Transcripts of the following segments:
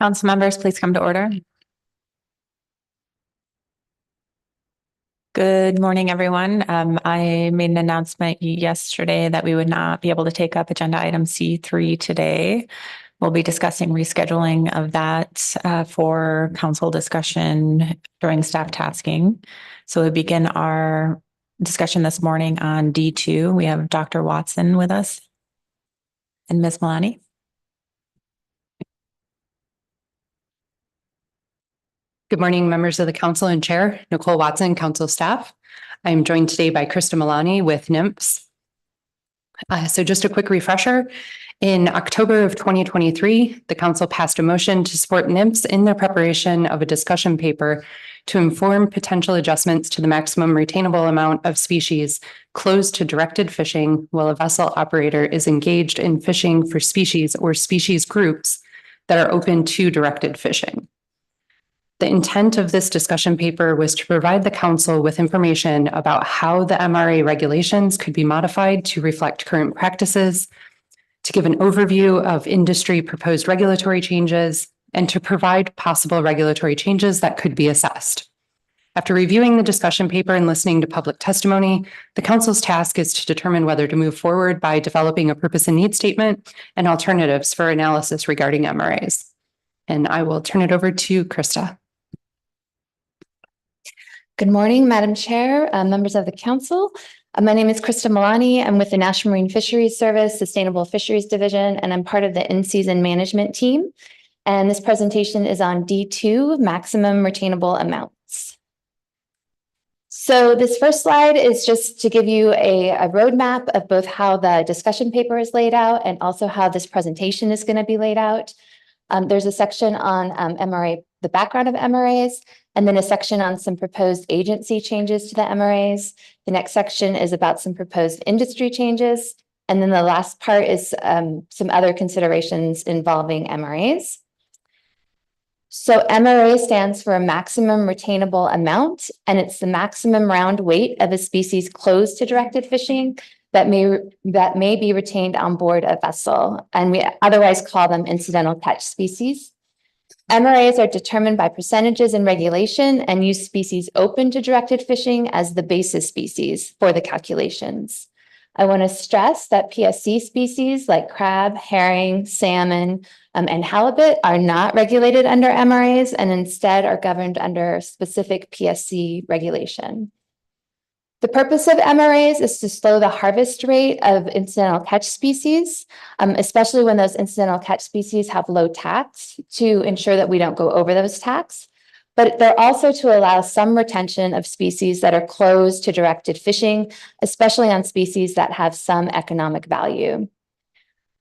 Council members, please come to order. Good morning, everyone. I made an announcement yesterday that we would not be able to take up agenda item C3 today. We'll be discussing rescheduling of that for council discussion during staff tasking. So we begin our discussion this morning on D2. We have Dr. Watson with us and Ms. Malani. Good morning, members of the council and chair. Nicole Watson, council staff. I am joined today by Krista Milani with NPFMC. So just a quick refresher. In October of 2023, the council passed a motion to support NPFMC in their preparation of a discussion paper to inform potential adjustments to the maximum retainable amount of species closed to directed fishing while a vessel operator is engaged in fishing for species or species groups that are open to directed fishing. The intent of this discussion paper was to provide the council with information about how the MRA regulations could be modified to reflect current practices, to give an overview of industry proposed regulatory changes, and to provide possible regulatory changes that could be assessed. After reviewing the discussion paper and listening to public testimony, the council's task is to determine whether to move forward by developing a purpose and need statement and alternatives for analysis regarding MRAs. And I will turn it over to Krista. Good morning, Madam Chair, members of the council. My name is Krista Milani. I'm with the National Marine Fisheries Service, Sustainable Fisheries Division, and I'm part of the in-season management team. And this presentation is on D2, maximum retainable amounts. So this first slide is just to give you a roadmap of both how the discussion paper is laid out and also how this presentation is going to be laid out. There's a section on MRA, the background of MRAs, and then a section on some proposed agency changes to the MRAs. The next section is about some proposed industry changes. And then the last part is some other considerations involving MRAs. So MRA stands for a maximum retainable amount, and it's the maximum round weight of a species closed to directed fishing that may be retained on board a vessel, and we otherwise call them incidental catch species. MRAs are determined by percentages in regulation and use species open to directed fishing as the basis species for the calculations. I want to stress that PSC species like crab, herring, salmon, and halibut are not regulated under MRAs and instead are governed under specific PSC regulation. The purpose of MRAs is to slow the harvest rate of incidental catch species, especially when those incidental catch species have low tax, to ensure that we don't go over those tax. But they're also to allow some retention of species that are closed to directed fishing, especially on species that have some economic value.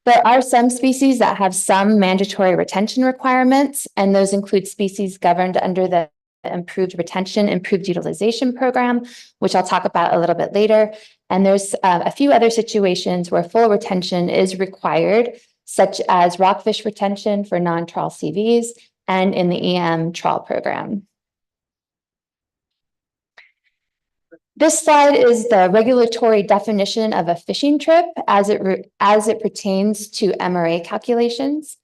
There are some species that have some mandatory retention requirements, and those include species governed under the Improved Retention, Improved Utilization Program, which I'll talk about a little bit later. And there's a few other situations where full retention is required, such as rockfish retention for non-trawl CVs and in the EM trawl program. This slide is the regulatory definition of a fishing trip as it pertains to MRA calculations.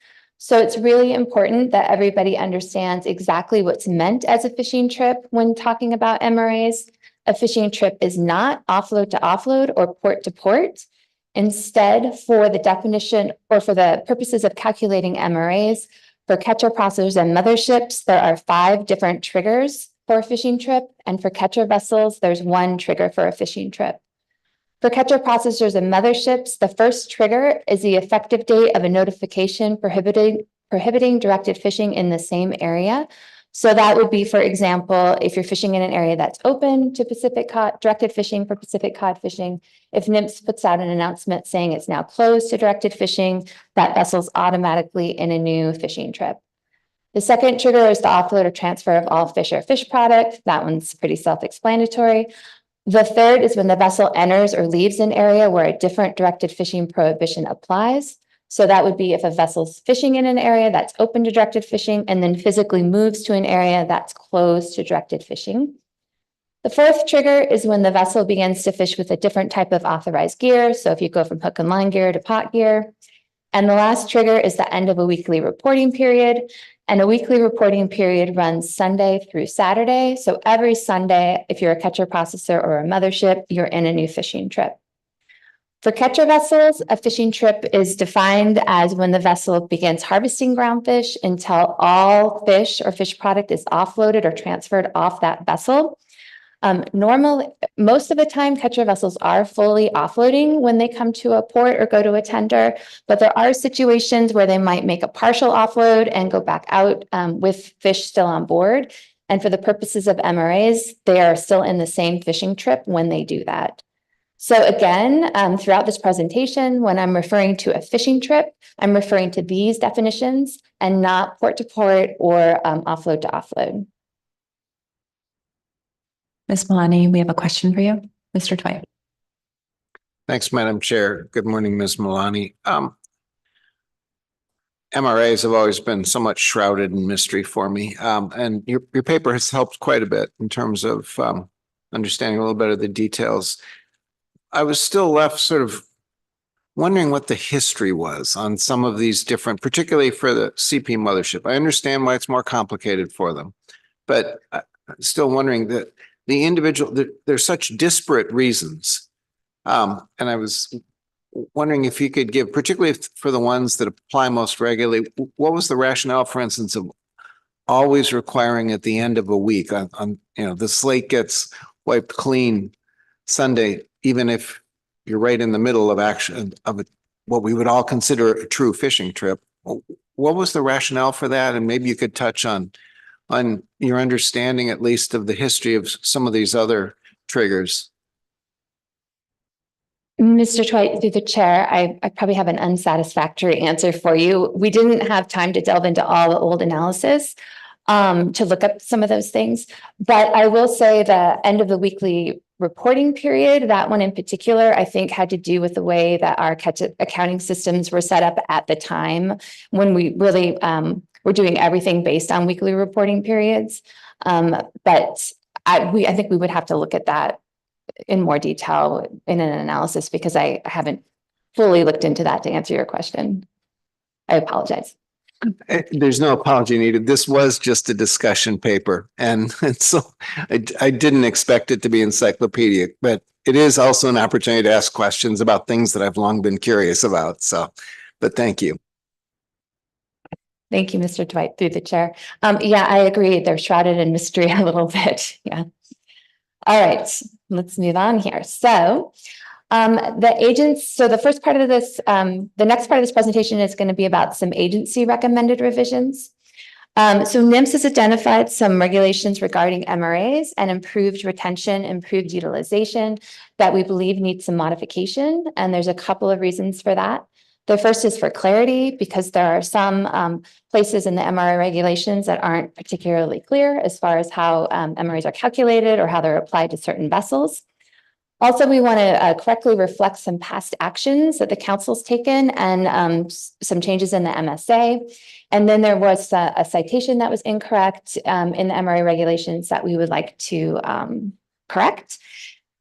So it's really important that everybody understands exactly what's meant as a fishing trip when talking about MRAs. A fishing trip is not offload to offload or port to port. Instead, for the definition or for the purposes of calculating MRAs, for catcher processors and motherships, there are 5 different triggers for a fishing trip. And for catcher vessels, there's 1 trigger for a fishing trip. For catcher processors and motherships, the first trigger is the effective date of a notification prohibiting directed fishing in the same area. So that would be, for example, if you're fishing in an area that's open to Pacific cod, directed fishing for Pacific cod fishing, if NPFMC puts out an announcement saying it's now closed to directed fishing, that vessel's automatically in a new fishing trip. The second trigger is the offload or transfer of all fish or fish product. That one's pretty self-explanatory. The third is when the vessel enters or leaves an area where a different directed fishing prohibition applies. So that would be if a vessel's fishing in an area that's open to directed fishing and then physically moves to an area that's closed to directed fishing. The fourth trigger is when the vessel begins to fish with a different type of authorized gear. So if you go from hook and line gear to pot gear. And the last trigger is the end of a weekly reporting period. And a weekly reporting period runs Sunday through Saturday. So every Sunday, if you're a catcher processor or a mothership, you're in a new fishing trip. For catcher vessels, a fishing trip is defined as when the vessel begins harvesting groundfish until all fish or fish product is offloaded or transferred off that vessel. Normally, most of the time, catcher vessels are fully offloading when they come to a port or go to a tender, but there are situations where they might make a partial offload and go back out with fish still on board. And for the purposes of MRAs, they are still in the same fishing trip when they do that. So again, throughout this presentation, when I'm referring to a fishing trip, I'm referring to these definitions and not port to port or offload to offload. Ms. Malani, we have a question for you. Mr. Twite. Thanks, Madam Chair. Good morning, Ms. Malani. MRAs have always been somewhat shrouded in mystery for me. And your paper has helped quite a bit in terms of understanding a little bit of the details. I was still left sort of wondering what the history was on some of these different, particularly for the CP mothership. I understand why it's more complicated for them, but I'm still wondering that the individual, there's such disparate reasons. And I was wondering if you could give, particularly for the ones that apply most regularly, what was the rationale, for instance, of always requiring at the end of a week on the slate gets wiped clean Sunday, even if you're right in the middle of action of what we would all consider a true fishing trip. What was the rationale for that? And maybe you could touch on your understanding, at least, of the history of some of these other triggers. Mr. Twite, through the chair, I probably have an unsatisfactory answer for you. We didn't have time to delve into all the old analysis to look up some of those things. But I will say the end of the weekly reporting period, that one in particular, I think had to do with the way that our accounting systems were set up at the time when we really were doing everything based on weekly reporting periods. But I think we would have to look at that in more detail in an analysis because I haven't fully looked into that to answer your question. I apologize. There's no apology needed. This was just a discussion paper. And so I didn't expect it to be encyclopedic, but it is also an opportunity to ask questions about things that I've long been curious about. So, but thank you. Thank you, Mr. Dwight, through the chair. Yeah, I agree. They're shrouded in mystery a little bit. Yeah. All right, let's move on here. So the first part of this, the next part of this presentation is going to be about some agency recommended revisions. So NIMS has identified some regulations regarding MRAs and improved retention, improved utilization that we believe need some modification. And there's a couple of reasons for that. The first is for clarity, because there are some places in the MRA regulations that aren't particularly clear as far as how MRAs are calculated or how they're applied to certain vessels. Also, we want to correctly reflect some past actions that the council's taken and some changes in the MSA. And then there was a citation that was incorrect in the MRA regulations that we would like to correct.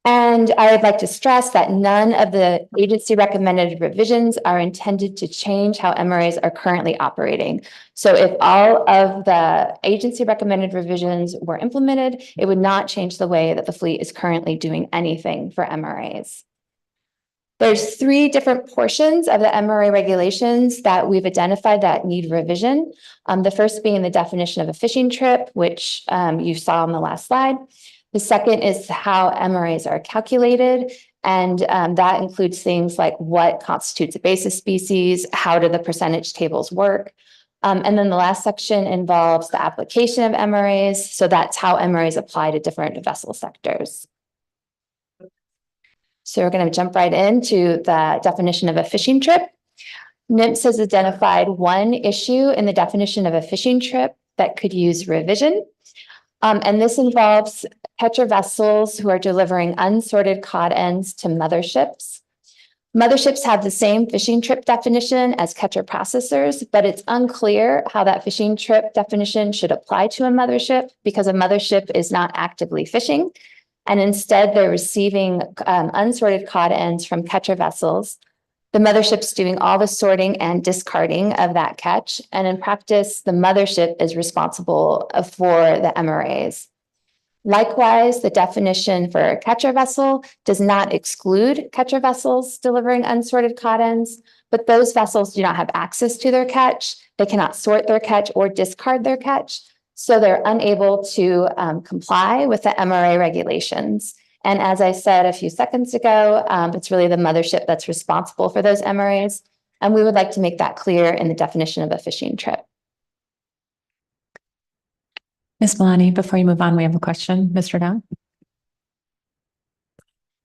And I would like to stress that none of the agency recommended revisions are intended to change how MRAs are currently operating. So if all of the agency recommended revisions were implemented, it would not change the way that the fleet is currently doing anything for MRAs. There's 3 different portions of the MRA regulations that we've identified that need revision. The first being the definition of a fishing trip, which you saw on the last slide. The second is how MRAs are calculated, and that includes things like what constitutes a basis species, how do the percentage tables work, and then the last section involves the application of MRAs, so that's how MRAs apply to different vessel sectors. So we're going to jump right into the definition of a fishing trip. NIMS has identified one issue in the definition of a fishing trip that could use revision. And this involves catcher vessels who are delivering unsorted cod ends to motherships. Motherships have the same fishing trip definition as catcher processors, but it's unclear how that fishing trip definition should apply to a mothership because a mothership is not actively fishing. And instead, they're receiving unsorted cod ends from catcher vessels. The mothership's doing all the sorting and discarding of that catch. And in practice, the mothership is responsible for the MRAs. Likewise, the definition for catcher vessel does not exclude catcher vessels delivering unsorted cottons, but those vessels do not have access to their catch. They cannot sort their catch or discard their catch. So they're unable to comply with the MRA regulations. And as I said a few seconds ago, it's really the mothership that's responsible for those MRAs. And we would like to make that clear in the definition of a fishing trip. Ms. Malani, before you move on, we have a question. Mr. Down.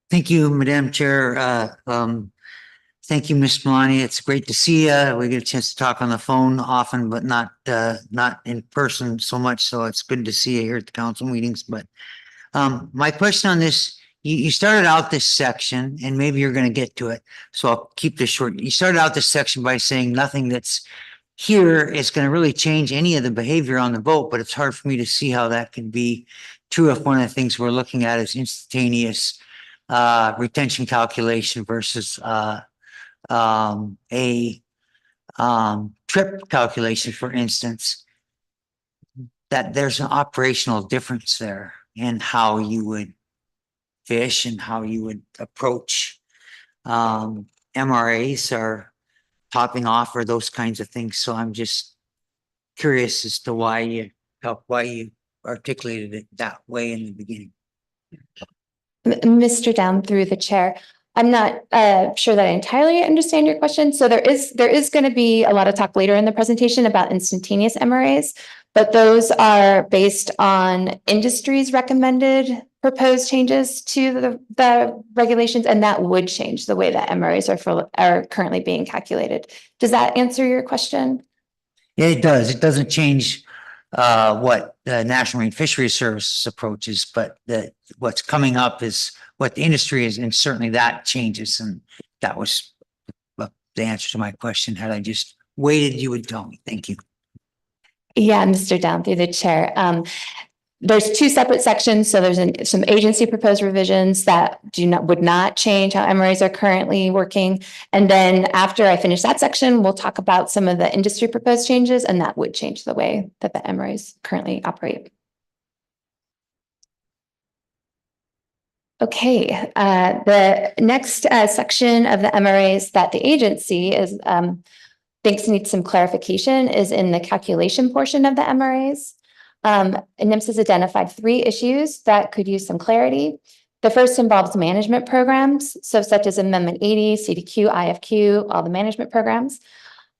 Thank you, Madam Chair. Thank you, Ms. Malani. It's great to see you. We get a chance to talk on the phone often, but not in person so much. So it's good to see you here at the council meetings. But my question on this, you started out this section, and maybe you're going to get to it. So I'll keep this short. You started out this section by saying nothing that's here is going to really change any of the behavior on the boat, but it's hard for me to see how that can be true if one of the things we're looking at is instantaneous retention calculation versus a trip calculation, for instance, that there's an operational difference there in how you would fish and how you would approach MRAs or topping off or those kinds of things. So I'm just curious as to why you articulated it that way in the beginning. Mr. Down, through the chair, I'm not sure that I entirely understand your question. So there is going to be a lot of talk later in the presentation about instantaneous MRAs, but those are based on industry's recommended proposed changes to the regulations, and that would change the way that MRAs are currently being calculated. Does that answer your question? Yeah, it does. It doesn't change what the National Marine Fisheries Service approach is, but what's coming up is what the industry is, and certainly that changes. And that was the answer to my question. Had I just waited, you would tell me. Thank you. Yeah, Mr. Down, through the chair. There's two separate sections. So there's some agency proposed revisions that would not change how MRAs are currently working. And then after I finish that section, we'll talk about some of the industry proposed changes, and that would change the way that the MRAs currently operate. Okay, the next section of the MRAs that the agency thinks needs some clarification is in the calculation portion of the MRAs. NMFS has identified 3 issues that could use some clarity. The first involves management programs, so such as Amendment 80, CDQ, IFQ, all the management programs.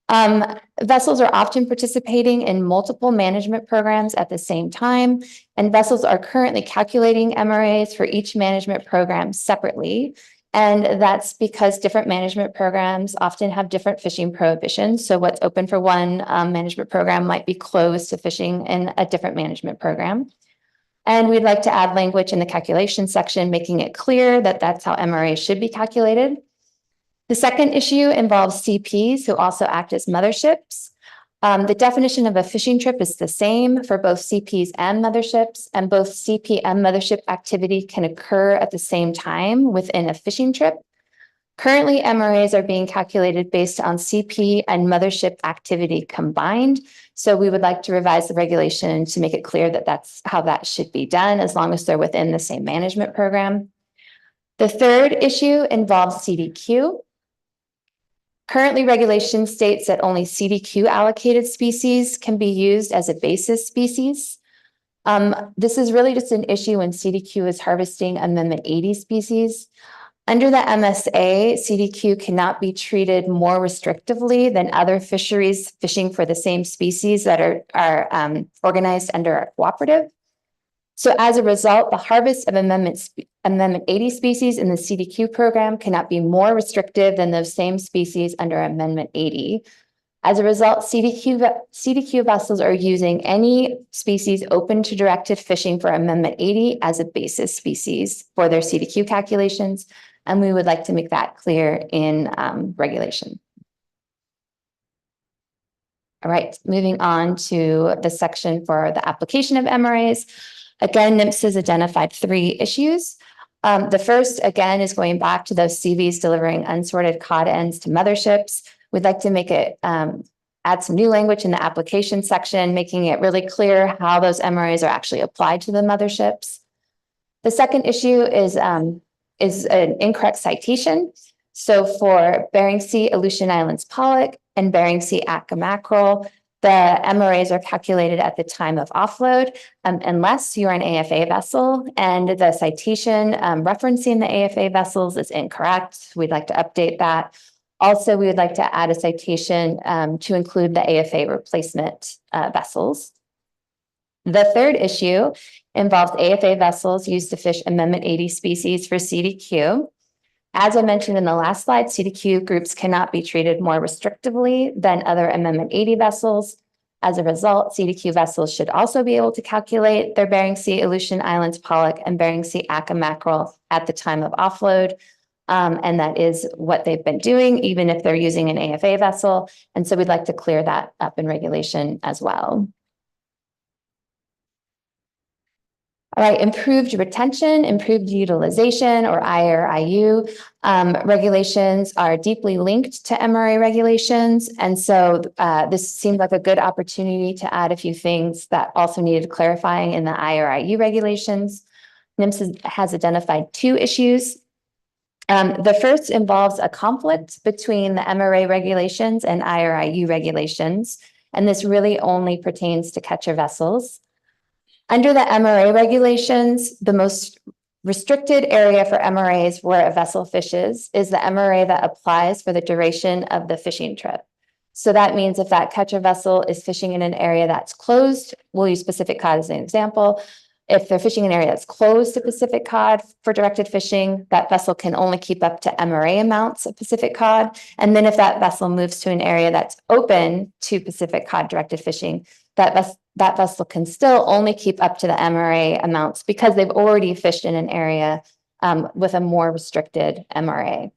Vessels are often participating in multiple management programs at the same time, and vessels are currently calculating MRAs for each management program separately. And that's because different management programs often have different fishing prohibitions. So what's open for one management program might be closed to fishing in a different management program. And we'd like to add language in the calculation section, making it clear that that's how MRAs should be calculated. The second issue involves CPs who also act as motherships. The definition of a fishing trip is the same for both CPs and motherships, and both CP and mothership activity can occur at the same time within a fishing trip. Currently, MRAs are being calculated based on CP and mothership activity combined. So we would like to revise the regulation to make it clear that that's how that should be done, as long as they're within the same management program. The third issue involves CDQ. Currently, regulation states that only CDQ allocated species can be used as a basis species. This is really just an issue when CDQ is harvesting Amendment 80 species. Under the MSA, CDQ cannot be treated more restrictively than other fisheries fishing for the same species that are organized under a cooperative. So as a result, the harvest of Amendment 80 species in the CDQ program cannot be more restrictive than those same species under Amendment 80. As a result, CDQ vessels are using any species open to directed fishing for Amendment 80 as a basis species for their CDQ calculations. And we would like to make that clear in regulation. All right, moving on to the section for the application of MRAs. Again, NMFS has identified 3 issues. The first, again, is going back to those CVs delivering unsorted cod ends to motherships. We'd like to make it add some new language in the application section, making it really clear how those MRAs are actually applied to the motherships. The second issue is an incorrect citation. So for Bering Sea Aleutian Islands pollock and Bering Sea Atka mackerel, the MRAs are calculated at the time of offload, unless you're an AFA vessel, and the citation referencing the AFA vessels is incorrect. We'd like to update that. Also, we would like to add a citation to include the AFA replacement vessels. The third issue involves AFA vessels used to fish Amendment 80 species for CDQ. As I mentioned in the last slide, CDQ groups cannot be treated more restrictively than other Amendment 80 vessels. As a result, CDQ vessels should also be able to calculate their Bering Sea Aleutian Islands pollock and Bering Sea Atka mackerel at the time of offload. And that is what they've been doing, even if they're using an AFA vessel. And so we'd like to clear that up in regulation as well. All right, improved retention, improved utilization, or IRIU regulations are deeply linked to MRA regulations. And so this seemed like a good opportunity to add a few things that also needed clarifying in the IRIU regulations. NMFS has identified two issues. The first involves a conflict between the MRA regulations and IRIU regulations, and this really only pertains to catcher vessels. Under the MRA regulations, the most restricted area for MRAs where a vessel fishes is the MRA that applies for the duration of the fishing trip. So that means if that catcher vessel is fishing in an area that's closed, we'll use Pacific cod as an example. If they're fishing in an area that's closed to Pacific cod for directed fishing, that vessel can only keep up to MRA amounts of Pacific cod. And then if that vessel moves to an area that's open to Pacific cod directed fishing, that vessel can still only keep up to the MRA amounts because they've already fished in an area with a more restricted MRA.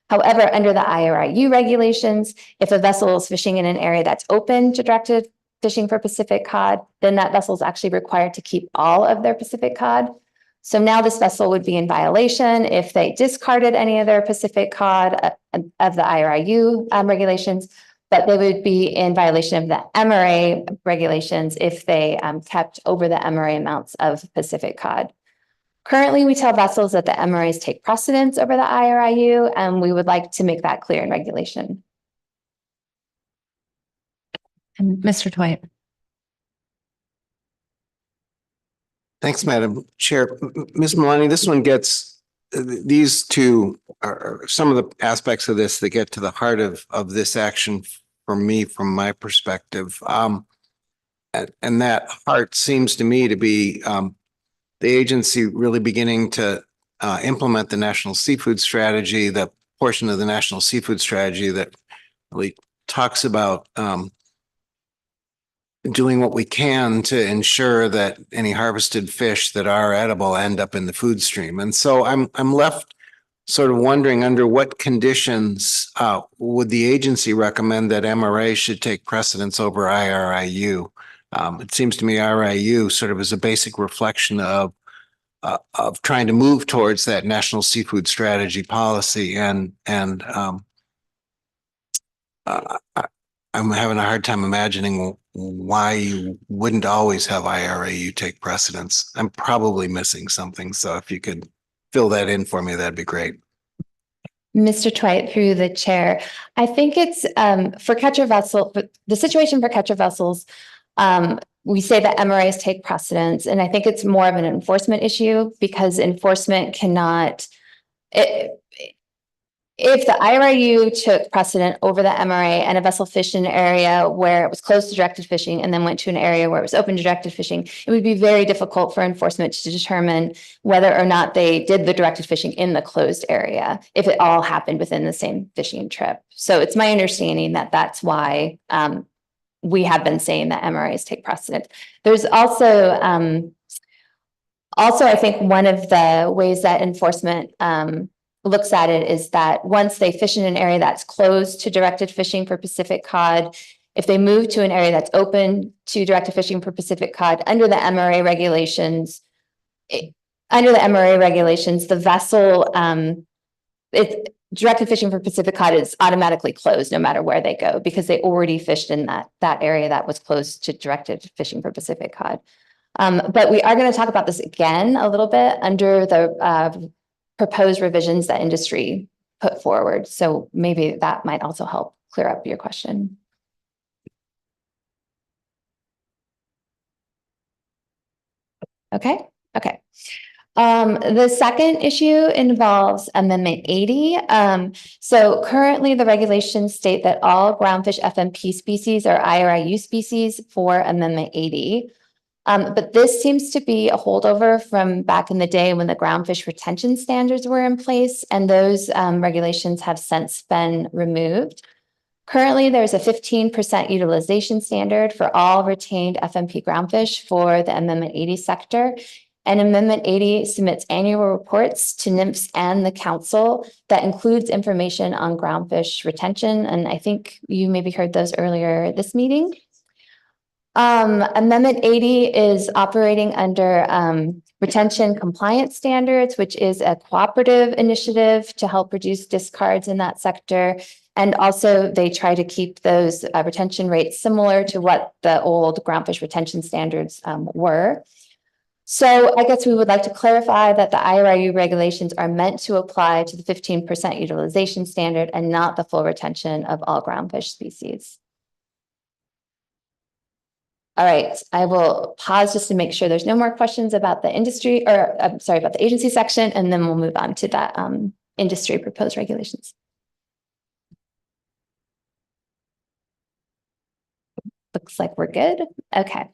However, under the IRIU regulations, if a vessel is fishing in an area that's open to directed fishing for Pacific cod, then that vessel is actually required to keep all of their Pacific cod. So now this vessel would be in violation if they discarded any of their Pacific cod of the IRIU regulations, but they would be in violation of the MRA regulations if they kept over the MRA amounts of Pacific cod. Currently, we tell vessels that the MRAs take precedence over the IRIU, and we would like to make that clear in regulation. And Mr. Dwight. Thanks, Madam Chair. Ms. Malani, this one gets, these two are some of the aspects of this that get to the heart of this action for me, from my perspective. And that heart seems to me to be the agency really beginning to implement the National Seafood Strategy, the portion of the National Seafood Strategy that really talks about doing what we can to ensure that any harvested fish that are edible end up in the food stream. And so I'm left sort of wondering, under what conditions would the agency recommend that MRA should take precedence over IRIU? It seems to me IRIU sort of is a basic reflection of trying to move towards that National Seafood Strategy policy, and I'm having a hard time imagining why you wouldn't always have IRIU take precedence. I'm probably missing something, so if you could fill that in for me, that'd be great. Mr. Twite, through the chair, I think it's for catcher vessel, the situation for catcher vessels, we say that MRAs take precedence, and I think it's more of an enforcement issue because enforcement cannot, if the IRIU took precedent over the MRA and a vessel fished in an area where it was closed to directed fishing and then went to an area where it was open to directed fishing, it would be very difficult for enforcement to determine whether or not they did the directed fishing in the closed area if it all happened within the same fishing trip. So it's my understanding that that's why we have been saying that MRAs take precedent. There's also, I think one of the ways that enforcement looks at it is that once they fish in an area that's closed to directed fishing for Pacific cod, if they move to an area that's open to directed fishing for Pacific cod under the MRA regulations, under the MRA regulations, the vessel, directed fishing for Pacific cod is automatically closed no matter where they go because they already fished in that area that was closed to directed fishing for Pacific cod. But we are going to talk about this again a little bit under the proposed revisions that industry put forward. So maybe that might also help clear up your question. Okay. The second issue involves Amendment 80. So currently the regulations state that all groundfish FMP species are IRIU species for Amendment 80. But this seems to be a holdover from back in the day when the groundfish retention standards were in place, and those regulations have since been removed. Currently, there's a 15% utilization standard for all retained FMP groundfish for the Amendment 80 sector. And Amendment 80 submits annual reports to NMFS and the council that includes information on groundfish retention. And I think you maybe heard those earlier this meeting. Amendment 80 is operating under retention compliance standards, which is a cooperative initiative to help reduce discards in that sector. And also they try to keep those retention rates similar to what the old groundfish retention standards were. So I guess we would like to clarify that the IRIU regulations are meant to apply to the 15% utilization standard and not the full retention of all groundfish species. All right, I will pause just to make sure there's no more questions about the industry or I'm sorry, about the agency section, and then we'll move on to that industry proposed regulations. Looks like we're good. Okay.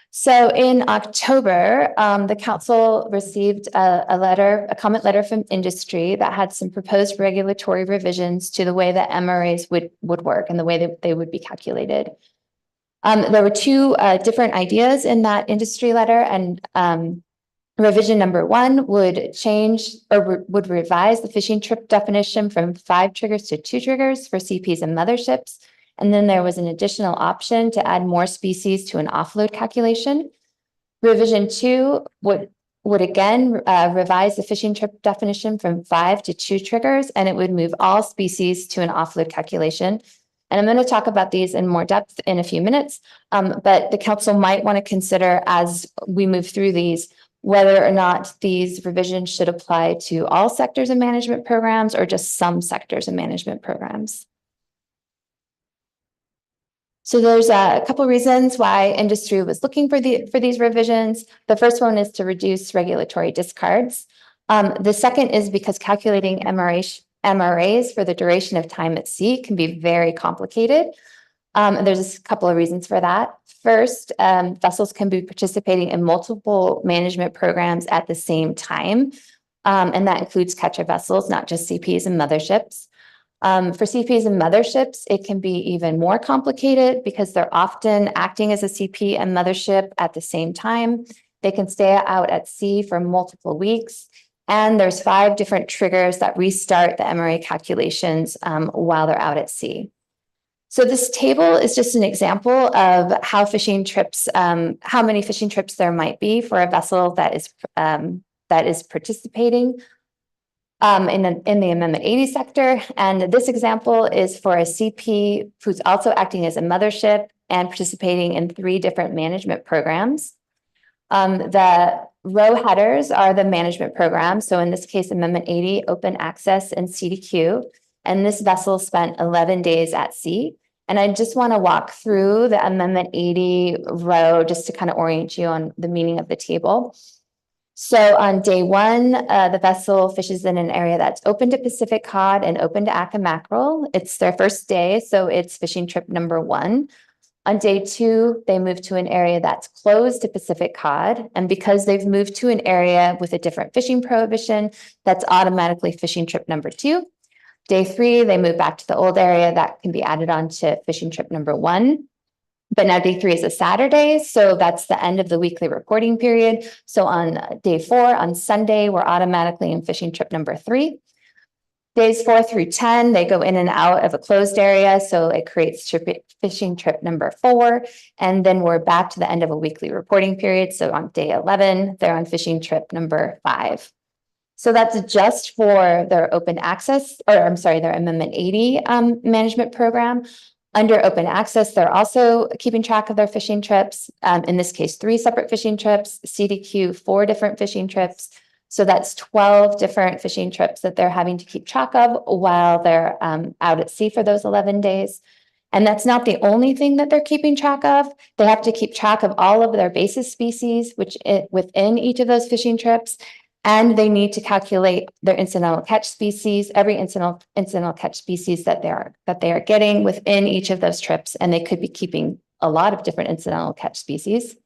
So in October, the council received a comment letter from industry that had some proposed regulatory revisions to the way that MRAs would work and the way that they would be calculated. There were two different ideas in that industry letter, and revision number 1 would change or would revise the fishing trip definition from 5 triggers to 2 triggers for CPs and motherships. And then there was an additional option to add more species to an offload calculation. Revision 2 would again revise the fishing trip definition from 5 to 2 triggers, and it would move all species to an offload calculation. And I'm going to talk about these in more depth in a few minutes, but the council might want to consider as we move through these, whether or not these revisions should apply to all sectors of management programs or just some sectors of management programs. So there's a couple of reasons why industry was looking for these revisions. The first one is to reduce regulatory discards. The second is because calculating MRAs for the duration of time at sea can be very complicated. There's a couple of reasons for that. First, vessels can be participating in multiple management programs at the same time, and that includes catcher vessels, not just CPs and motherships. For CPs and motherships, it can be even more complicated because they're often acting as a CP and mothership at the same time. They can stay out at sea for multiple weeks. And there's 5 different triggers that restart the MRA calculations while they're out at sea. So this table is just an example of how fishing trips, how many fishing trips there might be for a vessel that is participating in the Amendment 80 sector. And this example is for a CP who's also acting as a mothership and participating in 3 different management programs. The row headers are the management programs. So in this case, Amendment 80, open access and CDQ. And this vessel spent 11 days at sea. And I just want to walk through the Amendment 80 row just to kind of orient you on the meaning of the table. So on day 1, the vessel fishes in an area that's open to Pacific cod and open to Aca mackerel. It's their first day, so it's fishing trip number 1. On day 2, they move to an area that's closed to Pacific cod. And because they've moved to an area with a different fishing prohibition, that's automatically fishing trip number 2. Day 3, they move back to the old area that can be added on to fishing trip number 1. But now day 3 is a Saturday, so that's the end of the weekly reporting period. So on day 4, on Sunday, we're automatically in fishing trip number 3. Days 4 through 10, they go in and out of a closed area, so it creates fishing trip number 4, and then we're back to the end of a weekly reporting period. So on day 11, they're on fishing trip number 5. So that's just for their open access, or I'm sorry, their Amendment 80 management program. Under open access, they're also keeping track of their fishing trips. In this case, 3 separate fishing trips, CDQ, 4 different fishing trips. So that's 12 different fishing trips that they're having to keep track of while they're out at sea for those 11 days. And that's not the only thing that they're keeping track of. They have to keep track of all of their basis species, within each of those fishing trips. And they need to calculate their incidental catch species, every incidental catch species that they are getting within each of those trips. And they could be keeping a lot of different incidental catch species.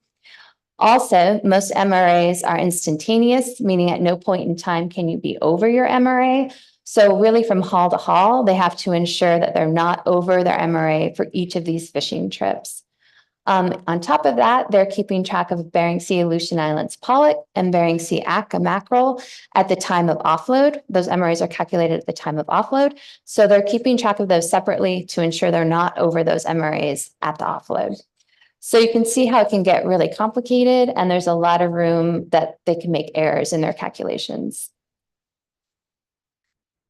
Also, most MRAs are instantaneous, meaning at no point in time can you be over your MRA. So really from haul to haul, they have to ensure that they're not over their MRA for each of these fishing trips. On top of that, they're keeping track of Bering Sea Aleutian Islands pollock and Bering Sea Acca mackerel at the time of offload. Those MRAs are calculated at the time of offload. So they're keeping track of those separately to ensure they're not over those MRAs at the offload. So you can see how it can get really complicated, and there's a lot of room that they can make errors in their calculations.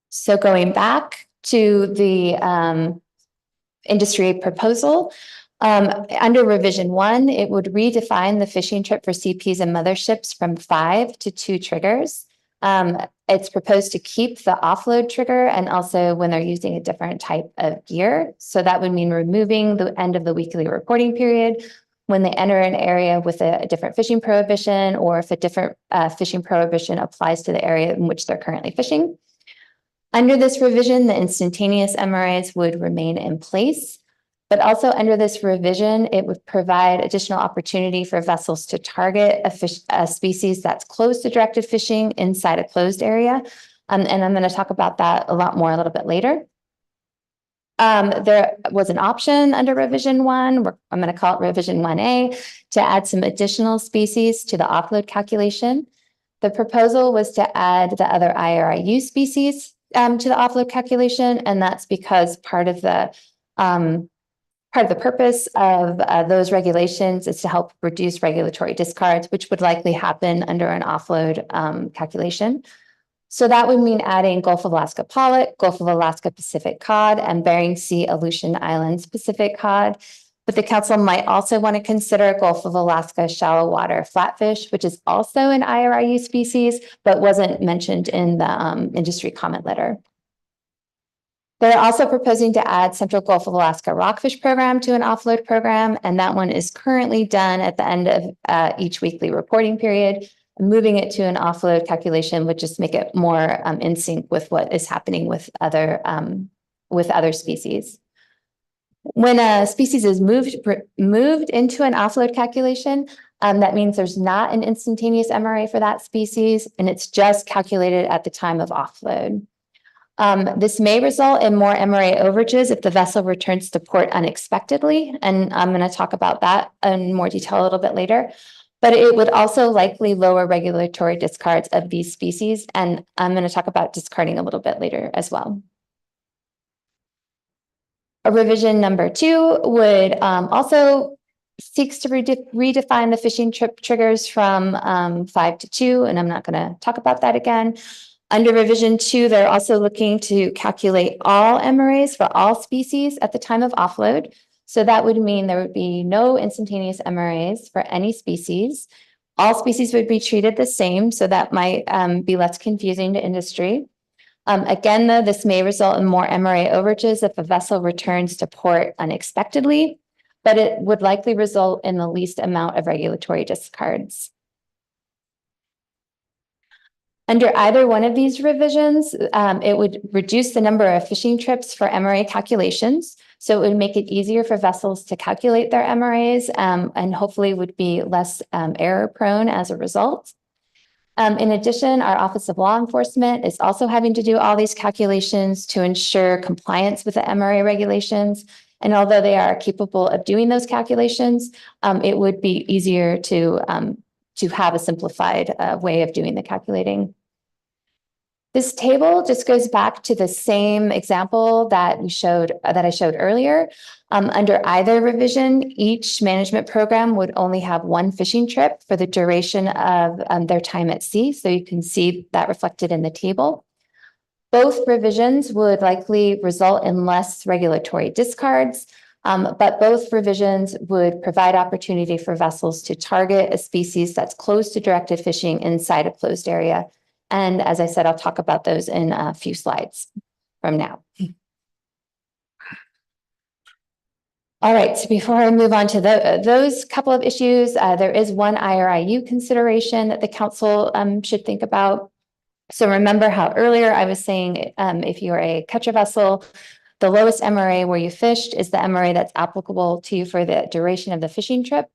So going back to the industry proposal, under revision 1, it would redefine the fishing trip for CPs and motherships from 5 to 2 triggers. It's proposed to keep the offload trigger and also when they're using a different type of gear. So that would mean removing the end of the weekly reporting period when they enter an area with a different fishing prohibition, or if a different fishing prohibition applies to the area in which they're currently fishing. Under this revision, the instantaneous MRAs would remain in place. But also under this revision, it would provide additional opportunity for vessels to target a species that's close to directed fishing inside a closed area. And I'm going to talk about that a little bit later. There was an option under revision 1, I'm going to call it revision 1A, to add some additional species to the offload calculation. The proposal was to add the other IRIU species to the offload calculation, and that's because part of the purpose of those regulations is to help reduce regulatory discards, which would likely happen under an offload calculation. So that would mean adding Gulf of Alaska pollock, Gulf of Alaska Pacific cod, and Bering Sea Aleutian Islands Pacific cod. But the council might also want to consider Gulf of Alaska shallow water flatfish, which is also an IRIU species, but wasn't mentioned in the industry comment letter. They're also proposing to add Central Gulf of Alaska rockfish program to an offload program, and that one is currently done at the end of each weekly reporting period. Moving it to an offload calculation would just make it more in sync with what is happening with other species. When a species is moved into an offload calculation, that means there's not an instantaneous MRA for that species, and it's just calculated at the time of offload. This may result in more MRA overages if the vessel returns to port unexpectedly, and I'm going to talk about that in more detail a little bit later. But it would also likely lower regulatory discards of these species, and I'm going to talk about discarding a little bit later as well. A revision number 2 would also seeks to redefine the fishing trip triggers from 5 to 2, and I'm not going to talk about that again. Under revision 2, they're also looking to calculate all MRAs for all species at the time of offload. So that would mean there would be no instantaneous MRAs for any species. All species would be treated the same, so that might be less confusing to industry. Again, though, this may result in more MRA overages if a vessel returns to port unexpectedly, but it would likely result in the least amount of regulatory discards. Under either one of these revisions, it would reduce the number of fishing trips for MRA calculations. So it would make it easier for vessels to calculate their MRAs and hopefully would be less error prone as a result. In addition, our Office of Law Enforcement is also having to do all these calculations to ensure compliance with the MRA regulations. And although they are capable of doing those calculations, it would be easier to have a simplified way of doing the calculating. This table just goes back to the same example that I showed earlier. Under either revision, each management program would only have one fishing trip for the duration of their time at sea. So you can see that reflected in the table. Both revisions would likely result in less regulatory discards, but both revisions would provide opportunity for vessels to target a species that's close to directed fishing inside a closed area. And as I said, I'll talk about those in a few slides from now. All right, so before I move on to those couple of issues, there is one IRIU consideration that the council should think about. So remember how earlier I was saying, if you're a catcher vessel, the lowest MRA where you fished is the MRA that's applicable to you for the duration of the fishing trip.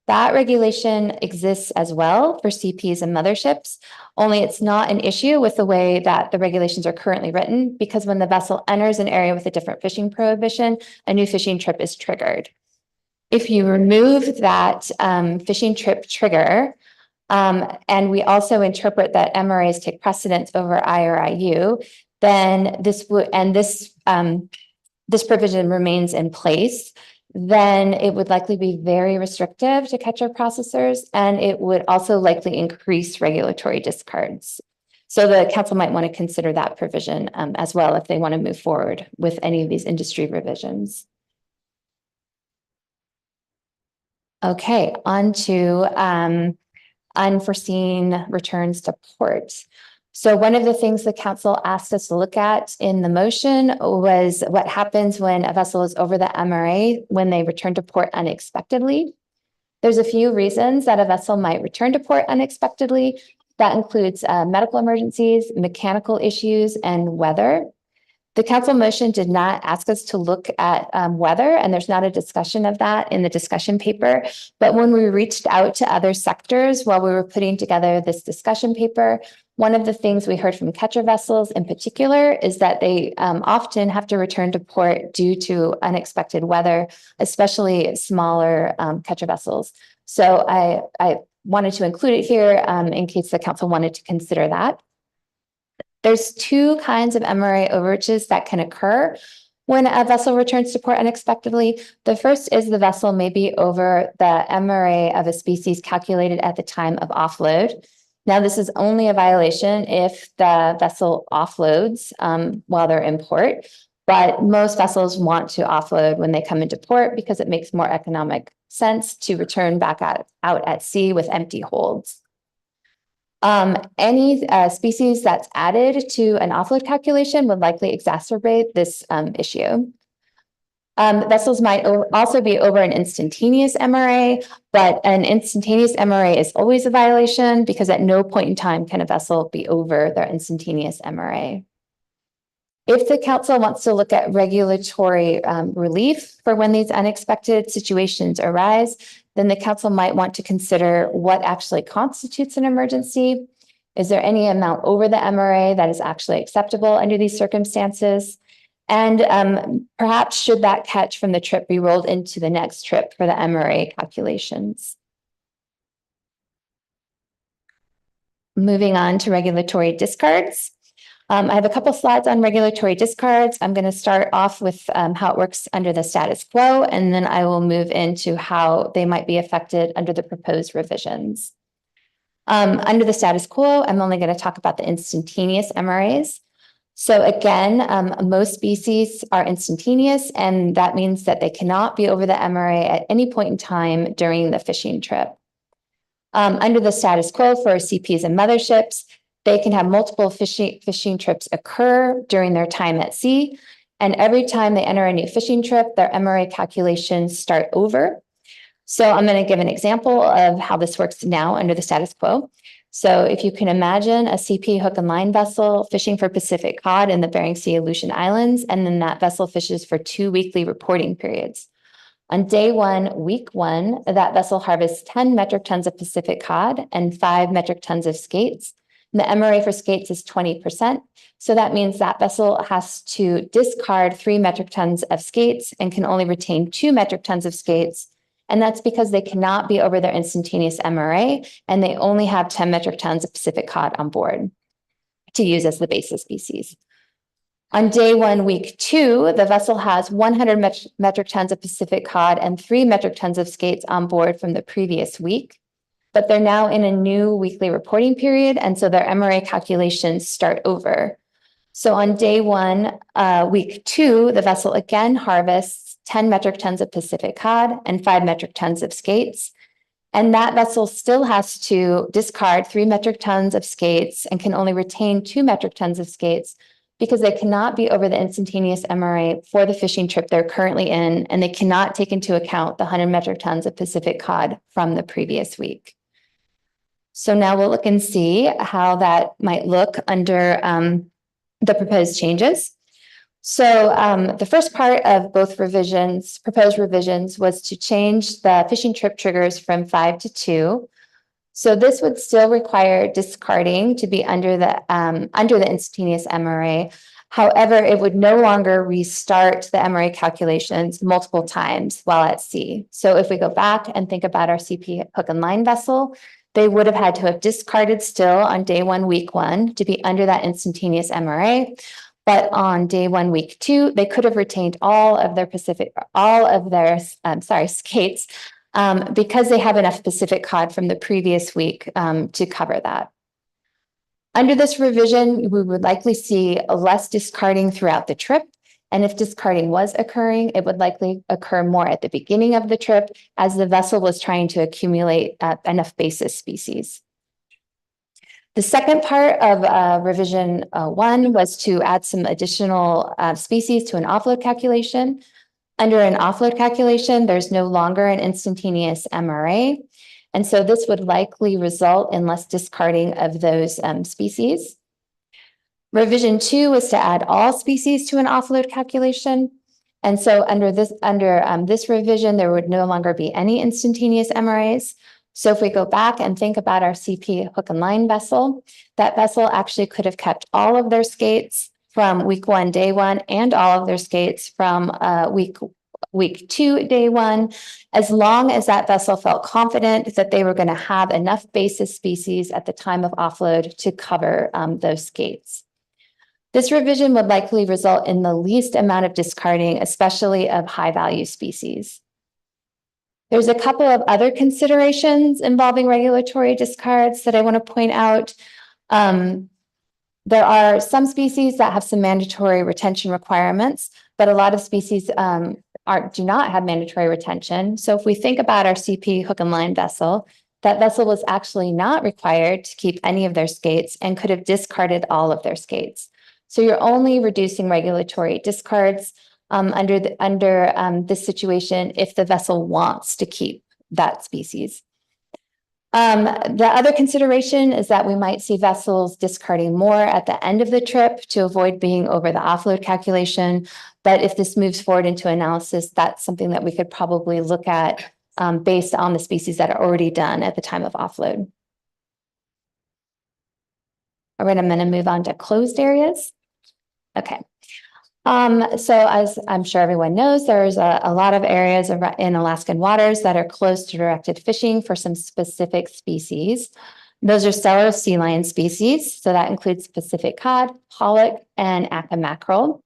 That regulation exists as well for CPs and motherships, only it's not an issue with the way that the regulations are currently written, because when the vessel enters an area with a different fishing prohibition, a new fishing trip is triggered. If you remove that fishing trip trigger, and we also interpret that MRAs take precedence over IRIU, then this provision remains in place, then it would likely be very restrictive to catcher processors, and it would also likely increase regulatory discards. So the council might want to consider that provision as well if they want to move forward with any of these industry revisions. Okay, on to unforeseen returns to port. So one of the things the council asked us to look at in the motion was what happens when a vessel is over the MRA when they return to port unexpectedly. There's a few reasons that a vessel might return to port unexpectedly. That includes medical emergencies, mechanical issues, and weather. The council motion did not ask us to look at weather, and there's not a discussion of that in the discussion paper. But when we reached out to other sectors while we were putting together this discussion paper, one of the things we heard from catcher vessels in particular is that they often have to return to port due to unexpected weather, especially smaller catcher vessels. So I wanted to include it here in case the council wanted to consider that. There's two kinds of MRA overages that can occur when a vessel returns to port unexpectedly. The first is the vessel may be over the MRA of a species calculated at the time of offload. Now, this is only a violation if the vessel offloads while they're in port, but most vessels want to offload when they come into port because it makes more economic sense to return back out at sea with empty holds. Any species that's added to an offload calculation would likely exacerbate this issue. Vessels might also be over an instantaneous MRA, but an instantaneous MRA is always a violation because at no point in time can a vessel be over their instantaneous MRA. If the council wants to look at regulatory relief for when these unexpected situations arise, then the council might want to consider what actually constitutes an emergency. Is there any amount over the MRA that is actually acceptable under these circumstances? And perhaps should that catch from the trip be rolled into the next trip for the MRA calculations? Moving on to regulatory discards. I have a couple slides on regulatory discards. I'm going to start off with how it works under the status quo, and then I will move into how they might be affected under the proposed revisions. Under the status quo, I'm only going to talk about the instantaneous MRAs. So again, most species are instantaneous, and that means that they cannot be over the MRA at any point in time during the fishing trip. Under the status quo for CPs and motherships, they can have multiple fishing trips occur during their time at sea. And every time they enter a new fishing trip, their MRA calculations start over. So I'm going to give an example of how this works now under the status quo. So if you can imagine a CP hook and line vessel fishing for Pacific cod in the Bering Sea Aleutian Islands, and then that vessel fishes for 2 weekly reporting periods. On day 1, week 1, that vessel harvests 10 metric tons of Pacific cod and 5 metric tons of skates. And the MRA for skates is 20%. So that means that vessel has to discard 3 metric tons of skates and can only retain 2 metric tons of skates. And that's because they cannot be over their instantaneous MRA, and they only have 10 metric tons of Pacific cod on board. to use as the basis species. On day 1, week 2, the vessel has 100 metric tons of Pacific cod and 3 metric tons of skates on board from the previous week, but they're now in a new weekly reporting period, and so their MRA calculations start over. So on day 1, week 2, the vessel again harvests 10 metric tons of Pacific cod and 5 metric tons of skates. And that vessel still has to discard 3 metric tons of skates and can only retain 2 metric tons of skates because they cannot be over the instantaneous MRA for the fishing trip they're currently in, and they cannot take into account the 100 metric tons of Pacific cod from the previous week. So now we'll look and see how that might look under the proposed changes. So the first part of both proposed revisions, was to change the fishing trip triggers from 5 to 2. So this would still require discarding to be under the instantaneous MRA. However, it would no longer restart the MRA calculations multiple times while at sea. So if we go back and think about our CP hook and line vessel, they would have had to have discarded still on day 1, week 1 to be under that instantaneous MRA. But on day 1, week 2, they could have retained all of their skates because they have enough Pacific cod from the previous week to cover that. Under this revision, we would likely see less discarding throughout the trip. And if discarding was occurring, it would likely occur more at the beginning of the trip as the vessel was trying to accumulate enough basis species. The second part of revision 1 was to add some additional species to an offload calculation. Under an offload calculation, there's no longer an instantaneous MRA. And so this would likely result in less discarding of those species. Revision 2 was to add all species to an offload calculation. And so under this revision, there would no longer be any instantaneous MRAs. So if we go back and think about our CP hook and line vessel, that vessel actually could have kept all of their skates from week 1, day 1, and all of their skates from week 2, day 1, as long as that vessel felt confident that they were going to have enough basis species at the time of offload to cover those skates. This revision would likely result in the least amount of discarding, especially of high value species. There's a couple of other considerations involving regulatory discards that I want to point out. There are some species that have some mandatory retention requirements, but a lot of species do not have mandatory retention. So if we think about our CP hook and line vessel, that vessel was actually not required to keep any of their skates and could have discarded all of their skates. So you're only reducing regulatory discards under this situation if the vessel wants to keep that species. The other consideration is that we might see vessels discarding more at the end of the trip to avoid being over the offload calculation. But if this moves forward into analysis, that's something that we could probably look at based on the species that are already done at the time of offload. All right, I'm going to move on to closed areas. Okay. So as I'm sure everyone knows, there's a lot of areas in Alaskan waters that are closed to directed fishing for some specific species. Those are stellar sea lion species. So that includes Pacific cod, pollock, and Acca mackerel.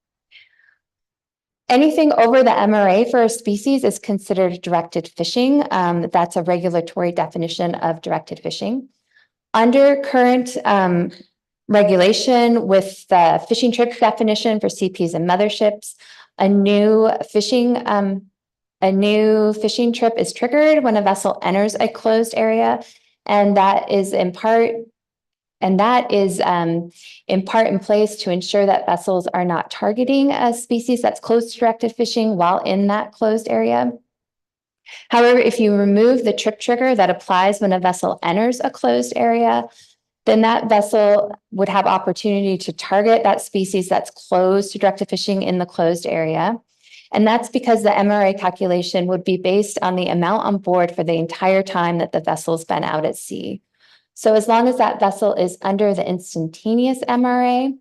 Anything over the MRA for a species is considered directed fishing. That's a regulatory definition of directed fishing. Under current regulation with the fishing trip definition for CPs and motherships, a new fishing trip is triggered when a vessel enters a closed area, and that is in part in place to ensure that vessels are not targeting a species that's close to directed fishing while in that closed area. However, if you remove the trip trigger that applies when a vessel enters a closed area, then that vessel would have opportunity to target that species that's close to directed fishing in the closed area. And that's because the MRA calculation would be based on the amount on board for the entire time that the vessel's been out at sea. So as long as that vessel is under the instantaneous MRA,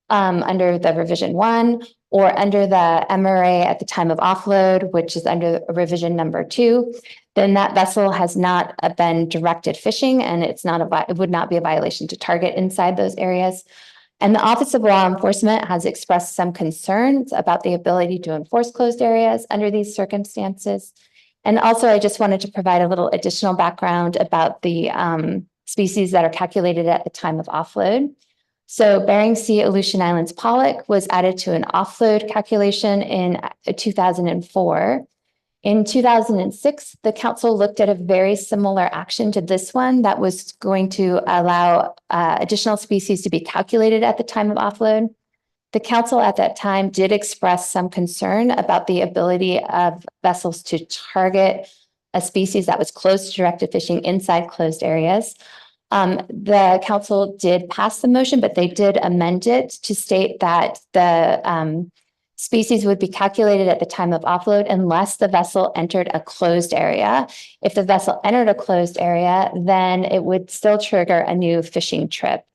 under the revision 1, or under the MRA at the time of offload, which is under revision number 2, then that vessel has not been directed fishing, and it would not be a violation to target inside those areas. And the Office of Law Enforcement has expressed some concerns about the ability to enforce closed areas under these circumstances. And also, I just wanted to provide a little additional background about the species that are calculated at the time of offload. So Bering Sea Aleutian Islands pollock was added to an offload calculation in 2004. In 2006, the council looked at a very similar action to this one that was going to allow additional species to be calculated at the time of offload. The council at that time did express some concern about the ability of vessels to target a species that was close to directed fishing inside closed areas. The council did pass the motion, but they did amend it to state that the species would be calculated at the time of offload unless the vessel entered a closed area. If the vessel entered a closed area, then it would still trigger a new fishing trip.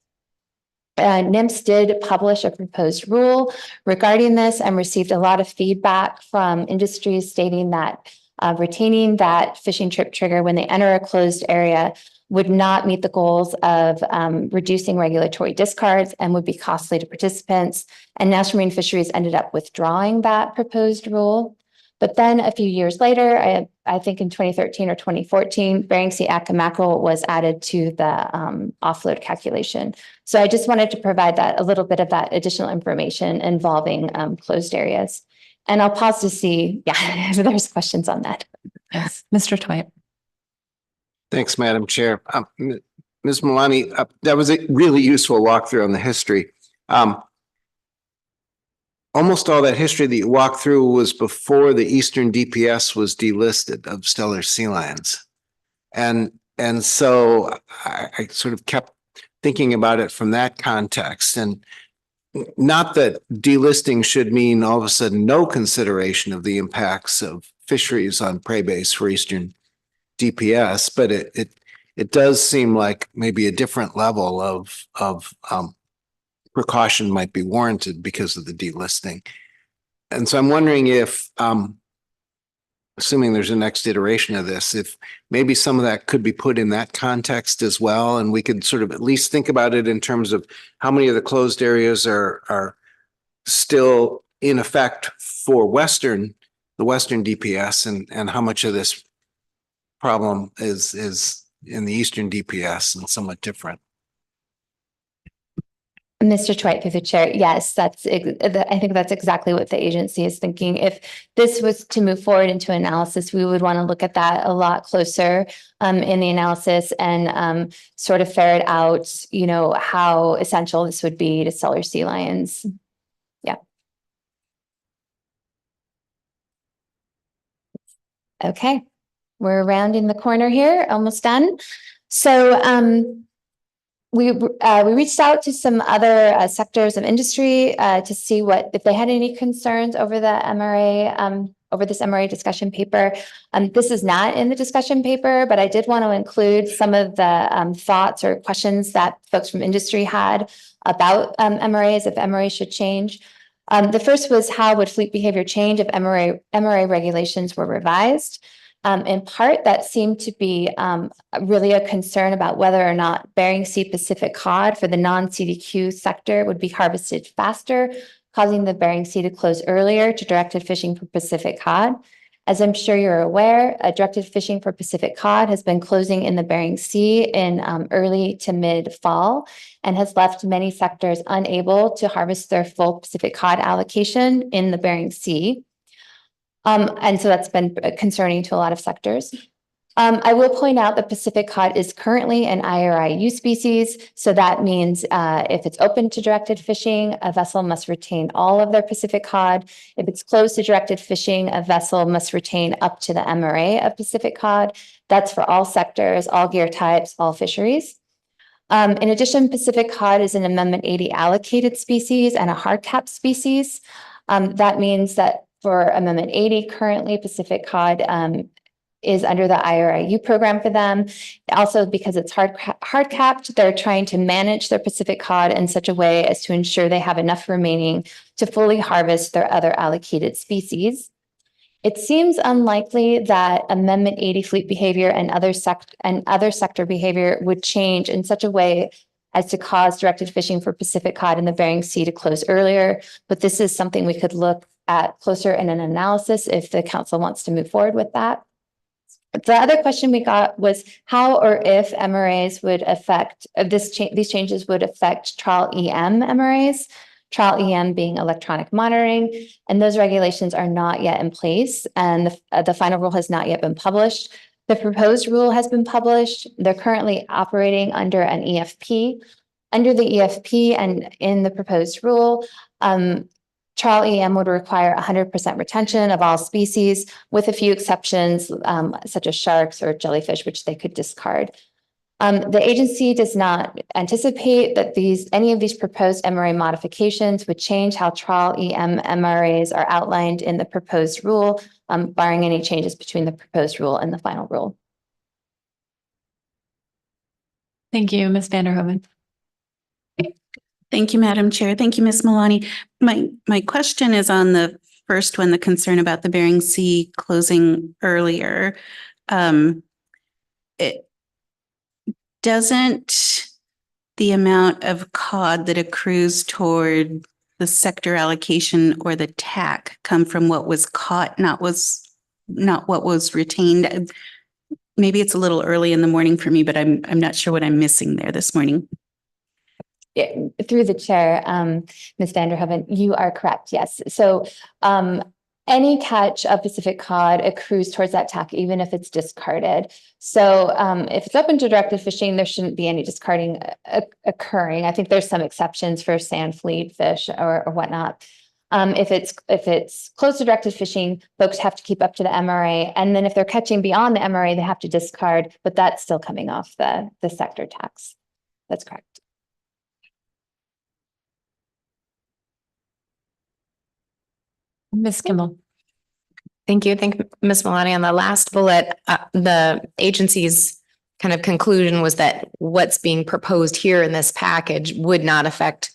NMFS did publish a proposed rule regarding this and received a lot of feedback from industries stating that retaining that fishing trip trigger when they enter a closed area would not meet the goals of reducing regulatory discards and would be costly to participants. And National Marine Fisheries ended up withdrawing that proposed rule. But then a few years later, I think in 2013 or 2014, Bering Sea Atka mackerel was added to the offload calculation. So I just wanted to provide that a little bit of that additional information involving closed areas. And I'll pause to see, if there's questions on that. Yes, Mr. Twite. Thanks, Madam Chair. Ms. Malani, that was a really useful walkthrough on the history. Almost all that history that you walked through was before the Eastern DPS was delisted of stellar sea lions. And so I sort of kept thinking about it from that context. And not that delisting should mean all of a sudden no consideration of the impacts of fisheries on prey base for Eastern DPS, but it does seem like maybe a different level of precaution might be warranted because of the delisting. And so I'm wondering if, assuming there's a next iteration of this, if maybe some of that could be put in that context as well, and we could sort of at least think about it in terms of how many of the closed areas are still in effect for the Western DPS, and how much of this problem is in the Eastern DPS and somewhat different. Mr. Twite, through the chair, yes, I think that's exactly what the agency is thinking. If this was to move forward into analysis, we would want to look at that a lot closer in the analysis and sort of ferret out, how essential this would be to stellar sea lions. Yeah. Okay, we're rounding the corner here, almost done. So we reached out to some other sectors of industry to see if they had any concerns over the MRA, over this MRA discussion paper. This is not in the discussion paper, but I did want to include some of the thoughts or questions that folks from industry had about MRAs, if MRA should change. The first was, how would fleet behavior change if MRA regulations were revised? In part, that seemed to be really a concern about whether or not Bering Sea Pacific cod for the non-CDQ sector would be harvested faster, causing the Bering Sea to close earlier to directed fishing for Pacific cod. As I'm sure you're aware, directed fishing for Pacific cod has been closing in the Bering Sea in early to mid-fall and has left many sectors unable to harvest their full Pacific cod allocation in the Bering Sea. And so that's been concerning to a lot of sectors. I will point out that Pacific cod is currently an IRIU species. So that means if it's open to directed fishing, a vessel must retain all of their Pacific cod. If it's closed to directed fishing, a vessel must retain up to the MRA of Pacific cod. That's for all sectors, all gear types, all fisheries. In addition, Pacific cod is an Amendment 80 allocated species and a hard cap species. That means that for Amendment 80, currently Pacific cod is under the IRIU program for them. Also, because it's hard capped, they're trying to manage their Pacific cod in such a way as to ensure they have enough remaining to fully harvest their other allocated species. It seems unlikely that Amendment 80 fleet behavior and other sector behavior would change in such a way as to cause directed fishing for Pacific cod in the Bering Sea to close earlier. But this is something we could look at closer in an analysis if the council wants to move forward with that. The other question we got was how or if MRAs would affect these changes would affect trial EM MRAs, trial EM being electronic monitoring, and those regulations are not yet in place, and the final rule has not yet been published. The proposed rule has been published. They're currently operating under an EFP. Under the EFP and in the proposed rule, trial EM would require 100% retention of all species, with a few exceptions, such as sharks or jellyfish, which they could discard. The agency does not anticipate that any of these proposed MRA modifications would change how trial EM MRAs are outlined in the proposed rule, barring any changes between the proposed rule and the final rule. Thank you, Ms. Vanderhoven. Thank you, Madam Chair. Thank you, Ms. Malani. My question is on the first one, the concern about the Bering Sea closing earlier. Doesn't the amount of cod that accrues toward the sector allocation or the TAC come from what was caught, not what was retained? Maybe it's a little early in the morning for me, but I'm not sure what I'm missing there this morning. Through the chair, Ms. Vanderhoven, you are correct. Yes. So any catch of Pacific cod accrues towards that TAC, even if it's discarded. So if it's open to directed fishing, there shouldn't be any discarding occurring. I think there's some exceptions for sand fleet fish or whatnot. If it's close to directed fishing, folks have to keep up to the MRA. And then if they're catching beyond the MRA, they have to discard, but that's still coming off the sector tax. That's correct. Ms. Kimball. Thank you. I think Ms. Malani on the last bullet, the agency's kind of conclusion was that what's being proposed here in this package would not affect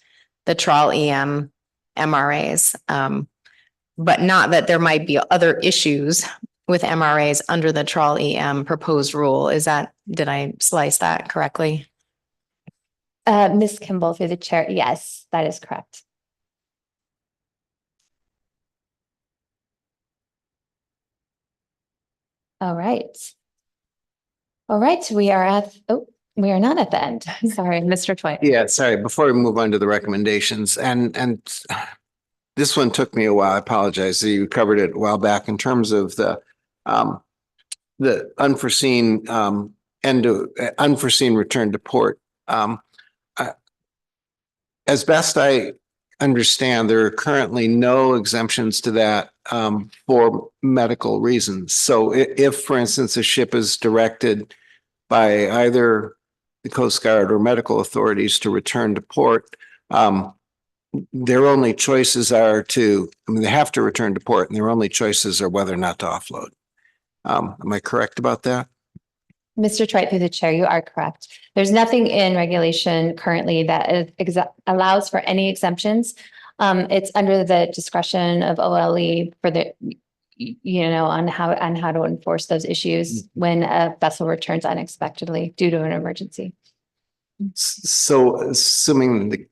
the trawl EM MRAs, but not that there might be other issues with MRAs under the trawl EM proposed rule. Did I slice that correctly? Ms. Kimball, through the chair. Yes, that is correct. All right. All right, we are not at the end. Sorry, Mr. Twite. Yeah, sorry, before we move on to the recommendations, and this one took me a while. I apologize. You covered it a while back in terms of the unforeseen unforeseen return to port. As best I understand, there are currently no exemptions to that for medical reasons. So if, for instance, a ship is directed by either the Coast Guard or medical authorities to return to port, their only choices are they have to return to port, and their only choices are whether or not to offload. Am I correct about that? Mr. Twite, through the chair, you are correct. There's nothing in regulation currently that allows for any exemptions. It's under the discretion of OLE for on how to enforce those issues when a vessel returns unexpectedly due to an emergency. So assuming the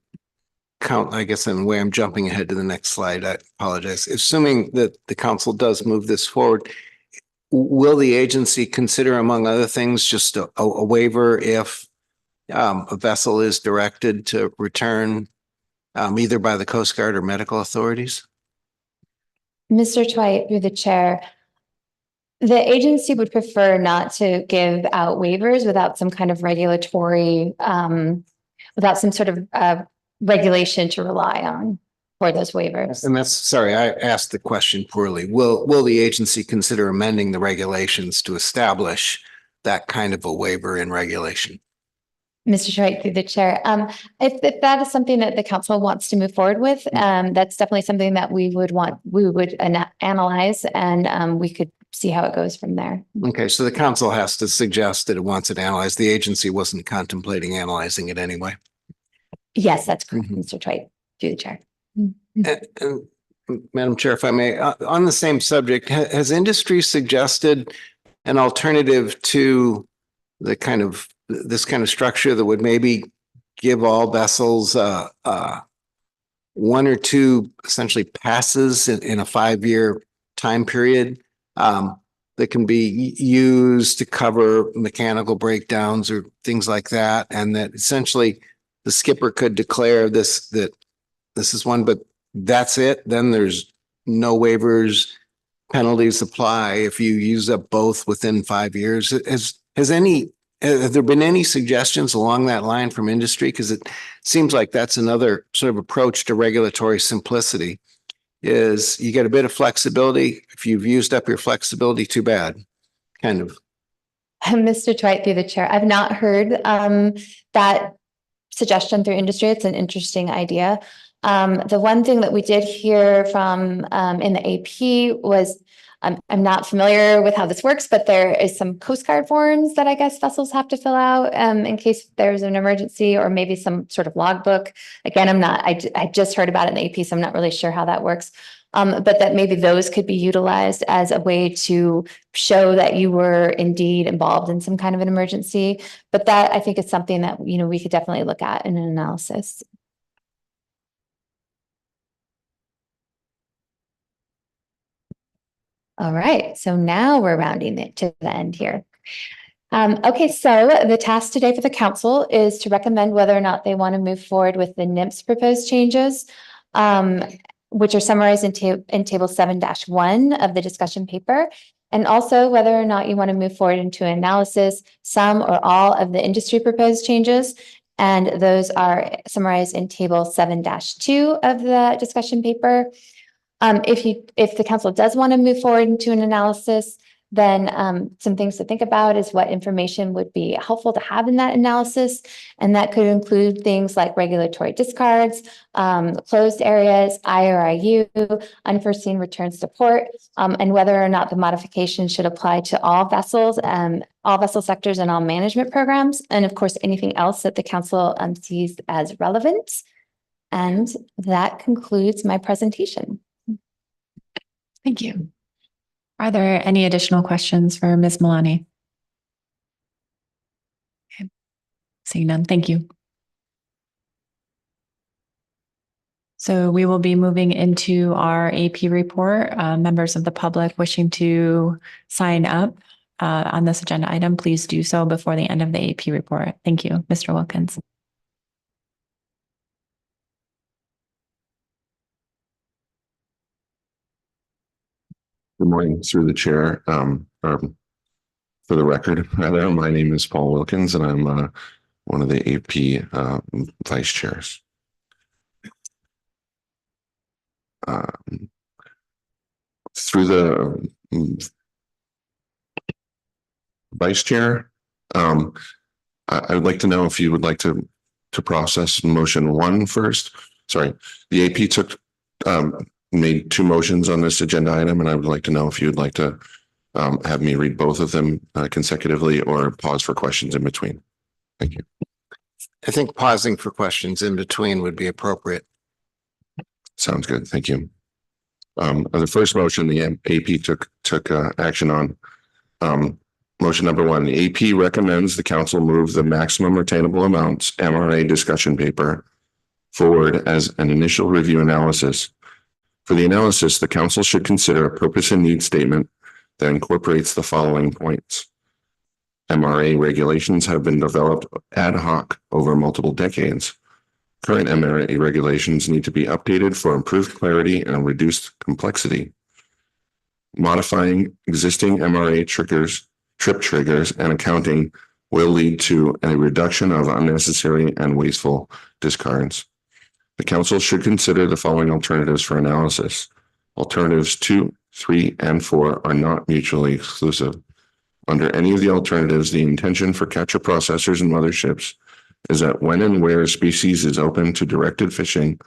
count, I guess in a way I'm jumping ahead to the next slide, I apologize. Assuming that the council does move this forward, will the agency consider, among other things, just a waiver if a vessel is directed to return either by the Coast Guard or medical authorities? Mr. Twite, through the chair, the agency would prefer not to give out waivers without some kind of regulatory, without some sort of regulation to rely on for those waivers. And sorry, I asked the question poorly. Will the agency consider amending the regulations to establish that kind of a waiver in regulation? Mr. Twite, through the chair, if that is something that the council wants to move forward with, that's definitely something that we would analyze, and we could see how it goes from there. Okay, so the council has to suggest that it wants it analyzed. The agency wasn't contemplating analyzing it anyway. Yes, that's correct, Mr. Twite, through the chair. And Madam Chair, if I may, on the same subject, has industry suggested an alternative to this kind of structure that would maybe give all vessels one or two essentially passes in a 5-year time period that can be used to cover mechanical breakdowns or things like that. And that essentially the skipper could declare that this is one, but that's it. Then there's no waivers, penalties apply if you use up both within 5 years. Have there been any suggestions along that line from industry? Because it seems like that's another sort of approach to regulatory simplicity, is you get a bit of flexibility. If you've used up your flexibility, too bad, kind of. Mr. Dwight, through the chair, I've not heard that suggestion through industry. It's an interesting idea. The one thing that we did hear from in the AP was, I'm not familiar with how this works, but there is some Coast Guard forms that I guess vessels have to fill out in case there's an emergency, or maybe some sort of logbook. Again, I just heard about it in the AP, so I'm not really sure how that works. But that maybe those could be utilized as a way to show that you were indeed involved in some kind of an emergency. But that, I think, is something that, you know, we could definitely look at in an analysis. All right, so now we're rounding it to the end here. Okay, so the task today for the council is to recommend whether or not they want to move forward with the NPFMC proposed changes, which are summarized in table 7-1 of the discussion paper, and also whether or not you want to move forward into analysis, some or all of the industry proposed changes. And those are summarized in table 7-2 of the discussion paper. If the council does want to move forward into an analysis, then some things to think about is what information would be helpful to have in that analysis. And that could include things like regulatory discards, closed areas, IRIU, unforeseen returns to port, and whether or not the modification should apply to all vessel sectors and all management programs. And of course, anything else that the council sees as relevant. And that concludes my presentation. Thank you. Are there any additional questions for Ms. Malani? Okay. Seeing none, thank you. So we will be moving into our AP report. Members of the public wishing to sign up on this agenda item, please do so before the end of the AP report. Thank you, Mr. Wilkins. Good morning, through the chair. For the record, rather, my name is Paul Wilkins, and I'm one of the AP vice chairs. Through the vice chair, I would like to know if you would like to process motion 1 first. Sorry, the AP took made 2 motions on this agenda item, and I would like to know if you'd like to have me read both of them consecutively or pause for questions in between. Thank you. I think pausing for questions in between would be appropriate. Sounds good. Thank you. The first motion the AP took action on. Motion number 1, the AP recommends the council move the maximum retainable amounts MRA discussion paper forward as an initial review analysis. For the analysis, the council should consider a purpose and need statement that incorporates the following points. MRA regulations have been developed ad hoc over multiple decades. Current MRA regulations need to be updated for improved clarity and reduced complexity. Modifying existing MRA trip triggers and accounting will lead to a reduction of unnecessary and wasteful discards. The council should consider the following alternatives for analysis. Alternatives 2, 3, and 4 are not mutually exclusive. Under any of the alternatives, the intention for catcher processors and motherships is that when and where a species is open to directed fishing,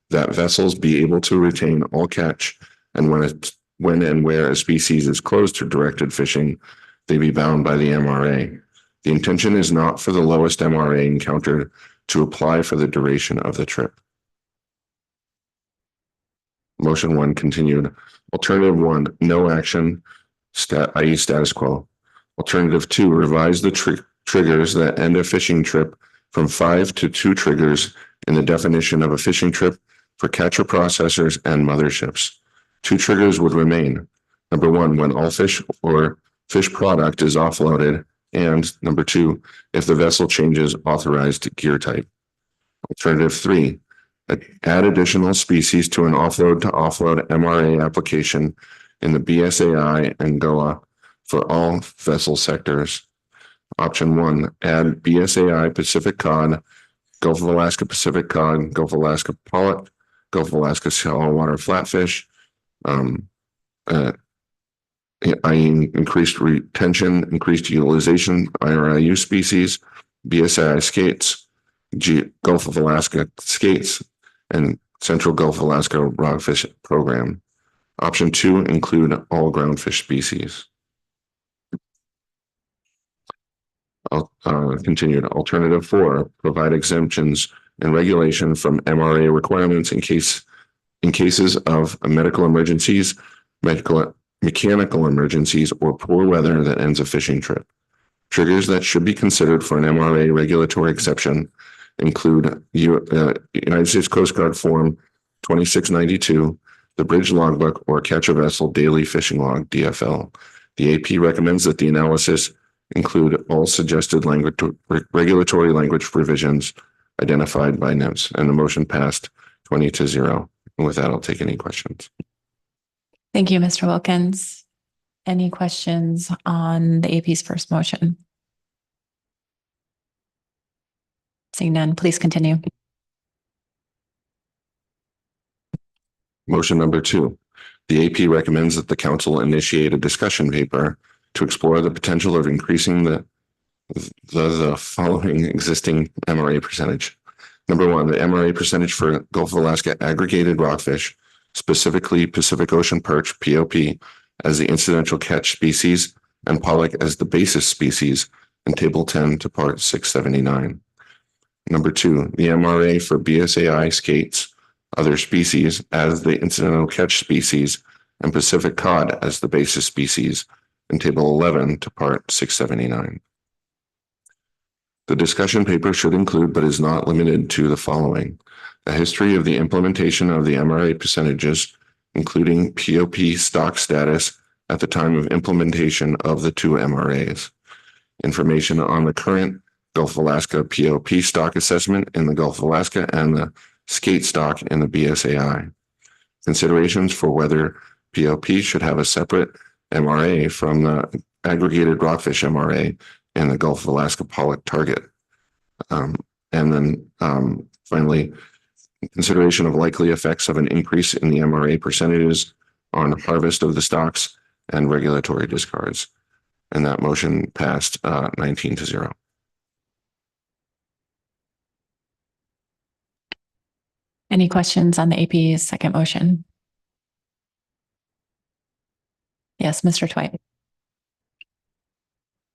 that vessels be able to retain all catch, and when and where a species is closed to directed fishing, they be bound by the MRA. The intention is not for the lowest MRA encountered to apply for the duration of the trip. Motion 1 continued. Alternative 1, no action, i.e. status quo. Alternative 2, revise the triggers that end a fishing trip from 5 to 2 triggers in the definition of a fishing trip for catcher processors and motherships. 2 triggers would remain. Number 1, when all fish or fish product is offloaded, and number 2, if the vessel changes authorized gear type. Alternative 3, add additional species to an offload to offload MRA application in the BSAI and GOA for all vessel sectors. Option 1, add BSAI Pacific cod, Gulf of Alaska Pacific cod, Gulf of Alaska pollock, Gulf of Alaska saltwater flatfish, increased retention, increased utilization, IRIU species, BSAI skates, Gulf of Alaska skates, and Central Gulf of Alaska rockfish program. Option 2, include all groundfish species. Continued. Alternative 4, provide exemptions and regulation from MRA requirements in cases of medical emergencies, mechanical emergencies, or poor weather that ends a fishing trip. Triggers that should be considered for an MRA regulatory exception include United States Coast Guard Form 2692, the Bridge Logbook, or Catch a Vessel Daily Fishing Log, DFL. The AP recommends that the analysis include all suggested regulatory language provisions identified by NPFMC, and the motion passed 20-0. And with that, I'll take any questions. Thank you, Mr. Wilkins. Any questions on the AP's first motion? Seeing none, please continue. Motion number 2. The AP recommends that the council initiate a discussion paper to explore the potential of increasing the following existing MRA percentage. Number 1, the MRA percentage for Gulf of Alaska aggregated rockfish, specifically Pacific Ocean perch, POP, as the incidental catch species and pollock as the basis species in Table 10 to Part 679. Number 2, the MRA for BSAI skates, other species as the incidental catch species and Pacific cod as the basis species in Table 11 to Part 679. The discussion paper should include, but is not limited to, the following: a history of the implementation of the MRA percentages, including POP stock status at the time of implementation of the 2 MRAs, information on the current Gulf of Alaska POP stock assessment in the Gulf of Alaska and the skate stock in the BSAI, considerations for whether POP should have a separate MRA from the aggregated rockfish MRA in the Gulf of Alaska pollock target. And then finally, consideration of likely effects of an increase in the MRA percentages on harvest of the stocks and regulatory discards. And that motion passed 19-0. Any questions on the AP's second motion? Yes, Mr. Twite.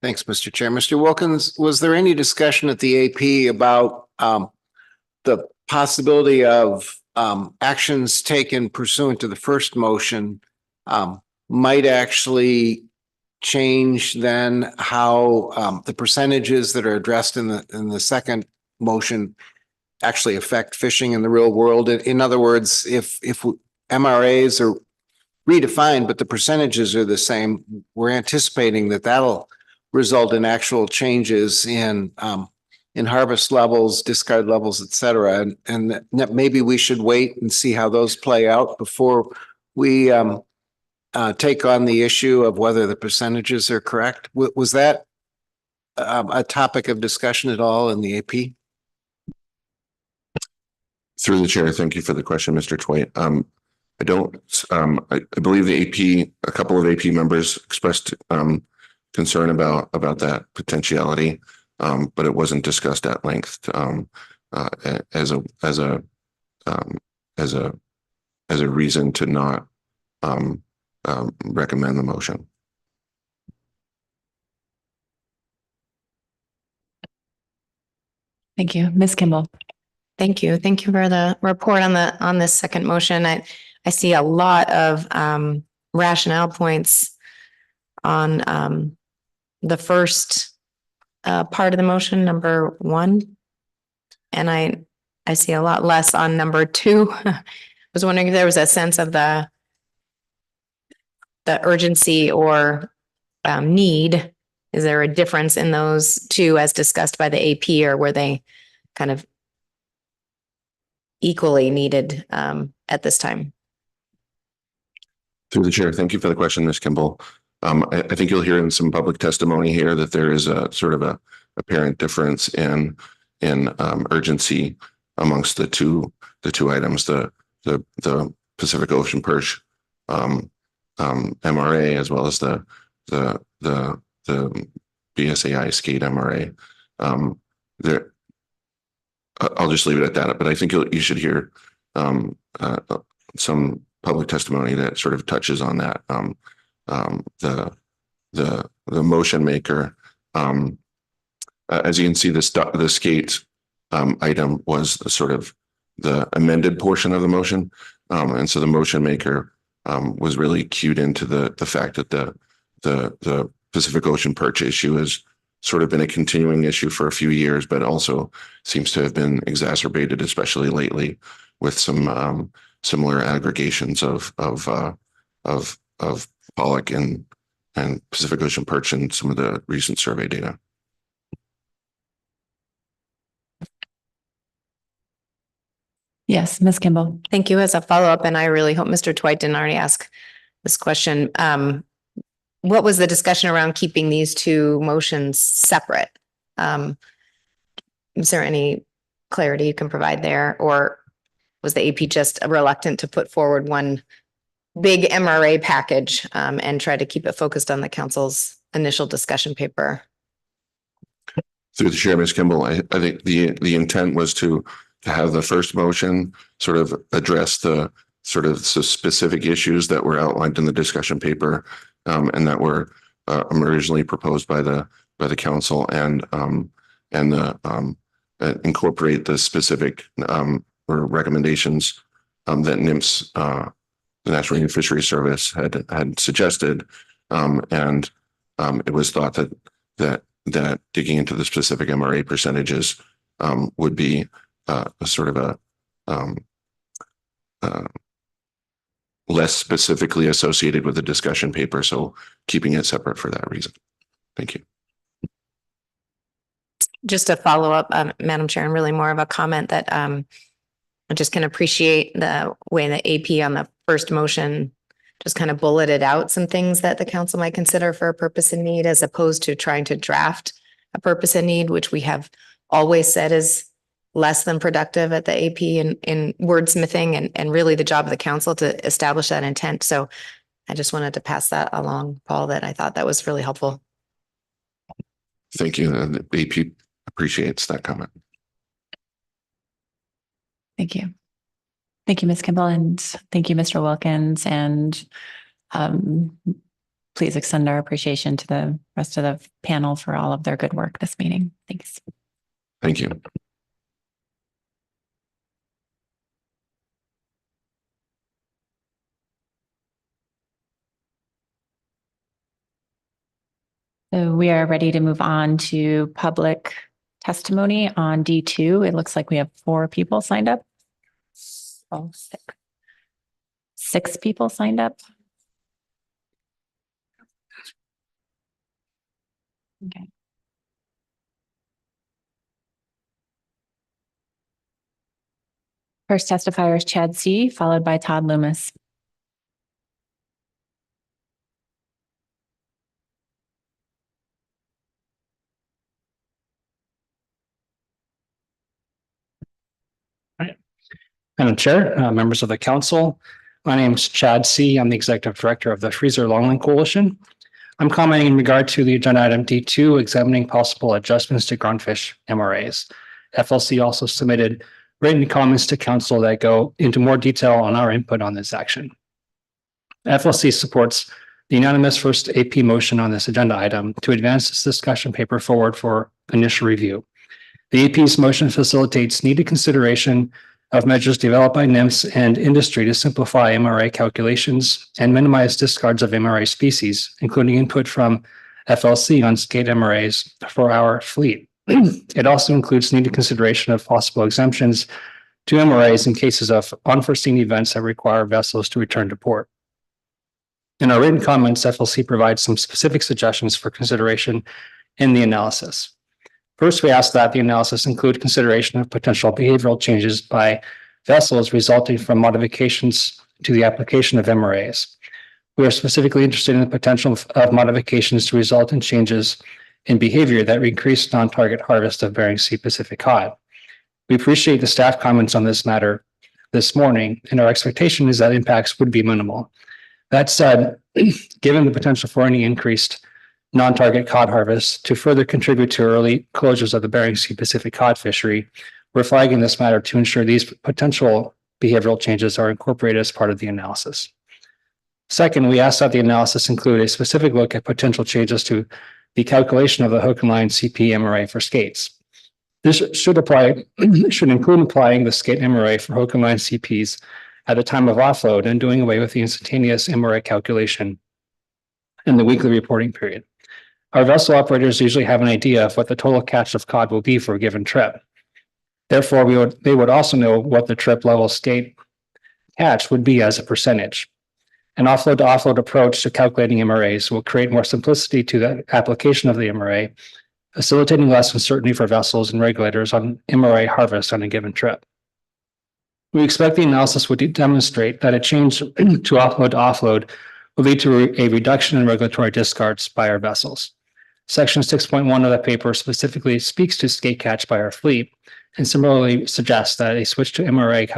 Thanks, Mr. Chair. Mr. Wilkins, was there any discussion at the AP about the possibility of actions taken pursuant to the first motion might actually change then how the percentages that are addressed in the second motion actually affect fishing in the real world? In other words, if MRAs are redefined, but the percentages are the same, we're anticipating that that'll result in actual changes in harvest levels, discard levels, et cetera. And that maybe we should wait and see how those play out before we take on the issue of whether the percentages are correct. Was that a topic of discussion at all in the AP? Through the chair, thank you for the question, Mr. Twite. I believe the AP, a couple of AP members expressed concern about that potentiality, but it wasn't discussed at length as a reason to not recommend the motion. Thank you. Ms. Kimball. Thank you. Thank you for the report on this second motion. I see a lot of rationale points on the first part of the motion, number 1. And I see a lot less on number 2. I was wondering if there was a sense of the urgency or need. Is there a difference in those two as discussed by the AP, or were they kind of equally needed at this time? Through the chair, thank you for the question, Ms. Kimball. I think you'll hear in some public testimony here that there is a sort of a apparent difference in urgency amongst the two items, the Pacific Ocean Perch MRA, as well as the BSAI skate MRA. There, I'll just leave it at that. But I think you should hear some public testimony that sort of touches on that. The motion maker, as you can see, the skate item was sort of the amended portion of the motion, and so the motion maker was really cued into the fact that the Pacific Ocean Perch issue has sort of been a continuing issue for a few years, but also seems to have been exacerbated, especially lately, with some similar aggregations of pollock and Pacific Ocean Perch in some of the recent survey data. Yes, Ms. Kimball. Thank you. As a follow-up, and I really hope Mr. Twite didn't already ask this question. What was the discussion around keeping these two motions separate? Is there any clarity you can provide there? Or was the AP just reluctant to put forward one big MRA package and try to keep it focused on the council's initial discussion paper? Through the chair, Ms. Kimball, I think the intent was to have the first motion sort of address the sort of specific issues that were outlined in the discussion paper and that were originally proposed by the council, and incorporate the specific or recommendations that NIMS, the National Marine Fisheries Service, had suggested, and it was thought that digging into the specific MRA percentages would be a sort of less specifically associated with the discussion paper, so keeping it separate for that reason. Thank you. Just a follow-up, Madam Chair, and really more of a comment that I just can appreciate the way the AP on the first motion just kind of bulleted out some things that the council might consider for a purpose and need, as opposed to trying to draft a purpose and need, which we have always said is less than productive at the AP in wordsmithing, and really the job of the council to establish that intent. So I just wanted to pass that along, Paul, that I thought that was really helpful. Thank you. The AP appreciates that comment. Thank you. Thank you, Ms. Kimball, and thank you, Mr. Wilkins. And please extend our appreciation to the rest of the panel for all of their good work this meeting. Thanks. Thank you. So we are ready to move on to public testimony on D2. It looks like we have 4 people signed up. Oh, 6 people signed up. Okay. First testifier is Chad C., followed by Todd Loomis. Madam Chair, members of the council, my name is Chad C. I'm the executive director of the Freezer Longline Coalition. I'm commenting in regard to the agenda item D2, examining possible adjustments to groundfish MRAs. FLC also submitted written comments to council that go into more detail on our input on this action. FLC supports the unanimous first AP motion on this agenda item to advance this discussion paper forward for initial review. The AP's motion facilitates needed consideration of measures developed by NIMS and industry to simplify MRA calculations and minimize discards of MRA species, including input from FLC on skate MRAs for our fleet. It also includes needed consideration of possible exemptions to MRAs in cases of unforeseen events that require vessels to return to port. In our written comments, FLC provides some specific suggestions for consideration in the analysis. First, we ask that the analysis include consideration of potential behavioral changes by vessels resulting from modifications to the application of MRAs. We are specifically interested in the potential of modifications to result in changes in behavior that increase non-target harvest of Bering Sea Pacific cod. We appreciate the staff comments on this matter this morning, and our expectation is that impacts would be minimal. That said, given the potential for any increased non-target cod harvest to further contribute to early closures of the Bering Sea Pacific cod fishery, we're flagging this matter to ensure these potential behavioral changes are incorporated as part of the analysis. Second, we ask that the analysis include a specific look at potential changes to the calculation of the hook and line CP MRA for skates. This should include applying the skate MRA for hook and line CPs at the time of offload and doing away with the instantaneous MRA calculation in the weekly reporting period. Our vessel operators usually have an idea of what the total catch of cod will be for a given trip. Therefore, they would also know what the trip level skate catch would be as a percentage. An offload to offload approach to calculating MRAs will create more simplicity to the application of the MRA, facilitating less uncertainty for vessels and regulators on MRA harvest on a given trip. We expect the analysis would demonstrate that a change to offload will lead to a reduction in regulatory discards by our vessels. Section 6.1 of the paper specifically speaks to skate catch by our fleet and similarly suggests that a switch to MRA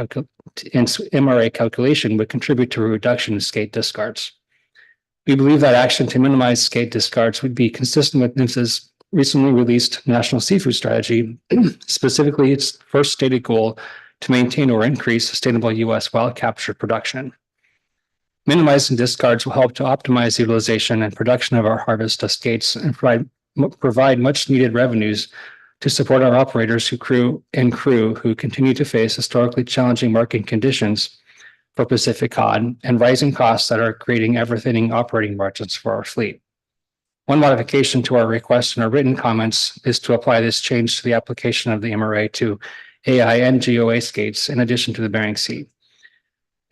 calculation would contribute to a reduction in skate discards. We believe that action to minimize skate discards would be consistent with NPFMC's recently released National Seafood Strategy, specifically its first stated goal to maintain or increase sustainable U.S. wild capture production. Minimizing discards will help to optimize utilization and production of our harvest of skates and provide much needed revenues to support our operators who continue to face historically challenging market conditions for Pacific cod and rising costs that are creating ever-thinning operating margins for our fleet. One modification to our request in our written comments is to apply this change to the application of the MRA to AI and GOA skates in addition to the Bering Sea.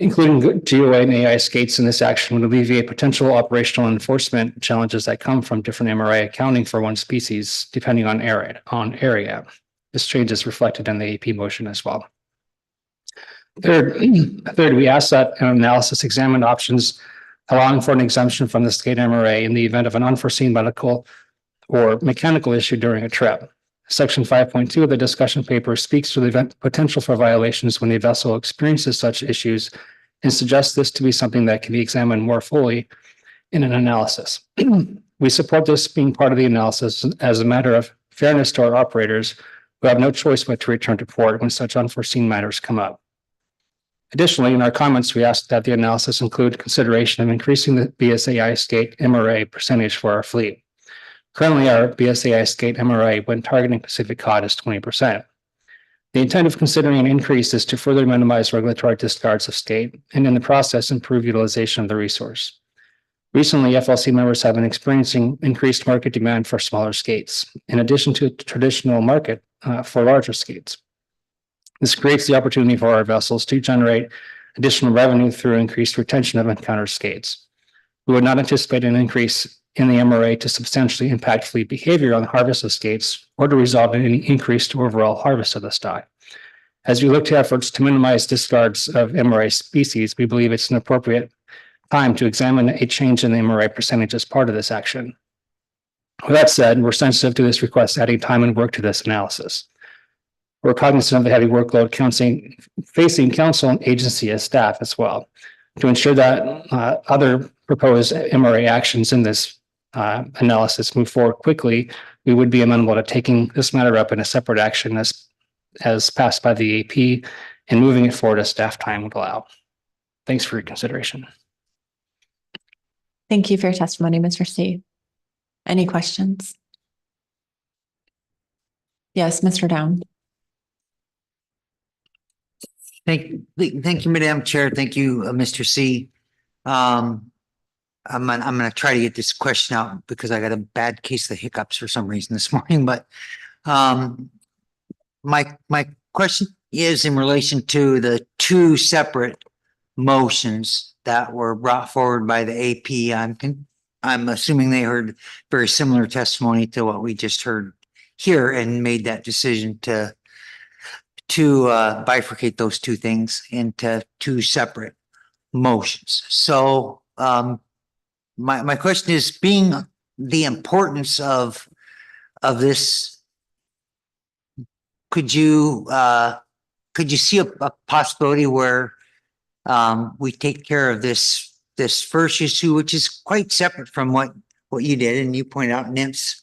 Including GOA and AI skates in this action would alleviate potential operational enforcement challenges that come from different MRA accounting for one species, depending on area. This change is reflected in the AP motion as well. Third, we ask that an analysis examine options allowing for an exemption from the skate MRA in the event of an unforeseen medical or mechanical issue during a trip. Section 5.2 of the discussion paper speaks to the potential for violations when a vessel experiences such issues and suggests this to be something that can be examined more fully in an analysis. We support this being part of the analysis as a matter of fairness to our operators who have no choice but to return to port when such unforeseen matters come up. Additionally, in our comments, we ask that the analysis include consideration of increasing the BSAI skate MRA percentage for our fleet. Currently, our BSAI skate MRA when targeting Pacific cod is 20%. The intent of considering an increase is to further minimize regulatory discards of skate and in the process improve utilization of the resource. Recently, FLC members have been experiencing increased market demand for smaller skates, in addition to the traditional market for larger skates. This creates the opportunity for our vessels to generate additional revenue through increased retention of encountered skates. We would not anticipate an increase in the MRA to substantially impact fleet behavior on the harvest of skates or to result in any increase to overall harvest of the stock. As we look to efforts to minimize discards of MRA species, we believe it's an appropriate time to examine a change in the MRA percentage as part of this action. With that said, we're sensitive to this request adding time and work to this analysis. We're cognizant of the heavy workload facing council and agency as staff as well. To ensure that other proposed MRA actions in this analysis move forward quickly, we would be amenable to taking this matter up in a separate action as passed by the AP and moving it forward as staff time would allow. Thanks for your consideration. Thank you for your testimony, Mr. C. Any questions? Yes, Mr. Down. Thank you, Madam Chair. Thank you, Mr. C. I'm going to try to get this question out because I got a bad case of the hiccups for some reason this morning. But My question is in relation to the two separate motions that were brought forward by the AP. I'm assuming they heard very similar testimony to what we just heard here and made that decision to bifurcate those two things into two separate motions. So my question is, being the importance of this, could you see a possibility where we take care of this first issue, which is quite separate from what you did, and you point out NIMS,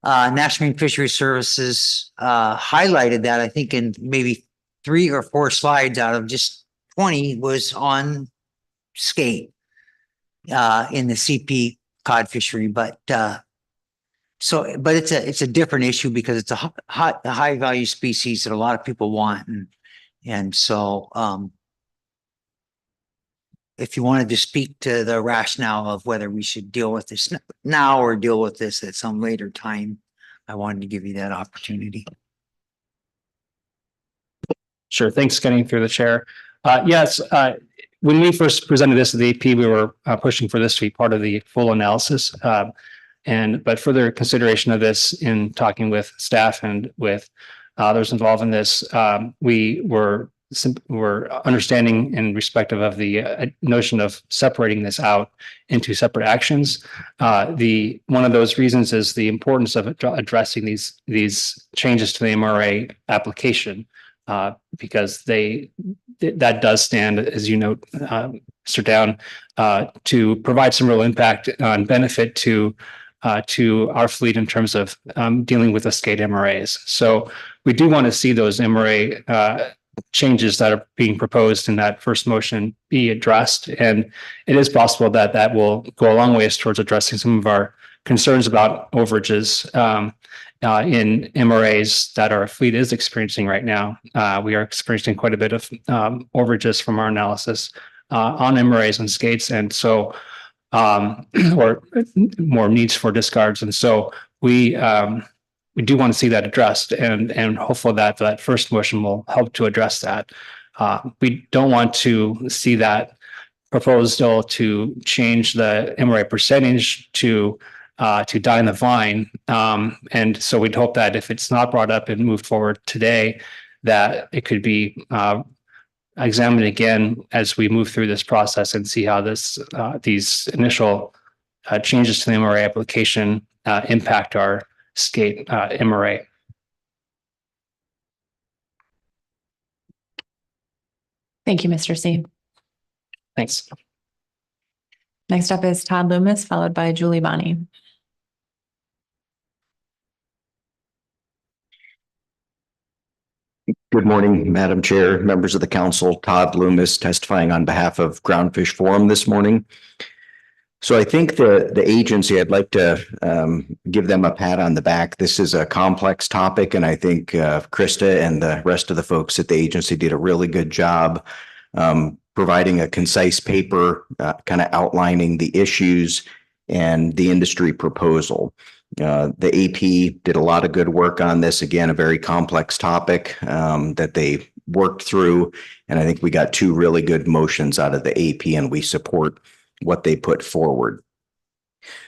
National Marine Fisheries Services highlighted that, I think, in maybe 3 or 4 slides out of just 20 was on skate in the CP cod fishery, but it's a different issue because it's a high value species that a lot of people want, and so if you wanted to speak to the rationale of whether we should deal with this now or deal with this at some later time, I wanted to give you that opportunity. Sure. Thanks, getting through the chair. Yes, when we first presented this to the AP, we were pushing for this to be part of the full analysis. But further consideration of this in talking with staff and with others involved in this, we were understanding in respective of the notion of separating this out into separate actions. One of those reasons is the importance of addressing these changes to the MRA application, because that does stand, as you note, Mr. Down, to provide some real impact and benefit to our fleet in terms of dealing with the skate MRAs. So we do want to see those MRA changes that are being proposed in that first motion be addressed. And it is possible that that will go a long ways towards addressing some of our concerns about overages in MRAs that our fleet is experiencing right now. We are experiencing quite a bit of overages from our analysis on MRAs and skates. And so, or more needs for discards. And so we do want to see that addressed, and hopefully that first motion will help to address that. We don't want to see that proposal to change the MRA percentage to die in the vine. And so we'd hope that if it's not brought up and moved forward today, that it could be examined again as we move through this process and see how these initial changes to the MRA application impact our skate MRA. Thank you, Mr. C. Thanks. Next up is Todd Loomis, followed by Julie Bonney. Good morning, Madam Chair, members of the council. Todd Loomis testifying on behalf of Groundfish Forum this morning. So I think the agency, I'd like to give them a pat on the back. This is a complex topic, and I think Krista and the rest of the folks at the agency did a really good job providing a concise paper, kind of outlining the issues and the industry proposal. The AP did a lot of good work on this. Again, a very complex topic that they worked through. And I think we got 2 really good motions out of the AP, and we support what they put forward.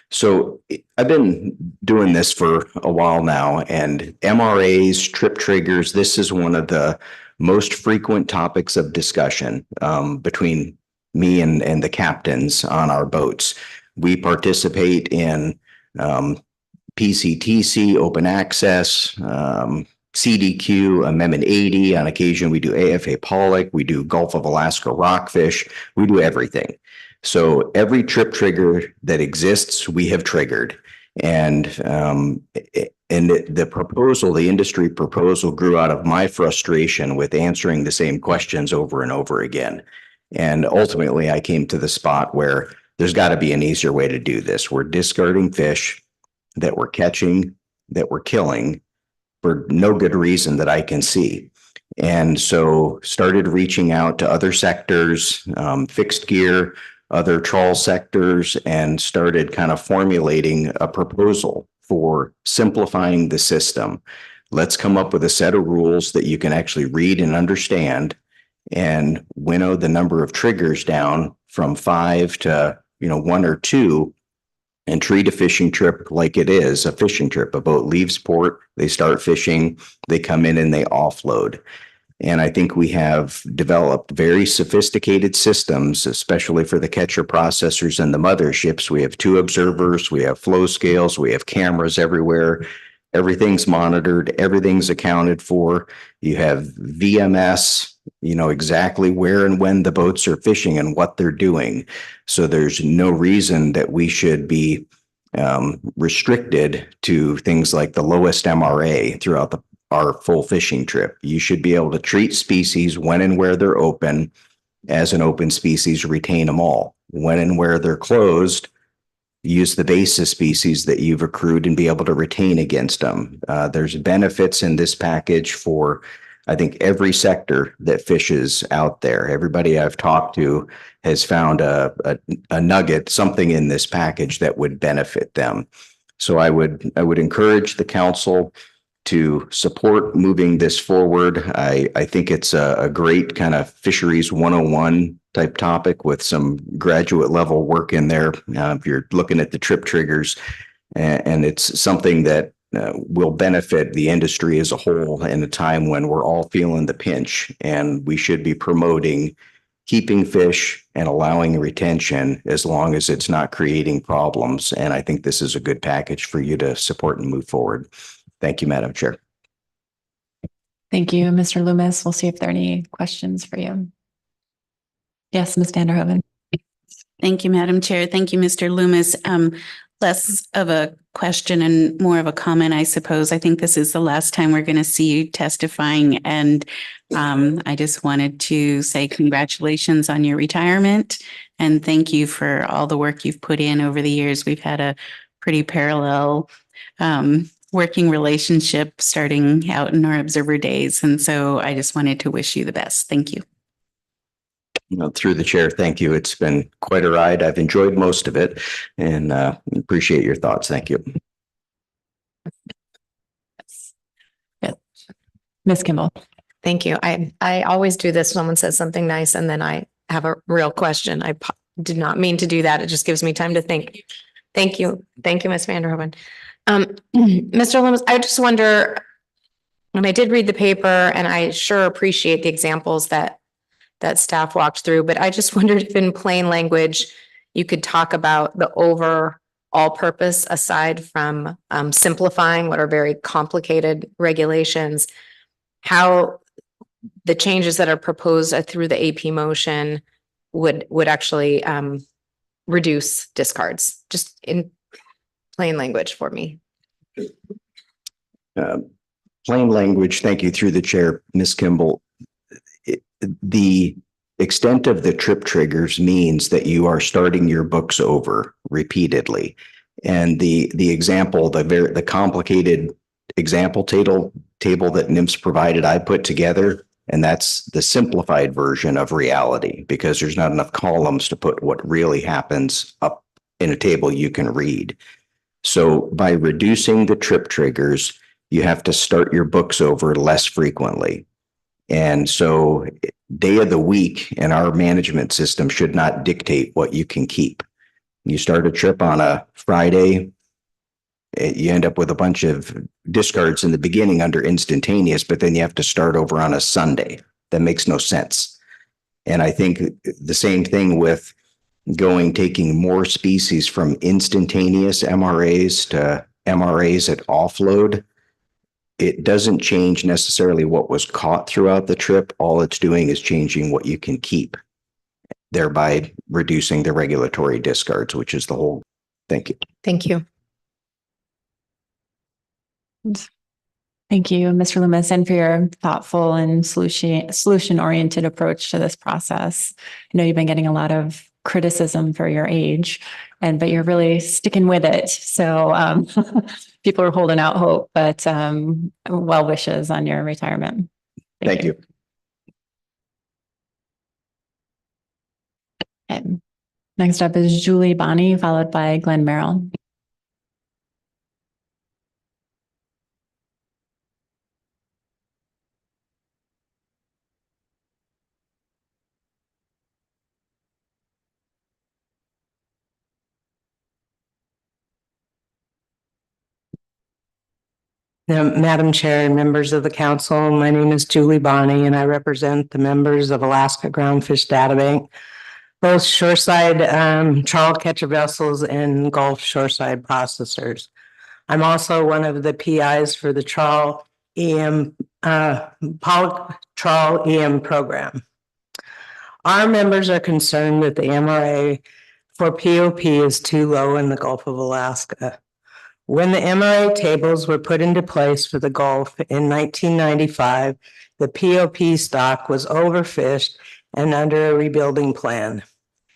So I've been doing this for a while now, and MRAs, trip triggers, this is one of the most frequent topics of discussion between me and the captains on our boats. We participate in PCTC, open access, CDQ, Amendment 80. On occasion, we do AFA pollock, we do Gulf of Alaska rockfish, we do everything. So every trip trigger that exists, we have triggered. And the proposal, the industry proposal, grew out of my frustration with answering the same questions over and over again. And ultimately, I came to the spot where there's got to be an easier way to do this. We're discarding fish that we're catching, that we're killing for no good reason that I can see. And so started reaching out to other sectors, fixed gear, other trawl sectors, and started kind of formulating a proposal for simplifying the system. Let's come up with a set of rules that you can actually read and understand and winnow the number of triggers down from 5 to, 1 or 2, and treat a fishing trip like it is a fishing trip. A boat leaves port, they start fishing, they come in and they offload. And I think we have developed very sophisticated systems, especially for the catcher processors and the motherships. We have 2 observers, we have flow scales, we have cameras everywhere. Everything's monitored, everything's accounted for. You have VMS, exactly where and when the boats are fishing and what they're doing. So there's no reason that we should be restricted to things like the lowest MRA throughout our full fishing trip. You should be able to treat species when and where they're open as an open species, retain them all. When and where they're closed, use the basis species that you've accrued and be able to retain against them. There's benefits in this package for, I think, every sector that fishes out there. Everybody I've talked to has found a nugget, something in this package that would benefit them. So I would encourage the council to support moving this forward. I think it's a great kind of fisheries 101 type topic with some graduate level work in there. If you're looking at the trip triggers, and it's something that will benefit the industry as a whole in a time when we're all feeling the pinch, and we should be promoting keeping fish and allowing retention as long as it's not creating problems. And I think this is a good package for you to support and move forward. Thank you, Madam Chair. Thank you, Mr. Loomis. We'll see if there are any questions for you. Yes, Ms. Vanderhoven. Thank you, Madam Chair. Thank you, Mr. Loomis. Less of a question and more of a comment, I suppose. I think this is the last time we're going to see you testifying. And I just wanted to say congratulations on your retirement and thank you for all the work you've put in over the years. We've had a pretty parallel working relationship starting out in our observer days. And so I just wanted to wish you the best. Thank you. Through the chair, thank you. It's been quite a ride. I've enjoyed most of it and appreciate your thoughts. Thank you. Yes. Ms. Kimball. Thank you. I always do this. Someone says something nice and then I have a real question. I did not mean to do that. It just gives me time to think. Thank you. Thank you, Ms. Vanderhoven. Mr. Loomis, I just wonder, and I did read the paper and I sure appreciate the examples that staff walked through, but I just wondered if in plain language, you could talk about the overall purpose aside from simplifying what are very complicated regulations, how the changes that are proposed through the AP motion would actually reduce discards, just in plain language for me. Plain language, thank you through the chair, Ms. Kimball. The extent of the trip triggers means that you are starting your books over repeatedly. And the example, the complicated example table that NIMS provided, I put together, and that's the simplified version of reality because there's not enough columns to put what really happens up in a table you can read. So by reducing the trip triggers, you have to start your books over less frequently. And so day of the week in our management system should not dictate what you can keep. You start a trip on a Friday, you end up with a bunch of discards in the beginning under instantaneous, but then you have to start over on a Sunday. That makes no sense. And I think the same thing with taking more species from instantaneous MRAs to MRAs at offload. It doesn't change necessarily what was caught throughout the trip. All it's doing is changing what you can keep, thereby reducing the regulatory discards, which is the whole. Thank you. Thank you. Thank you, Mr. Loomis, and for your thoughtful and solution-oriented approach to this process. I know you've been getting a lot of criticism for your age, but you're really sticking with it. So people are holding out hope, but well wishes on your retirement. Thank you. Okay. Next up is Julie Bonney, followed by Glenn Merrill. Madam Chair and members of the council, my name is Julie Bonney and I represent the members of Alaska Groundfish Data Bank, both shoreside trawl catcher vessels and Gulf shoreside processors. I'm also one of the PIs for the trawl polyp trawl EM program. Our members are concerned that the MRA for POP is too low in the Gulf of Alaska. When the MRA tables were put into place for the Gulf in 1995, the POP stock was overfished and under a rebuilding plan.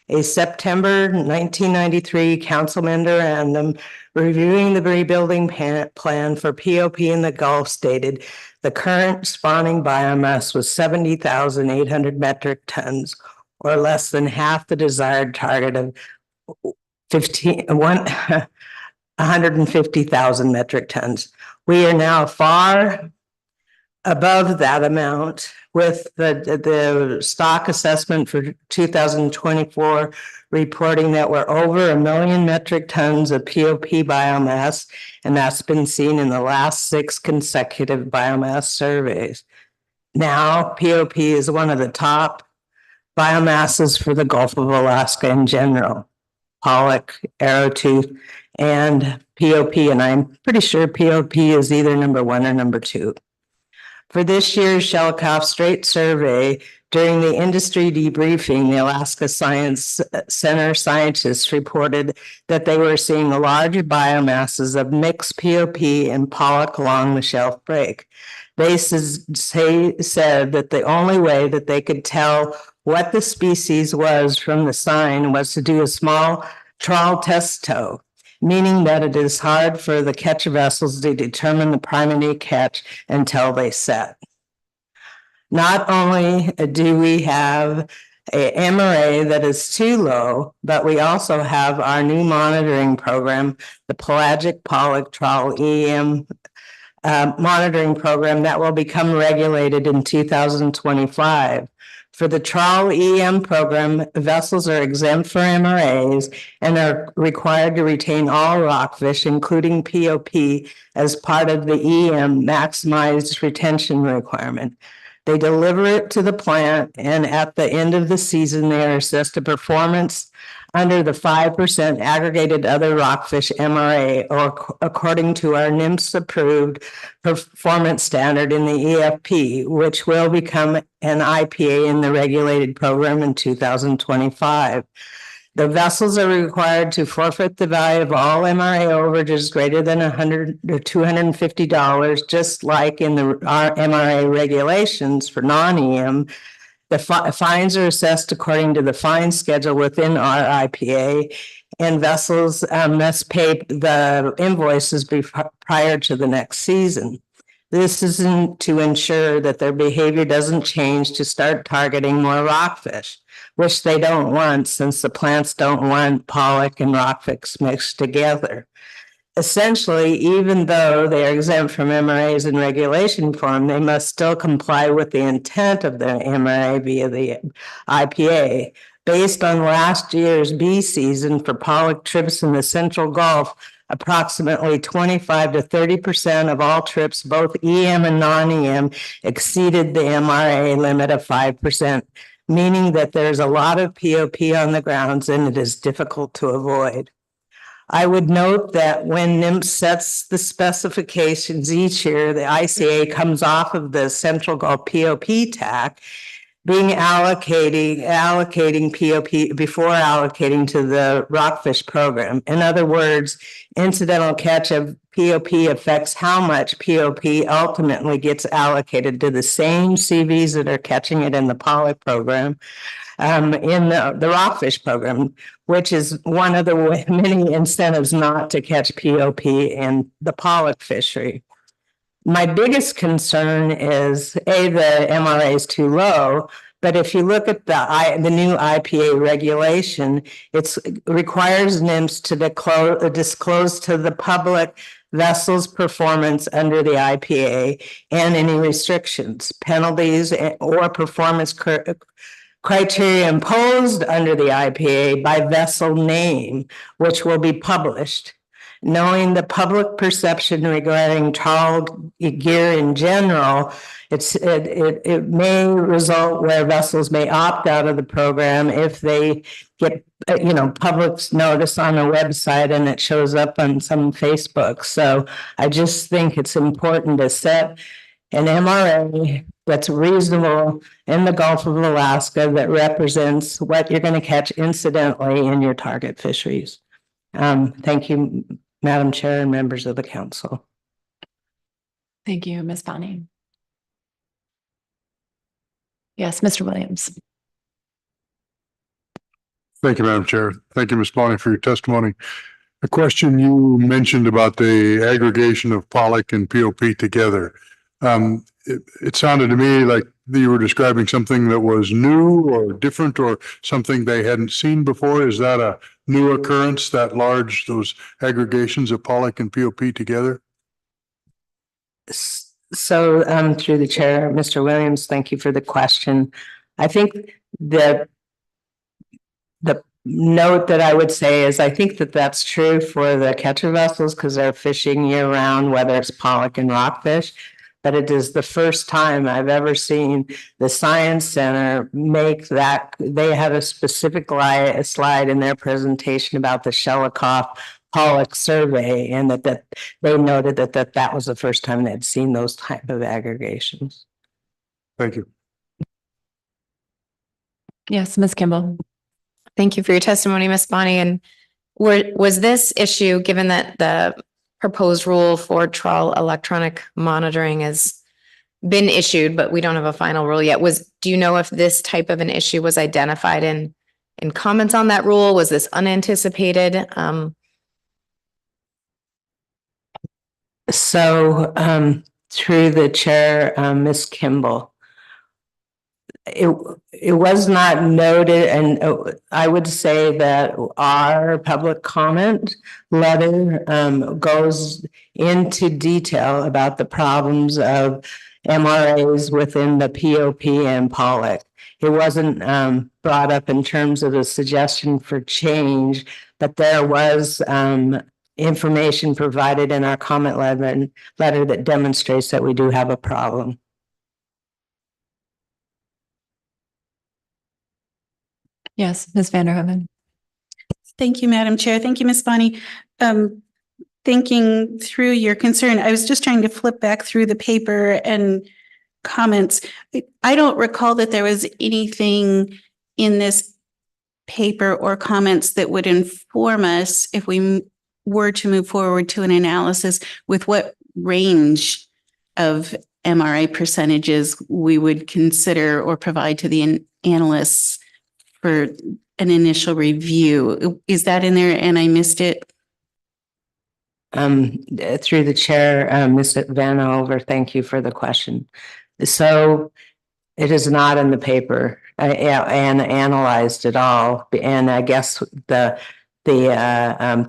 A September 1993 council memorandum reviewing the rebuilding plan for POP in the Gulf stated the current spawning biomass was 70,800 metric tons, or less than half the desired target of 150,000 metric tons. We are now far above that amount, with the stock assessment for 2024 reporting that we're over 1 million metric tons of POP biomass, and that's been seen in the last 6 consecutive biomass surveys. Now, POP is one of the top biomasses for the Gulf of Alaska in general. Pollock, Arrowtooth, and POP, and I'm pretty sure POP is either number 1 or number 2. For this year's Shelikoff Strait survey, during the industry debriefing, the Alaska Science Center scientists reported that they were seeing large biomasses of mixed POP and pollock along the shelf break. They said that the only way that they could tell what the species was from the sign was to do a small trawl test tow, meaning that it is hard for the catcher vessels to determine the primary catch until they set. Not only do we have a MRA that is too low, but we also have our new monitoring program, the Pelagic Pollock Trawl EM monitoring program that will become regulated in 2025. For the trawl EM program, vessels are exempt for MRAs and are required to retain all rockfish, including POP, as part of the EM maximized retention requirement. They deliver it to the plant, and at the end of the season, they are assessed a performance under the 5% aggregated other rockfish MRA, or according to our NMFS approved performance standard in the EFP, which will become an IPA in the regulated program in 2025. The vessels are required to forfeit the value of all MRA overages greater than $100 or $250, just like in our MRA regulations for non-EM. The fines are assessed according to the fine schedule within our IPA, and vessels must pay the invoices prior to the next season. This is to ensure that their behavior doesn't change to start targeting more rockfish, which they don't want, since the plants don't want pollock and rockfish mixed together. Essentially, even though they are exempt from MRAs in regulation form, they must still comply with the intent of the MRA via the IPA. Based on last year's B season for pollock trips in the Central Gulf, approximately 25 to 30% of all trips, both EM and non-EM, exceeded the MRA limit of 5%, meaning that there's a lot of POP on the grounds and it is difficult to avoid. I would note that when NMFS sets the specifications each year, the ICA comes off of the Central Gulf POP TAC, being allocating POP before allocating to the rockfish program. In other words, incidental catch of POP affects how much POP ultimately gets allocated to the same CVs that are catching it in the pollock program, in the rockfish program, which is one of the many incentives not to catch POP in the pollock fishery. My biggest concern is the MRA is too low, but if you look at the new IPA regulation, it requires NMFS to disclose to the public vessels' performance under the IPA and any restrictions, penalties, or performance criteria imposed under the IPA by vessel name, which will be published. knowing the public perception regarding trawl gear in general, it may result where vessels may opt out of the program if they get, public's notice on a website and it shows up on some Facebook. So I just think it's important to set an MRA that's reasonable in the Gulf of Alaska that represents what you're going to catch incidentally in your target fisheries. Thank you, Madam Chair and members of the council. Thank you, Ms. Bonnie. Yes, Mr. Williams. Thank you, Madam Chair. Thank you, Ms. Bonnie, for your testimony. A question you mentioned about the aggregation of pollock and POP together. It sounded to me like you were describing something that was new or different or something they hadn't seen before. Is that a new occurrence, that large, those aggregations of pollock and POP together? So through the chair, Mr. Williams, thank you for the question. I think the note that I would say is I think that that's true for the catcher vessels because they're fishing year round, whether it's pollock and rockfish. But it is the first time I've ever seen the Science Center make that. They had a specific slide in their presentation about the Shelikoff pollock survey, and that they noted that was the first time they'd seen those type of aggregations. Thank you. Yes, Ms. Kimball. Thank you for your testimony, Ms. Bonnie. And was this issue, given that the proposed rule for trawl electronic monitoring has been issued, but we don't have a final rule yet, do you know if this type of an issue was identified in comments on that rule? Was this unanticipated? Through the chair, Ms. Kimball, it was not noted, and I would say that our public comment letter goes into detail about the problems of MRAs within the POP and pollock. It wasn't brought up in terms of a suggestion for change, but there was information provided in our comment letter that demonstrates that we do have a problem. Yes, Ms. Vanderhoven. Thank you, Madam Chair. Thank you, Ms. Bonnie. Thinking through your concern, I was just trying to flip back through the paper and comments. I don't recall that there was anything in this paper or comments that would inform us if we were to move forward to an analysis with what range of MRA percentages we would consider or provide to the analysts for an initial review. Is that in there and I missed it? Through the chair, Ms. Vanover, thank you for the question. So it is not in the paper and analyzed at all. And I guess the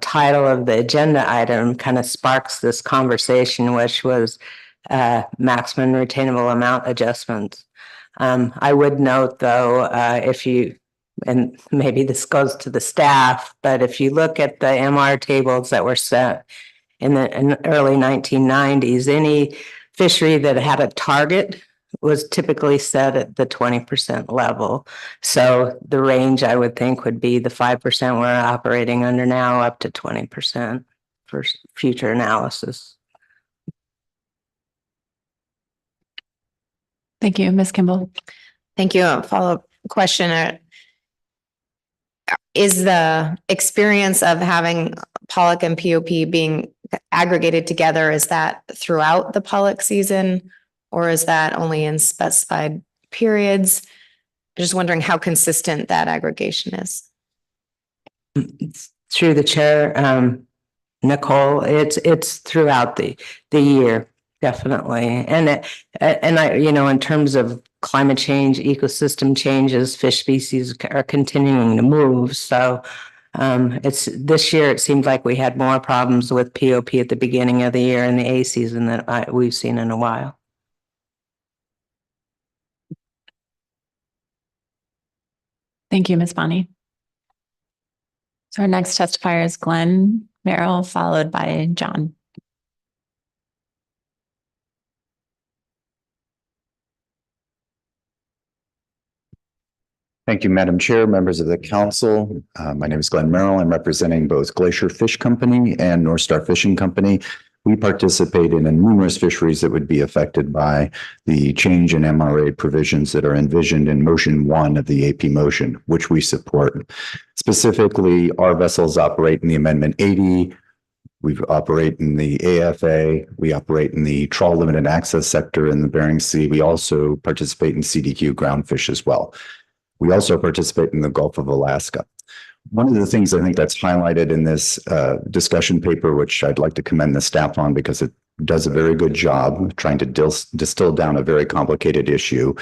title of the agenda item kind of sparks this conversation, which was maximum retainable amount adjustments. I would note though, and maybe this goes to the staff, but if you look at the MR tables that were set in the early 1990s, any fishery that had a target was typically set at the 20% level. So the range I would think would be the 5% we're operating under now up to 20% for future analysis. Thank you, Ms. Kimball. Thank you. A follow-up question. Is the experience of having pollock and POP being aggregated together, is that throughout the pollock season or is that only in specified periods? I'm just wondering how consistent that aggregation is. Through the chair, Nicole, it's throughout the year, definitely. And I, in terms of climate change, ecosystem changes, fish species are continuing to move. So it's this year, it seemed like we had more problems with POP at the beginning of the year in the A season than we've seen in a while. Thank you, Ms. Bonnie. So our next testifier is Glenn Merrill, followed by John. Thank you, Madam Chair, members of the council. My name is Glenn Merrill. I'm representing both Glacier Fish Company and North Star Fishing Company. We participate in numerous fisheries that would be affected by the change in MRA provisions that are envisioned in motion 1 of the AP motion, which we support. Specifically, our vessels operate in the Amendment 80. We operate in the AFA. We operate in the trawl limited access sector in the Bering Sea. We also participate in CDQ groundfish as well. We also participate in the Gulf of Alaska. One of the things I think that's highlighted in this discussion paper, which I'd like to commend the staff on because it does a very good job trying to distill down a very complicated issue,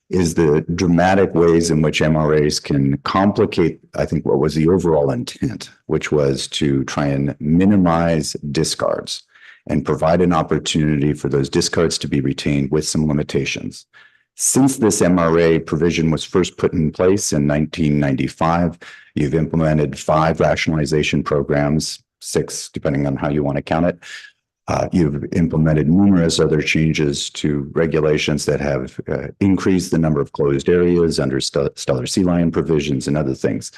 is the dramatic ways in which MRAs can complicate, I think, what was the overall intent, which was to try and minimize discards and provide an opportunity for those discards to be retained with some limitations. Since this MRA provision was first put in place in 1995, you've implemented 5 rationalization programs, 6, depending on how you want to count it. You've implemented numerous other changes to regulations that have increased the number of closed areas under stellar sea lion provisions and other things.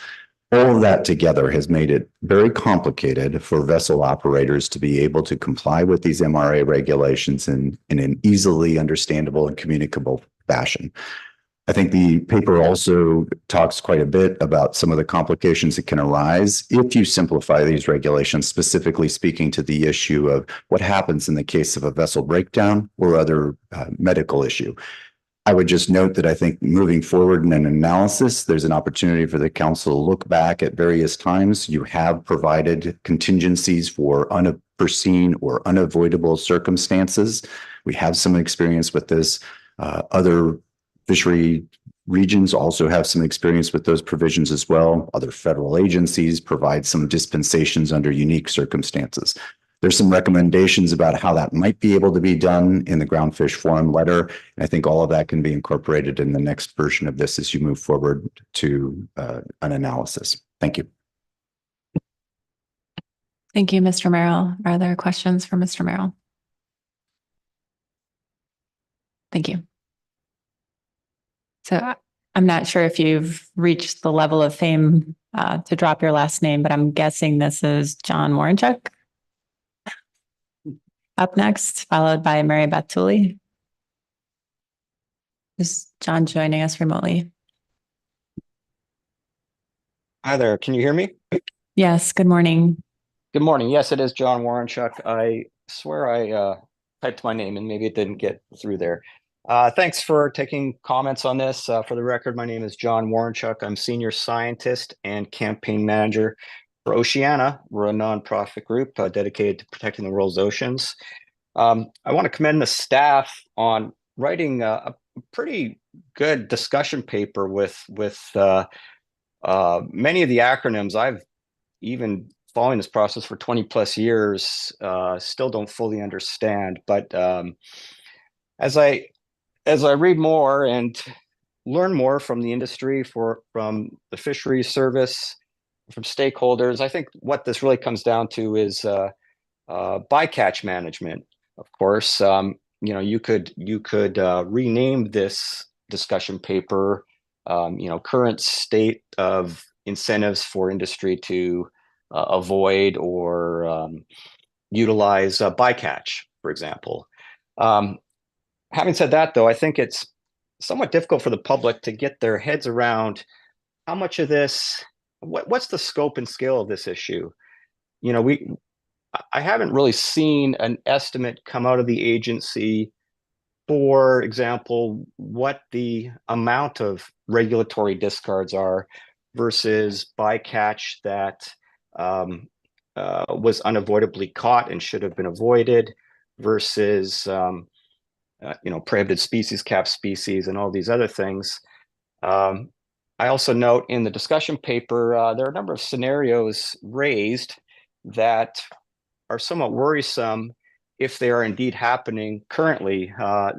All of that together has made it very complicated for vessel operators to be able to comply with these MRA regulations in an easily understandable and communicable fashion. I think the paper also talks quite a bit about some of the complications that can arise if you simplify these regulations, specifically speaking to the issue of what happens in the case of a vessel breakdown or other medical issue. I would just note that I think moving forward in an analysis, there's an opportunity for the council to look back at various times. You have provided contingencies for unforeseen or unavoidable circumstances. We have some experience with this. Other fishery regions also have some experience with those provisions as well. Other federal agencies provide some dispensations under unique circumstances. There's some recommendations about how that might be able to be done in the Groundfish Forum letter. And I think all of that can be incorporated in the next version of this as you move forward to an analysis. Thank you. Thank you, Mr. Merrill. Are there questions for Mr. Merrill? Thank you. So I'm not sure if you've reached the level of fame to drop your last name, but I'm guessing this is John Warrenchuk. Up next, followed by Mary Beth Tooley. Is John joining us remotely? Hi there. Can you hear me? Yes. Good morning. Good morning. Yes, it is John Warrenchuk. I swear I typed my name and maybe it didn't get through there. Thanks for taking comments on this. For the record, my name is John Warrenchuk. I'm senior scientist and campaign manager for Oceana. We're a nonprofit group dedicated to protecting the world's oceans. I want to commend the staff on writing a pretty good discussion paper with many of the acronyms. I've even following this process for 20 plus years, still don't fully understand. But as I read more and learn more from the industry, from the fisheries service, from stakeholders, I think what this really comes down to is bycatch management. Of course, you could rename this discussion paper, current state of incentives for industry to avoid or utilize bycatch, for example. Having said that, though, I think it's somewhat difficult for the public to get their heads around how much of this, what's the scope and scale of this issue. I haven't really seen an estimate come out of the agency, for example, what the amount of regulatory discards are versus bycatch that was unavoidably caught and should have been avoided versus prohibited species, capped species, and all these other things. I also note in the discussion paper, there are a number of scenarios raised that are somewhat worrisome if they are indeed happening currently.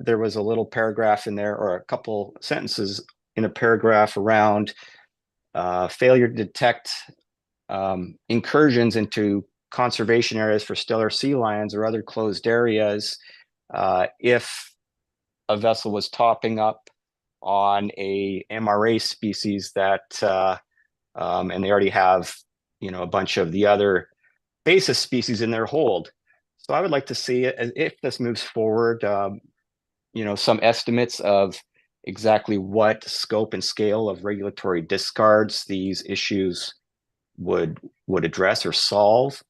There was a little paragraph in there, or a couple sentences in a paragraph around failure to detect incursions into conservation areas for stellar sea lions or other closed areas, if a vessel was topping up on a MRA species that, and they already have, a bunch of the other basis species in their hold. So I would like to see it, if this moves forward, some estimates of exactly what scope and scale of regulatory discards these issues would address or solve.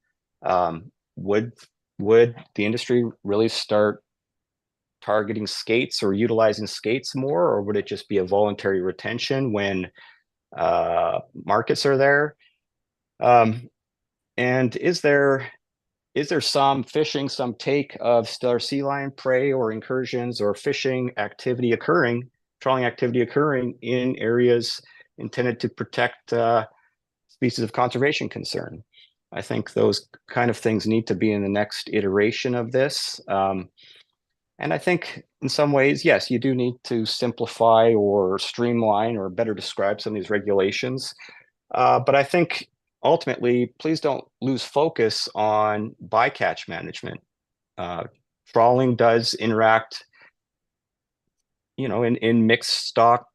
Would the industry really start targeting skates or utilizing skates more, or would it just be a voluntary retention when markets are there? And is there some fishing, some take of stellar sea lion prey or incursions or fishing activity occurring, trawling activity occurring in areas intended to protect species of conservation concern? I think those kind of things need to be in the next iteration of this. And I think in some ways, yes, you do need to simplify or streamline or better describe some of these regulations. But I think ultimately, please don't lose focus on bycatch management. Trawling does interact, in mixed stock,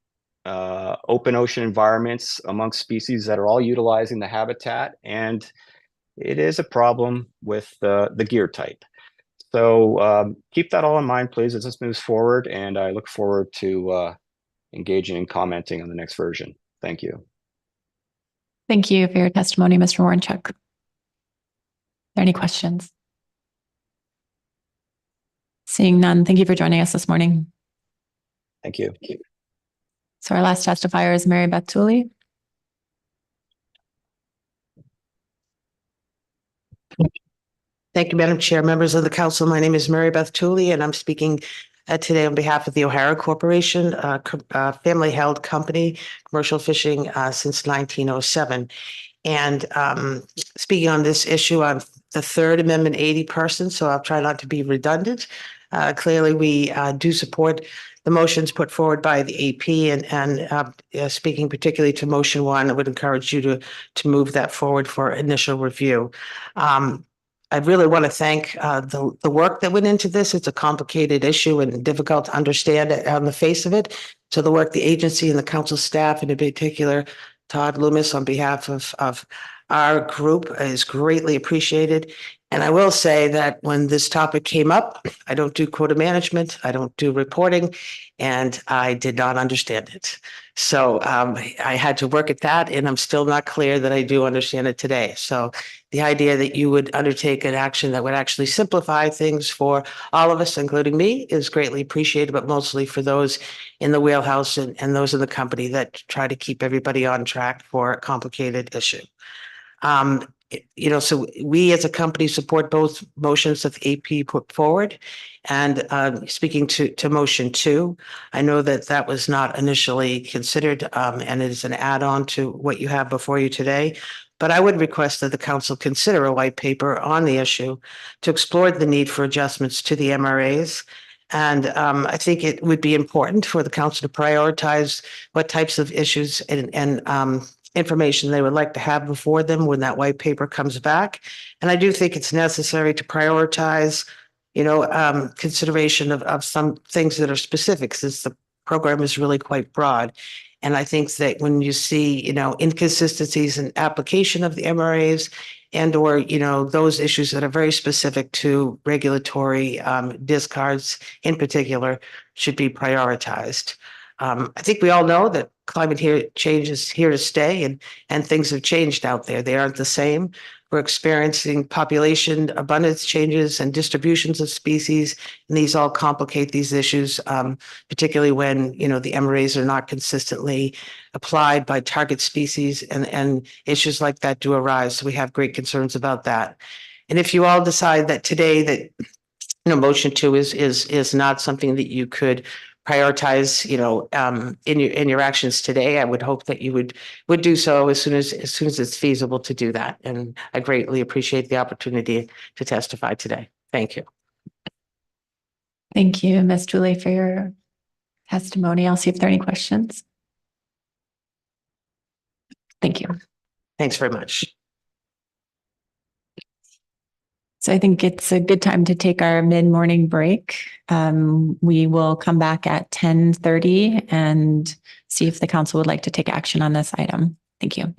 open ocean environments amongst species that are all utilizing the habitat, and it is a problem with the gear type. So keep that all in mind, please, as this moves forward, and I look forward to engaging and commenting on the next version. Thank you. Thank you for your testimony, Mr. Warrenchuk. Are there any questions? Seeing none, thank you for joining us this morning. Thank you. So our last testifier is Mary Beth Tooley. Thank you, Madam Chair, members of the council. My name is Mary Beth Tooley, and I'm speaking today on behalf of the O'Hara Corporation, a family-held company, commercial fishing since 1907. And speaking on this issue, I'm the Third Amendment 80 person, so I'll try not to be redundant. Clearly, we do support the motions put forward by the AP, and speaking particularly to motion 1, I would encourage you to move that forward for initial review. I really want to thank the work that went into this. It's a complicated issue and difficult to understand on the face of it. So the work the agency and the council staff, and in particular, Todd Loomis on behalf of our group, is greatly appreciated. And I will say that when this topic came up, I don't do quota management, I don't do reporting, and I did not understand it. So I had to work at that, and I'm still not clear that I do understand it today. So the idea that you would undertake an action that would actually simplify things for all of us, including me, is greatly appreciated, but mostly for those in the wheelhouse and those in the company that try to keep everybody on track for a complicated issue. So we as a company support both motions that the AP put forward. And speaking to motion 2, I know that was not initially considered, and it is an add-on to what you have before you today. But I would request that the council consider a white paper on the issue to explore the need for adjustments to the MRAs. And I think it would be important for the council to prioritize what types of issues and information they would like to have before them when that white paper comes back. And I do think it's necessary to prioritize, consideration of some things that are specific, since the program is really quite broad. And I think that when you see, inconsistencies in application of the MRAs and/or, those issues that are very specific to regulatory discards in particular should be prioritized. I think we all know that climate change is here to stay, and things have changed out there. They aren't the same. We're experiencing population abundance changes and distributions of species, and these all complicate these issues, particularly when, the MRAs are not consistently applied by target species, and issues like that do arise. So we have great concerns about that. And if you all decide that today that, motion 2 is not something that you could prioritize, in your actions today, I would hope that you would do so as soon as it's feasible to do that. And I greatly appreciate the opportunity to testify today. Thank you. Thank you, Ms. Tooley, for your testimony. I'll see if there are any questions. Thank you. Thanks very much. So I think it's a good time to take our mid-morning break. We will come back at 10:30 and see if the council would like to take action on this item. Thank you.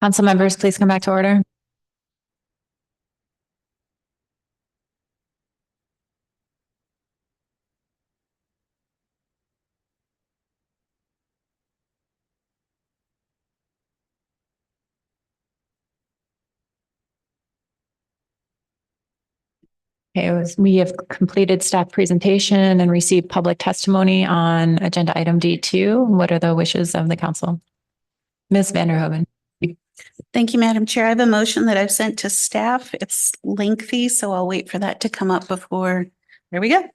Council members, please come back to order. Okay, we have completed staff presentation and received public testimony on agenda item D2. What are the wishes of the council? Ms. Vanderhoven. Thank you, Madam Chair. I have a motion that I've sent to staff. It's lengthy, so I'll wait for that to come up before. There we go.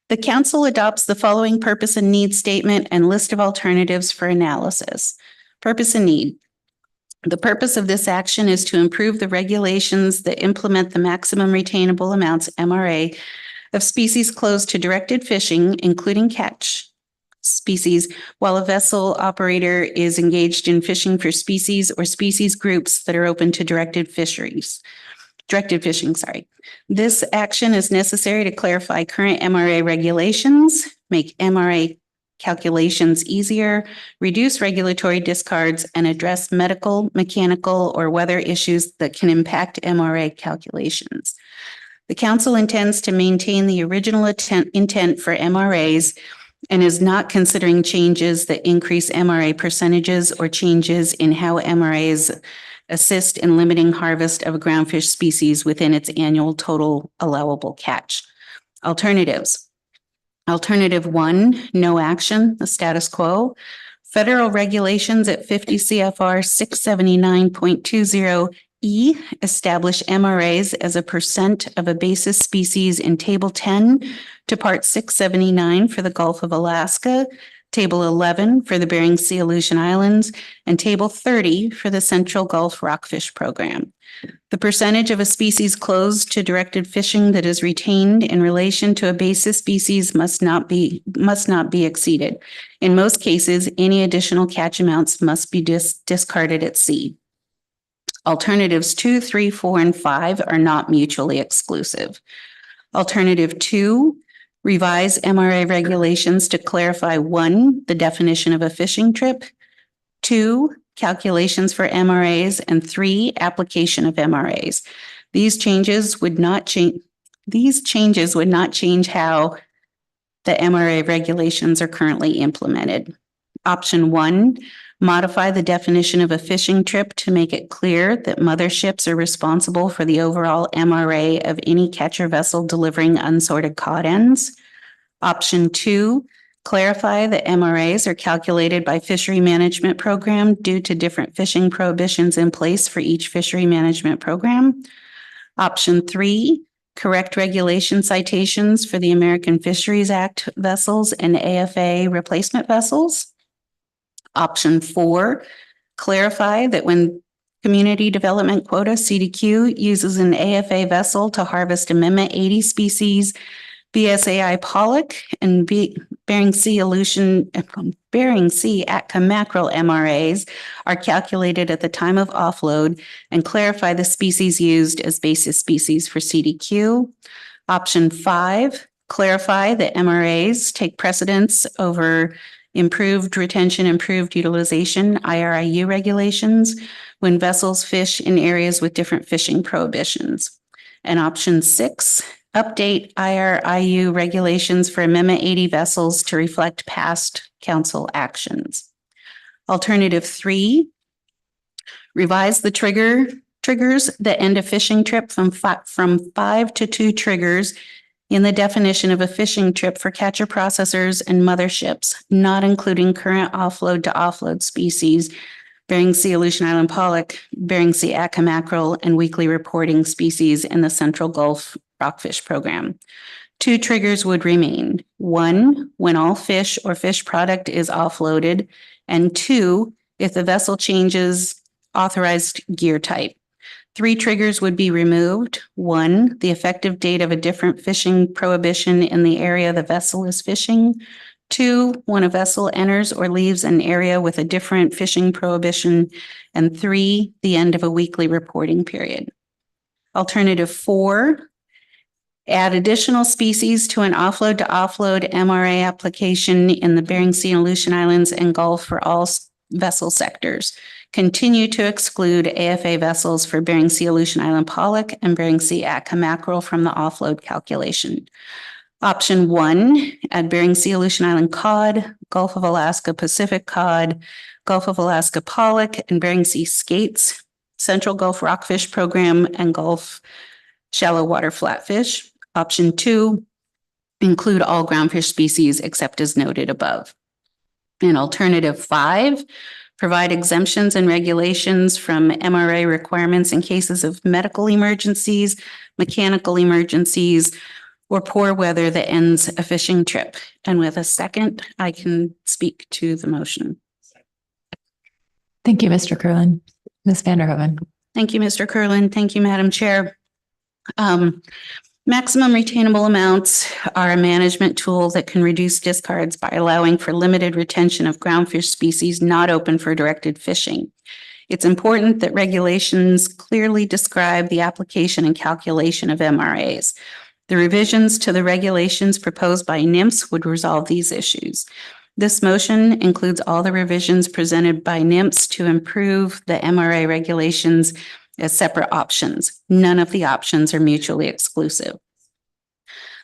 The council adopts the following purpose and need statement and list of alternatives for analysis. Purpose and need. The purpose of this action is to improve the regulations that implement the maximum retainable amounts, MRA, of species closed to directed fishing, including catch species, while a vessel operator is engaged in fishing for species or species groups that are open to directed fishing, This action is necessary to clarify current MRA regulations, make MRA calculations easier, reduce regulatory discards, and address medical, mechanical, or weather issues that can impact MRA calculations. The council intends to maintain the original intent for MRAs and is not considering changes that increase MRA percentages or changes in how MRAs assist in limiting harvest of a groundfish species within its annual total allowable catch. Alternatives. Alternative 1, no action, the status quo. Federal regulations at 50 CFR 679.20E establish MRAs as a percent of a basis species in Table 10 to Part 679 for the Gulf of Alaska, Table 11 for the Bering Sea Aleutian Islands, and Table 30 for the Central Gulf Rockfish Program. The percentage of a species closed to directed fishing that is retained in relation to a basis species must not be exceeded. In most cases, any additional catch amounts must be discarded at sea. Alternatives 2, 3, 4, and 5 are not mutually exclusive. Alternative 2, revise MRA regulations to clarify 1, the definition of a fishing trip, 2, calculations for MRAs, and 3, application of MRAs. These changes would not change how the MRA regulations are currently implemented. Option 1, modify the definition of a fishing trip to make it clear that motherships are responsible for the overall MRA of any catcher vessel delivering unsorted cod ends. Option 2, clarify that MRAs are calculated by fishery management program due to different fishing prohibitions in place for each fishery management program. Option 3, correct regulation citations for the American Fisheries Act vessels and AFA replacement vessels. Option 4, clarify that when Community Development Quota CDQ uses an AFA vessel to harvest Amendment 80 species, BSAI pollock and Bering Sea Atka mackerel MRAs are calculated at the time of offload, and clarify the species used as basis species for CDQ. Option 5, clarify that MRAs take precedence over improved retention, improved utilization, IRIU regulations when vessels fish in areas with different fishing prohibitions. And option 6, update IRIU regulations for Amendment 80 vessels to reflect past council actions. Alternative 3, revise the triggers that end a fishing trip from 5 to 2 triggers in the definition of a fishing trip for catcher processors and motherships, not including current offload to offload species, Bering Sea Aleutian Island pollock, Bering Sea Atka mackerel, and weekly reporting species in the Central Gulf Rockfish Program. 2 triggers would remain. 1, when all fish or fish product is offloaded, and 2, if the vessel changes authorized gear type. 3 triggers would be removed. 1, the effective date of a different fishing prohibition in the area the vessel is fishing. 2, when a vessel enters or leaves an area with a different fishing prohibition. And 3, the end of a weekly reporting period. Alternative 4, add additional species to an offload to offload MRA application in the Bering Sea and Aleutian Islands and Gulf for all vessel sectors. continue to exclude AFA vessels for Bering Sea Aleutian Island pollock and Bering Sea Atka mackerel from the offload calculation. Option 1, add Bering Sea Aleutian Island cod, Gulf of Alaska Pacific cod, Gulf of Alaska pollock, and Bering Sea skates, Central Gulf rockfish program, and Gulf shallow water flatfish. Option 2, include all groundfish species except as noted above. And alternative 5, provide exemptions and regulations from MRA requirements in cases of medical emergencies, mechanical emergencies, or poor weather that ends a fishing trip. And with a second, I can speak to the motion. Thank you, Mr. Curlin. Ms. Vanderhoven. Thank you, Mr. Curlin. Thank you, Madam Chair. Maximum retainable amounts are a management tool that can reduce discards by allowing for limited retention of groundfish species not open for directed fishing. It's important that regulations clearly describe the application and calculation of MRAs. The revisions to the regulations proposed by NMFS would resolve these issues. This motion includes all the revisions presented by NMFS to improve the MRA regulations as separate options. None of the options are mutually exclusive.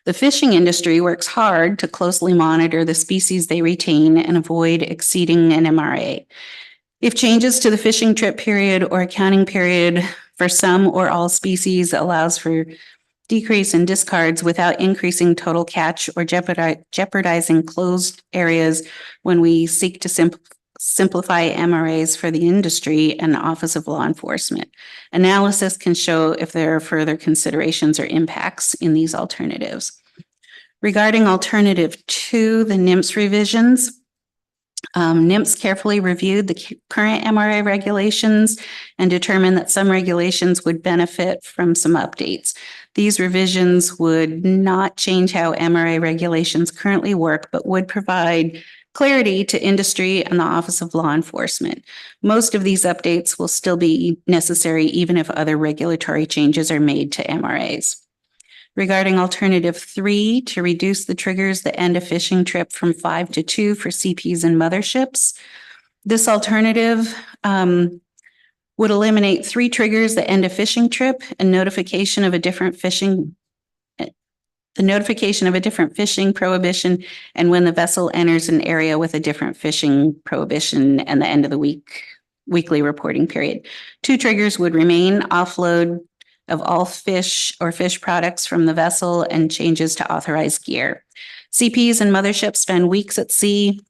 The fishing industry works hard to closely monitor the species they retain and avoid exceeding an MRA. If changes to the fishing trip period or accounting period for some or all species allows for decrease in discards without increasing total catch or jeopardizing closed areas when we seek to simplify MRAs for the industry and the Office of Law Enforcement. Analysis can show if there are further considerations or impacts in these alternatives. Regarding alternative 2, the NMFS revisions, NMFS carefully reviewed the current MRA regulations and determined that some regulations would benefit from some updates. These revisions would not change how MRA regulations currently work, but would provide clarity to industry and the Office of Law Enforcement. Most of these updates will still be necessary even if other regulatory changes are made to MRAs. Regarding alternative 3, to reduce the triggers that end a fishing trip from 5 to 2 for CPs and motherships, this alternative would eliminate 3 triggers that end a fishing trip and notification of a different fishing prohibition and when the vessel enters an area with a different fishing prohibition and the end of the weekly reporting period. 2 triggers would remain: offload of all fish or fish products from the vessel and changes to authorized gear. CPs and motherships spend weeks at sea,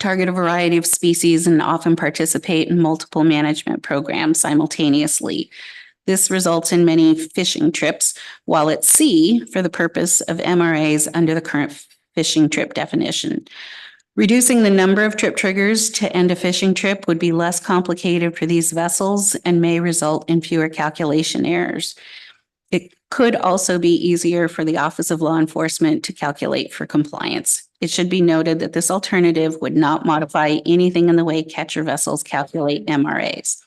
target a variety of species, and often participate in multiple management programs simultaneously. This results in many fishing trips while at sea for the purpose of MRAs under the current fishing trip definition. Reducing the number of trip triggers to end a fishing trip would be less complicated for these vessels and may result in fewer calculation errors. It could also be easier for the Office of Law Enforcement to calculate for compliance. It should be noted that this alternative would not modify anything in the way catcher vessels calculate MRAs.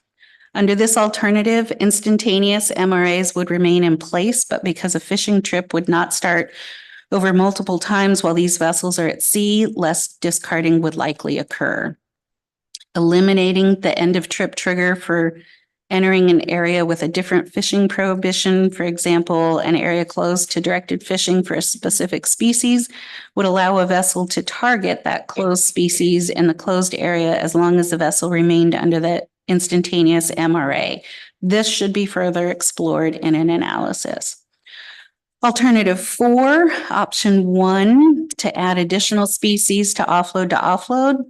Under this alternative, instantaneous MRAs would remain in place, but because a fishing trip would not start over multiple times while these vessels are at sea, less discarding would likely occur. Eliminating the end of trip trigger for entering an area with a different fishing prohibition, for example, an area closed to directed fishing for a specific species, would allow a vessel to target that closed species in the closed area as long as the vessel remained under the instantaneous MRA. This should be further explored in an analysis. Alternative 4, option 1, to add additional species to offload.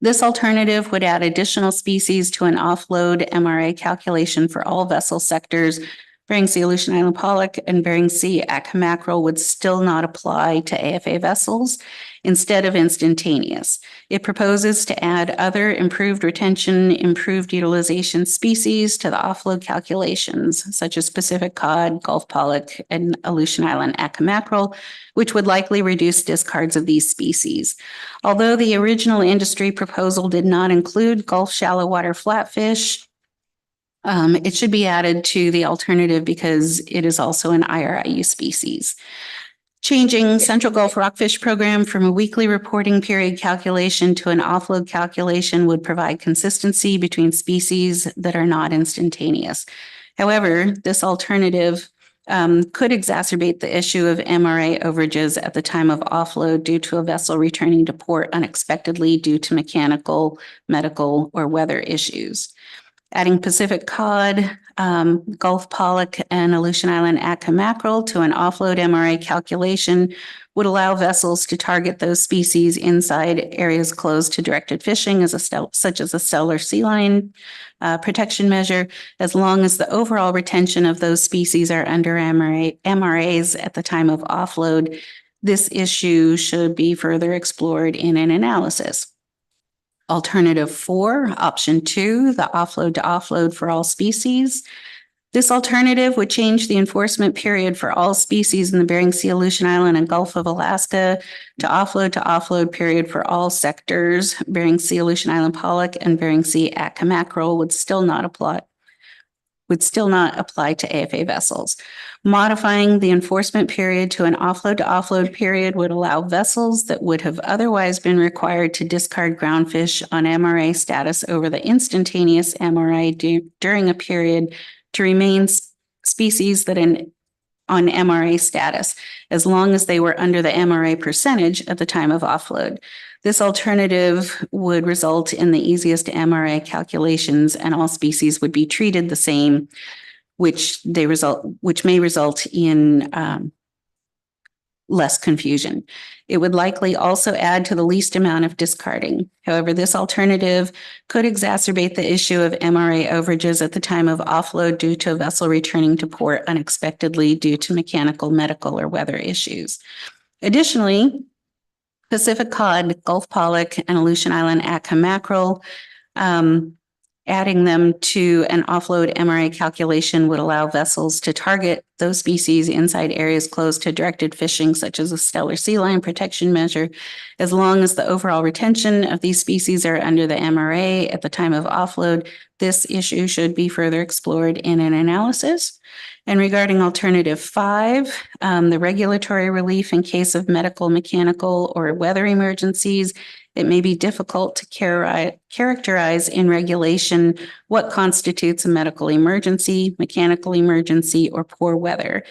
This alternative would add additional species to an offload MRA calculation for all vessel sectors. Bering Sea Aleutian Island pollock and Bering Sea Atka mackerel would still not apply to AFA vessels instead of instantaneous. It proposes to add other improved retention, improved utilization species to the offload calculations, such as Pacific cod, Gulf pollock, and Aleutian Island Atka mackerel, which would likely reduce discards of these species. Although the original industry proposal did not include Gulf shallow water flatfish, it should be added to the alternative because it is also an IRIU species. Changing Central Gulf Rockfish Program from a weekly reporting period calculation to an offload calculation would provide consistency between species that are not instantaneous. However, this alternative could exacerbate the issue of MRA overages at the time of offload due to a vessel returning to port unexpectedly due to mechanical, medical, or weather issues. Adding Pacific cod, Gulf pollock, and Aleutian Island Atka mackerel to an offload MRA calculation would allow vessels to target those species inside areas closed to directed fishing such as a stellar sea lion protection measure, as long as the overall retention of those species are under MRAs at the time of offload. This issue should be further explored in an analysis. Alternative 4, option 2, the offload to offload for all species. This alternative would change the enforcement period for all species in the Bering Sea, Aleutian Island, and Gulf of Alaska to offload period for all sectors. Bering Sea, Aleutian Island pollock and Bering Sea Atka mackerel would still not apply to AFA vessels. Modifying the enforcement period to an offload to offload period would allow vessels that would have otherwise been required to discard groundfish on MRA status over the instantaneous MRA during a period to remain species that on MRA status, as long as they were under the MRA percentage at the time of offload. This alternative would result in the easiest MRA calculations, and all species would be treated the same, which may result in less confusion. It would likely also add to the least amount of discarding. However, this alternative could exacerbate the issue of MRA overages at the time of offload due to a vessel returning to port unexpectedly due to mechanical, medical, or weather issues. Additionally, Pacific cod, Gulf pollock, and Aleutian Island Atka mackerel, adding them to an offload MRA calculation would allow vessels to target those species inside areas closed to directed fishing, such as a stellar sea lion protection measure, as long as the overall retention of these species are under the MRA at the time of offload. This issue should be further explored in an analysis. And regarding alternative 5, the regulatory relief in case of medical, mechanical, or weather emergencies, it may be difficult to characterize in regulation what constitutes a medical emergency, mechanical emergency, or poor weather.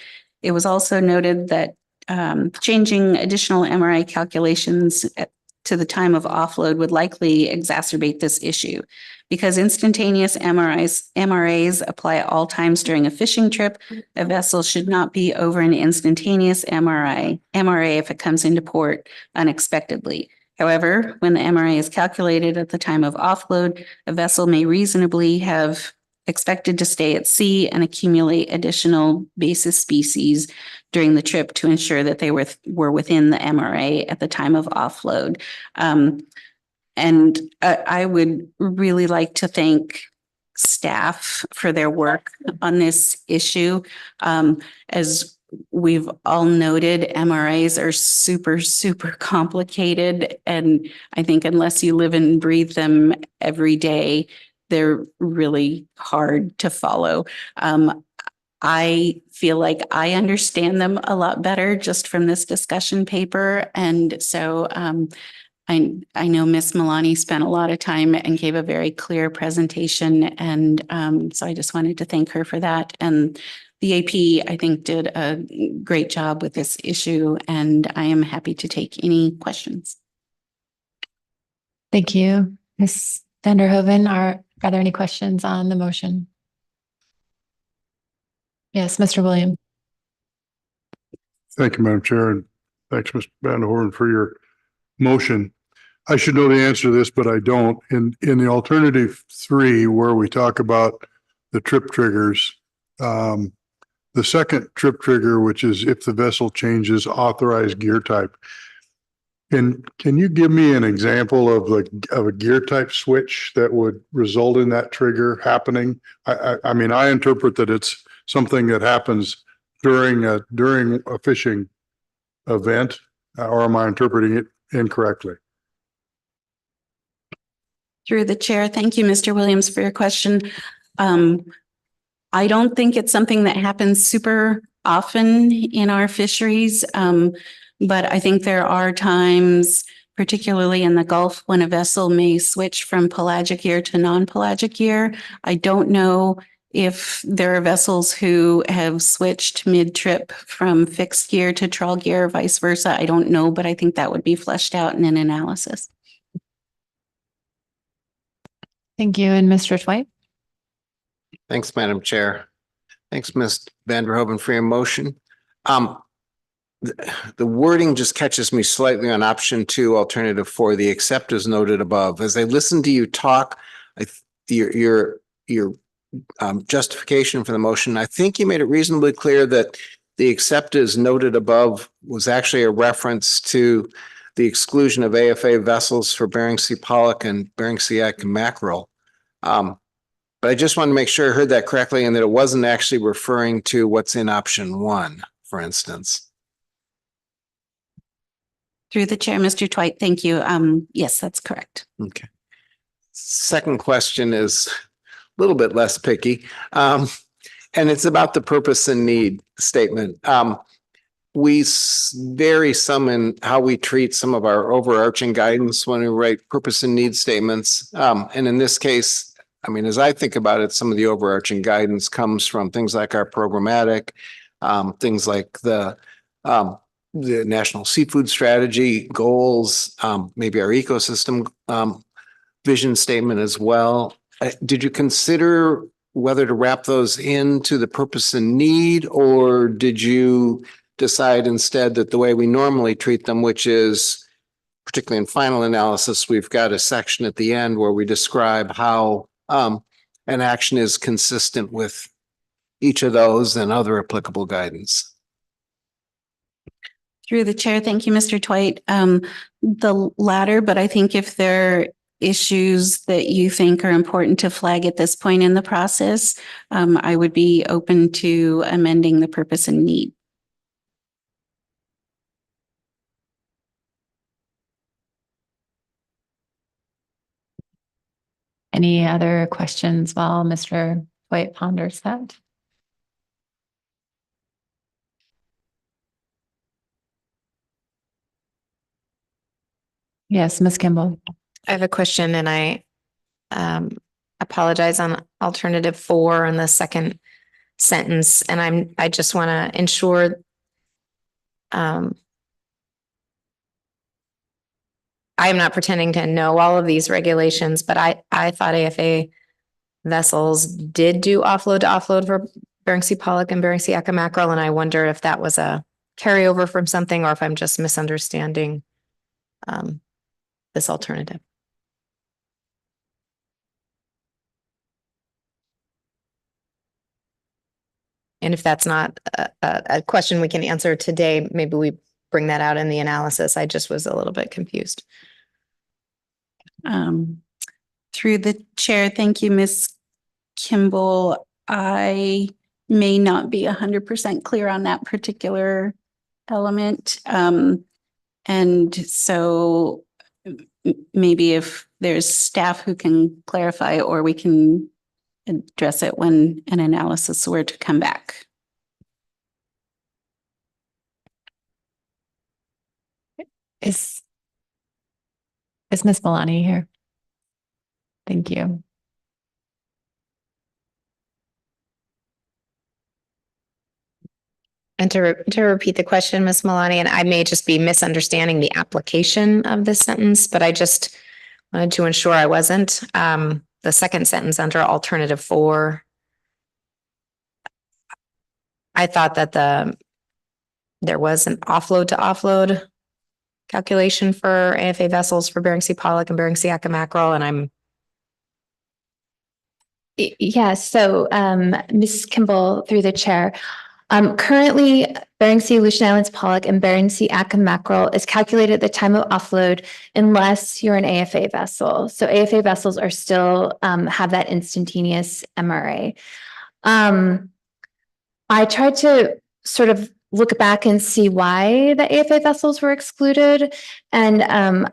It was also noted that changing additional MRI calculations to the time of offload would likely exacerbate this issue. Because instantaneous MRAs apply at all times during a fishing trip, a vessel should not be over an instantaneous MRA if it comes into port unexpectedly. However, when the MRA is calculated at the time of offload, a vessel may reasonably have expected to stay at sea and accumulate additional basis species during the trip to ensure that they were within the MRA at the time of offload. And I would really like to thank staff for their work on this issue. As we've all noted, MRAs are super, super complicated. And I think unless you live and breathe them every day, they're really hard to follow. I feel like I understand them a lot better just from this discussion paper. And so I know Ms. Milani spent a lot of time and gave a very clear presentation. And so I just wanted to thank her for that. And the AP, I think, did a great job with this issue, and I am happy to take any questions. Thank you. Ms. Vanderhoven, are there any questions on the motion? Yes, Mr. Williams. Thank you, Madam Chair, and thanks, Mr. Vanderhoven, for your motion. I should know the answer to this, but I don't. In the alternative 3, where we talk about the trip triggers, the second trip trigger, which is if the vessel changes authorized gear type. Can you give me an example of a gear type switch that would result in that trigger happening? I mean, I interpret that it's something that happens during a fishing event, or am I interpreting it incorrectly? Through the chair, thank you, Mr. Williams, for your question. I don't think it's something that happens super often in our fisheries. But I think there are times, particularly in the Gulf, when a vessel may switch from pelagic year to non-pelagic year. I don't know if there are vessels who have switched mid-trip from fixed gear to trawl gear, vice versa. I don't know, but I think that would be fleshed out in an analysis. Thank you. And Mr. Dwight? Thanks, Madam Chair. Thanks, Ms. Vanderhoven, for your motion. The wording just catches me slightly on option 2, alternative 4, the except as noted above. As I listen to you talk, your justification for the motion, I think you made it reasonably clear that the except as noted above was actually a reference to the exclusion of AFA vessels for Bering Sea pollock and Bering Sea mackerel. But I just want to make sure I heard that correctly and that it wasn't actually referring to what's in option 1, for instance. Through the chair, Mr. Dwight, thank you. Yes, that's correct. Okay. Second question is a little bit less picky. And it's about the purpose and need statement. We vary some in how we treat some of our overarching guidance when we write purpose and need statements. And in this case, I mean, as I think about it, some of the overarching guidance comes from things like our programmatic, things like the National Seafood Strategy goals, maybe our ecosystem vision statement as well. Did you consider whether to wrap those into the purpose and need, or did you decide instead that the way we normally treat them, which is particularly in final analysis, we've got a section at the end where we describe how an action is consistent with each of those and other applicable guidance? Through the chair, thank you, Mr. Dwight. The latter, but I think if there are issues that you think are important to flag at this point in the process, I would be open to amending the purpose and need. Any other questions while Mr. Dwight ponders that? Yes, Ms. Kimball. I have a question and I apologize on alternative 4 in the second sentence. And I just want to ensure I am not pretending to know all of these regulations, but I thought AFA vessels did do offload to offload for Bering Sea pollock and Bering Sea mackerel. And I wonder if that was a carryover from something or if I'm just misunderstanding this alternative. And if that's not a question we can answer today, maybe we bring that out in the analysis. I just was a little bit confused. Through the chair, thank you, Ms. Kimball. I may not be 100% clear on that particular element. And so maybe if there's staff who can clarify, or we can address it when an analysis were to come back. Is Ms. Malani here? Thank you. And to repeat the question, Ms. Malani, and I may just be misunderstanding the application of this sentence, but I just wanted to ensure I wasn't. The second sentence under alternative 4, I thought that there was an offload to offload calculation for AFA vessels for Bering Sea pollock and Bering Sea mackerel, and Yeah, so Ms. Kimball, through the chair, currently Bering Sea, Aleutian Islands pollock and Bering Sea mackerel is calculated at the time of offload unless you're an AFA vessel. So AFA vessels are still have that instantaneous MRA. I tried to sort of look back and see why the AFA vessels were excluded, and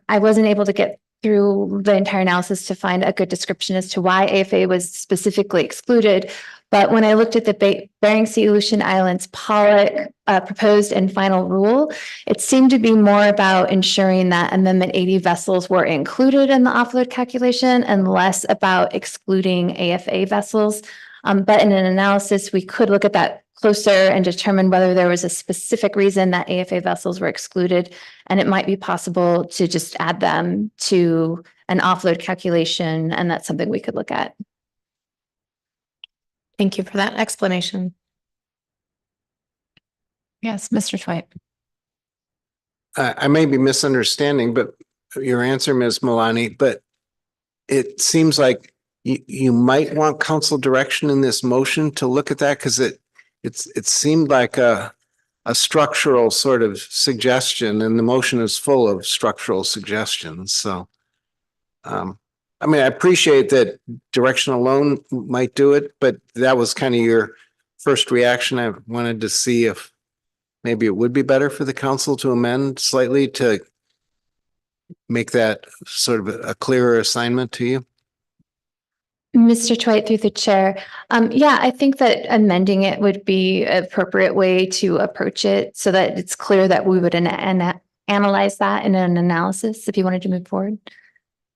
I wasn't able to get through the entire analysis to find a good description as to why AFA was specifically excluded. But when I looked at the Bering Sea Aleutian Islands pollock proposed and final rule, it seemed to be more about ensuring that Amendment 80 vessels were included in the offload calculation and less about excluding AFA vessels. But in an analysis, we could look at that closer and determine whether there was a specific reason that AFA vessels were excluded. And it might be possible to just add them to an offload calculation, and that's something we could look at. Thank you for that explanation. Yes, Mr. Twite. I may be misunderstanding, but your answer, Ms. Malani, but it seems like you might want council direction in this motion to look at that, because it seemed like a structural sort of suggestion, and the motion is full of structural suggestions. So, I mean, I appreciate that direction alone might do it, but that was kind of your first reaction. I wanted to see if maybe it would be better for the council to amend slightly to make that sort of a clearer assignment to you. Mr. Twite, through the chair. Yeah, I think that amending it would be an appropriate way to approach it so that it's clear that we would analyze that in an analysis if you wanted to move forward.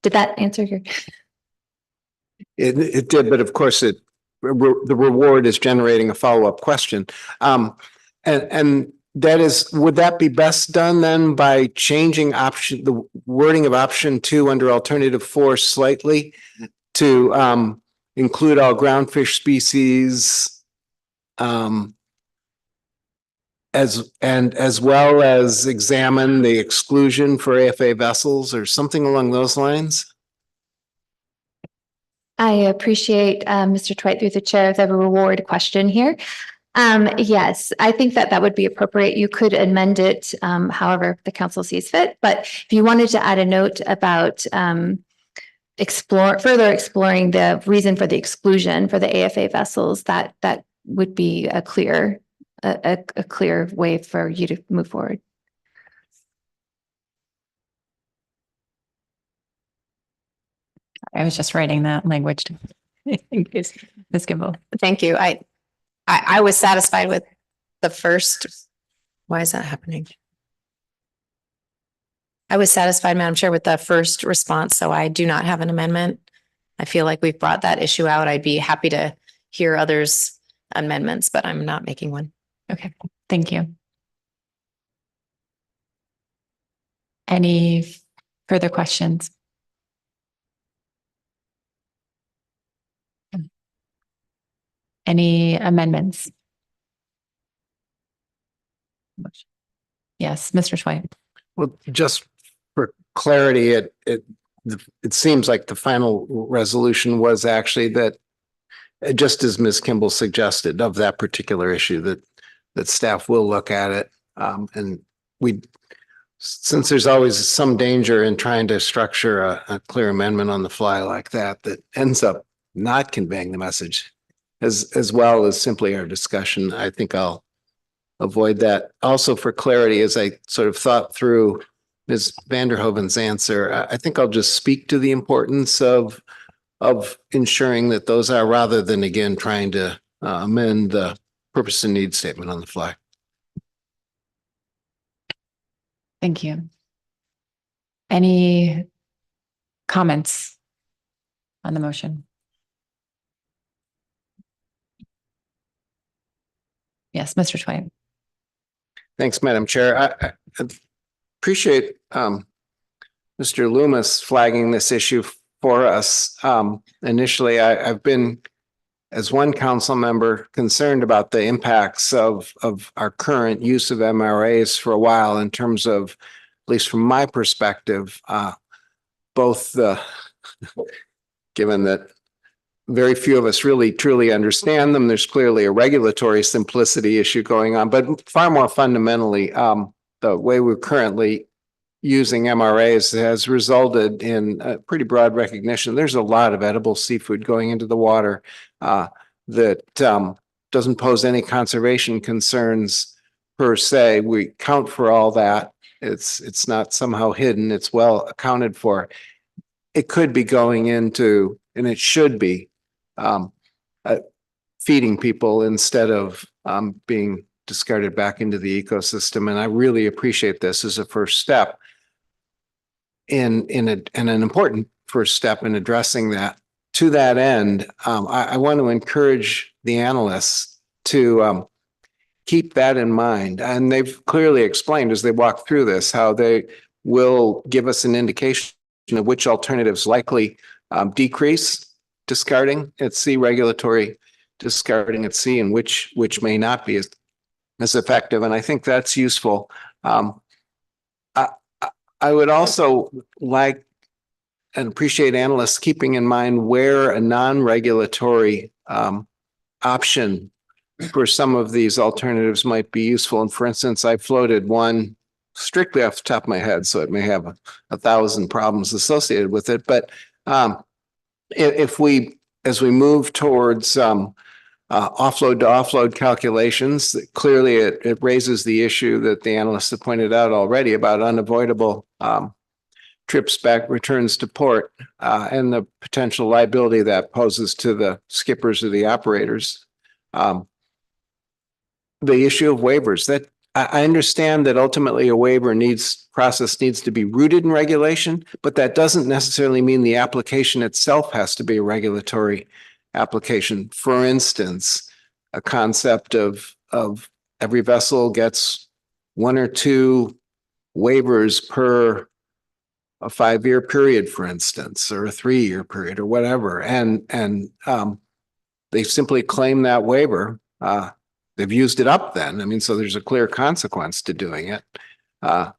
Did that answer your? It did, but of course the reward is generating a follow-up question. And that is, would that be best done then by changing the wording of option 2 under alternative 4 slightly to include all groundfish species as well as examine the exclusion for AFA vessels or something along those lines? I appreciate Mr. Twite through the chair the reward question here. Yes, I think that would be appropriate. You could amend it however the council sees fit, but if you wanted to add a note about further exploring the reason for the exclusion for the AFA vessels, that would be a clear way for you to move forward. I was just writing that language in case Ms. Gimbel. Thank you. I was satisfied with the first. Why is that happening? I was satisfied, Madam Chair, with the first response, so I do not have an amendment. I feel like we've brought that issue out. I'd be happy to hear others' amendments, but I'm not making one. Okay, thank you. Any further questions? Any amendments? Yes, Mr. Twite. Well, just for clarity, it seems like the final resolution was actually that, just as Ms. Kimball suggested, of that particular issue, that staff will look at it. And since there's always some danger in trying to structure a clear amendment on the fly like that ends up not conveying the message as well as simply our discussion, I think I'll avoid that. Also, for clarity, as I sort of thought through Ms. Vanderhoven's answer, I think I'll just speak to the importance of ensuring that those are, rather than again trying to amend the purpose and need statement on the fly. Thank you. Any comments on the motion? Yes, Mr. Twite. Thanks, Madam Chair. I appreciate Mr. Loomis flagging this issue for us. Initially, I've been, as one council member, concerned about the impacts of our current use of MRAs for a while, in terms of, at least from my perspective, both given that very few of us really truly understand them, there's clearly a regulatory simplicity issue going on, but far more fundamentally, the way we're currently using MRAs has resulted in a pretty broad recognition. There's a lot of edible seafood going into the water that doesn't pose any conservation concerns per se. We count for all that. It's not somehow hidden. It's well accounted for. It could be going into, and it should be, feeding people instead of being discarded back into the ecosystem. And I really appreciate this as a first step in an important first step in addressing that. To that end, I want to encourage the analysts to keep that in mind. And they've clearly explained as they walk through this how they will give us an indication of which alternatives likely decrease discarding at sea, regulatory discarding at sea, and which may not be as effective. And I think that's useful. I would also like and appreciate analysts keeping in mind where a non-regulatory option for some of these alternatives might be useful. And for instance, I floated one strictly off the top of my head, so it may have 1,000 problems associated with it. But if we, as we move towards offload to offload calculations, clearly it raises the issue that the analysts have pointed out already about unavoidable trips back, returns to port, and the potential liability that poses to the skippers or the operators. The issue of waivers, that I understand that ultimately a waiver process needs to be rooted in regulation, but that doesn't necessarily mean the application itself has to be a regulatory application. For instance, a concept of every vessel gets 1 or 2 waivers per a 5-year period, for instance, or a 3-year period or whatever. And they simply claim that waiver. They've used it up then. I mean, so there's a clear consequence to doing it. You're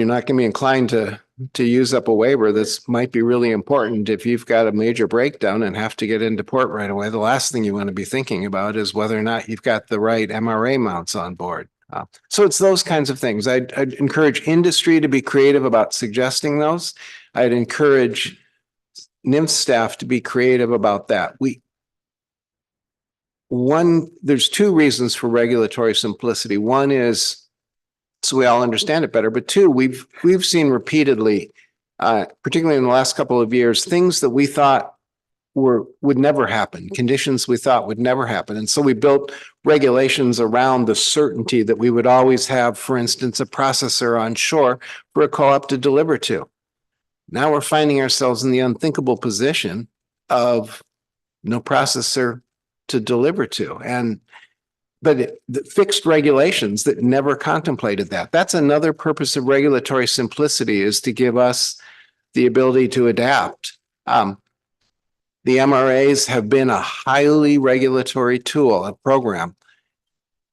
not going to be inclined to use up a waiver that's might be really important if you've got a major breakdown and have to get into port right away. The last thing you want to be thinking about is whether or not you've got the right MRA mounts on board. So it's those kinds of things. I'd encourage industry to be creative about suggesting those. I'd encourage NIMS staff to be creative about that. There's 2 reasons for regulatory simplicity. One is so we all understand it better, but 2, we've seen repeatedly, particularly in the last couple of years, things that we thought would never happen, conditions we thought would never happen. And so we built regulations around the certainty that we would always have, for instance, a processor on shore for a co-op to deliver to. Now we're finding ourselves in the unthinkable position of no processor to deliver to. But the fixed regulations that never contemplated that. That's another purpose of regulatory simplicity, is to give us the ability to adapt. The MRAs have been a highly regulatory tool, a program.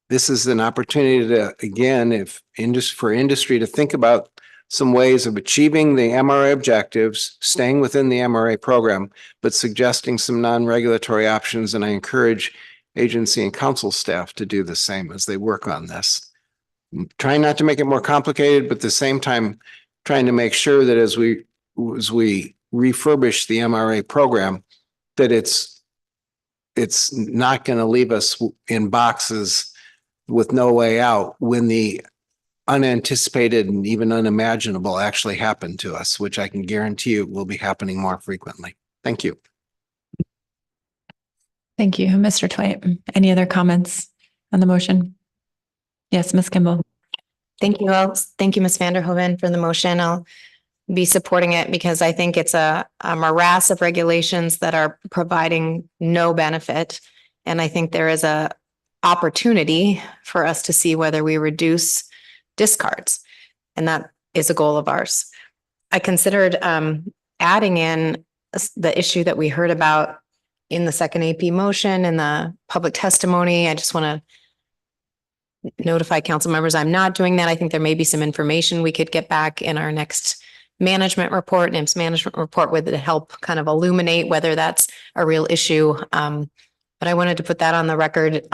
This is an opportunity to, again, for industry to think about some ways of achieving the MRA objectives, staying within the MRA program, but suggesting some non-regulatory options. And I encourage agency and council staff to do the same as they work on this. Trying not to make it more complicated, but at the same time, trying to make sure that as we refurbish the MRA program, that it's not going to leave us in boxes with no way out when the unanticipated and even unimaginable actually happen to us, which I can guarantee you will be happening more frequently. Thank you. Thank you, Mr. Twite. Any other comments on the motion? Yes, Ms. Kimball. Thank you all. Thank you, Ms. Vanderhoven, for the motion. I'll be supporting it because I think it's a morass of regulations that are providing no benefit. And I think there is a opportunity for us to see whether we reduce discards. And that is a goal of ours. I considered adding in the issue that we heard about in the second AP motion and the public testimony. I just want to notify council members I'm not doing that. I think there may be some information we could get back in our next management report, NIMS management report, with it to help kind of illuminate whether that's a real issue. But I wanted to put that on the record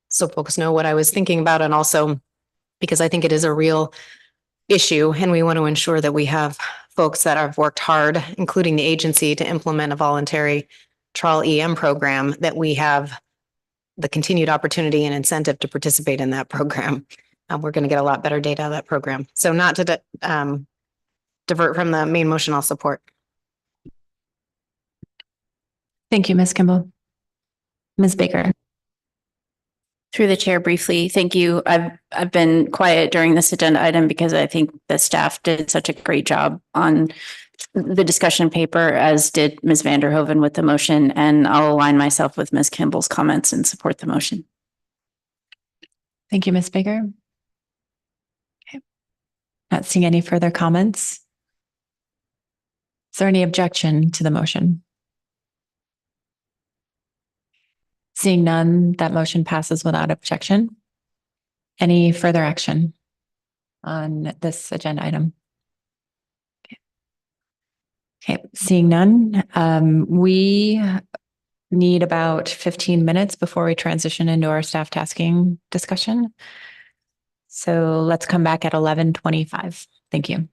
so folks know what I was thinking about, and also because I think it is a real issue and we want to ensure that we have folks that have worked hard, including the agency, to implement a voluntary trawl EM program, that we have the continued opportunity and incentive to participate in that program. We're going to get a lot better data out of that program. So not to divert from the main motion, I'll support. Thank you, Ms. Kimball. Ms. Baker. Through the chair briefly, thank you. I've been quiet during this agenda item because I think the staff did such a great job on the discussion paper, as did Ms. Vanderhoven with the motion, and I'll align myself with Ms. Kimball's comments and support the motion. Thank you, Ms. Baker. Okay. Not seeing any further comments. Is there any objection to the motion? Seeing none, that motion passes without objection. Any further action on this agenda item? Okay, seeing none, we need about 15 minutes before we transition into our staff tasking discussion. So let's come back at 11:25. Thank you.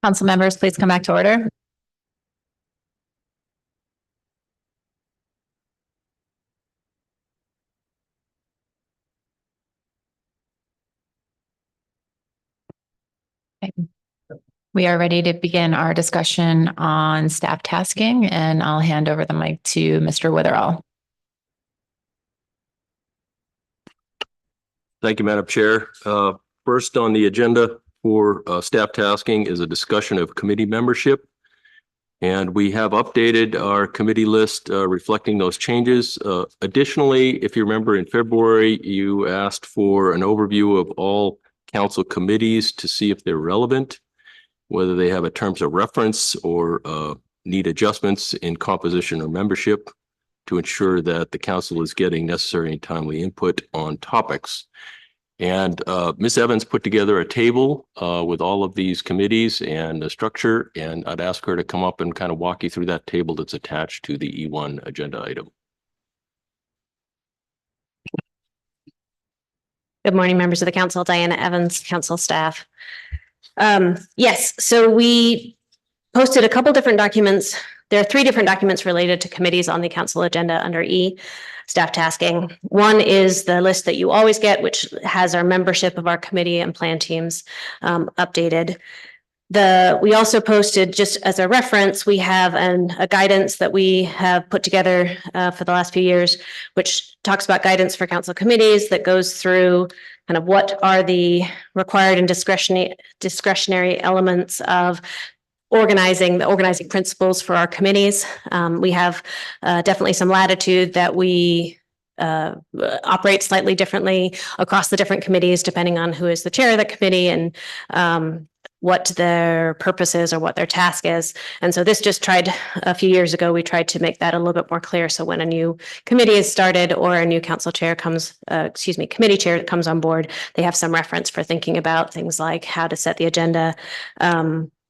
Council members, please come back to order. We are ready to begin our discussion on staff tasking, and I'll hand over the mic to Mr. Witherall. Thank you, Madam Chair. First on the agenda for staff tasking is a discussion of committee membership. And we have updated our committee list reflecting those changes. Additionally, if you remember in February, you asked for an overview of all council committees to see if they're relevant, whether they have a terms of reference or need adjustments in composition or membership to ensure that the council is getting necessary and timely input on topics. And Ms. Evans put together a table with all of these committees and a structure, and I'd ask her to come up and kind of walk you through that table that's attached to the E1 agenda item. Good morning, members of the council. Diana Evans, council staff. Yes, so we posted a couple different documents. There are 3 different documents related to committees on the council agenda under E, staff tasking. One is the list that you always get, which has our membership of our committee and plan teams updated. We also posted, just as a reference, we have a guidance that we have put together for the last few years, which talks about guidance for council committees that goes through kind of what are the required and discretionary elements of the organizing principles for our committees. We have definitely some latitude that we operate slightly differently across the different committees, depending on who is the chair of the committee and what their purpose is or what their task is. And so this just tried a few years ago, we tried to make that a little bit more clear. So when a new committee is started or a new council chair comes, committee chair comes on board, they have some reference for thinking about things like how to set the agenda,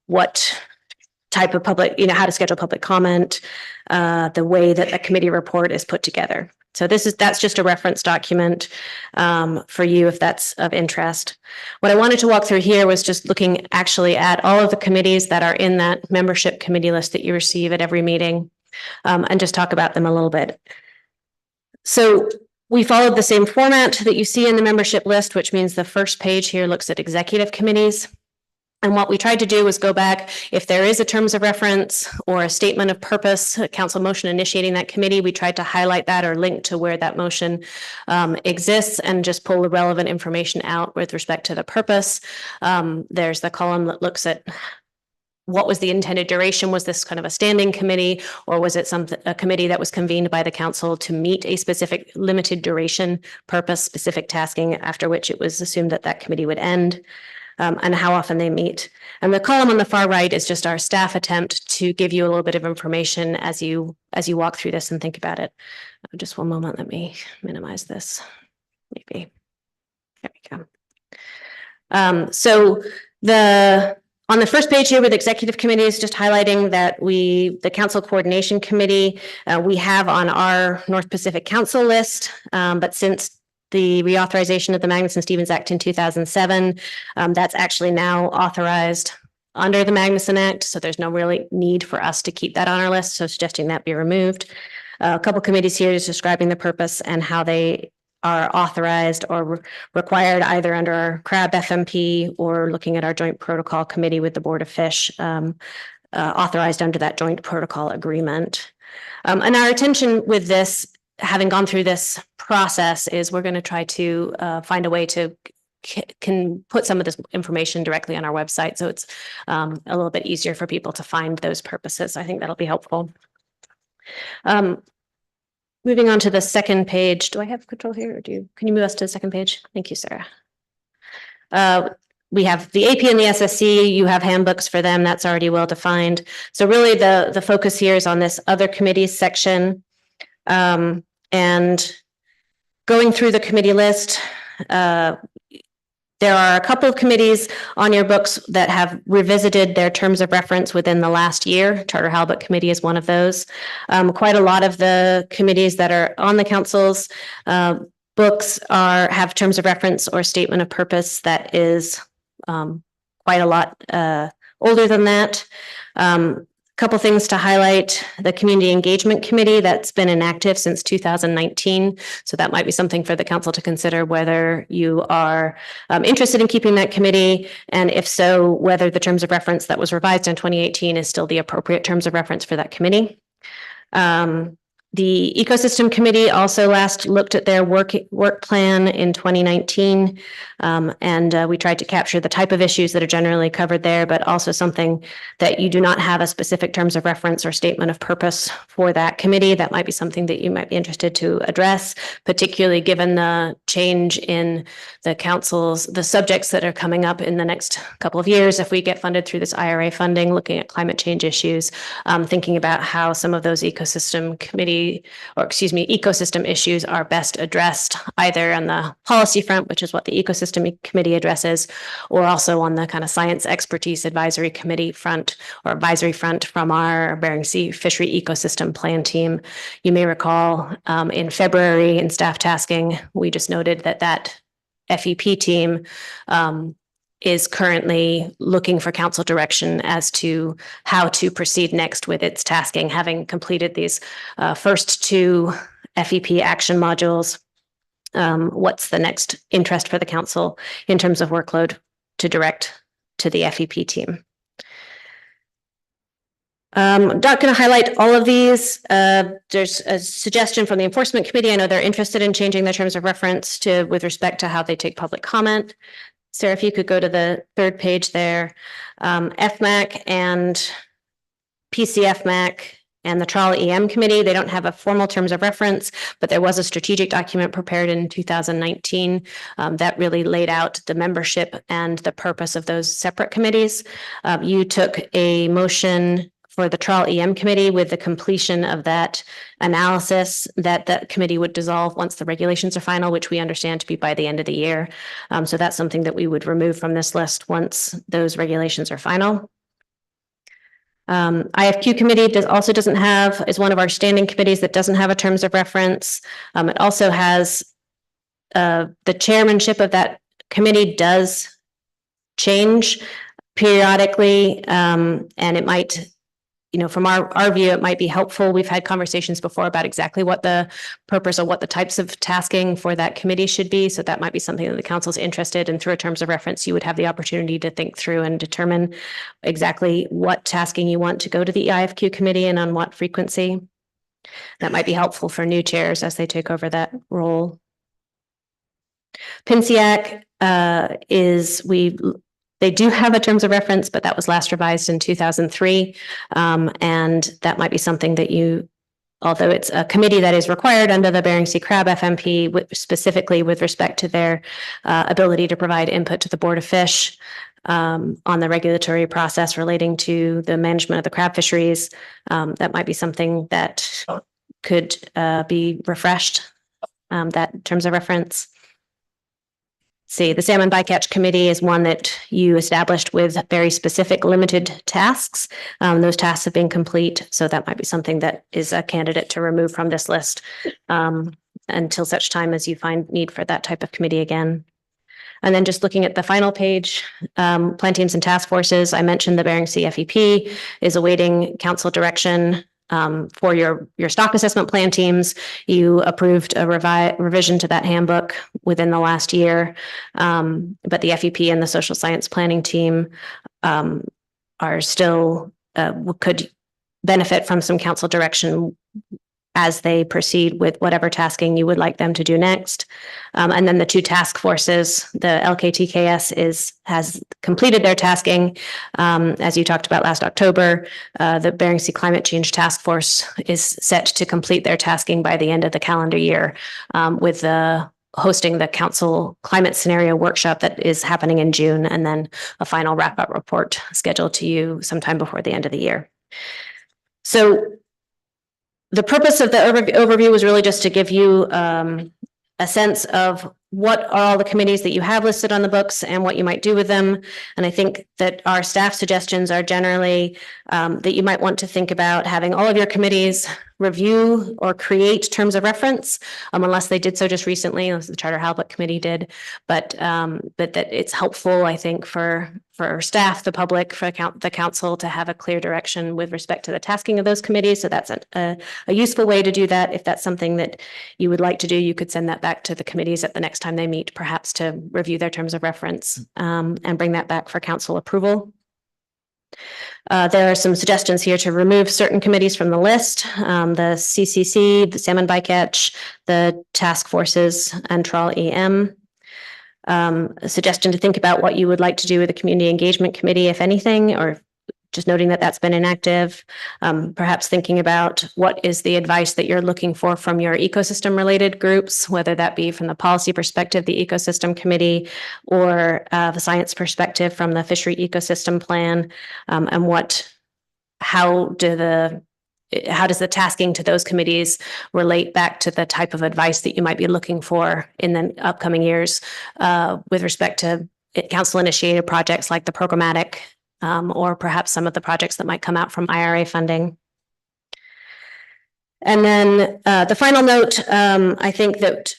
what type of public, how to schedule public comment, the way that the committee report is put together. So that's just a reference document for you if that's of interest. What I wanted to walk through here was just looking actually at all of the committees that are in that membership committee list that you receive at every meeting, and just talk about them a little bit. So we followed the same format that you see in the membership list, which means the first page here looks at executive committees. And what we tried to do was go back, if there is a terms of reference or a statement of purpose, a council motion initiating that committee, we tried to highlight that or link to where that motion exists and just pull the relevant information out with respect to the purpose. There's the column that looks at what was the intended duration. Was this kind of a standing committee, or was it a committee that was convened by the council to meet a specific limited duration purpose, specific tasking, after which it was assumed that that committee would end? And how often they meet. And the column on the far right is just our staff attempt to give you a little bit of information as you walk through this and think about it. Just one moment, let me minimize this. Maybe. There we go. So on the first page here with executive committees, just highlighting that the Council Coordination Committee, we have on our North Pacific Council list, but since the reauthorization of the Magnuson-Stevens Act in 2007. That's actually now authorized under the Magnuson Act, so there's no really need for us to keep that on our list, so suggesting that be removed. A couple committees here is describing the purpose and how they are authorized or required either under our CRAB FMP or looking at our joint protocol committee with the Board of Fish, authorized under that joint protocol agreement. And our intention with this, having gone through this process, is we're going to try to find a way to can put some of this information directly on our website, so it's a little bit easier for people to find those purposes. I think that'll be helpful. Moving on to the second page. Do I have control here, or can you move us to the second page? Thank you, Sarah. We have the AP and the SSC. You have handbooks for them. That's already well defined. So really the focus here is on this other committees section. And going through the committee list, there are a couple of committees on your books that have revisited their terms of reference within the last year. Charter Halibut Committee is one of those. Quite a lot of the committees that are on the council's books have terms of reference or statement of purpose that is quite a lot older than that. Couple things to highlight: the Community Engagement Committee that's been inactive since 2019. So that might be something for the council to consider, whether you are interested in keeping that committee, and if so, whether the terms of reference that was revised in 2018 is still the appropriate terms of reference for that committee. The Ecosystem Committee also last looked at their work plan in 2019. And we tried to capture the type of issues that are generally covered there, but also something that you do not have a specific terms of reference or statement of purpose for that committee. That might be something that you might be interested to address, particularly given the change in the council's, the subjects that are coming up in the next couple of years. If we get funded through this IRA funding, looking at climate change issues, thinking about how some of those ecosystem issues are best addressed either on the policy front, which is what the Ecosystem Committee addresses, or also on the kind of science expertise advisory committee front or advisory front from our Bering Sea Fishery Ecosystem Plan team. You may recall in February in staff tasking, we just noted that FEP team is currently looking for council direction as to how to proceed next with its tasking, having completed these first two FEP action modules. What's the next interest for the council in terms of workload to direct to the FEP team? I'm not going to highlight all of these. There's a suggestion from the Enforcement Committee. I know they're interested in changing the terms of reference to with respect to how they take public comment. Sarah, if you could go to the third page there. FMAC and PCFMAC and the Trawl EM Committee, they don't have a formal terms of reference, but there was a strategic document prepared in 2019 that really laid out the membership and the purpose of those separate committees. You took a motion for the Trawl EM Committee with the completion of that analysis that the committee would dissolve once the regulations are final, which we understand to be by the end of the year. So that's something that we would remove from this list once those regulations are final. IFQ Committee is one of our standing committees that doesn't have a terms of reference. It also has the chairmanship of that committee does change periodically, and it might, from our view, it might be helpful. We've had conversations before about exactly what the purpose or what the types of tasking for that committee should be. So that might be something that the council's interested in. Through a terms of reference, you would have the opportunity to think through and determine exactly what tasking you want to go to the IFQ committee and on what frequency. That might be helpful for new chairs as they take over that role. PNCAC they do have a terms of reference, but that was last revised in 2003. And that might be something that although it's a committee that is required under the Bering Sea Crab FMP, specifically with respect to their ability to provide input to the Board of Fish on the regulatory process relating to the management of the crab fisheries, that might be something that could be refreshed, that terms of reference. The Salmon Bycatch Committee is one that you established with very specific limited tasks. Those tasks have been complete, so that might be something that is a candidate to remove from this list until such time as you find need for that type of committee again. And then just looking at the final page, plan teams and task forces, I mentioned the Bering Sea FEP is awaiting council direction for your stock assessment plan teams. You approved a revision to that handbook within the last year, but the FEP and the social science planning team are still could benefit from some council direction as they proceed with whatever tasking you would like them to do next. And then the two task forces, the LKTKS has completed their tasking. As you talked about last October, the Bering Sea Climate Change Task Force is set to complete their tasking by the end of the calendar year, with hosting the council climate scenario workshop that is happening in June, and then a final wrap-up report scheduled to you sometime before the end of the year. So the purpose of the overview was really just to give you a sense of what are all the committees that you have listed on the books and what you might do with them. And I think that our staff suggestions are generally that you might want to think about having all of your committees review or create terms of reference, unless they did so just recently, as the Charter Outlook Committee did. But that it's helpful, I think, for staff, the public, for the council to have a clear direction with respect to the tasking of those committees. So that's a useful way to do that. If that's something that you would like to do, you could send that back to the committees at the next time they meet, perhaps to review their terms of reference and bring that back for council approval. There are some suggestions here to remove certain committees from the list. The CCC, the Salmon Bycatch, the task forces, and Trawl EM. A suggestion to think about what you would like to do with the Community Engagement Committee, if anything, or just noting that that's been inactive. Perhaps thinking about what is the advice that you're looking for from your ecosystem related groups, whether that be from the policy perspective, the ecosystem committee, or the science perspective from the fishery ecosystem plan, and how does the tasking to those committees relate back to the type of advice that you might be looking for in the upcoming years with respect to council initiated projects like the programmatic or perhaps some of the projects that might come out from IRA funding. And then the final note, I think that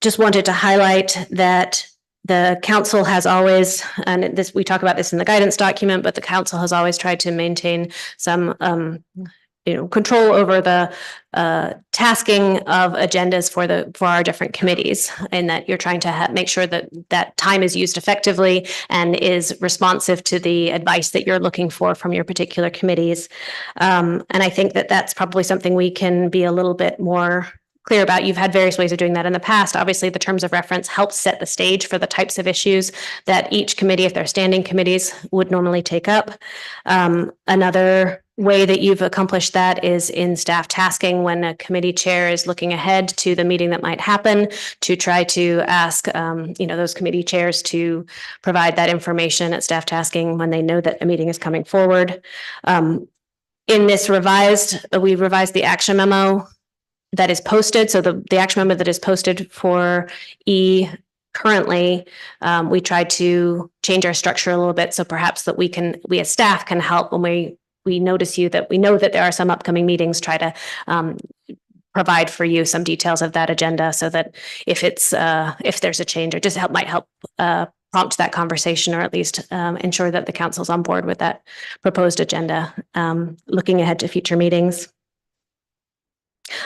just wanted to highlight that the council has always, and we talk about this in the guidance document, but the council has always tried to maintain some control over the tasking of agendas for our different committees, and that you're trying to make sure that that time is used effectively and is responsive to the advice that you're looking for from your particular committees. And I think that that's probably something we can be a little bit more clear about. You've had various ways of doing that in the past. Obviously, the terms of reference helps set the stage for the types of issues that each committee, if they're standing committees, would normally take up. Another way that you've accomplished that is in staff tasking, when a committee chair is looking ahead to the meeting that might happen, to try to ask those committee chairs to provide that information at staff tasking when they know that a meeting is coming forward. In this we revised the action memo that is posted. So the action memo that is posted for E currently, we tried to change our structure a little bit. So perhaps that we as staff can help when we notice that we know that there are some upcoming meetings, try to provide for you some details of that agenda, so that if there's a change, or just might help prompt that conversation, or at least ensure that the council's on board with that proposed agenda, looking ahead to future meetings.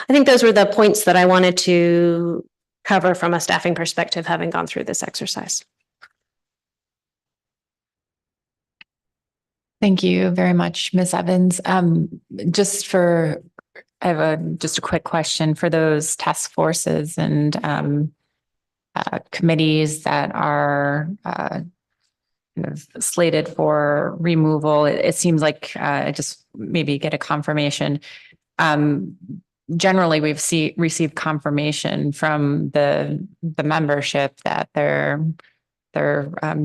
I think those were the points that I wanted to cover from a staffing perspective, having gone through this exercise. Thank you very much, Ms. Evans. I have just a quick question for those task forces and committees that are slated for removal. It seems like I just maybe get a confirmation. Generally, we've received confirmation from the membership that their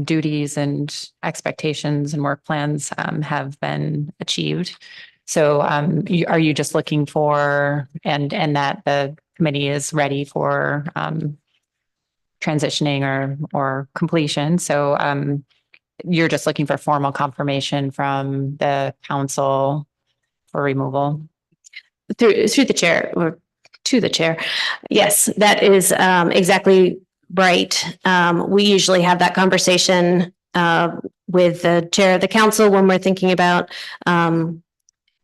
duties and expectations and work plans have been achieved. So are you just looking for and that the committee is ready for transitioning or completion? So you're just looking for formal confirmation from the council for removal? Through the chair, or to the chair. Yes, that is exactly right. We usually have that conversation with the chair of the council when we're thinking about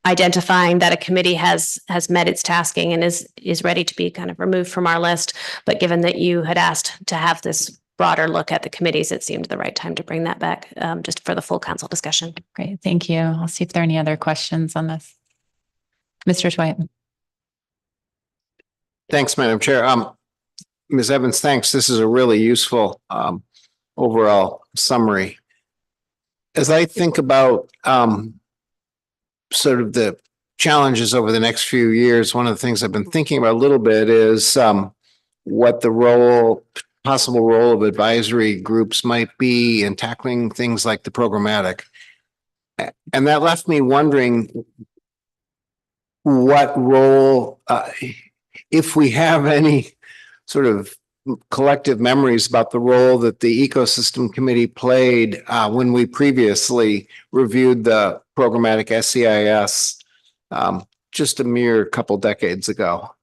identifying that a committee has met its tasking and is ready to be kind of removed from our list. But given that you had asked to have this broader look at the committees, it seemed the right time to bring that back just for the full council discussion. Great, thank you. I'll see if there are any other questions on this. Mr. Dwight. Thanks, Madam Chair. Ms. Evans, thanks. This is a really useful overall summary. As I think about sort of the challenges over the next few years, one of the things I've been thinking about a little bit is what the possible role of advisory groups might be in tackling things like the programmatic. And that left me wondering what role, if we have any sort of collective memories about the role that the ecosystem committee played when we previously reviewed the programmatic SEIS. just a mere couple decades ago.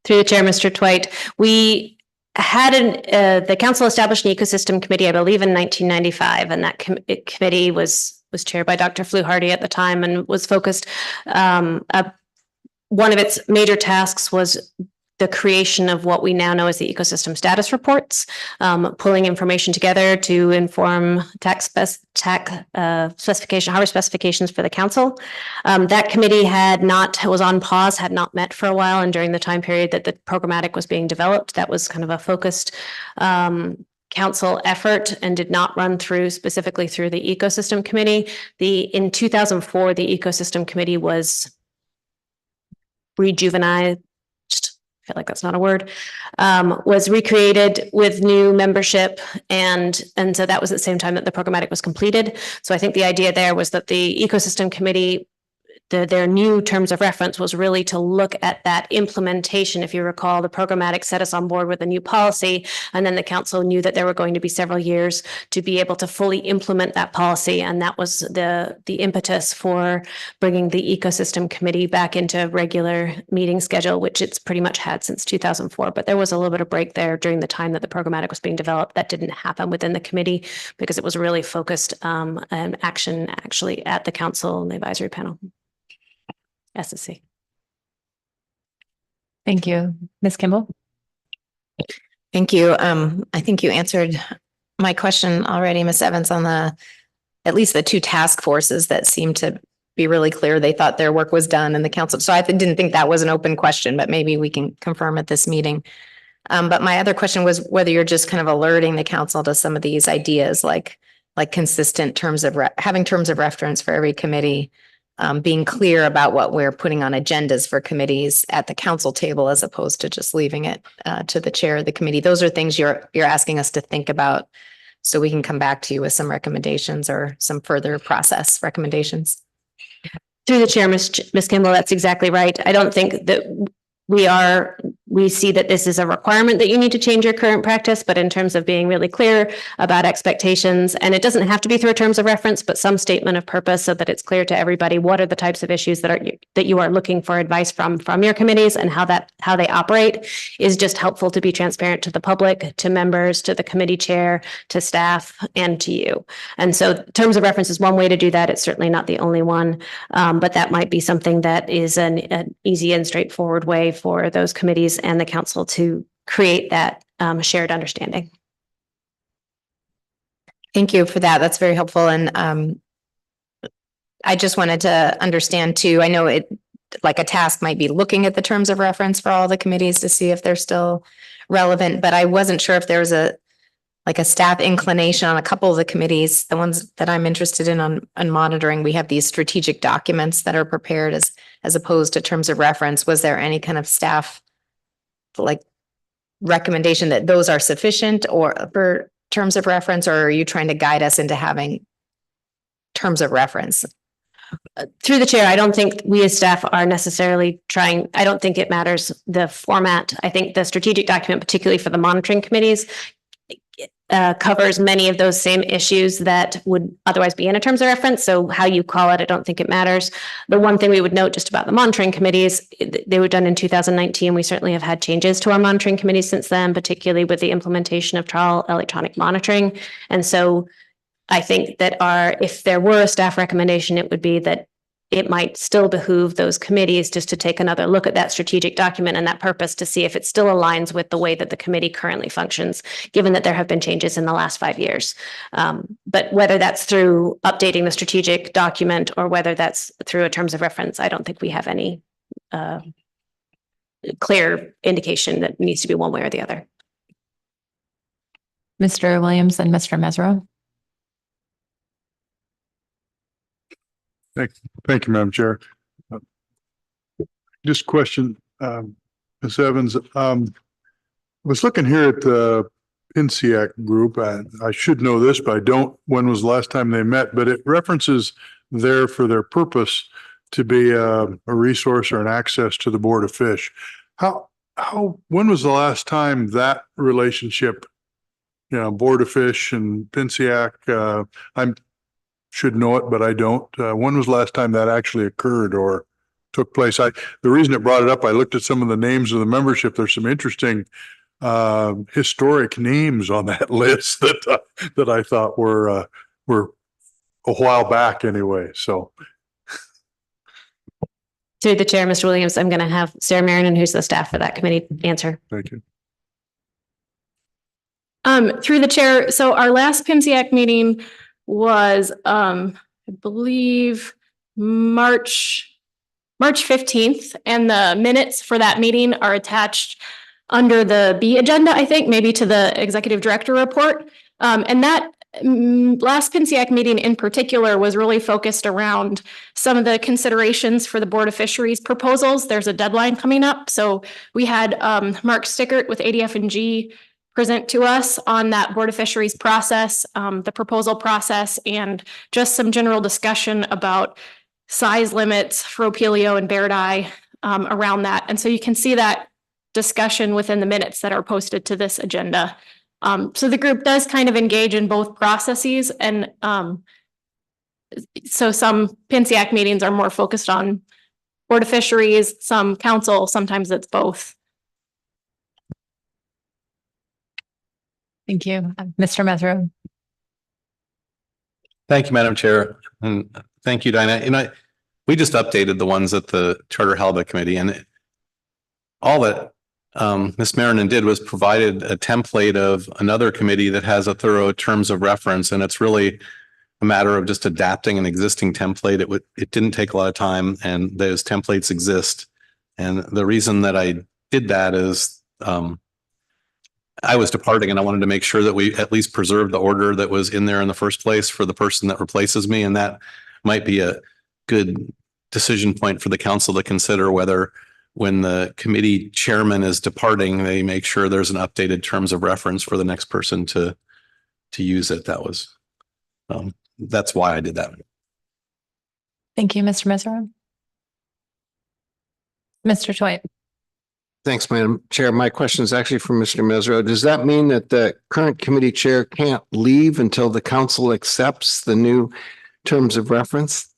Through the chair, Mr. Twite, we had the council established an ecosystem committee, I believe in 1995, and that committee was chaired by Dr. Fluharty at the time and was focused. One of its major tasks was the creation of what we now know as the ecosystem status reports, pulling information together to inform specification, harbor specifications for the council. That committee was on pause, had not met for a while, and during the time period that the programmatic was being developed, that was kind of a focused council effort and did not run specifically through the ecosystem committee. In 2004, the ecosystem committee was rejuvenated. I feel like that's not a word, was recreated with new membership. And so that was at the same time that the programmatic was completed. So I think the idea there was that the ecosystem committee, their new terms of reference was really to look at that implementation. If you recall, the programmatic set us on board with a new policy, and then the council knew that there were going to be several years to be able to fully implement that policy. And that was the impetus for bringing the ecosystem committee back into regular meeting schedule, which it's pretty much had since 2004. But there was a little bit of break there during the time that the programmatic was being developed. That didn't happen within the committee because it was really focused and action actually at the council and the advisory panel. SSC. Thank you. Ms. Kimball? Thank you. I think you answered my question already, Ms. Evans, on at least the two task forces that seem to be really clear. They thought their work was done in the council. So I didn't think that was an open question, but maybe we can confirm at this meeting. But my other question was whether you're just kind of alerting the council to some of these ideas, like consistent terms of having terms of reference for every committee, being clear about what we're putting on agendas for committees at the council table, as opposed to just leaving it to the chair of the committee. Those are things you're asking us to think about, so we can come back to you with some recommendations or some further process recommendations. Through the chair, Ms. Kimball, that's exactly right. I don't think that we see that this is a requirement that you need to change your current practice, but in terms of being really clear about expectations, and it doesn't have to be through terms of reference, but some statement of purpose so that it's clear to everybody what are the types of issues that you are looking for advice from your committees, and how they operate is just helpful to be transparent to the public, to members, to the committee chair, to staff, and to you. And so terms of reference is one way to do that. It's certainly not the only one, but that might be something that is an easy and straightforward way for those committees and the council to create that shared understanding. Thank you for that. That's very helpful. And I just wanted to understand too, I know it, like a task might be looking at the terms of reference for all the committees to see if they're still relevant, but I wasn't sure if there was a staff inclination on a couple of the committees, the ones that I'm interested in on monitoring. We have these strategic documents that are prepared as opposed to terms of reference. Was there any kind of staff recommendation that those are sufficient or for terms of reference, or are you trying to guide us into having terms of reference? Through the chair, I don't think we as staff are necessarily trying. I don't think it matters the format. I think the strategic document, particularly for the monitoring committees, covers many of those same issues that would otherwise be in a terms of reference. So how you call it, I don't think it matters. The one thing we would note just about the monitoring committees, they were done in 2019. We certainly have had changes to our monitoring committees since then, particularly with the implementation of trial electronic monitoring. And so I think that if there were a staff recommendation, it would be that it might still behoove those committees just to take another look at that strategic document and that purpose to see if it still aligns with the way that the committee currently functions, given that there have been changes in the last 5 years. But whether that's through updating the strategic document or whether that's through a terms of reference, I don't think we have any clear indication that needs to be one way or the other. Mr. Williams and Mr. Mesro. Thank you, Madam Chair. Just question, Ms. Evans. I was looking here at the NCAC group. I should know this, but I don't. When was the last time they met? But it references there for their purpose to be a resource or an access to the Board of Fish. When was the last time that relationship, Board of Fish and NCAC? I'm should know it, but I don't. When was the last time that actually occurred or took place? The reason it brought it up, I looked at some of the names of the membership. There's some interesting historic names on that list that I thought were a while back anyway. So To the chair, Mr. Williams, I'm going to have Sarah Marion, who's the staff for that committee, answer. thank you. Through the chair, so our last PIMSIAC meeting was, I believe, March 15th, and the minutes for that meeting are attached under the B agenda, I think, maybe to the executive director report. And that last PIMSIAC meeting in particular was really focused around some of the considerations for the Board of Fisheries proposals. There's a deadline coming up. So we had Mark Stickert with ADF&G present to us on that Board of Fisheries process, the proposal process, and just some general discussion about size limits for Opelio and Bairdi around that. And so you can see that discussion within the minutes that are posted to this agenda. So the group does kind of engage in both processes, and so some PIMSIAC meetings are more focused on Board of Fisheries, some council, sometimes it's both. Thank you. Mr. Mesro. Thank you, Madam Chair. And thank you, Dinah. We just updated the ones at the Charter Halibut Committee, and all that Ms. Marion did was provided a template of another committee that has a thorough terms of reference, and it's really a matter of just adapting an existing template. It didn't take a lot of time, and those templates exist. And the reason that I did that is I was departing, and I wanted to make sure that we at least preserve the order that was in there in the first place for the person that replaces me. And that might be a good decision point for the council to consider, whether when the committee chairman is departing, they make sure there's an updated terms of reference for the next person to use it. That's why I did that. Thank you, Mr. Mesro. Mr. Toit. Thanks, Madam Chair. My question is actually for Mr. Mesro. Does that mean that the current committee chair can't leave until the council accepts the new terms of reference?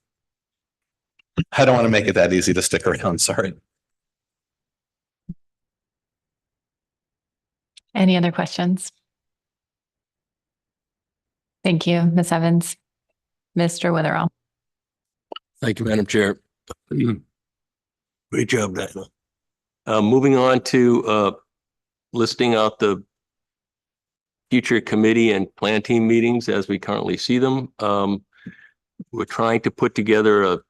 I don't want to make it that easy to stick around. Sorry. Any other questions? Thank you, Ms. Evans. Mr. Witherell. Thank you, Madam Chair. Great job, Dinah. Moving on to listing out the future committee and plan team meetings as we currently see them. We're trying to put together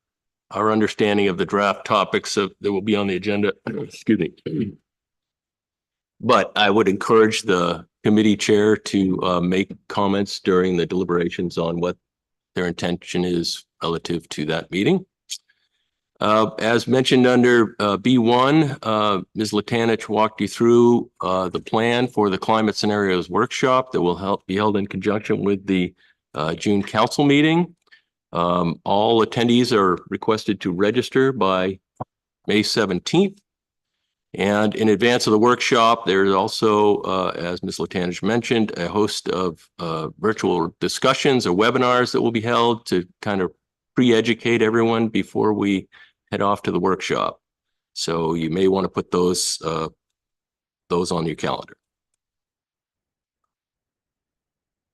our understanding of the draft topics that will be on the agenda. Excuse me. But I would encourage the committee chair to make comments during the deliberations on what their intention is relative to that meeting. As mentioned under B1, Ms. Latanich walked you through the plan for the climate scenarios workshop that will be held in conjunction with the June council meeting. All attendees are requested to register by May 17th. And in advance of the workshop, there's also, as Ms. Latanich mentioned, a host of virtual discussions or webinars that will be held to kind of pre-educate everyone before we head off to the workshop. So you may want to put those on your calendar.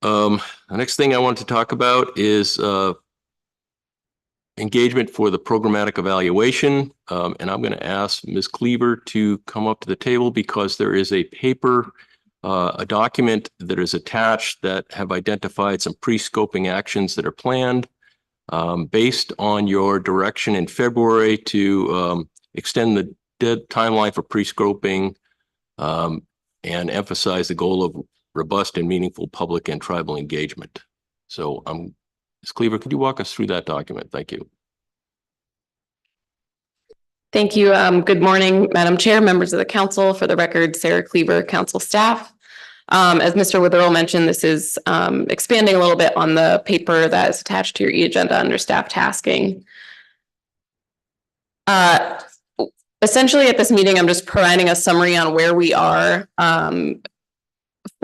The next thing I want to talk about is engagement for the programmatic evaluation. And I'm going to ask Ms. Cleaver to come up to the table because there is a paper, a document that is attached that have identified some pre-scoping actions that are planned based on your direction in February to extend the timeline for pre-scoping and emphasize the goal of robust and meaningful public and tribal engagement. So Ms. Cleaver, could you walk us through that document? Thank you. Thank you. Good morning, Madam Chair, members of the council. For the record, Sarah Cleaver, council staff. As Mr. Witherell mentioned, this is expanding a little bit on the paper that is attached to your e-agenda under staff tasking. Essentially at this meeting, I'm just providing a summary on where we are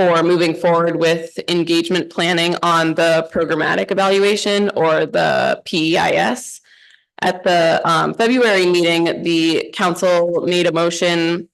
for moving forward with engagement planning on the programmatic evaluation or the PEIS. At the February meeting, the council made a motion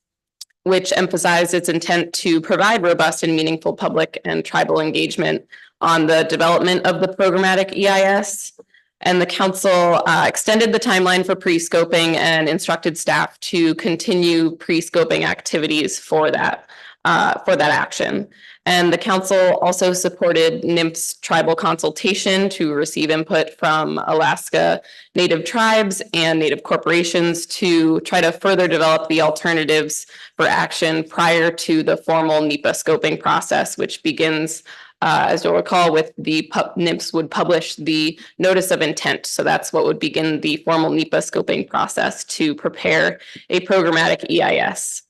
which emphasized its intent to provide robust and meaningful public and tribal engagement on the development of the programmatic EIS. And the council extended the timeline for pre-scoping and instructed staff to continue pre-scoping activities for that action. And the council also supported NMF's tribal consultation to receive input from Alaska Native tribes and Native corporations to try to further develop the alternatives for action prior to the formal NEPA scoping process, which begins, as you'll recall, with the NMFs would publish the notice of intent. So that's what would begin the formal NEPA scoping process to prepare a programmatic EIS.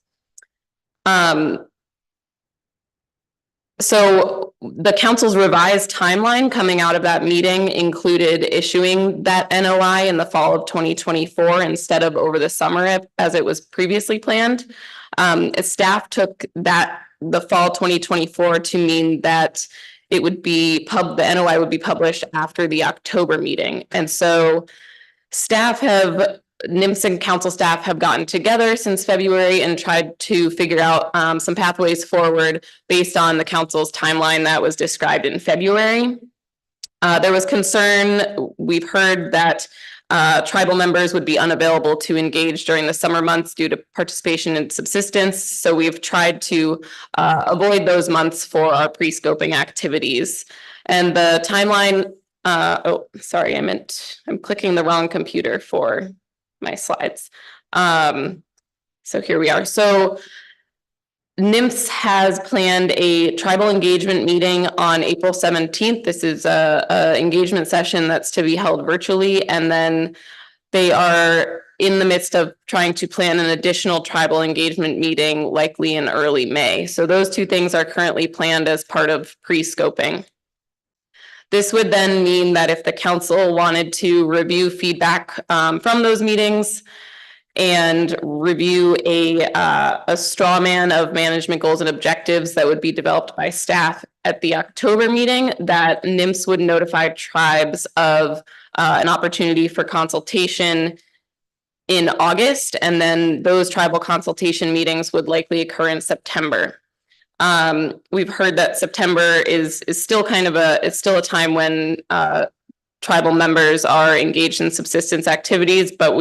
So the council's revised timeline coming out of that meeting included issuing that NOI in the fall of 2024 instead of over the summer as it was previously planned. Staff took the fall 2024 to mean that it would be the NOI would be published after the October meeting. And so NMFs and council staff have gotten together since February and tried to figure out some pathways forward based on the council's timeline that was described in February. There was concern, we've heard that tribal members would be unavailable to engage during the summer months due to participation in subsistence. So we've tried to avoid those months for our pre-scoping activities. And the timeline, I'm clicking the wrong computer for my slides. So here we are. So NMFS has planned a tribal engagement meeting on April 17th. This is a engagement session that's to be held virtually. And then they are in the midst of trying to plan an additional tribal engagement meeting, likely in early May. So those two things are currently planned as part of pre-scoping. This would then mean that if the council wanted to review feedback from those meetings and review a straw man of management goals and objectives that would be developed by staff at the October meeting, that NMFS would notify tribes of an opportunity for consultation in August, and then those tribal consultation meetings would likely occur in September. We've heard that September is still it's still a time when tribal members are engaged in subsistence activities, but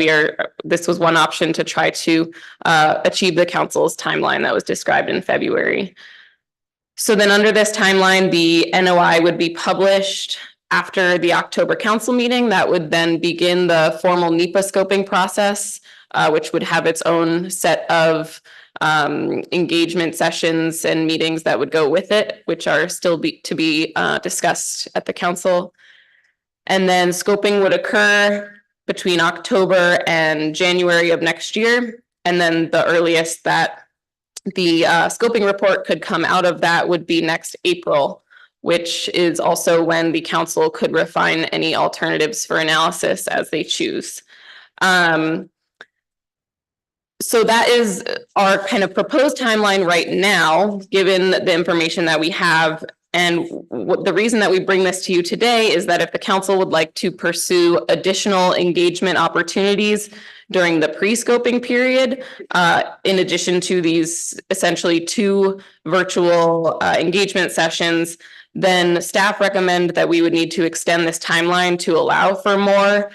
this was one option to try to achieve the council's timeline that was described in February. So then under this timeline, the NOI would be published after the October council meeting. That would then begin the formal NEPA scoping process, which would have its own set of engagement sessions and meetings that would go with it, which are still to be discussed at the council. And then scoping would occur between October and January of next year. And then the earliest that the scoping report could come out of that would be next April, which is also when the council could refine any alternatives for analysis as they choose. So that is our kind of proposed timeline right now, given the information that we have. And the reason that we bring this to you today is that if the council would like to pursue additional engagement opportunities during the pre-scoping period, in addition to these essentially 2 virtual engagement sessions, then staff recommend that we would need to extend this timeline to allow for more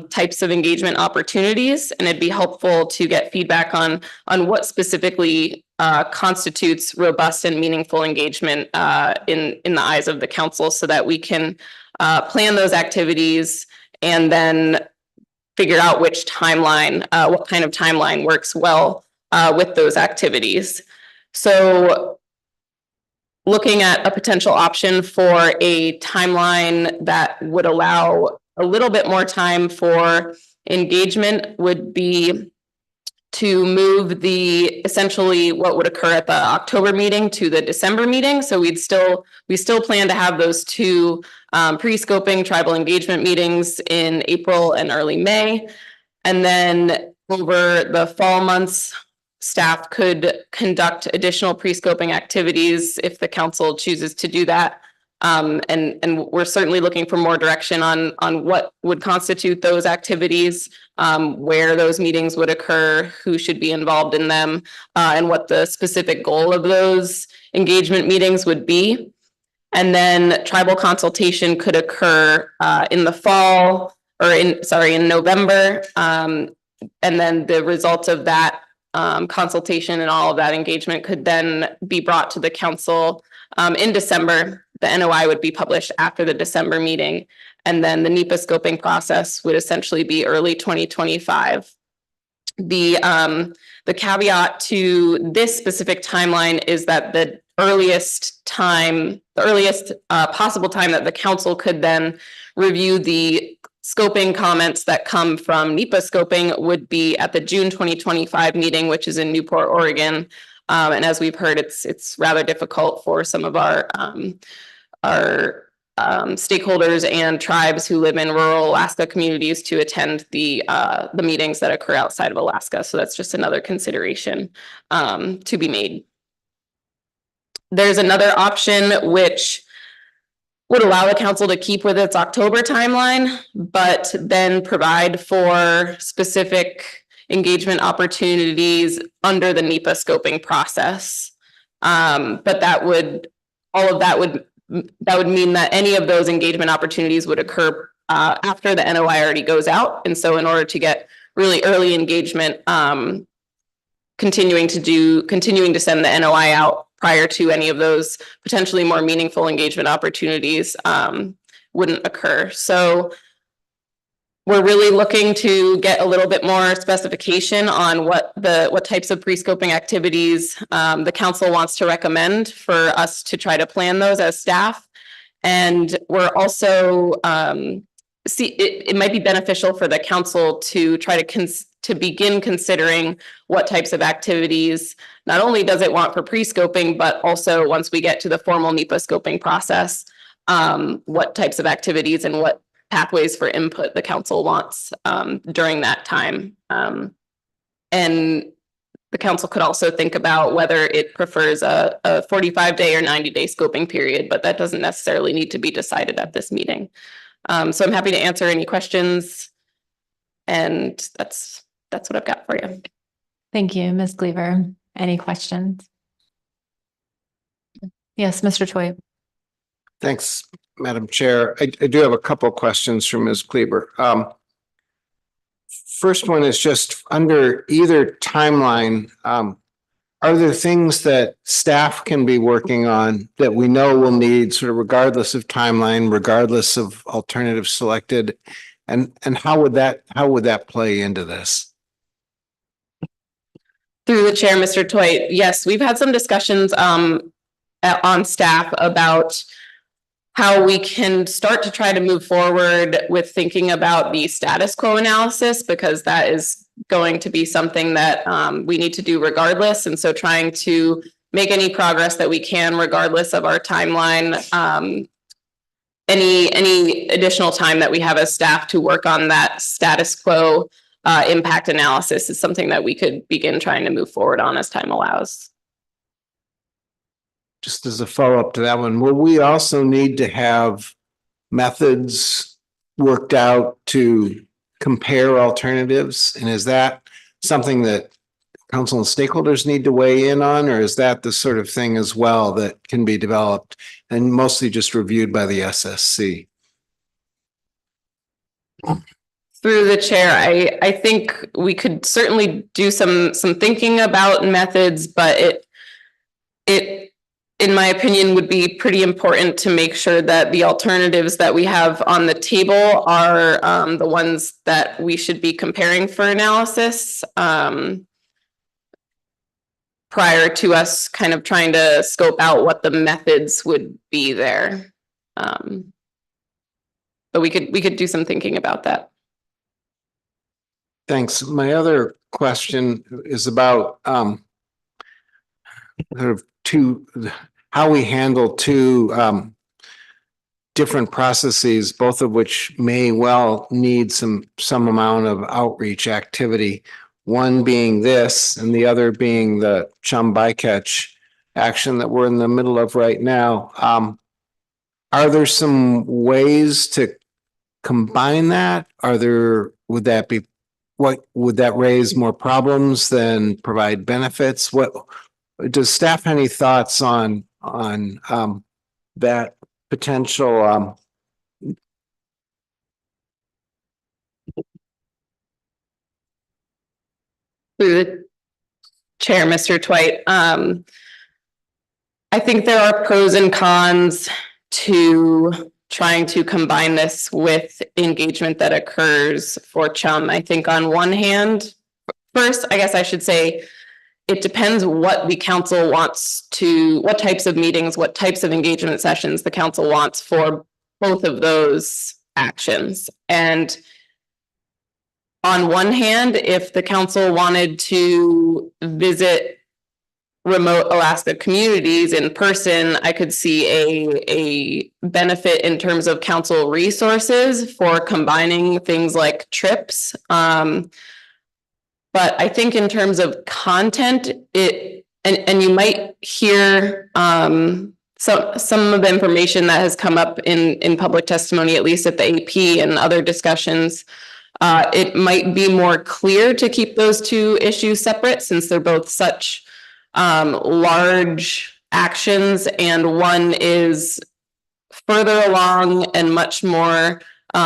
types of engagement opportunities. And it'd be helpful to get feedback on what specifically constitutes robust and meaningful engagement in the eyes of the council, so that we can plan those activities and then figure out which timeline, what kind of timeline works well with those activities. So looking at a potential option for a timeline that would allow a little bit more time for engagement would be to move essentially what would occur at the October meeting to the December meeting. So we still plan to have those 2 pre-scoping tribal engagement meetings in April and early May. And then over the fall months, staff could conduct additional pre-scoping activities if the council chooses to do that. And we're certainly looking for more direction on what would constitute those activities, where those meetings would occur, who should be involved in them, and what the specific goal of those engagement meetings would be. And then tribal consultation could occur in the fall or in November. And then the results of that consultation and all of that engagement could then be brought to the council in December. The NOI would be published after the December meeting. And then the NEPA scoping process would essentially be early 2025. The caveat to this specific timeline is that the earliest possible time that the council could then review the scoping comments that come from NEPA scoping would be at the June 2025 meeting, which is in Newport, Oregon. And as we've heard, it's rather difficult for some of our stakeholders and tribes who live in rural Alaska communities to attend the meetings that occur outside of Alaska. So that's just another consideration to be made. There's another option which would allow the council to keep with its October timeline, but then provide for specific engagement opportunities under the NEPA scoping process. But that would mean that any of those engagement opportunities would occur after the NOI already goes out. And so in order to get really early engagement, continuing to send the NOI out prior to any of those potentially more meaningful engagement opportunities wouldn't occur. So we're really looking to get a little bit more specification on what types of pre-scoping activities the council wants to recommend for us to try to plan those as staff. And we're also it might be beneficial for the council to try to begin considering what types of activities not only does it want for pre-scoping, but also once we get to the formal NEPA scoping process, what types of activities and what pathways for input the council wants during that time. And the council could also think about whether it prefers a 45-day or 90-day scoping period, but that doesn't necessarily need to be decided at this meeting. So I'm happy to answer any questions. And that's what I've got for you. Thank you, Ms. Cleaver. Any questions? Yes, Mr. Toy. Thanks, Madam Chair. I do have a couple of questions for Ms. Kleber. First one is just under either timeline, are there things that staff can be working on that we know will need sort of regardless of timeline, regardless of alternatives selected? And how would that play into this? Through the chair, Mr. Toy, yes, we've had some discussions on staff about how we can start to try to move forward with thinking about the status quo analysis, because that is going to be something that we need to do regardless. And so trying to make any progress that we can regardless of our timeline, any additional time that we have as staff to work on that status quo impact analysis is something that we could begin trying to move forward on as time allows. Just as a follow-up to that one, will we also need to have methods worked out to compare alternatives? And is that something that council and stakeholders need to weigh in on, or is that the sort of thing as well that can be developed and mostly just reviewed by the SSC? Through the chair, I think we could certainly do some thinking about methods, but it in my opinion would be pretty important to make sure that the alternatives that we have on the table are the ones that we should be comparing for analysis prior to us kind of trying to scope out what the methods would be there. But we could do some thinking about that. Thanks. My other question is about sort of how we handle two different processes, both of which may well need some amount of outreach activity. one being this and the other being the chum bycatch action that we're in the middle of right now. Are there some ways to combine that? Would that raise more problems than provide benefits? What does staff have any thoughts on that potential Through the chair, Mr. Twite. I think there are pros and cons to trying to combine this with engagement that occurs for CHUM. I think on one hand, first, I guess I should say, it depends what the council wants to, what types of meetings, what types of engagement sessions the council wants for both of those actions. And on one hand, if the council wanted to visit remote Alaska communities in person, I could see a benefit in terms of council resources for combining things like trips. But I think in terms of content, and you might hear some of the information that has come up in public testimony, at least at the AP and other discussions. It might be more clear to keep those two issues separate since they're both such large actions, and one is further along and much more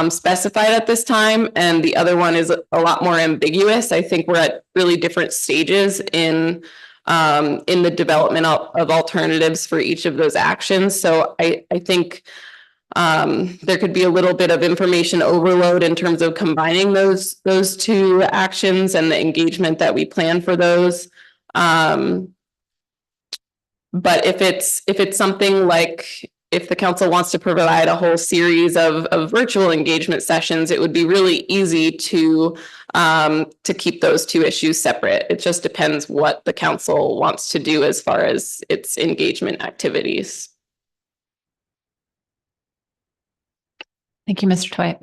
specified at this time, and the other one is a lot more ambiguous. I think we're at really different stages in the development of alternatives for each of those actions. So I think there could be a little bit of information overload in terms of combining those two actions and the engagement that we plan for those. But if it's something like, if the council wants to provide a whole series of virtual engagement sessions, it would be really easy to keep those two issues separate. It just depends what the council wants to do as far as its engagement activities. Thank you, Mr. Twite.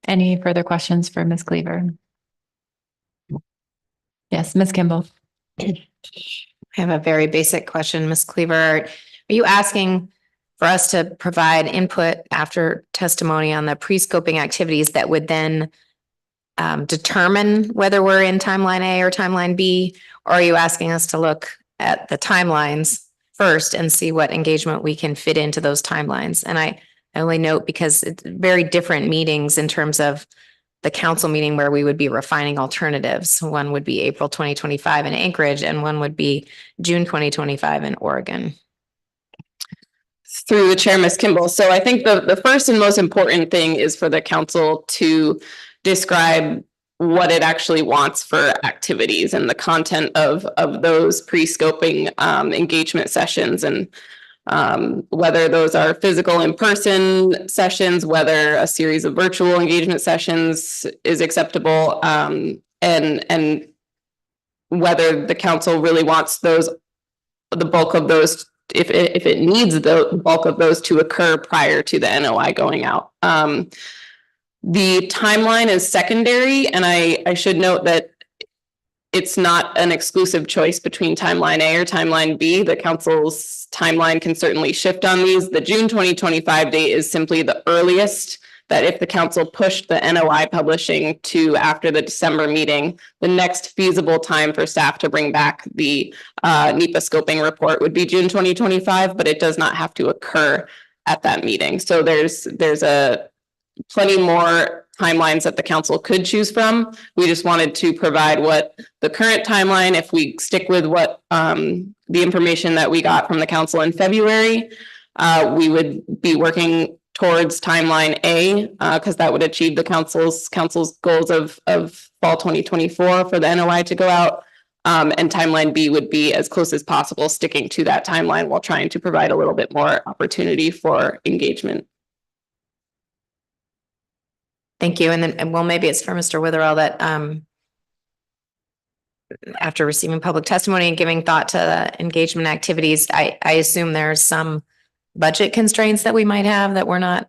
Any further questions for Ms. Cleaver? Yes, Ms. Kimball. I have a very basic question, Ms. Cleaver. Are you asking for us to provide input after testimony on the pre-scoping activities that would then determine whether we're in timeline A or timeline B? Or are you asking us to look at the timelines first and see what engagement we can fit into those timelines? And I only note because it's very different meetings in terms of the council meeting where we would be refining alternatives. One would be April 2025 in Anchorage, and one would be June 2025 in Oregon. Through the chair, Ms. Kimball. So I think the first and most important thing is for the council to describe what it actually wants for activities and the content of those pre-scoping engagement sessions, and whether those are physical in-person sessions, whether a series of virtual engagement sessions is acceptable, and whether the council really wants the bulk of those, if it needs the bulk of those to occur prior to the NOI going out. The timeline is secondary, and I should note that it's not an exclusive choice between timeline A or timeline B. The council's timeline can certainly shift on these. The June 2025 date is simply the earliest that if the council pushed the NOI publishing to after the December meeting, the next feasible time for staff to bring back the NEPA scoping report would be June 2025, but it does not have to occur at that meeting. So there's a plenty more timelines that the council could choose from. We just wanted to provide what the current timeline, if we stick with what the information that we got from the council in February, we would be working towards timeline A, because that would achieve the council's goals of fall 2024 for the NOI to go out. And timeline B would be as close as possible, sticking to that timeline while trying to provide a little bit more opportunity for engagement. Thank you. And then, well, maybe it's for Mr. Witherell that after receiving public testimony and giving thought to the engagement activities, I assume there's some budget constraints that we might have that we're not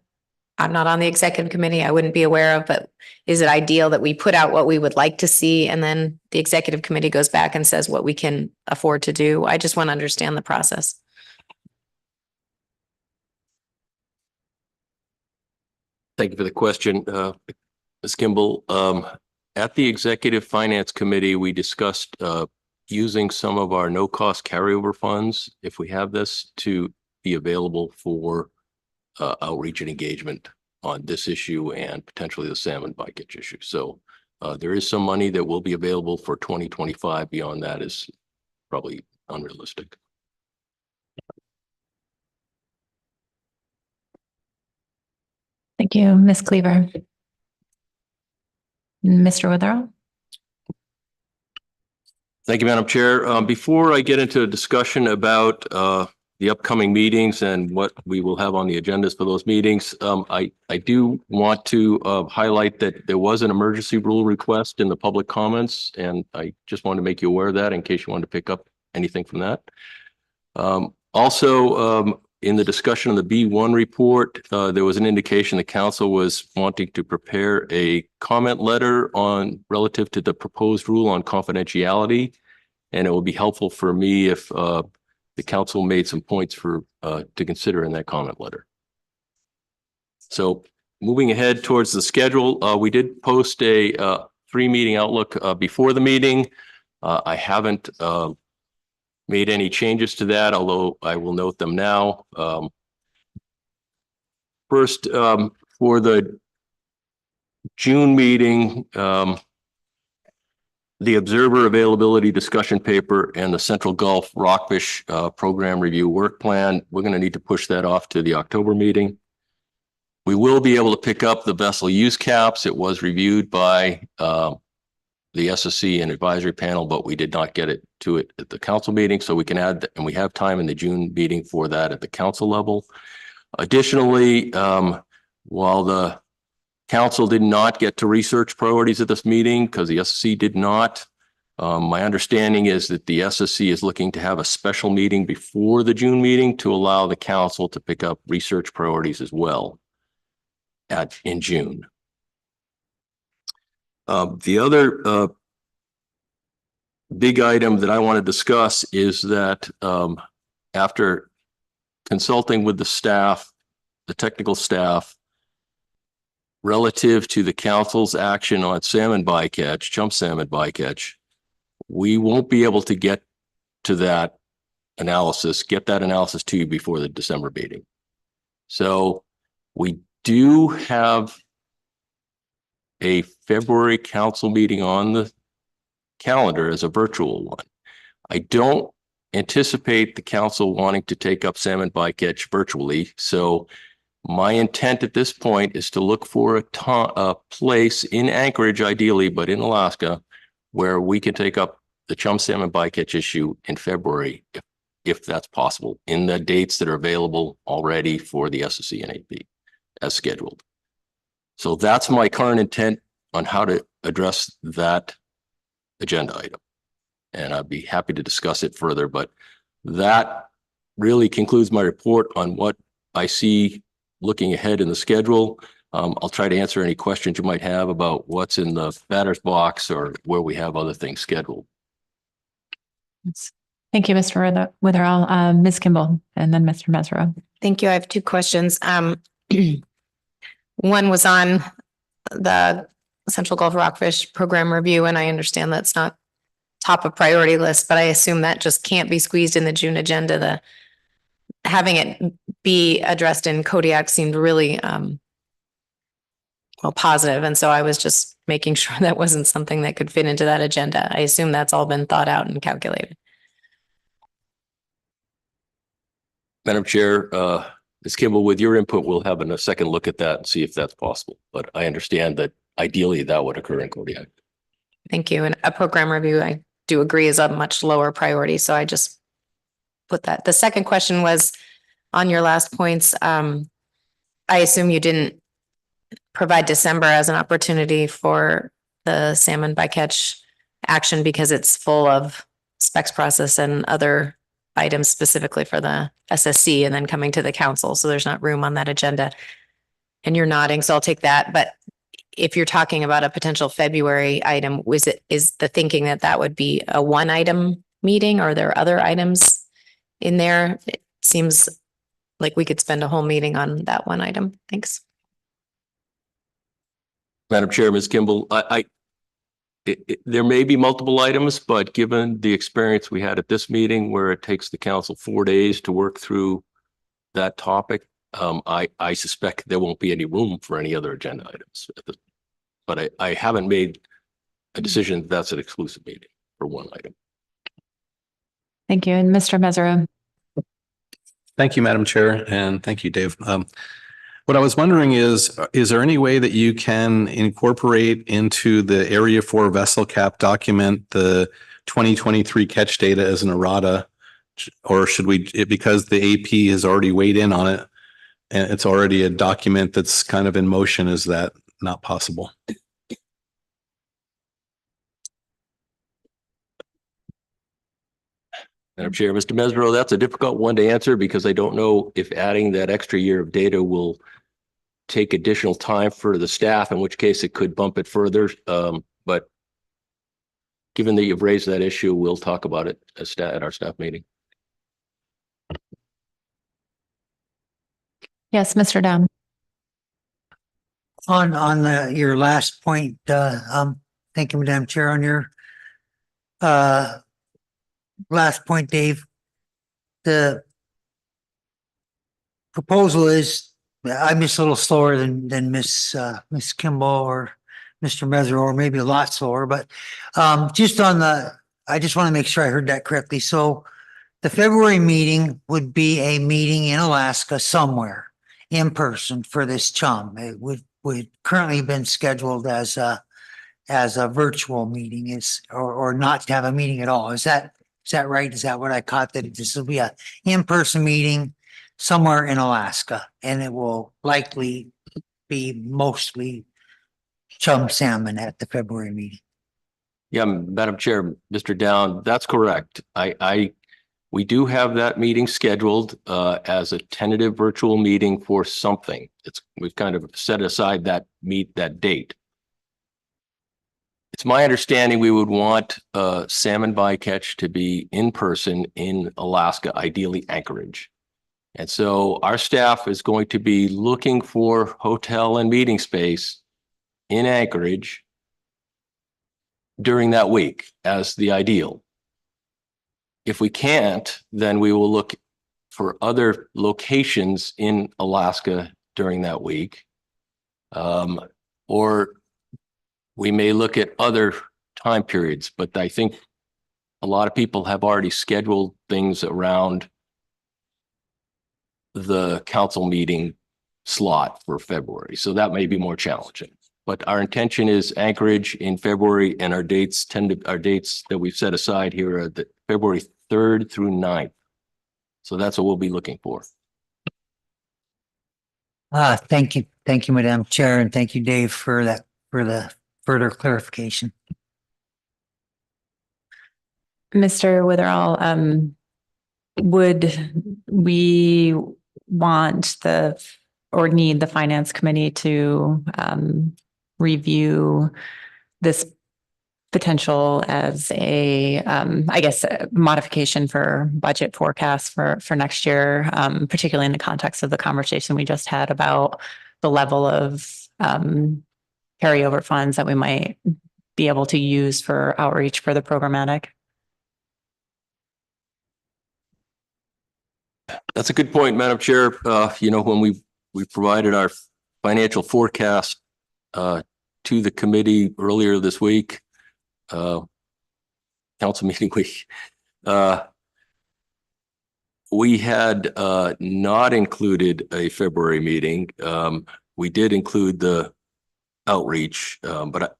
I'm not on the executive committee. I wouldn't be aware of, but is it ideal that we put out what we would like to see and then the executive committee goes back and says what we can afford to do? I just want to understand the process. Thank you for the question, Ms. Kimball. At the Executive Finance Committee, we discussed using some of our no-cost carryover funds, if we have this, to be available for outreach and engagement on this issue and potentially the salmon bycatch issue. So there is some money that will be available for 2025. Beyond that is probably unrealistic. Thank you, Ms. Cleaver. Mr. Witherell. Thank you, Madam Chair. Before I get into a discussion about the upcoming meetings and what we will have on the agendas for those meetings, I do want to highlight that there was an emergency rule request in the public comments, and I just wanted to make you aware of that in case you wanted to pick up anything from that. Also, in the discussion of the B1 report, there was an indication the council was wanting to prepare a comment letter on relative to the proposed rule on confidentiality. And it will be helpful for me if the council made some points for to consider in that comment letter. So moving ahead towards the schedule, we did post a 3-meeting outlook before the meeting. I haven't made any changes to that, although I will note them now. First, for the June meeting, the observer availability discussion paper and the Central Gulf Rockfish program review work plan, we're going to need to push that off to the October meeting. We will be able to pick up the vessel use caps. It was reviewed by the SSC and advisory panel, but we did not get it to it at the council meeting. So we can add, and we have time in the June meeting for that at the council level. Additionally, while the council did not get to research priorities at this meeting because the SSC did not, my understanding is that the SSC is looking to have a special meeting before the June meeting to allow the council to pick up research priorities as well in June. The other big item that I want to discuss is that after consulting with the staff, the technical staff, relative to the council's action on salmon bycatch, chump salmon bycatch, we won't be able to get to that analysis, get that analysis to you before the December meeting. So we do have a February council meeting on the calendar as a virtual one. I don't anticipate the council wanting to take up salmon bycatch virtually. So my intent at this point is to look for a place in Anchorage, ideally, but in Alaska, where we can take up the chum salmon bycatch issue in February, if that's possible, in the dates that are available already for the SSC and AP as scheduled. So that's my current intent on how to address that agenda item. And I'd be happy to discuss it further, but that really concludes my report on what I see looking ahead in the schedule. I'll try to answer any questions you might have about what's in the batter's box or where we have other things scheduled. Thank you, Mr. Witherell. Ms. Kimball, and then Mr. Mesereau. Thank you. I have 2 questions. One was on the Central Gulf Rockfish program review, and I understand that's not top of priority list, but I assume that just can't be squeezed in the June agenda. Having it be addressed in Kodiak seemed really positive, and so I was just making sure that wasn't something that could fit into that agenda. I assume that's all been thought out and calculated. Madam Chair, Ms. Kimball, with your input, we'll have a second look at that and see if that's possible. But I understand that ideally that would occur in Kodiak. Thank you. And a program review, I do agree, is a much lower priority. So I just put that. The second question was on your last points. I assume you didn't provide December as an opportunity for the salmon bycatch action because it's full of specs process and other items specifically for the SSC and then coming to the council. So there's not room on that agenda. And you're nodding, so I'll take that. But if you're talking about a potential February item, is the thinking that that would be a one item meeting, or are there other items in there? It seems like we could spend a whole meeting on that one item. Thanks. Madam Chair, Ms. Kimball, there may be multiple items, but given the experience we had at this meeting where it takes the council 4 days to work through that topic, I suspect there won't be any room for any other agenda items. But I haven't made a decision that that's an exclusive meeting for one item. Thank you. And Mr. Mesereau. Thank you, Madam Chair, and thank you, Dave. What I was wondering is there any way that you can incorporate into the Area 4 vessel cap document the 2023 catch data as an errata? Or should we, because the AP has already weighed in on it and it's already a document that's kind of in motion, is that not possible? Madam Chair, Mr. Mesereau, that's a difficult one to answer because I don't know if adding that extra year of data will take additional time for the staff, in which case it could bump it further. But given that you've raised that issue, we'll talk about it at our staff meeting. Yes, Mr. Down. On your last point, thank you, Madam Chair, on your last point, Dave. The proposal is, I'm just a little slower than Miss Kimball or Mr. Mesereau, or maybe a lot slower, but just on I just want to make sure I heard that correctly. So the February meeting would be a meeting in Alaska somewhere in person for this chum. It would currently been scheduled as a virtual meeting, or not to have a meeting at all. Is that right? Is that what I caught? That this will be a in-person meeting somewhere in Alaska, and it will likely be mostly chum salmon at the February meeting. Yeah, Madam Chair, Mr. Down, that's correct. We do have that meeting scheduled as a tentative virtual meeting for something. We've kind of set aside that date. It's my understanding we would want salmon bycatch to be in person in Alaska, ideally Anchorage. And so our staff is going to be looking for hotel and meeting space in Anchorage during that week as the ideal. If we can't, then we will look for other locations in Alaska during that week. Or we may look at other time periods, but I think a lot of people have already scheduled things around the council meeting slot for February. So that may be more challenging. But our intention is Anchorage in February, and our dates that we've set aside here are the February 3rd through 9th. So that's what we'll be looking for. Thank you. Thank you, Madam Chair, and thank you, Dave, for the further clarification. Mr. Witherall, would we want or need the Finance Committee to review this potential as a modification for budget forecasts for next year, particularly in the context of the conversation we just had about the level of carryover funds that we might be able to use for outreach for the programmatic? That's a good point, Madam Chair. When we provided our financial forecast to the committee earlier this week, council meeting week, we had not included a February meeting. We did include the outreach, but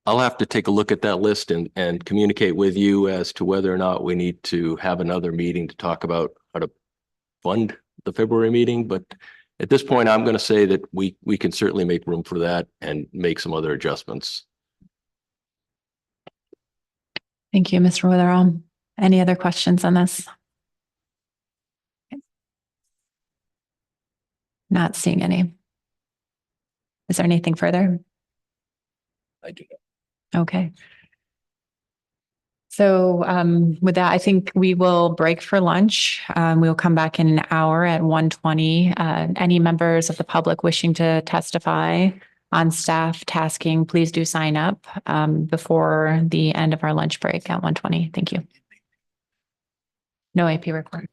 I'll have to take a look at that list and communicate with you as to whether or not we need to have another meeting to talk about how to fund the February meeting. But at this point, I'm going to say that we can certainly make room for that and make some other adjustments. Thank you, Mr. Witherall. Any other questions on this? Not seeing any. Is there anything further? I do. Okay. So with that, I think we will break for lunch. We'll come back in an hour at 1:20. Any members of the public wishing to testify on staff tasking, please do sign up before the end of our lunch break at 1:20. Thank you. No AP report.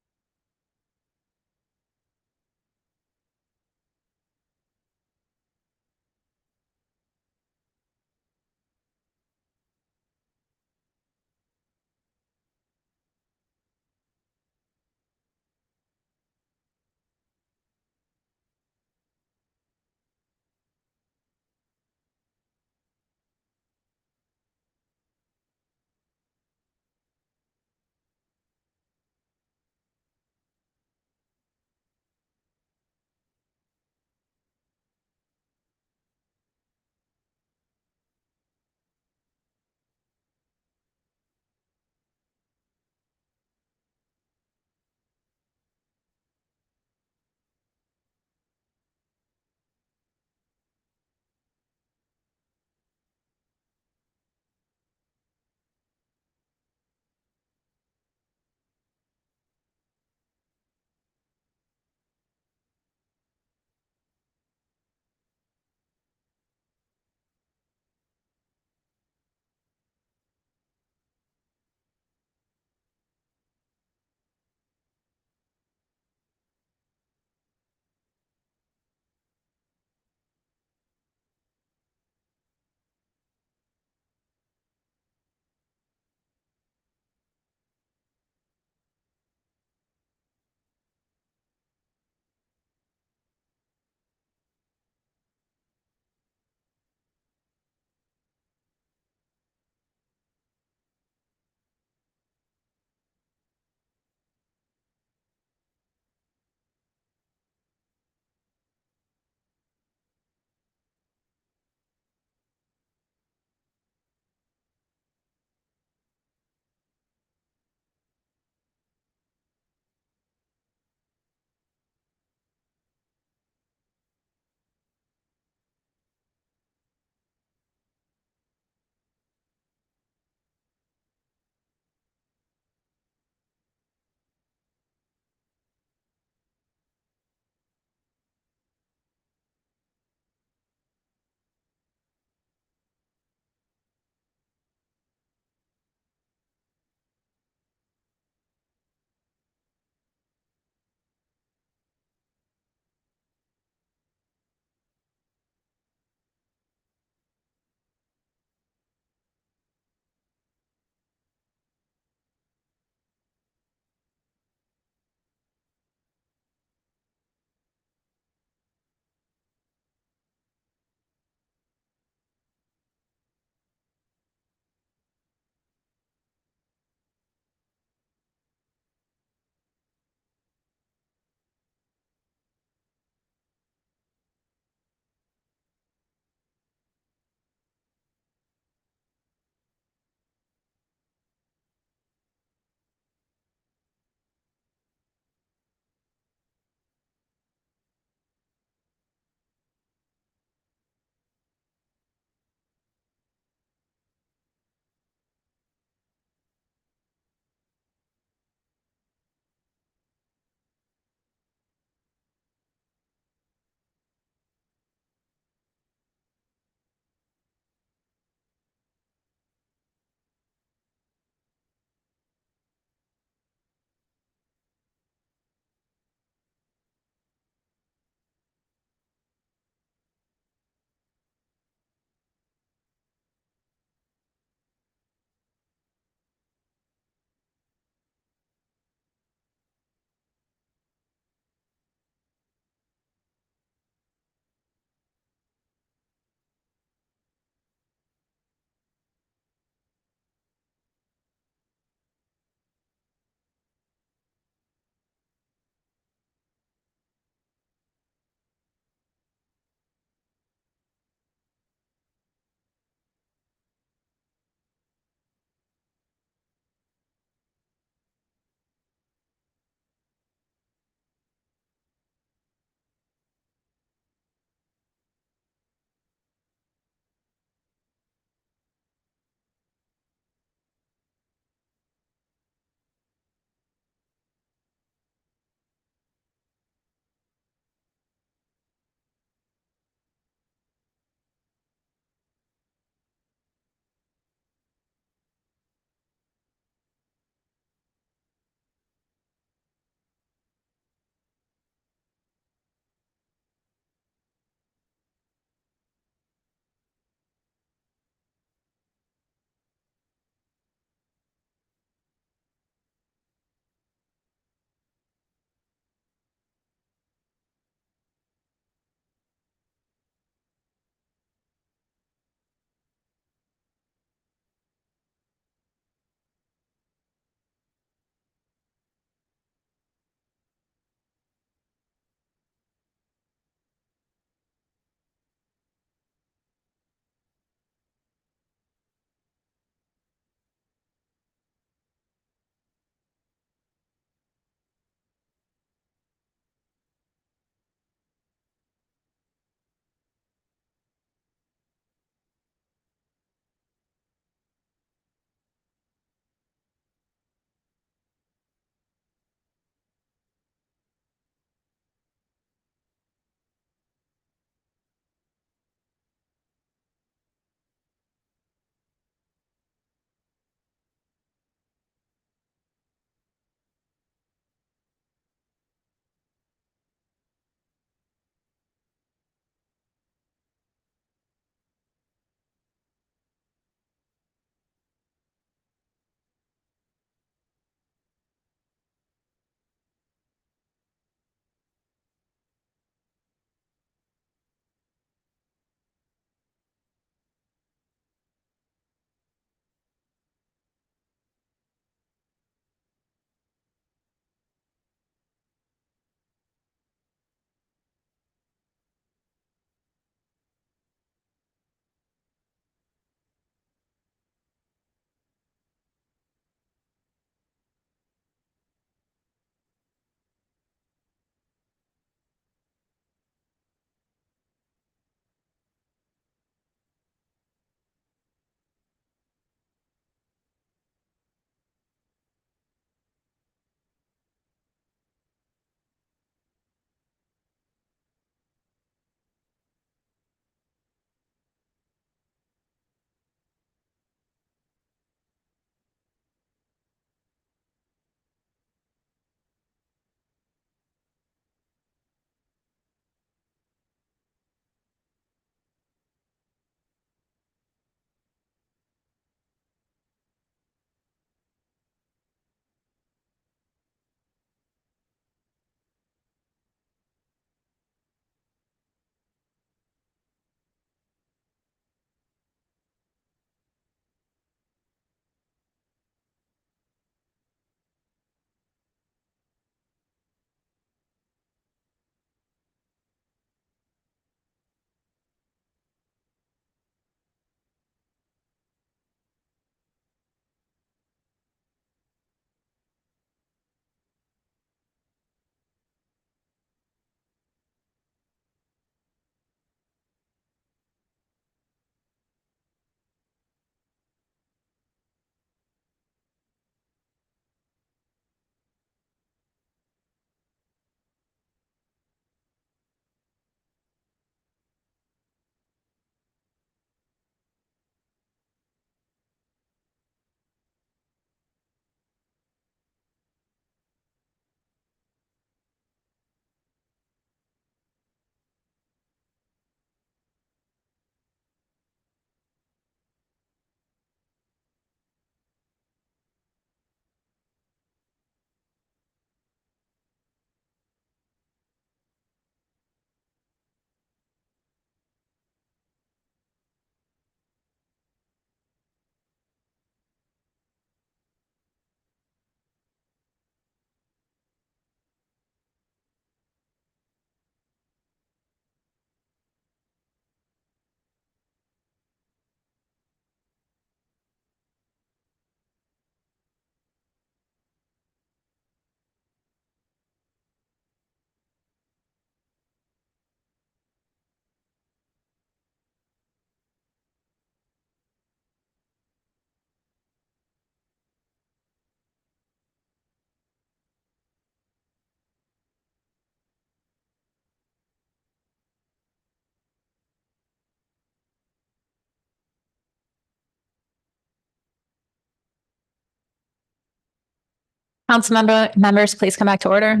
Members, please come back to order.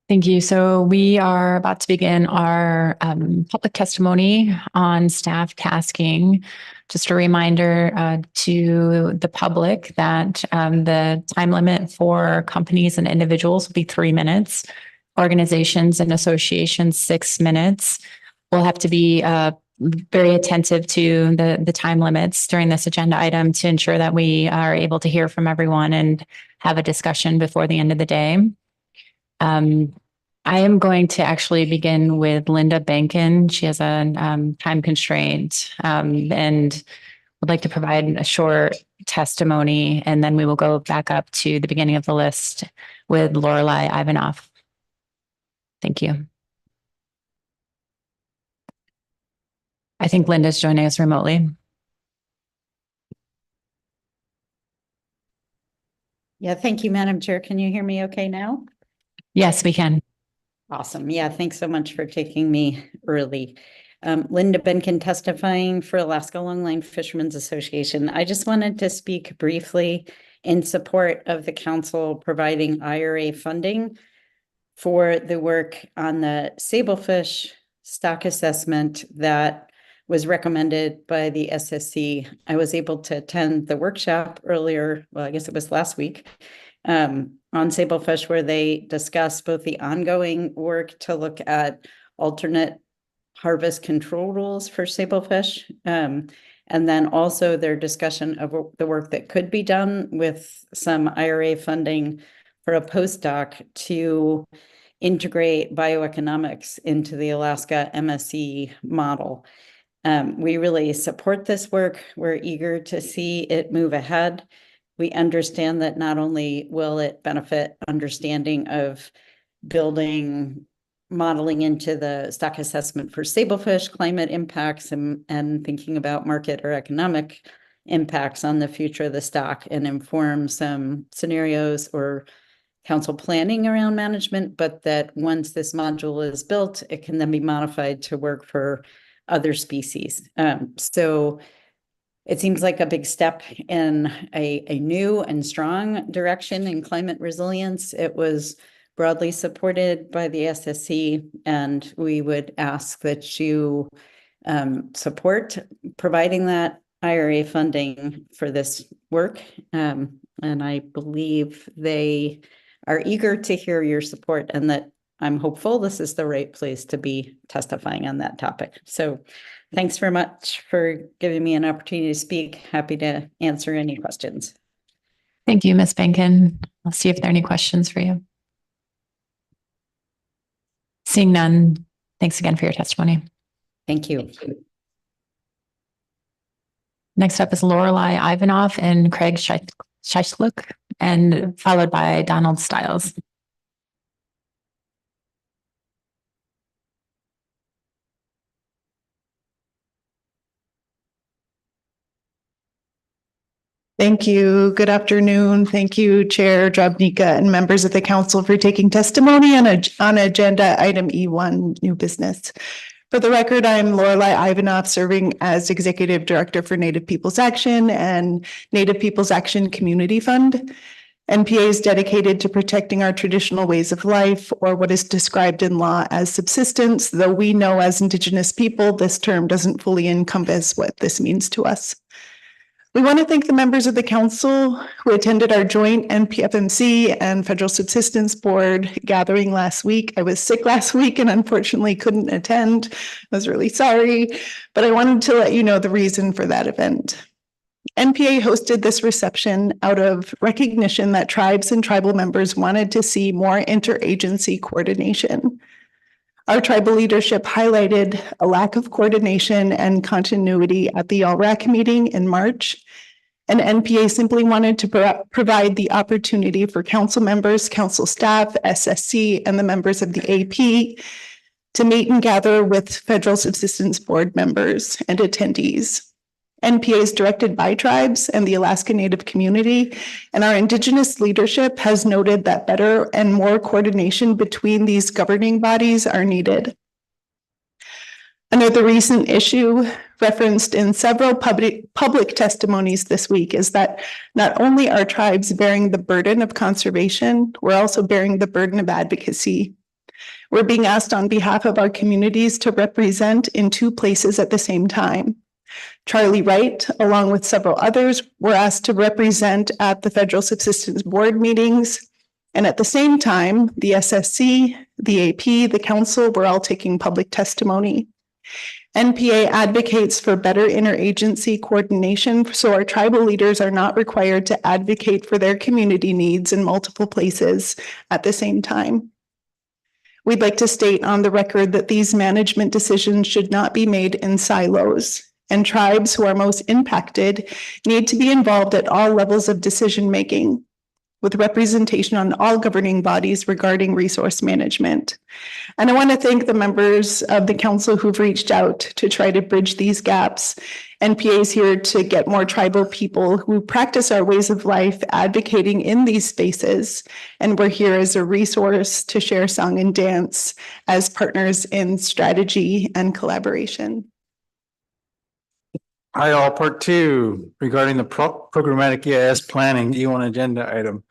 Thank you. So we are about to begin our public testimony on staff tasking. Just a reminder to the public that the time limit for companies and individuals will be 3 minutes. Organizations and associations, 6 minutes. We'll have to be very attentive to the time limits during this agenda item to ensure that we are able to hear from everyone and have a discussion before the end of the day. I am going to actually begin with Linda Benkin. She has a time constraint and would like to provide a short testimony, and then we will go back up to the beginning of the list with Lorelei Ivanoff. Thank you. I think Linda's joining us remotely. Yeah, thank you, Madam Chair. Can you hear me okay now? Yes, we can. Awesome. Yeah, thanks so much for taking me early. Linda Benkin testifying for Alaska Longline Fishermen's Association. I just wanted to speak briefly in support of the council providing IRA funding for the work on the sablefish stock assessment that was recommended by the SSC. I was able to attend the workshop earlier, well, I guess it was last week, on sablefish, where they discussed both the ongoing work to look at alternate harvest control rules for sablefish, and then also their discussion of the work that could be done with some IRA funding for a postdoc to integrate bioeconomics into the Alaska MSC model. We really support this work. We're eager to see it move ahead. We understand that not only will it benefit understanding of building modeling into the stock assessment for sablefish, climate impacts, and thinking about market or economic impacts on the future of the stock, and inform some scenarios or council planning around management, but that once this module is built, it can then be modified to work for other species. So it seems like a big step in a new and strong direction in climate resilience. It was broadly supported by the SSC, and we would ask that you support providing that IRA funding for this work. And I believe they are eager to hear your support, and that I'm hopeful this is the right place to be testifying on that topic. So thanks very much for giving me an opportunity to speak. Happy to answer any questions. Thank you, Ms. Benkin. I'll see if there are any questions for you. Seeing none, thanks again for your testimony. Thank you. Next up is Lorelei Ivanoff and Craig Scheisluck, and followed by Donald Stiles. Thank you. Good afternoon. Thank you, Chair Drobnica and members of the council for taking testimony on agenda item E1, new business. For the record, I'm Lorelei Ivanoff, serving as Executive Director for Native Peoples Action and Native Peoples Action Community Fund. NPA is dedicated to protecting our traditional ways of life, or what is described in law as subsistence, though we know as Indigenous people, this term doesn't fully encompass what this means to us. We want to thank the members of the council who attended our joint NPFMC and Federal Subsistence Board gathering last week. I was sick last week and unfortunately couldn't attend. I was really sorry, but I wanted to let you know the reason for that event. NPA hosted this reception out of recognition that tribes and tribal members wanted to see more interagency coordination. Our tribal leadership highlighted a lack of coordination and continuity at the LRAC meeting in March, and NPA simply wanted to provide the opportunity for council members, council staff, SSC, and the members of the AP to meet and gather with Federal Subsistence Board members and attendees. NPA is directed by tribes and the Alaska Native community, and our Indigenous leadership has noted that better and more coordination between these governing bodies are needed. Another recent issue referenced in several public testimonies this week is that not only are tribes bearing the burden of conservation, we're also bearing the burden of advocacy. We're being asked on behalf of our communities to represent in two places at the same time. Charlie Wright, along with several others, were asked to represent at the Federal Subsistence Board meetings. And at the same time, the SSC, the AP, the council were all taking public testimony. NPA advocates for better interagency coordination, so our tribal leaders are not required to advocate for their community needs in multiple places at the same time. We'd like to state on the record that these management decisions should not be made in silos, and tribes who are most impacted need to be involved at all levels of decision-making, with representation on all governing bodies regarding resource management. And I want to thank the members of the council who've reached out to try to bridge these gaps. NPA is here to get more tribal people who practice our ways of life advocating in these spaces. And we're here as a resource to share song and dance as partners in strategy and collaboration. Hi, all. Part 2 regarding the programmatic EIS planning E1 agenda item.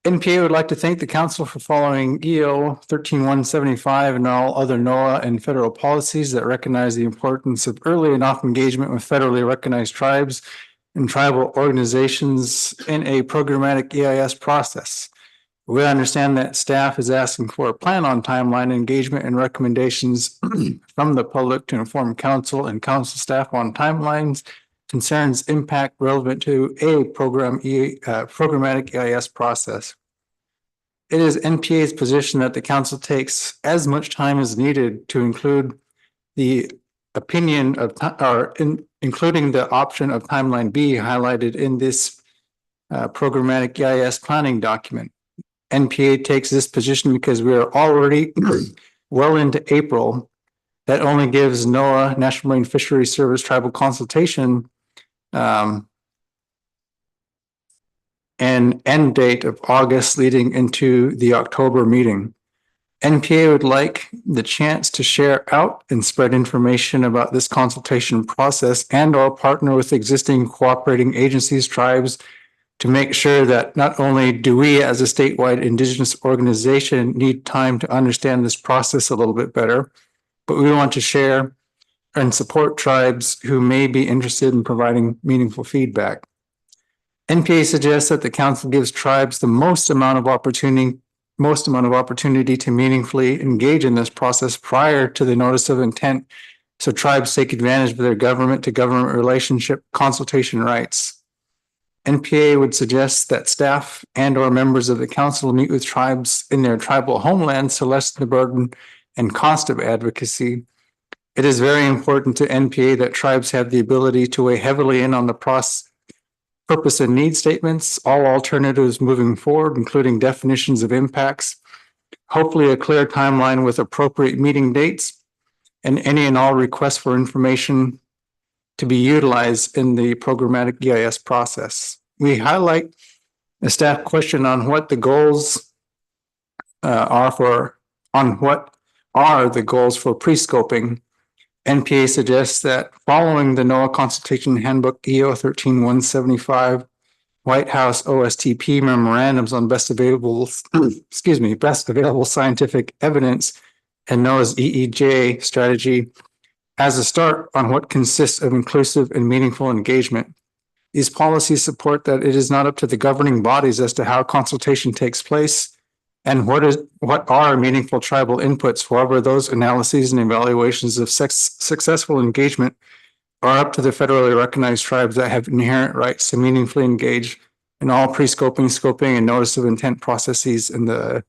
NPA would like to thank the council for following EO 13175 and all other NOAA and federal policies that recognize the importance of early and often engagement with federally recognized tribes and tribal organizations in a programmatic EIS process. We understand that staff is asking for a plan on timeline, engagement, and recommendations from the public to inform council and council staff on timelines, concerns, impact relevant to a programmatic EIS process. It is NPA's position that the council takes as much time as needed to include the opinion of, including the option of timeline B highlighted in this programmatic EIS planning document. NPA takes this position because we are already well into April. That only gives NOAA, National Marine Fisheries Service tribal consultation an end date of August leading into the October meeting. NPA would like the chance to share out and spread information about this consultation process and or partner with existing cooperating agencies, tribes, to make sure that not only do we as a statewide Indigenous organization need time to understand this process a little bit better, but we want to share and support tribes who may be interested in providing meaningful feedback. NPA suggests that the council gives tribes the most amount of opportunity to meaningfully engage in this process prior to the notice of intent, so tribes take advantage of their government to government relationship consultation rights. NPA would suggest that staff and or members of the council meet with tribes in their tribal homelands to lessen the burden and cost of advocacy. It is very important to NPA that tribes have the ability to weigh heavily in on the purpose and need statements, all alternatives moving forward, including definitions of impacts, hopefully a clear timeline with appropriate meeting dates, and any and all requests for information to be utilized in the programmatic EIS process. We highlight a staff question on what the goals what are the goals for pre-scoping. NPA suggests that following the NOAA Consultation Handbook EO 13175, White House OSTP memorandums on best available scientific evidence, and NOAA's EEJ strategy as a start on what consists of inclusive and meaningful engagement. These policies support that it is not up to the governing bodies as to how consultation takes place and what are meaningful tribal inputs. However, those analyses and evaluations of successful engagement are up to the federally recognized tribes that have inherent rights to meaningfully engage in all pre-scoping, scoping, and notice of intent processes in the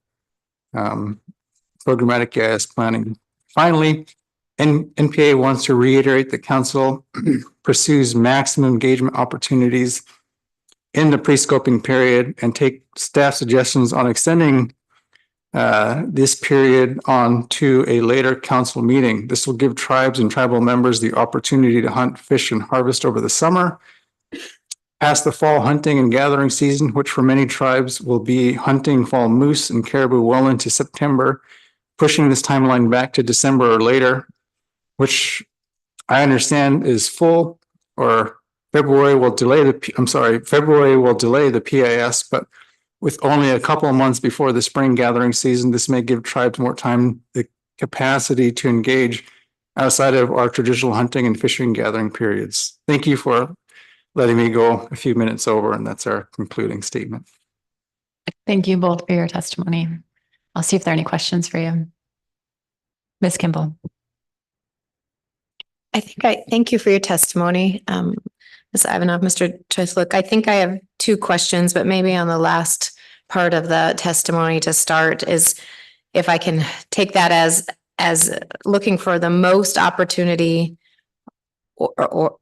programmatic EIS planning. Finally, NPA wants to reiterate that council pursues maximum engagement opportunities in the pre-scoping period and take staff suggestions on extending this period on to a later council meeting. This will give tribes and tribal members the opportunity to hunt, fish, and harvest over the summer, past the fall hunting and gathering season, which for many tribes will be hunting fall moose and caribou well into September, pushing this timeline back to December or later, which I understand is full, or February will delay the PIS, but with only a couple of months before the spring gathering season, this may give tribes more time, the capacity to engage outside of our traditional hunting and fishing gathering periods. Thank you for letting me go a few minutes over, and that's our concluding statement. Thank you both for your testimony. I'll see if there are any questions for you. Ms. Kimball. Thank you for your testimony. Ms. Ivanov, Mr. Cheslook, I think I have two questions, but maybe on the last part of the testimony to start is if I can take that as looking for the most opportunity or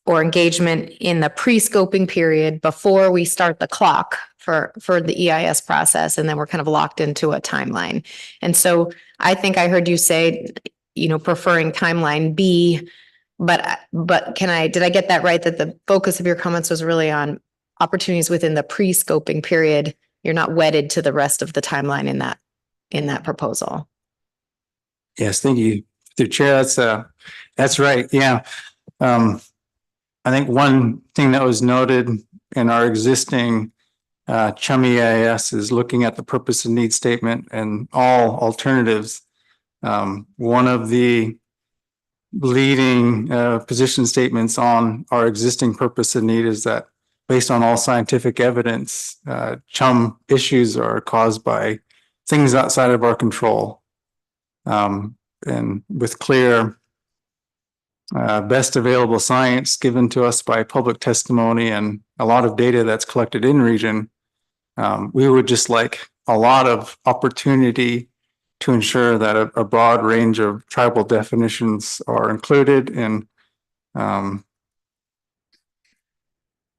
engagement in the pre-scoping period before we start the clock for the EIS process, and then we're kind of locked into a timeline. And so I think I heard you say, preferring timeline B, but did I get that right? That the focus of your comments was really on opportunities within the pre-scoping period. You're not wedded to the rest of the timeline in that proposal. Yes, thank you, Mr. Chair. That's right. Yeah. I think one thing that was noted in our existing CHUM EIS is looking at the purpose and need statement and all alternatives. One of the leading position statements on our existing purpose and need is that based on all scientific evidence, CHUM issues are caused by things outside of our control. And with clear best available science given to us by public testimony and a lot of data that's collected in region, we would just like a lot of opportunity to ensure that a broad range of tribal definitions are included and are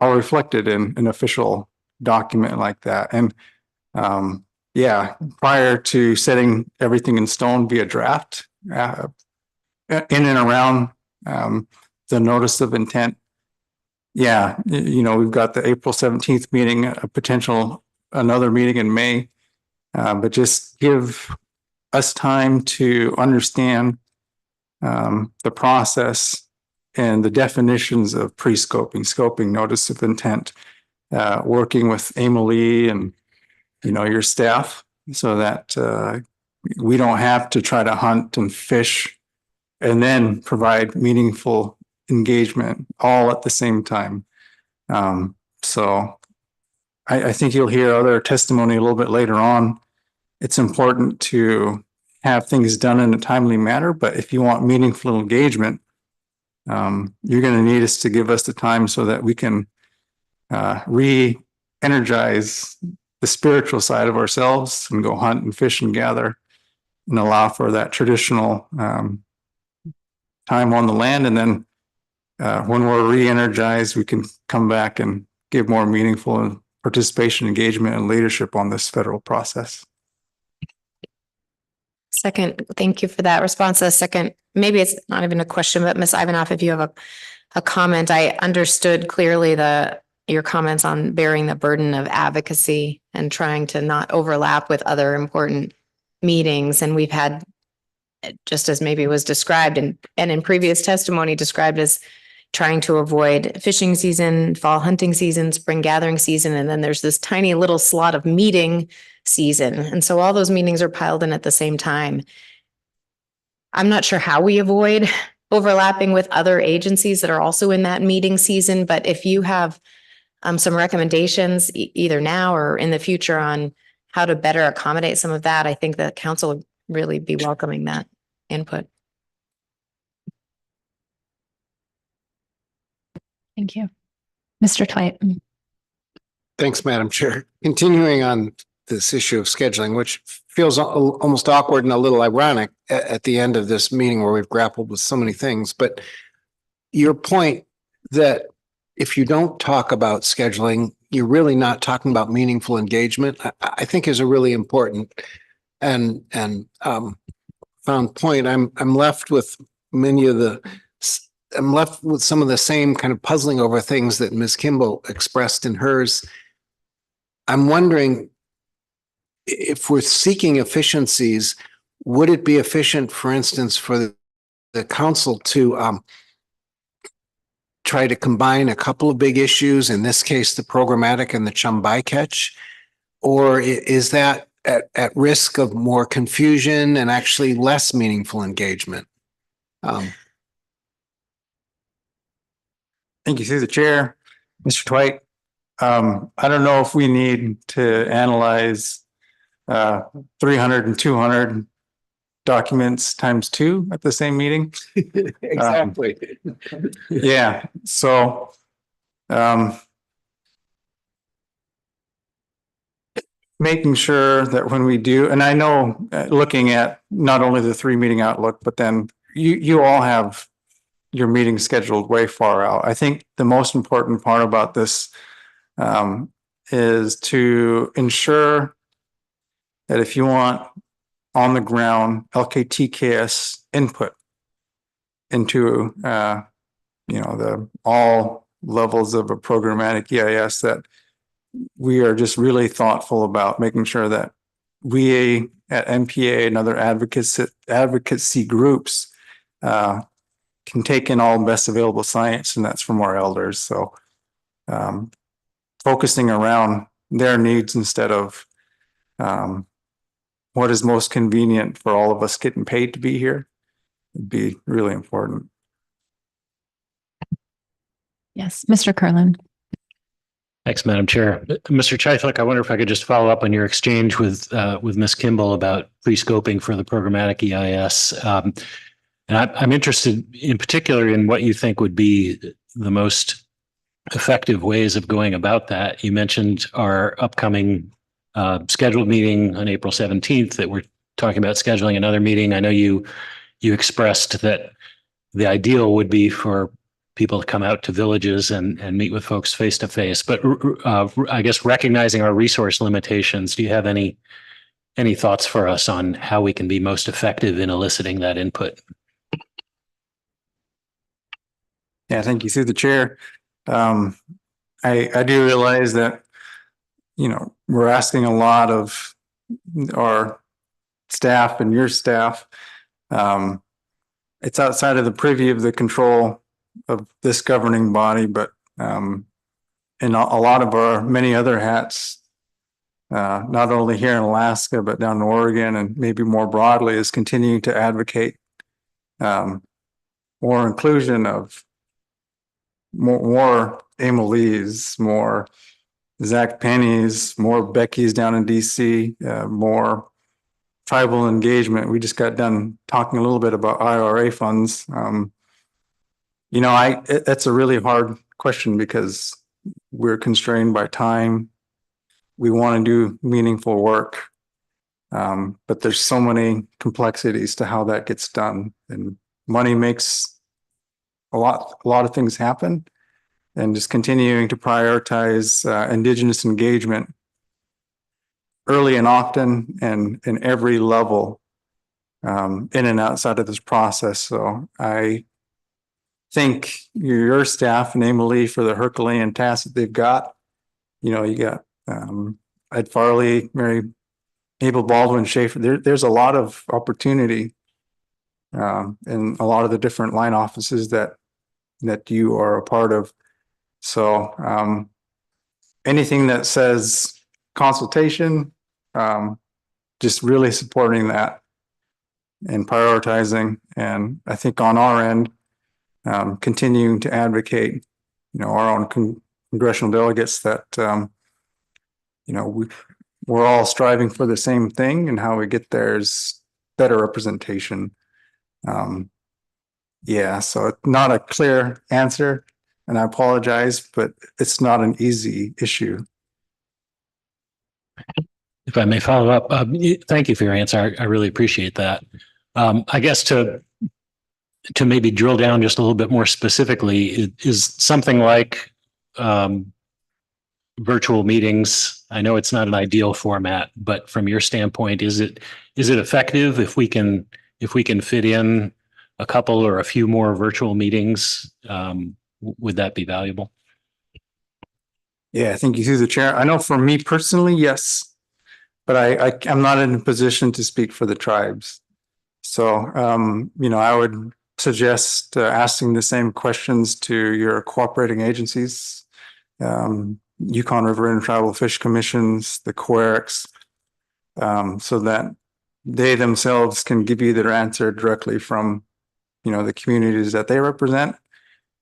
reflected in an official document like that. And prior to setting everything in stone via draft, in and around the notice of intent, we've got the April 17th meeting, another meeting in May, but just give us time to understand the process and the definitions of pre-scoping, scoping, notice of intent, working with Emily and your staff so that we don't have to try to hunt and fish and then provide meaningful engagement all at the same time. So I think you'll hear other testimony a little bit later on. It's important to have things done in a timely manner, but if you want meaningful engagement, you're going to need us to give us the time so that we can re-energize the spiritual side of ourselves and go hunt and fish and gather and allow for that traditional time on the land. And then when we're re-energized, we can come back and give more meaningful participation, engagement, and leadership on this federal process. Second, thank you for that response. Second, maybe it's not even a question, but Ms. Ivanov, if you have a comment, I understood clearly your comments on bearing the burden of advocacy and trying to not overlap with other important meetings. And we've had, just as maybe was described and in previous testimony described as trying to avoid fishing season, fall hunting season, spring gathering season. And then there's this tiny little slot of meeting season. And so all those meetings are piled in at the same time. I'm not sure how we avoid overlapping with other agencies that are also in that meeting season, but if you have some recommendations either now or in the future on how to better accommodate some of that, I think the council would really be welcoming that input. Thank you. Mr. Twite. Thanks, Madam Chair. Continuing on this issue of scheduling, which feels almost awkward and a little ironic at the end of this meeting where we've grappled with so many things, but your point that if you don't talk about scheduling, you're really not talking about meaningful engagement, I think is a really important and found point. I'm left with I'm left with some of the same kind of puzzling over things that Ms. Kimball expressed in hers. I'm wondering if we're seeking efficiencies, would it be efficient, for instance, for the council to try to combine a couple of big issues, in this case, the programmatic and the chum bycatch? Or is that at risk of more confusion and actually less meaningful engagement? Thank you through the chair, Mr. Twite. I don't know if we need to analyze 300 and 200 documents times 2 at the same meeting. Exactly. Yeah, so making sure that when we do, and I know looking at not only the 3-meeting outlook, but then you all have your meeting scheduled way far out. I think the most important part about this is to ensure that if you want on the ground LKTKS input into the all levels of a programmatic EIS, that we are just really thoughtful about making sure that we at NPA and other advocacy groups can take in all best available science, and that's from our elders. So focusing around their needs instead of what is most convenient for all of us getting paid to be here would be really important. Yes, Mr. Curlin. Thanks, Madam Chair. Mr. Chythlik, I wonder if I could just follow up on your exchange with Ms. Kimball about pre-scoping for the programmatic EIS. And I'm interested in particular in what you think would be the most effective ways of going about that. You mentioned our upcoming scheduled meeting on April 17th, that we're talking about scheduling another meeting. I know you expressed that the ideal would be for people to come out to villages and meet with folks face to face. But I guess recognizing our resource limitations, do you have any thoughts for us on how we can be most effective in eliciting that input? Yeah, thank you through the chair. I do realize that, we're asking a lot of our staff and your staff. It's outside of the privy of the control of this governing body, but in a lot of our many other hats, not only here in Alaska, but down in Oregon and maybe more broadly, is continuing to advocate more inclusion of more Emily's, more Zach Penny's, more Becky's down in DC, more tribal engagement. We just got done talking a little bit about IRA funds. That's a really hard question because we're constrained by time. We want to do meaningful work, but there's so many complexities to how that gets done, and money makes a lot of things happen. And just continuing to prioritize Indigenous engagement early and often, and in every level, in and outside of this process. So I think your staff and Emily for the Herculean task that they've got. You got Ed Farley, Mary Abel Baldwin, Schaefer. There's a lot of opportunity in a lot of the different line offices that you are a part of. So anything that says consultation, just really supporting that and prioritizing. And I think on our end, continuing to advocate, our own congressional delegates that, we're all striving for the same thing, and how we get there is better representation. So not a clear answer, And I apologize, but it's not an easy issue. If I may follow up, thank you for your answer. I really appreciate that. I guess to maybe drill down just a little bit more specifically, is something like virtual meetings. I know it's not an ideal format, but from your standpoint, is it effective if we can fit in a couple or a few more virtual meetings? Would that be valuable? Yeah, thank you through the chair. I know for me personally, yes, but I'm not in a position to speak for the tribes. So, I would suggest asking the same questions to your cooperating agencies, Yukon River and Tribal Fish Commissions, the QUERX, so that they themselves can give you their answer directly from, the communities that they represent.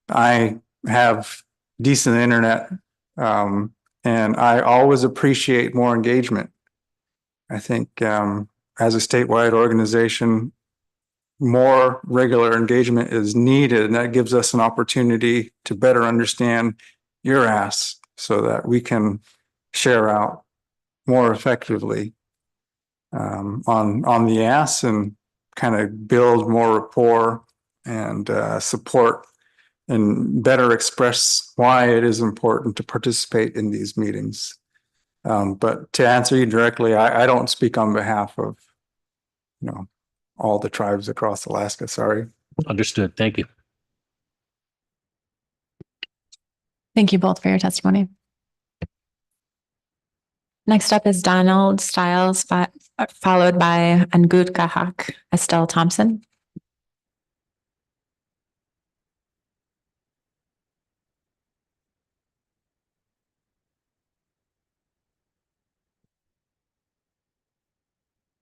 I have decent internet, and I always appreciate more engagement. I think as a statewide organization, more regular engagement is needed, and that gives us an opportunity to better understand your ask so that we can share out more effectively on the ask and kind of build more rapport and support and better express why it is important to participate in these meetings. But to answer you directly, I don't speak on behalf of, all the tribes across Alaska. Sorry. Understood. Thank you. Thank you both for your testimony. Next up is Donald Stiles, followed by Angud Gahak, Estelle Thompson.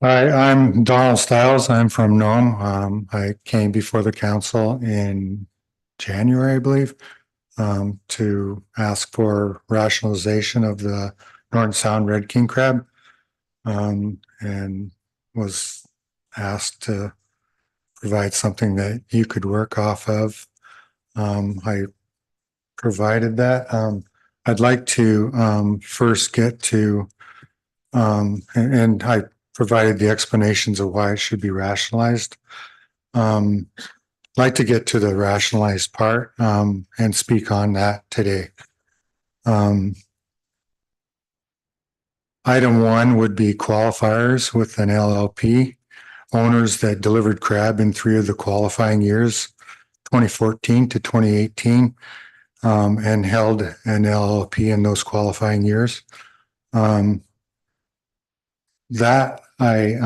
Hi, I'm Donald Stiles. I'm from Nome. I came before the council in January, I believe, to ask for rationalization of the Norton Sound Red King crab, and was asked to provide something that you could work off of. I provided that. I'd like to first get to, and I provided the explanations of why it should be rationalized. I'd like to get to the rationalized part and speak on that today. Item 1 would be qualifiers with an LLP, owners that delivered crab in 3 of the qualifying years, 2014 to 2018, and held an LLP in those qualifying years. That I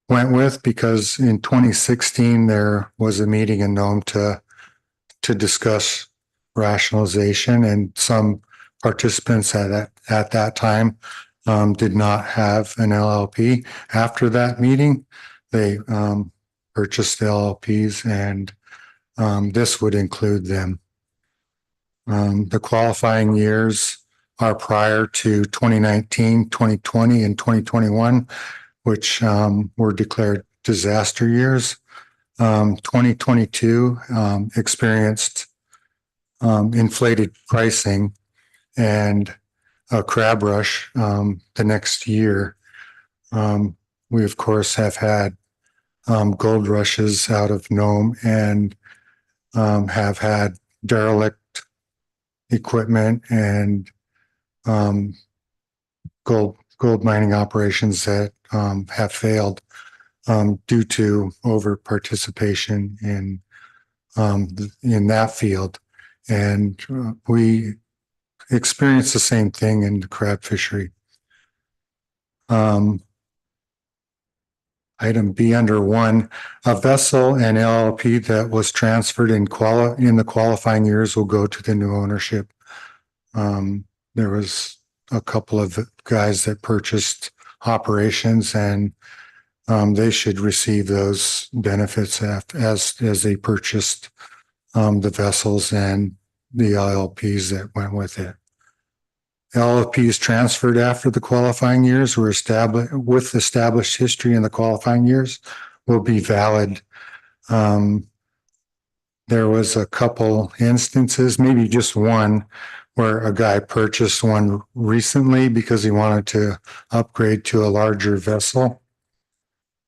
went with because in 2016 there was a meeting in Nome to discuss rationalization, and some participants at that time did not have an LLP. After that meeting, they purchased the LLPs, and this would include them. The qualifying years are prior to 2019, 2020, and 2021, which were declared disaster years. 2022 experienced inflated pricing and a crab rush the next year. We, of course, have had gold rushes out of Nome and have had derelict equipment and gold mining operations that have failed due to over participation in that field. And we experience the same thing in the crab fishery. Item B under 1, a vessel and LLP that was transferred in the qualifying years will go to the new ownership. There was a couple of guys that purchased operations, and they should receive those benefits as they purchased the vessels and the LLPs that went with it. LLPs transferred after the qualifying years were established with established history in the qualifying years will be valid. there was a couple instances, maybe just one, where a guy purchased one recently because he wanted to upgrade to a larger vessel.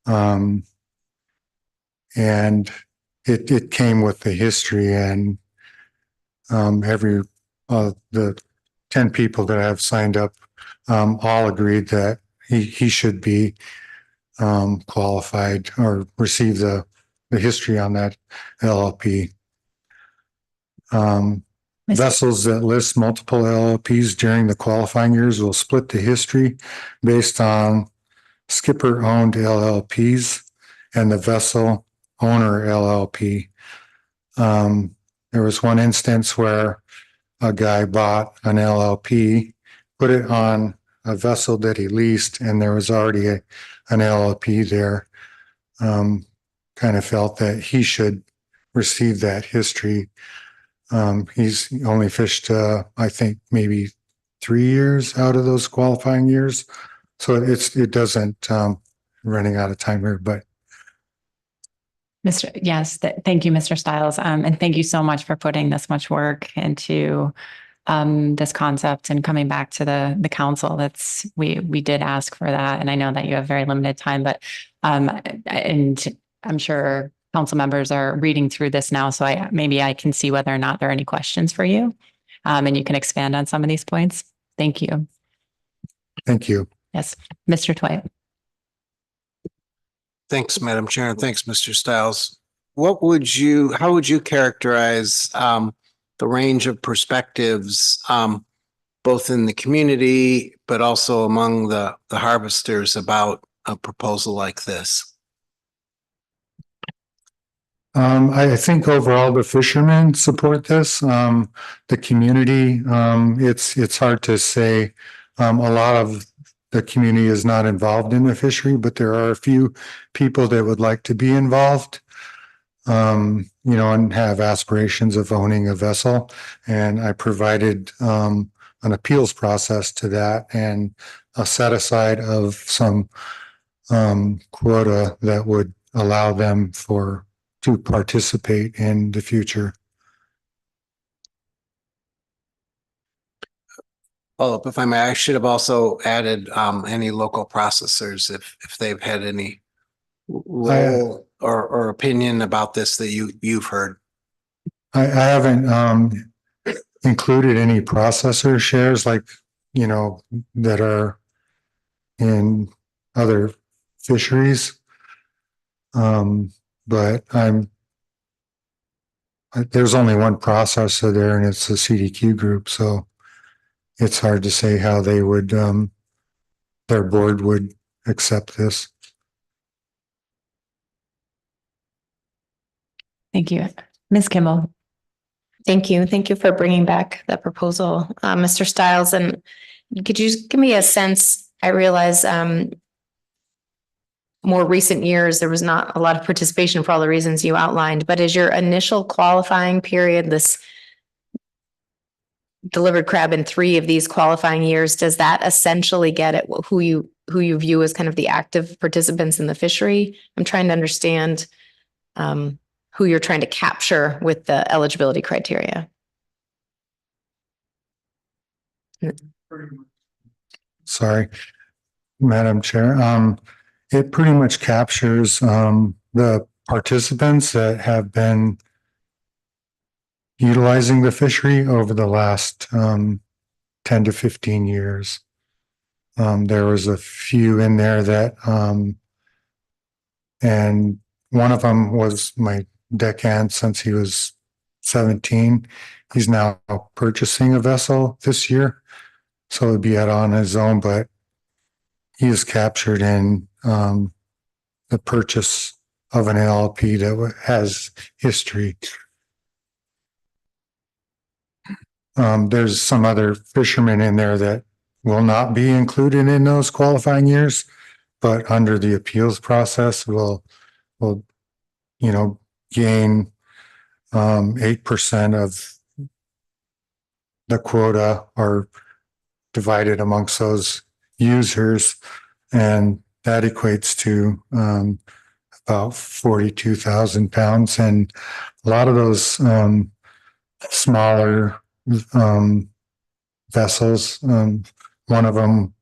And it came with the history, and every the 10 people that have signed up all agreed that he should be qualified or receive the history on that LLP. Vessels that list multiple LLPs during the qualifying years will split the history based on skipper-owned LLPs and the vessel owner LLP. There was one instance where a guy bought an LLP, put it on a vessel that he leased, and there was already an LLP there. Kind of felt that he should receive that history. He's only fished, I think, maybe 3 years out of those qualifying years. So it doesn't, running out of time here, but. Thank you, Mr. Stiles. And thank you so much for putting this much work into this concept and coming back to the council. We did ask for that, and I know that you have very limited time, but and I'm sure council members are reading through this now, so maybe I can see whether or not there are any questions for you, and you can expand on some of these points. Thank you. Thank you. Yes, Mr. Twite. Thanks, Madam Chair, and thanks, Mr. Stiles. How would you characterize the range of perspectives, both in the community, but also among the harvesters about a proposal like this? I think overall the fishermen support this. The community, it's hard to say. A lot of the community is not involved in the fishery, but there are a few people that would like to be involved, and have aspirations of owning a vessel. And I provided an appeals process to that and a set aside of some quota that would allow them to participate in the future. Follow-up, if I may, I should have also added any local processors if they've had any role or opinion about this that you've heard. I haven't included any processor shares like that are in other fisheries. But there's only one processor there, and it's the CDQ group. So it's hard to say how they would, their board would accept this. Thank you. Ms. Kimball. Thank you. Thank you for bringing back the proposal, Mr. Stiles. And could you just give me a sense? I realize more recent years, there was not a lot of participation for all the reasons you outlined, but is your initial qualifying period, this delivered crab in 3 of these qualifying years, does that essentially get at who you view as kind of the active participants in the fishery? I'm trying to understand who you're trying to capture with the eligibility criteria. Sorry, Madam Chair. It pretty much captures the participants that have been utilizing the fishery over the last 10 to 15 years. There was a few in there that, and one of them was my deckhand since he was 17. He's now purchasing a vessel this year, so it'd be out on his own, but he is captured in the purchase of an LLP that has history. There's some other fishermen in there that will not be included in those qualifying years, but under the appeals process will gain 8% of the quota are divided amongst those users, and that equates to about 42,000 pounds, and a lot of those smaller vessels. One of them,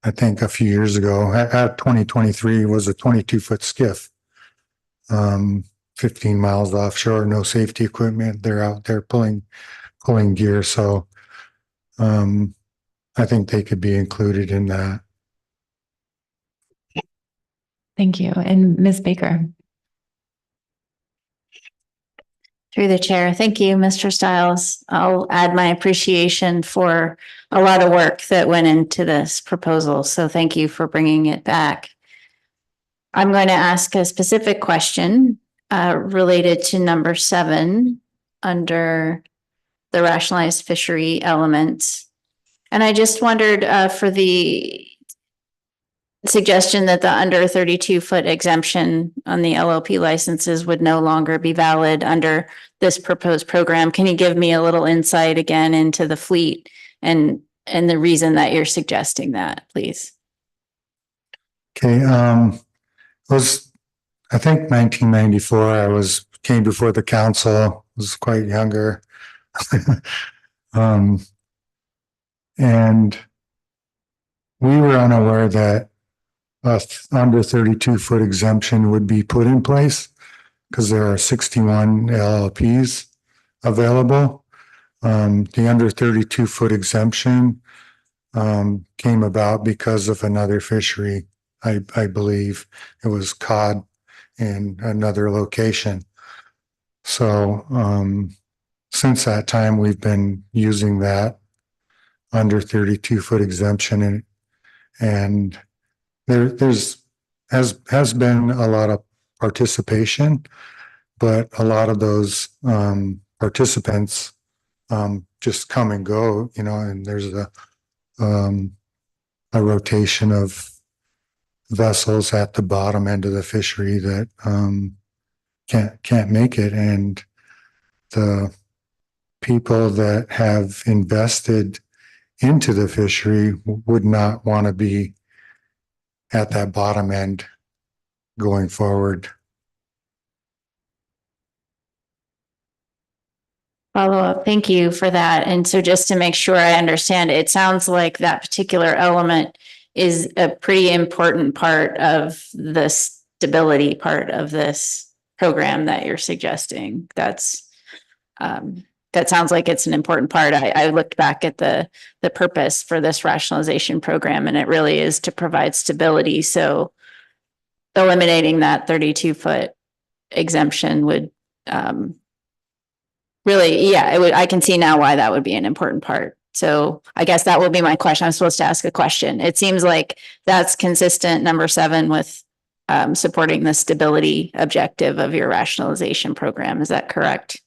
I think a few years ago, at 2023, was a 22-foot skiff, 15 miles offshore, no safety equipment. They're out there pulling gear. So I think they could be included in that. Thank you. And Ms. Baker. Through the chair. Thank you, Mr. Stiles. I'll add my appreciation for a lot of work that went into this proposal. So thank you for bringing it back. I'm going to ask a specific question related to number 7 under the rationalized fishery element. And I just wondered for the suggestion that the under 32-foot exemption on the LLP licenses would no longer be valid under this proposed program. Can you give me a little insight again into the fleet and the reason that you're suggesting that, please? Okay. It was, I think, 1994. I came before the council. Was quite younger. And we were unaware that a under 32-foot exemption would be put in place because there are 61 LLPs available. The under 32-foot exemption came about because of another fishery. I believe it was cod in another location. So since that time, we've been using that under 32-foot exemption, and there's has been a lot of participation, but a lot of those participants just come and go, and there's a rotation of vessels at the bottom end of the fishery that can't make it, and the people that have invested into the fishery would not want to be at that bottom end going forward. Follow up. Thank you for that. And so just to make sure I understand, it sounds like that particular element is a pretty important part of the stability part of this program that you're suggesting. That sounds like it's an important part. I looked back at the purpose for this rationalization program, and it really is to provide stability. So eliminating that 32-foot exemption would really, I can see now why that would be an important part. So I guess that will be my question. I'm supposed to ask a question. It seems like that's consistent, number 7, with supporting the stability objective of your rationalization program. Is that correct?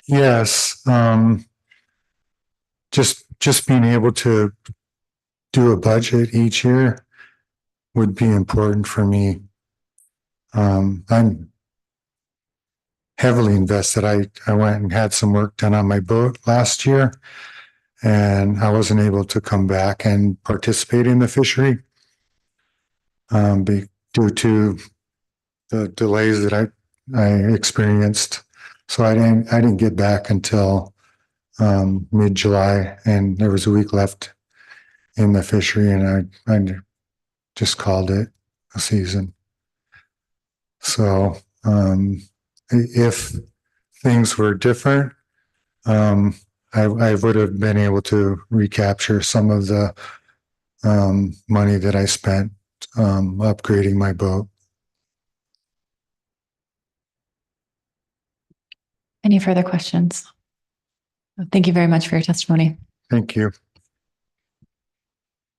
Yes. Just being able to do a budget each year would be important for me. I'm heavily invested. I went and had some work done on my boat last year, and I wasn't able to come back and participate in the fishery due to the delays that I experienced. So I didn't get back until mid-July, and there was a week left in the fishery, and I just called it a season. So if things were different, I would have been able to recapture some of the money that I spent upgrading my boat. Any further questions? Thank you very much for your testimony. Thank you.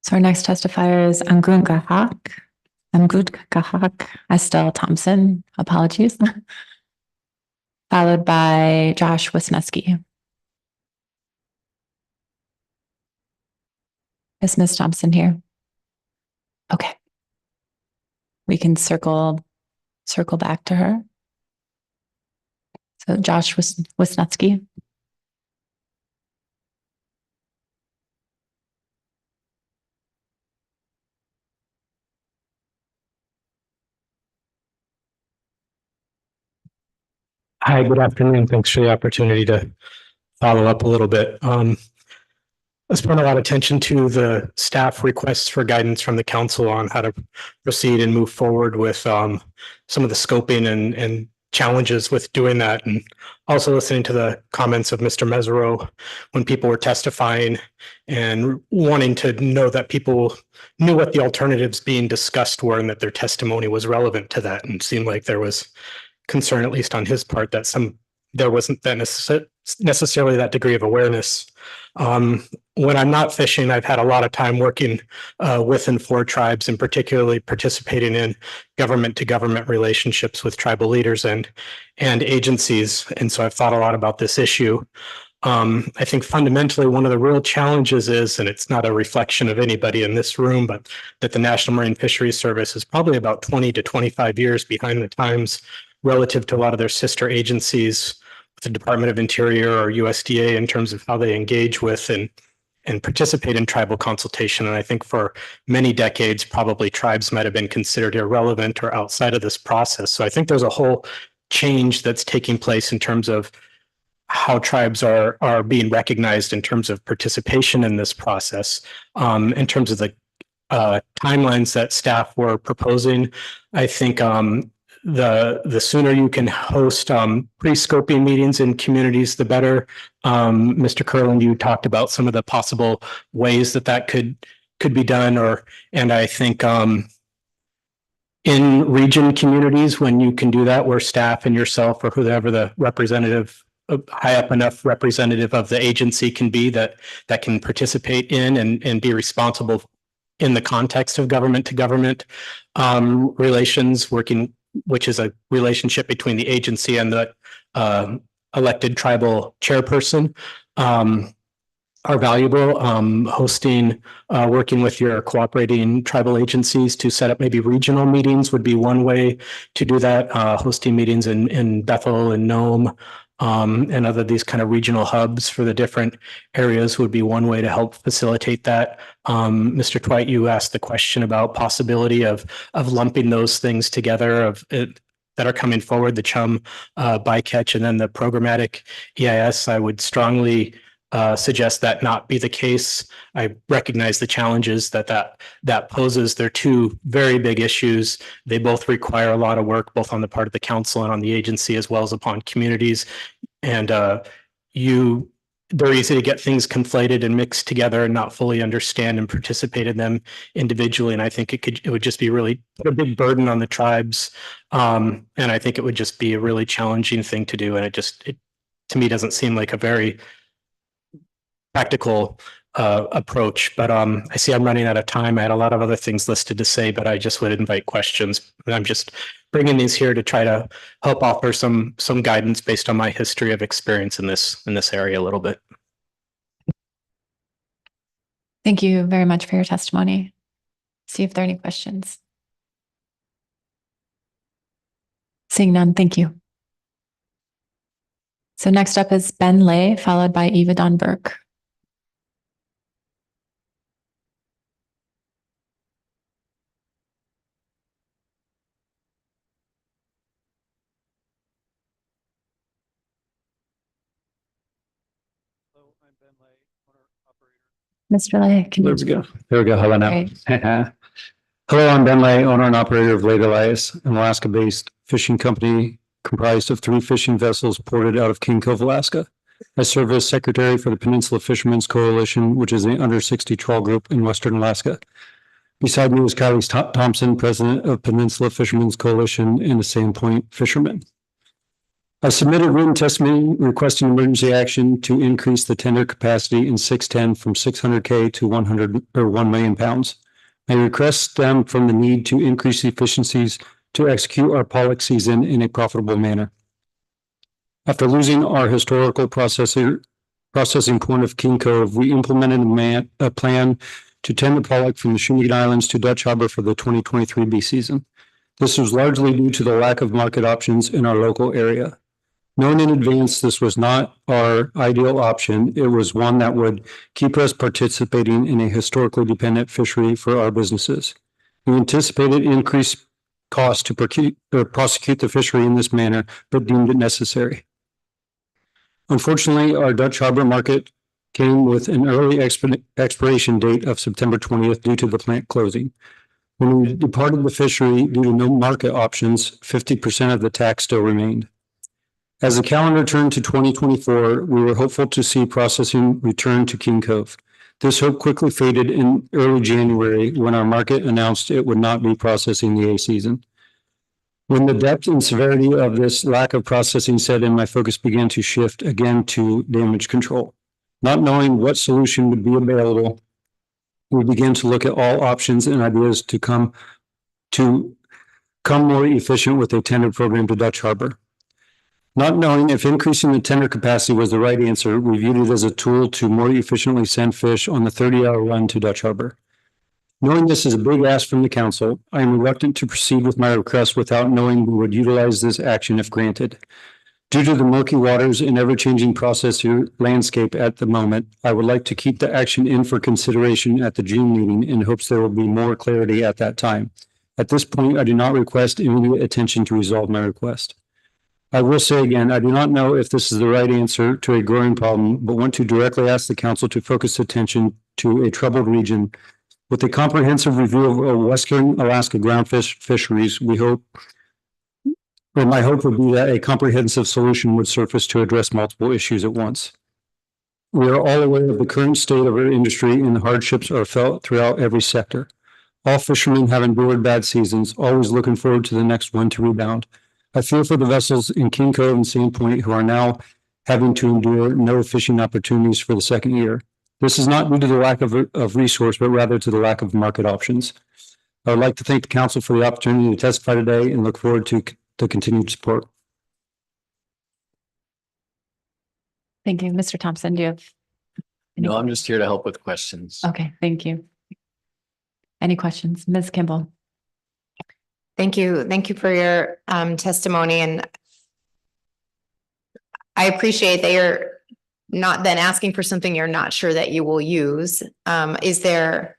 So our next testifier is Angud Gahak Estelle Thompson. Apologies. Followed by Josh Wisniewski. Is Ms. Thompson here? Okay. We can circle back to her. So Josh Wisniewski. Hi, good afternoon. Thanks for the opportunity to follow up a little bit. I spent a lot of attention to the staff requests for guidance from the council on how to proceed and move forward with some of the scoping and challenges with doing that. And also listening to the comments of Mr. Mesereau when people were testifying and wanting to know that people knew what the alternatives being discussed were and that their testimony was relevant to that. And it seemed like there was concern, at least on his part, that there wasn't that necessarily that degree of awareness. When I'm not fishing, I've had a lot of time working with and for tribes, and particularly participating in government to government relationships with tribal leaders and agencies. And so I've thought a lot about this issue. I think fundamentally one of the real challenges is, and it's not a reflection of anybody in this room, but that the National Marine Fisheries Service is probably about 20 to 25 years behind the times relative to a lot of their sister agencies, the Department of Interior or USDA, in terms of how they engage with and participate in tribal consultation. And I think for many decades, probably tribes might have been considered irrelevant or outside of this process. So I think there's a whole change that's taking place in terms of how tribes are being recognized in terms of participation in this process. In terms of the timelines that staff were proposing, I think the sooner you can host pre-scoping meetings in communities, the better. Mr. Kurland, you talked about some of the possible ways that could be done, and I think in region communities, when you can do that, where staff and yourself or whoever the representative, high up enough representative of the agency can be that can participate in and be responsible in the context of government to government relations, which is a relationship between the agency and the elected tribal chairperson, are valuable. Hosting, working with your cooperating tribal agencies to set up maybe regional meetings would be one way to do that. Hosting meetings in Bethel and Nome and other these kind of regional hubs for the different areas would be one way to help facilitate that. Mr. Twite, you asked the question about possibility of lumping those things together that are coming forward, the chum bycatch and then the programmatic EIS. I would strongly suggest that not be the case. I recognize the challenges that poses. They're two very big issues. They both require a lot of work, both on the part of the council and on the agency, as well as upon communities. And they're easy to get things conflated and mixed together and not fully understand and participate in them individually. And I think it would just be really put a big burden on the tribes. And I think it would just be a really challenging thing to do. And it to me doesn't seem like a very practical approach. But I see I'm running out of time. I had a lot of other things listed to say, but I just would invite questions. And I'm just bringing these here to try to help offer some guidance based on my history of experience in this area a little bit. Thank you very much for your testimony. See if there are any questions. Seeing none, thank you. So next up is Ben Lay, followed by Eva Dawn Burke. Mr. Lay, can you? There we go. Hello now. Hello, I'm Ben Lay, owner and operator of Lake Elias, an Alaska-based fishing company comprised of 3 fishing vessels ported out of King Cove, Alaska. I serve as secretary for the Peninsula Fishermen's Coalition, which is the under 60 trawl group in Western Alaska. Beside me is Kylie Thompson, president of Peninsula Fishermen's Coalition and the Sandpoint Fishermen. I submitted written testimony requesting emergency action to increase the tender capacity in 610 from 600K to 1 million pounds. I request them from the need to increase efficiencies to execute our pollock season in a profitable manner. After losing our historical processing point of King Cove, we implemented a plan to tend the pollock from the Shumagon Islands to Dutch Harbor for the 2023 bee season. This was largely due to the lack of market options in our local area. Known in advance, this was not our ideal option. It was one that would keep us participating in a historically dependent fishery for our businesses. We anticipated increased cost to prosecute the fishery in this manner, but deemed it necessary. Unfortunately, our Dutch Harbor market came with an early expiration date of September 20th due to the plant closing. When we departed the fishery due to no market options, 50% of the tax still remained. As the calendar turned to 2024, we were hopeful to see processing return to King Cove. This hope quickly faded in early January when our market announced it would not be processing the A season. When the depth and severity of this lack of processing set in, my focus began to shift again to damage control. Not knowing what solution would be available, we began to look at all options and ideas to come more efficient with a tender program to Dutch Harbor. Not knowing if increasing the tender capacity was the right answer, we viewed it as a tool to more efficiently send fish on the 30-hour run to Dutch Harbor. Knowing this is a big ask from the council, I am reluctant to proceed with my request without knowing we would utilize this action if granted. Due to the murky waters and ever-changing processor landscape at the moment, I would like to keep the action in for consideration at the June meeting in hopes there will be more clarity at that time. At this point, I do not request immediate attention to resolve my request. I will say again, I do not know if this is the right answer to a growing problem, but want to directly ask the council to focus attention to a troubled region. With a comprehensive review of Western Alaska groundfish fisheries, my hope would be that a comprehensive solution would surface to address multiple issues at once. We are all aware of the current state of our industry and the hardships are felt throughout every sector. All fishermen have endured bad seasons, always looking forward to the next one to rebound. I feel for the vessels in King Cove and Sandpoint who are now having to endure no fishing opportunities for the second year. This is not due to the lack of resource, but rather to the lack of market options. I would like to thank the council for the opportunity to testify today and look forward to the continued support. Thank you. Mr. Thompson, do you have? No, I'm just here to help with questions. Okay, thank you. Any questions? Ms. Kimball? Thank you. Thank you for your testimony. And I appreciate that you're not then asking for something you're not sure that you will use. Is there,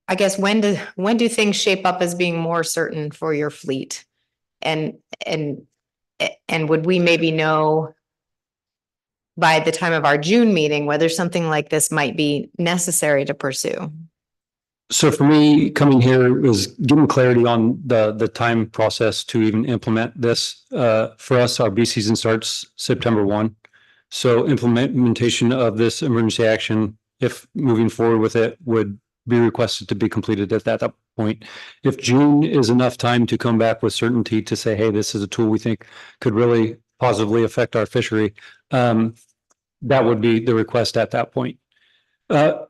I guess, when do things shape up as being more certain for your fleet? And would we maybe know by the time of our June meeting whether something like this might be necessary to pursue? So for me, coming here was getting clarity on the time process to even implement this. For us, our B season starts September 1. So implementation of this emergency action, if moving forward with it, would be requested to be completed at that point. If June is enough time to come back with certainty to say, hey, this is a tool we think could really positively affect our fishery, that would be the request at that point. I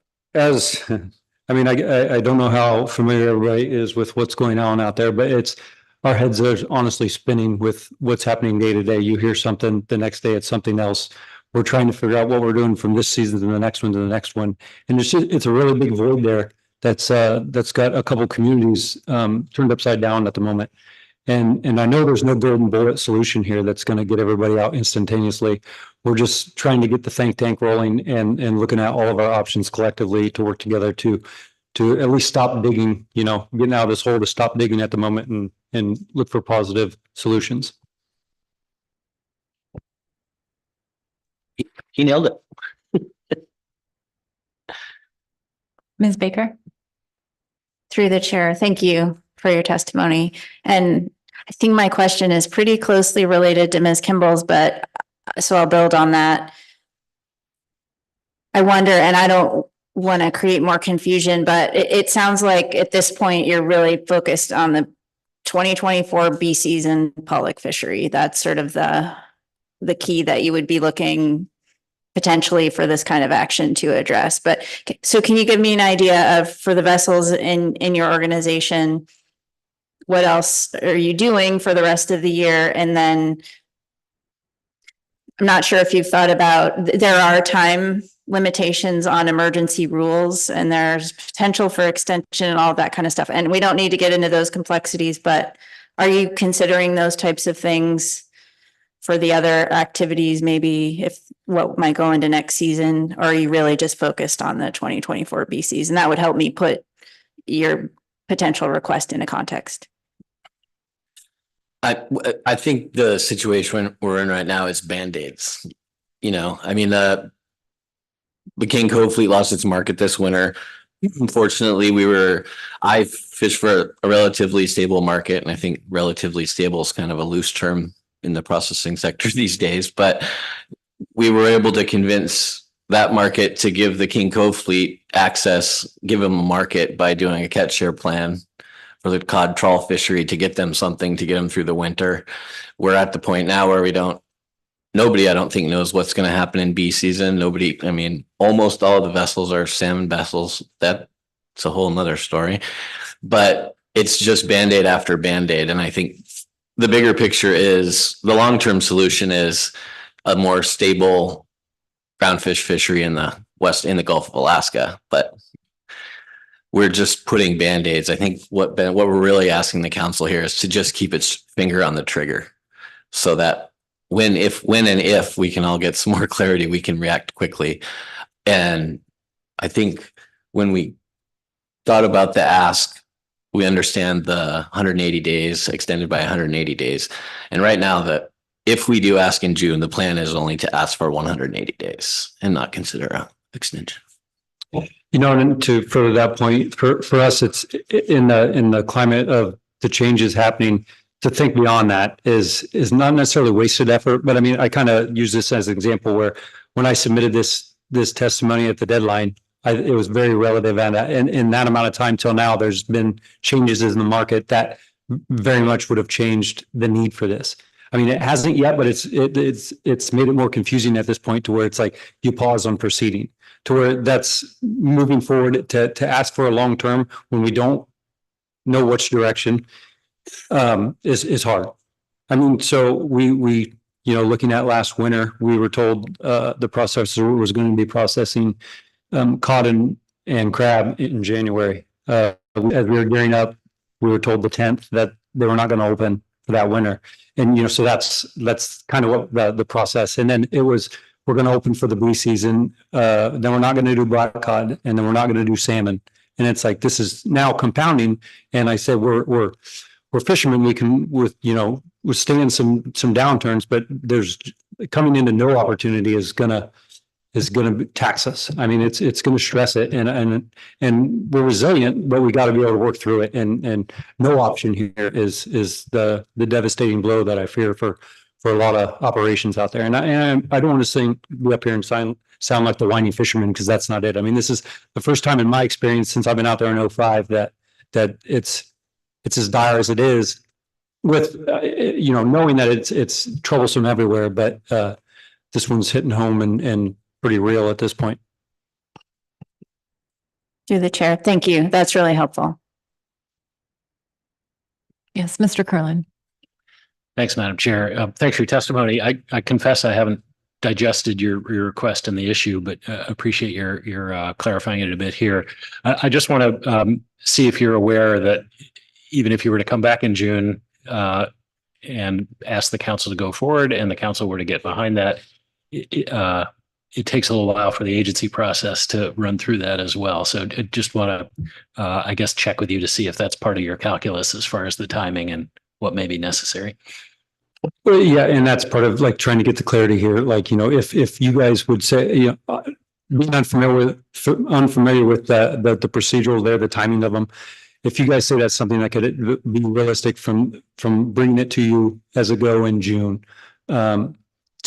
mean, I don't know how familiar everybody is with what's going on out there, but our heads are honestly spinning with what's happening day to day. You hear something, the next day it's something else. We're trying to figure out what we're doing from this season to the next one to the next one. And it's a really big void there that's got a couple communities turned upside down at the moment. And I know there's no golden bullet solution here that's going to get everybody out instantaneously. We're just trying to get the think tank rolling and looking at all of our options collectively to work together to at least stop digging, getting out of this hole, to stop digging at the moment and look for positive solutions. He nailed it. Ms. Baker? Through the chair, thank you for your testimony. And I think my question is pretty closely related to Ms. Kimball's, but so I'll build on that. I wonder, and I don't want to create more confusion, but it sounds like at this point, you're really focused on the 2024 B season pollock fishery. That's sort of the key that you would be looking potentially for this kind of action to address. But so can you give me an idea of, for the vessels in your organization, what else are you doing for the rest of the year? And then I'm not sure if you've thought about, there are time limitations on emergency rules and there's potential for extension and all of that kind of stuff. And we don't need to get into those complexities, but are you considering those types of things for the other activities, maybe if what might go into next season, or are you really just focused on the 2024 B season? That would help me put your potential request into context. I think the situation we're in right now is Band-Aids. You know, I mean, the King Cove fleet lost its market this winter. Unfortunately, I fished for a relatively stable market, and I think relatively stable is kind of a loose term in the processing sector these days, but we were able to convince that market to give the King Cove fleet access, give them a market by doing a catch share plan for the cod trawl fishery to get them something to get them through the winter. We're at the point now where nobody, I don't think, knows what's going to happen in bee season. Nobody, I mean, almost all the vessels are salmon vessels. That's a whole nother story, but it's just Band-Aid after Band-Aid. And I think the bigger picture is the long-term solution is a more stable groundfish fishery in the Gulf of Alaska. But we're just putting Band-Aids. I think what we're really asking the council here is to just keep its finger on the trigger so that when and if we can all get some more clarity, we can react quickly. And I think when we thought about the ask, we understand the 180 days extended by 180 days. And right now that if we do ask in June, the plan is only to ask for 180 days and not consider an extension. You know, and to further that point, for us, it's in the climate of the changes happening, to think beyond that is not necessarily wasted effort. But I mean, I kind of use this as an example where when I submitted this testimony at the deadline, it was very relative, and in that amount of time till now, there's been changes in the market that very much would have changed the need for this. I mean, it hasn't yet, but it's made it more confusing at this point to where it's like you pause on proceeding, to where that's moving forward to ask for a long term when we don't know which direction is hard. I mean, so we looking at last winter, we were told the processor was going to be processing cod and crab in January. As we were gearing up, we were told the 10th that they were not going to open for that winter. And, so that's kind of what the process. And then we're going to open for the bee season. Then we're not going to do black cod, and then we're not going to do salmon. And it's like, this is now compounding. And I said, we're fishermen. We can withstand some downturns, but there's coming into no opportunity is going to tax us. I mean, it's going to stress it, and we're resilient, but we got to be able to work through it. And no option here is the devastating blow that I fear for a lot of operations out there. And I don't want to be up here and sound like the whiny fisherman, because that's not it. I mean, this is the first time in my experience since I've been out there in 2005 that it's as dire as it is, with knowing that it's troublesome everywhere, but this one's hitting home and pretty real at this point. Through the chair. Thank you. That's really helpful. Yes, Mr. Curlin. Thanks, Madam Chair. Thanks for your testimony. I confess I haven't digested your request and the issue, but appreciate your clarifying it a bit here. I just want to see if you're aware that even if you were to come back in June and ask the council to go forward, and the council were to get behind that, it takes a little while for the agency process to run through that as well. So I just want to, I guess, check with you to see if that's part of your calculus as far as the timing and what may be necessary. Well, yeah, and that's part of like trying to get the clarity here. Like, if you guys would say, being unfamiliar with the procedural there, the timing of them, if you guys say that's something that could be realistic from bringing it to you as a go in June to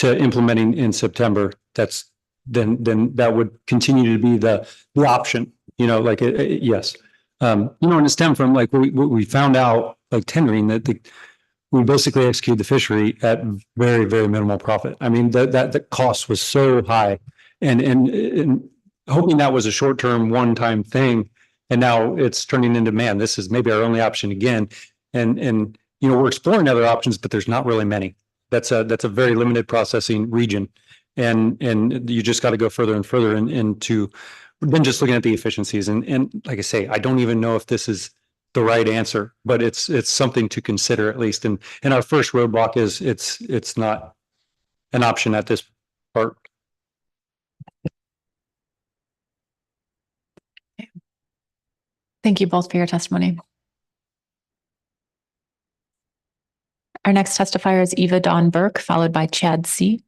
implementing in September, then that would continue to be the option. Yes. And it stemmed from like we found out, like tendering, that we basically executed the fishery at very, very minimal profit. I mean, the cost was so high, and hoping that was a short-term one-time thing. And now it's turning into, man, this is maybe our only option again. And we're exploring other options, but there's not really many. That's a very limited processing region. And you just got to go further and further into then just looking at the efficiencies. And like I say, I don't even know if this is the right answer, but it's something to consider at least. And our first roadblock is it's not an option at this part. Thank you both for your testimony. Our next testifier is Eva Dawn Burke, followed by Chad C.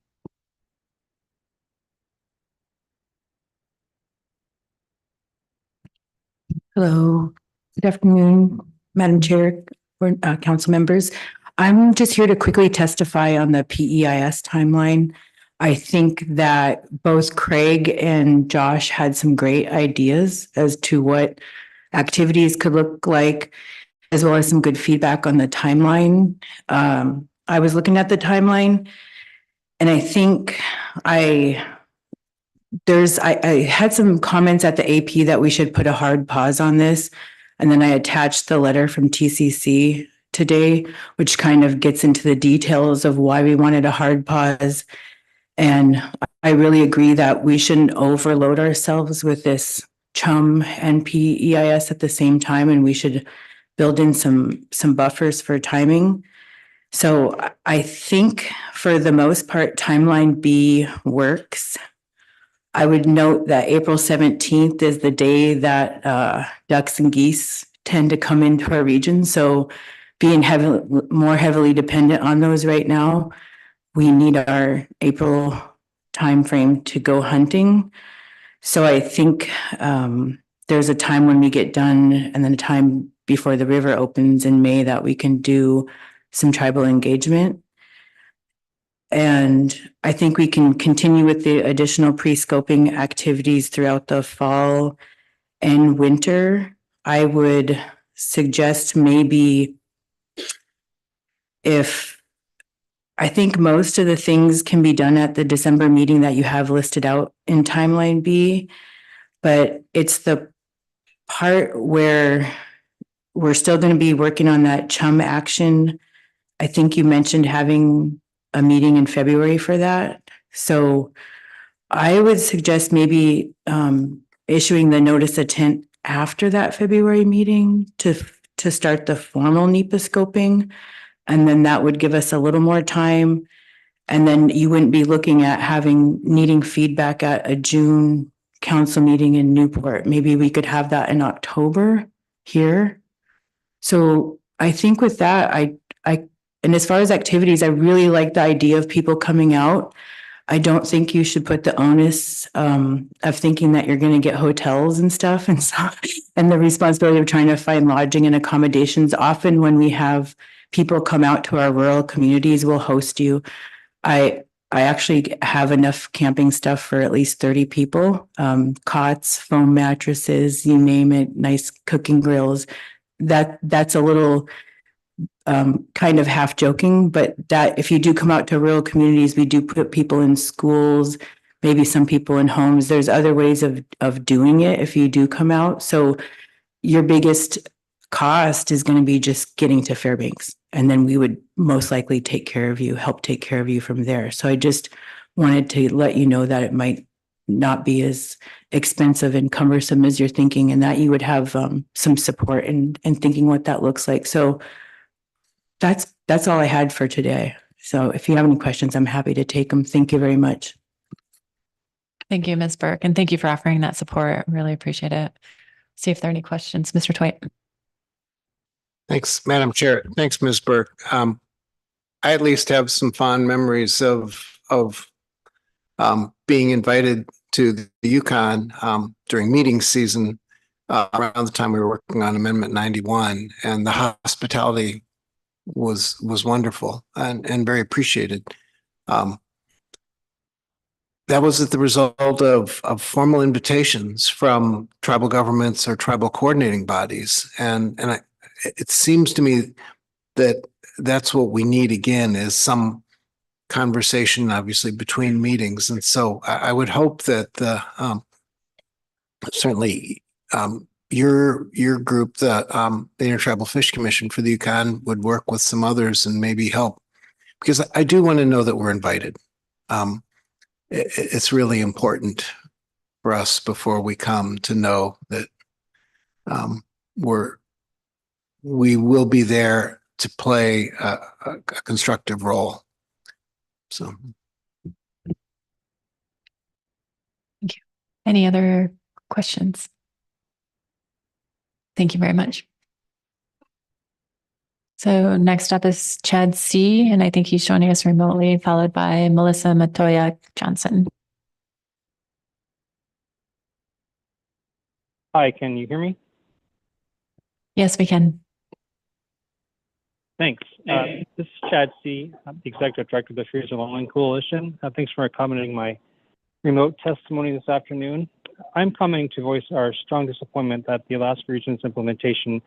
Hello, good afternoon, Madam Chair, or council members. I'm just here to quickly testify on the PEIS timeline. I think that both Craig and Josh had some great ideas as to what activities could look like, as well as some good feedback on the timeline. I was looking at the timeline and I think I had some comments at the AP that we should put a hard pause on this. And then I attached the letter from TCC today, which kind of gets into the details of why we wanted a hard pause. And I really agree that we shouldn't overload ourselves with this CHUM and PEIS at the same time, and we should build in some buffers for timing. So I think for the most part, timeline B works. I would note that April 17th is the day that ducks and geese tend to come into our region. So being more heavily dependent on those right now, we need our April timeframe to go hunting. So I think there's a time when we get done and then a time before the river opens in May that we can do some tribal engagement. And I think we can continue with the additional pre-scoping activities throughout the fall and winter. I would suggest maybe I think most of the things can be done at the December meeting that you have listed out in timeline B, but it's the part where we're still going to be working on that CHUM action. I think you mentioned having a meeting in February for that. So I would suggest maybe issuing the notice of intent after that February meeting to start the formal NEPA scoping. And then that would give us a little more time. And then you wouldn't be looking at needing feedback at a June council meeting in Newport. Maybe we could have that in October here. So I think with that, and as far as activities, I really like the idea of people coming out. I don't think you should put the onus of thinking that you're going to get hotels and stuff and the responsibility of trying to find lodging and accommodations. Often when we have people come out to our rural communities, we'll host you. I actually have enough camping stuff for at least 30 people, cots, foam mattresses, you name it, nice cooking grills. That's a little kind of half joking, but that if you do come out to rural communities, we do put people in schools, maybe some people in homes. There's other ways of doing it if you do come out. So your biggest cost is going to be just getting to Fairbanks. And then we would most likely help take care of you from there. So I just wanted to let you know that it might not be as expensive and cumbersome as you're thinking, and that you would have some support in thinking what that looks like. So that's all I had for today. So if you have any questions, I'm happy to take them. Thank you very much. Thank you, Ms. Burke, and thank you for offering that support. Really appreciate it. See if there are any questions. Mr. Twite. Thanks, Madam Chair. Thanks, Ms. Burke. I at least have some fond memories of being invited to the Yukon during meeting season around the time we were working on Amendment 91, and the hospitality was wonderful and very appreciated. That was the result of formal invitations from tribal governments or tribal coordinating bodies, and it seems to me that that's what we need again, is some conversation, obviously, between meetings. And so I would hope that certainly your group, the Intertribal Fish Commission for the Yukon, would work with some others and maybe help, because I do want to know that we're invited. It's really important for us before we come to know that we will be there to play a constructive role. So. Thank you. Any other questions? Thank you very much. So next up is Chad C, and I think he's joining us remotely, followed by Melissa Matoya Johnson. Hi, can you hear me? Yes, we can. Thanks. This is Chad C. I'm the Executive Director of the Freezer Longline Coalition. Thanks for accommodating my remote testimony this afternoon. I'm coming to voice our strong disappointment that the Alaska Region's implementation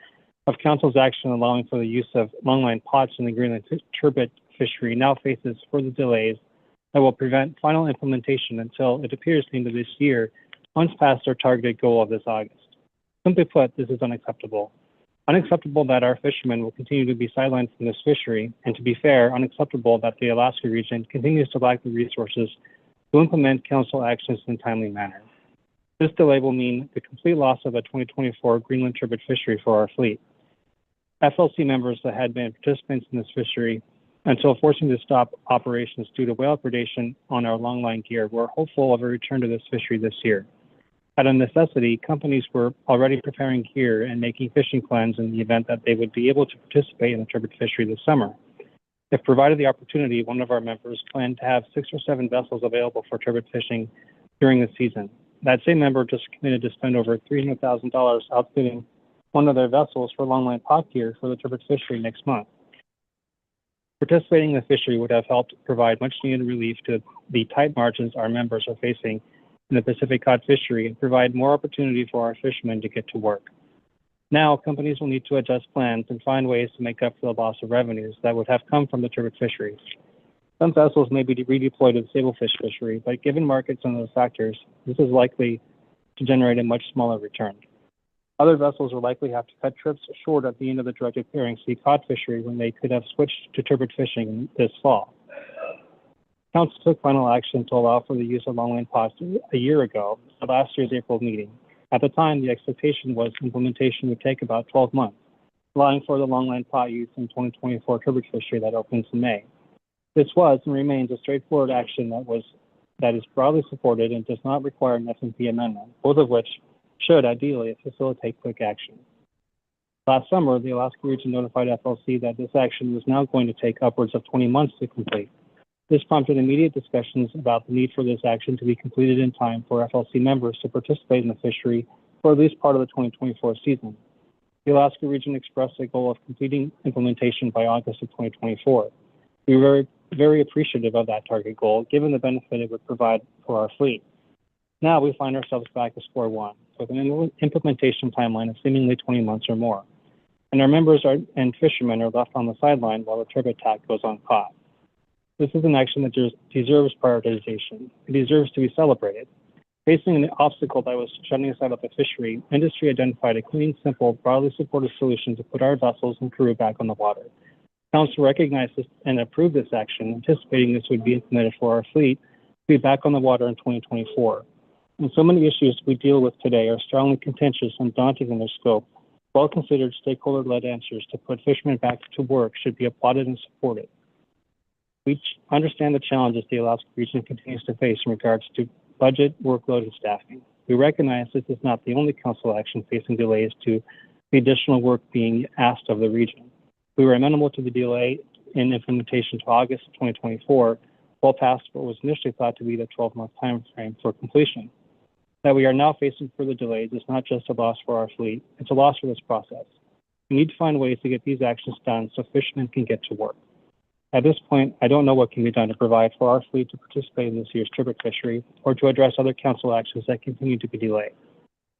of Council's action allowing for the use of longline pots in the Greenland turbot fishery now faces further delays that will prevent final implementation until it appears the end of this year, once past our targeted goal of this August. Simply put, this is unacceptable. Unacceptable that our fishermen will continue to be sidelined from this fishery, and to be fair, unacceptable that the Alaska region continues to lack the resources to implement council actions in a timely manner. This delay will mean the complete loss of a 2024 Greenland turbot fishery for our fleet. FLC members that had been participants in this fishery until forcing to stop operations due to whale predation on our longline gear were hopeful of a return to this fishery this year. Out of necessity, companies were already preparing gear and making fishing plans in the event that they would be able to participate in the turbot fishery this summer. If provided the opportunity, one of our members planned to have 6 or 7 vessels available for turbot fishing during the season. That same member just committed to spend over $300,000 outfitting one of their vessels for longline pot gear for the turbot fishery next month. Participating in the fishery would have helped provide much needed relief to the tight margins our members are facing in the Pacific cod fishery and provide more opportunity for our fishermen to get to work. Now, companies will need to adjust plans and find ways to make up for the loss of revenues that would have come from the turbot fisheries. Some vessels may be redeployed to the sablefish fishery, but given markets and other factors, this is likely to generate a much smaller return. Other vessels will likely have to cut trips short at the end of the directed Bering Sea cod fishery when they could have switched to turbot fishing this fall. Council took final action to allow for the use of longline pots a year ago at last year's April meeting. At the time, the expectation was implementation would take about 12 months, allowing for the longline pot use in 2024 turbot fishery that opens in May. This was and remains a straightforward action that is broadly supported and does not require an S&P amendment, both of which should ideally facilitate quick action. Last summer, the Alaska region notified FLC that this action was now going to take upwards of 20 months to complete. This prompted immediate discussions about the need for this action to be completed in time for FLC members to participate in the fishery for at least part of the 2024 season. The Alaska region expressed a goal of completing implementation by August of 2024. We were very appreciative of that target goal, given the benefit it would provide for our fleet. Now we find ourselves back to square one, with an implementation timeline of seemingly 20 months or more. And our members and fishermen are left on the sideline while the turbot attack goes on caught. This is an action that deserves prioritization. It deserves to be celebrated. Facing an obstacle that was shutting us out of the fishery, industry identified a clean, simple, broadly supported solution to put our vessels and crew back on the water. Council recognized this and approved this action, anticipating this would be implemented for our fleet to be back on the water in 2024. And so many issues we deal with today are strongly contentious and daunting in their scope. Well-considered stakeholder-led answers to put fishermen back to work should be applauded and supported. We understand the challenges the Alaska region continues to face in regards to budget, workload, and staffing. We recognize this is not the only council action facing delays to the additional work being asked of the region. We were amenable to the delay in implementation to August of 2024, well past what was initially thought to be the 12-month time frame for completion. That we are now facing further delays is not just a loss for our fleet, it's a loss for this process. We need to find ways to get these actions done so fishermen can get to work. At this point, I don't know what can be done to provide for our fleet to participate in this year's turbot fishery or to address other council actions that continue to be delayed.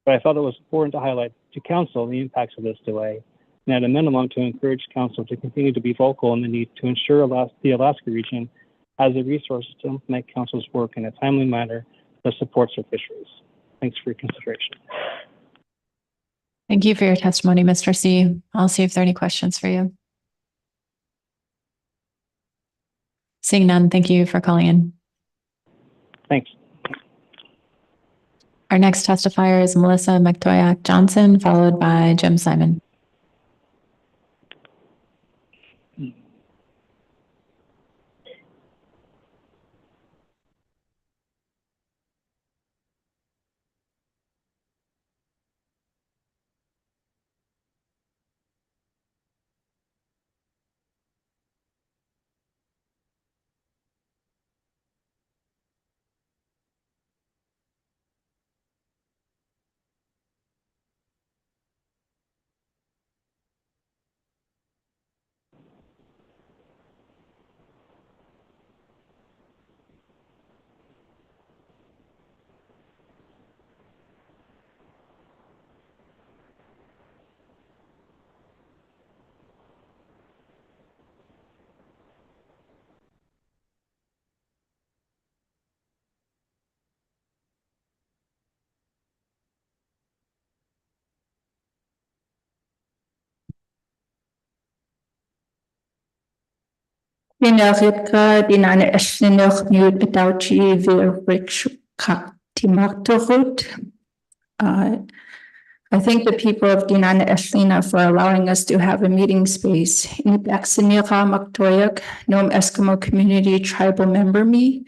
But I felt it was important to highlight to council the impacts of this delay, and at a minimum to encourage council to continue to be vocal in the need to ensure the Alaska region has the resources to implement council's work in a timely manner that supports our fisheries. Thanks for your consideration. Thank you for your testimony, Mr. C. I'll see if there are any questions for you. Seeing none, thank you for calling in. Thanks. Our next testifier is Melissa Matoya Johnson, followed by Jim Simon. Pinakit dinana esnenoch newt etauchi virrich kak timaktohut. I thank the people of Dinana Eslina for allowing us to have a meeting space. Inipaksinira Maktoyak, Nom Eskimo Community Tribal Member me.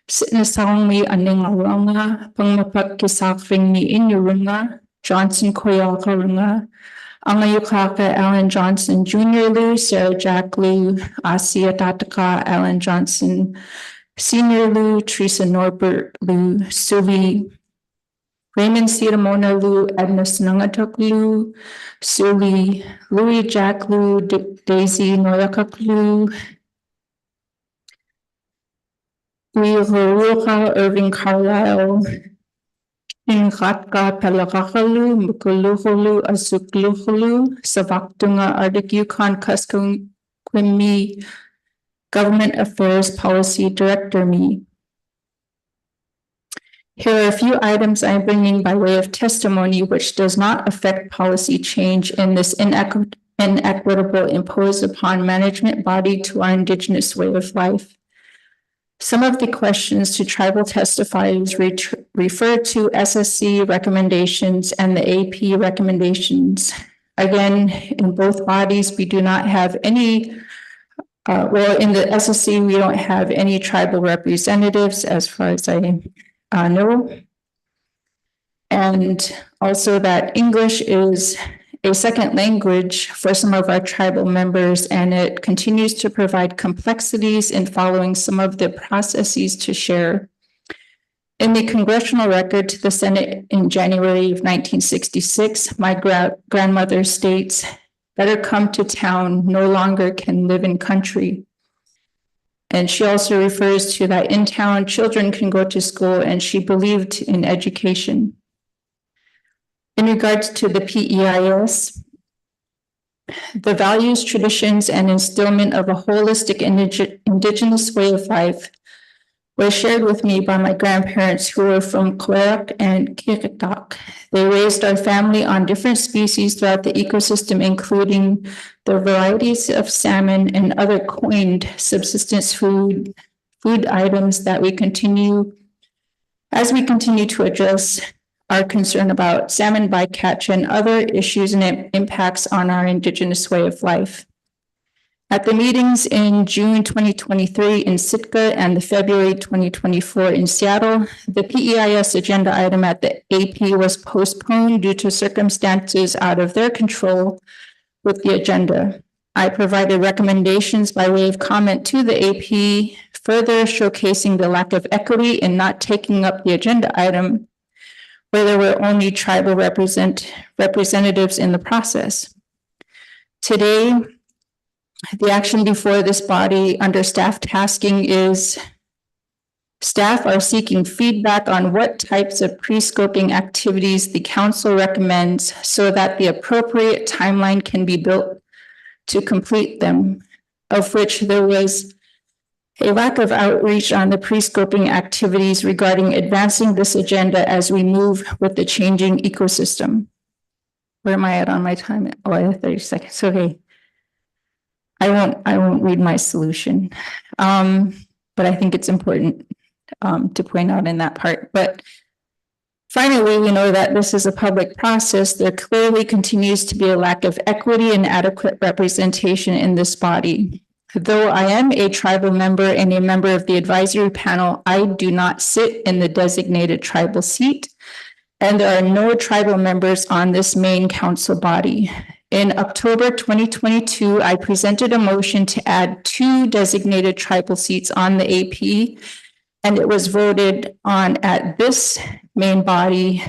Sitnasang mi aningalanga, pangmapagkisakring ni Inyurunga, Johnson Koyalkarunga, Angayukaka Alan Johnson Jr. Lu, Sarah Jack Lu, Asia Tataka Alan Johnson Senior Lu, Teresa Norbert Lu, Suvi Raymond Siramona Lu, Agnes Nangatok Lu, Suli, Louis Jack Lu, Daisy Noyakak Lu, Ruha Irving Carlisle, Ingatka Pelakakalu, Mukuluhulu, Azukluhulu, Savaktunga Arctic Yukon Kuskung Kwimi, Government Affairs Policy Director me. Here are a few items I'm bringing by way of testimony which does not affect policy change in this inequitable imposed upon management body to our Indigenous way of life. Some of the questions to tribal testifiers refer to SSC recommendations and the AP recommendations. Again, in both bodies, we do not have any in the SSC, we don't have any tribal representatives as far as I know. And also that English is a second language for some of our tribal members, and it continues to provide complexities in following some of the processes to share. In the congressional record to the Senate in January of 1966, my grandmother states, "Better come to town, no longer can live in country." And she also refers to that in town, children can go to school, and she believed in education. In regards to the PEIS, the values, traditions, and instillment of a holistic Indigenous way of life were shared with me by my grandparents who were from Quebec and Kiritak. They raised our family on different species throughout the ecosystem, including the varieties of salmon and other coined subsistence food items that we continue to address our concern about salmon bycatch and other issues and impacts on our Indigenous way of life. At the meetings in June 2023 in Sitka and the February 2024 in Seattle, the PEIS agenda item at the AP was postponed due to circumstances out of their control with the agenda. I provided recommendations by way of comment to the AP, further showcasing the lack of equity in not taking up the agenda item where there were only tribal representatives in the process. Today, the action before this body under staff tasking is staff are seeking feedback on what types of pre-scoping activities the council recommends so that the appropriate timeline can be built to complete them, of which there was a lack of outreach on the pre-scoping activities regarding advancing this agenda as we move with the changing ecosystem. Where am I at on my time? Oh, I have 30 seconds. Okay. I won't read my solution. But I think it's important to point out in that part. But finally, we know that this is a public process. There clearly continues to be a lack of equity and adequate representation in this body. Though I am a tribal member and a member of the advisory panel, I do not sit in the designated tribal seat, and there are no tribal members on this main council body. In October 2022, I presented a motion to add 2 designated tribal seats on the AP, and it was voted on at this main body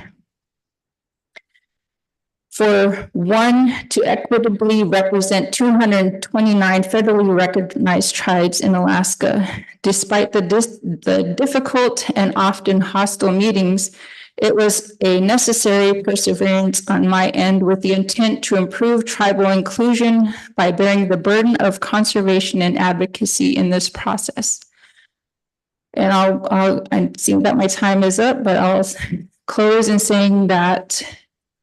for 1 to equitably represent 229 federally recognized tribes in Alaska. Despite the difficult and often hostile meetings, it was a necessary perseverance on my end with the intent to improve tribal inclusion by bearing the burden of conservation and advocacy in this process. And I'm seeing that my time is up, but I'll close in saying that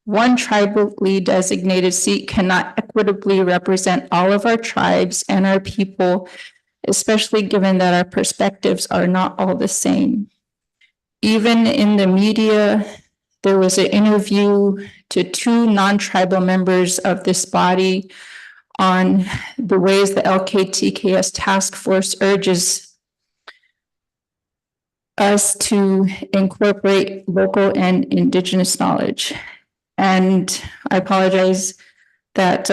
1 tribally designated seat cannot equitably represent all of our tribes and our people especially given that our perspectives are not all the same. Even in the media, there was an interview to two non-tribal members of this body on the ways the LKTKS task force urges us to incorporate local and indigenous knowledge. And I apologize that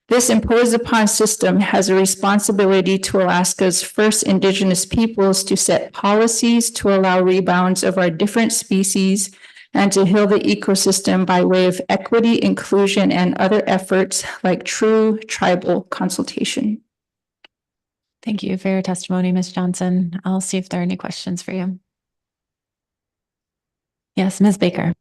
this imposed upon system has a responsibility to Alaska's first indigenous peoples to set policies to allow rebounds of our different species and to heal the ecosystem by way of equity, inclusion, and other efforts like true tribal consultation. Thank you for your testimony, Ms. Johnson. I'll see if there are any questions for you. Yes, Ms. Baker.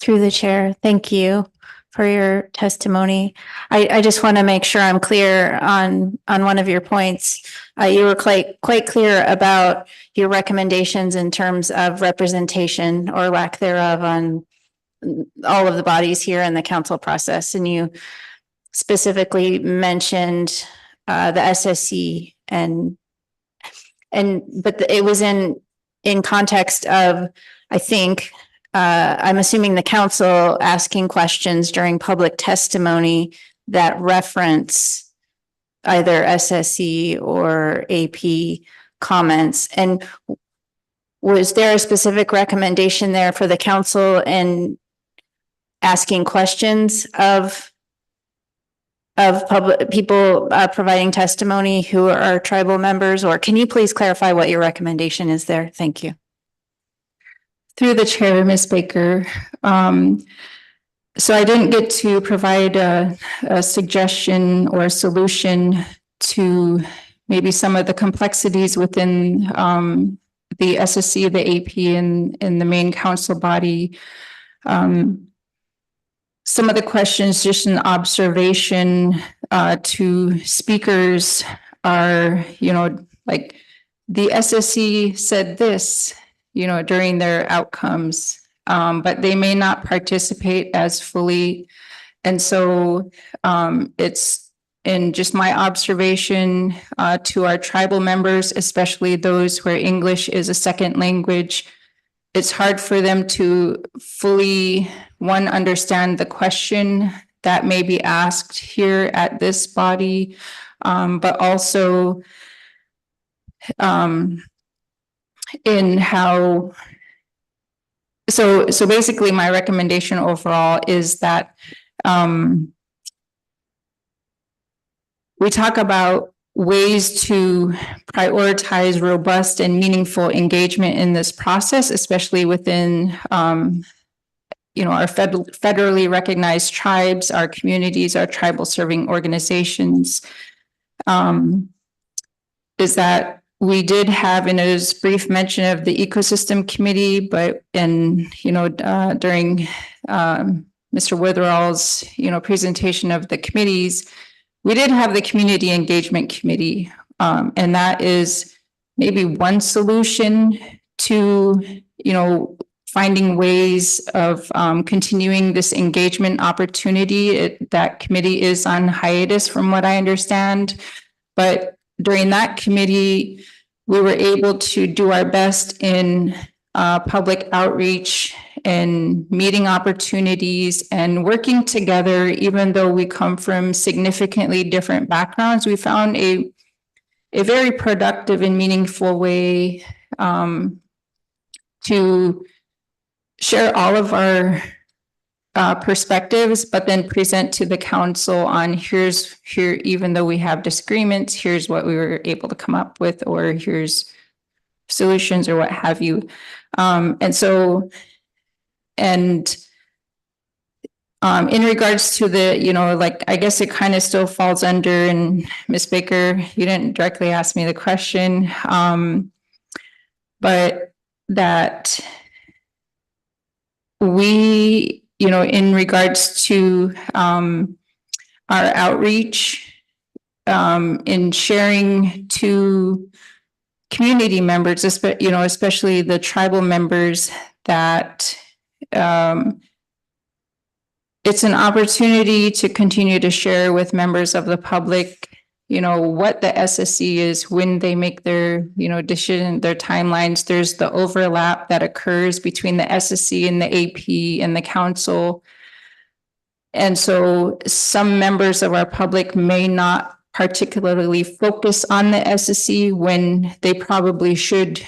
Through the chair, thank you for your testimony. I just want to make sure I'm clear on one of your points. You were quite clear about your recommendations in terms of representation or lack thereof on all of the bodies here in the council process. And you specifically mentioned the SSC but it was in context of, I think, I'm assuming the council asking questions during public testimony that reference either SSC or AP comments. And was there a specific recommendation there for the council in asking questions of public people providing testimony who are tribal members? Or can you please clarify what your recommendation is there? Thank you. Through the chair, Ms. Baker. So I didn't get to provide a suggestion or a solution to maybe some of the complexities within the SSC, the AP, and the main council body. Some of the questions, just an observation to speakers are, like the SSC said this, during their outcomes, but they may not participate as fully. And so it's in just my observation to our tribal members, especially those where English is a second language, it's hard for them to fully, understand the question that may be asked here at this body, but also in how, so basically my recommendation overall is that we talk about ways to prioritize robust and meaningful engagement in this process, especially within our federally recognized tribes, our communities, our tribal serving organizations. Is that we did have, and it was brief mention of the ecosystem committee, but during Mr. Witherall's, presentation of the committees, we did have the community engagement committee. And that is maybe one solution to, finding ways of continuing this engagement opportunity. That committee is on hiatus from what I understand, but during that committee, we were able to do our best in public outreach and meeting opportunities and working together. Even though we come from significantly different backgrounds, we found a very productive and meaningful way to share all of our perspectives, but then present to the council on here, even though we have disagreements, here's what we were able to come up with, or here's solutions or what have you. In regards to the, I guess it kind of still falls under, and Ms. Baker, you didn't directly ask me the question, but that we, in regards to our outreach, in sharing to community members, especially the tribal members that it's an opportunity to continue to share with members of the public, you know, what the SSC is when they make their, you know, decision, their timelines. There's the overlap that occurs between the SSC and the AP and the council. And so some members of our public may not particularly focus on the SSC when they probably should,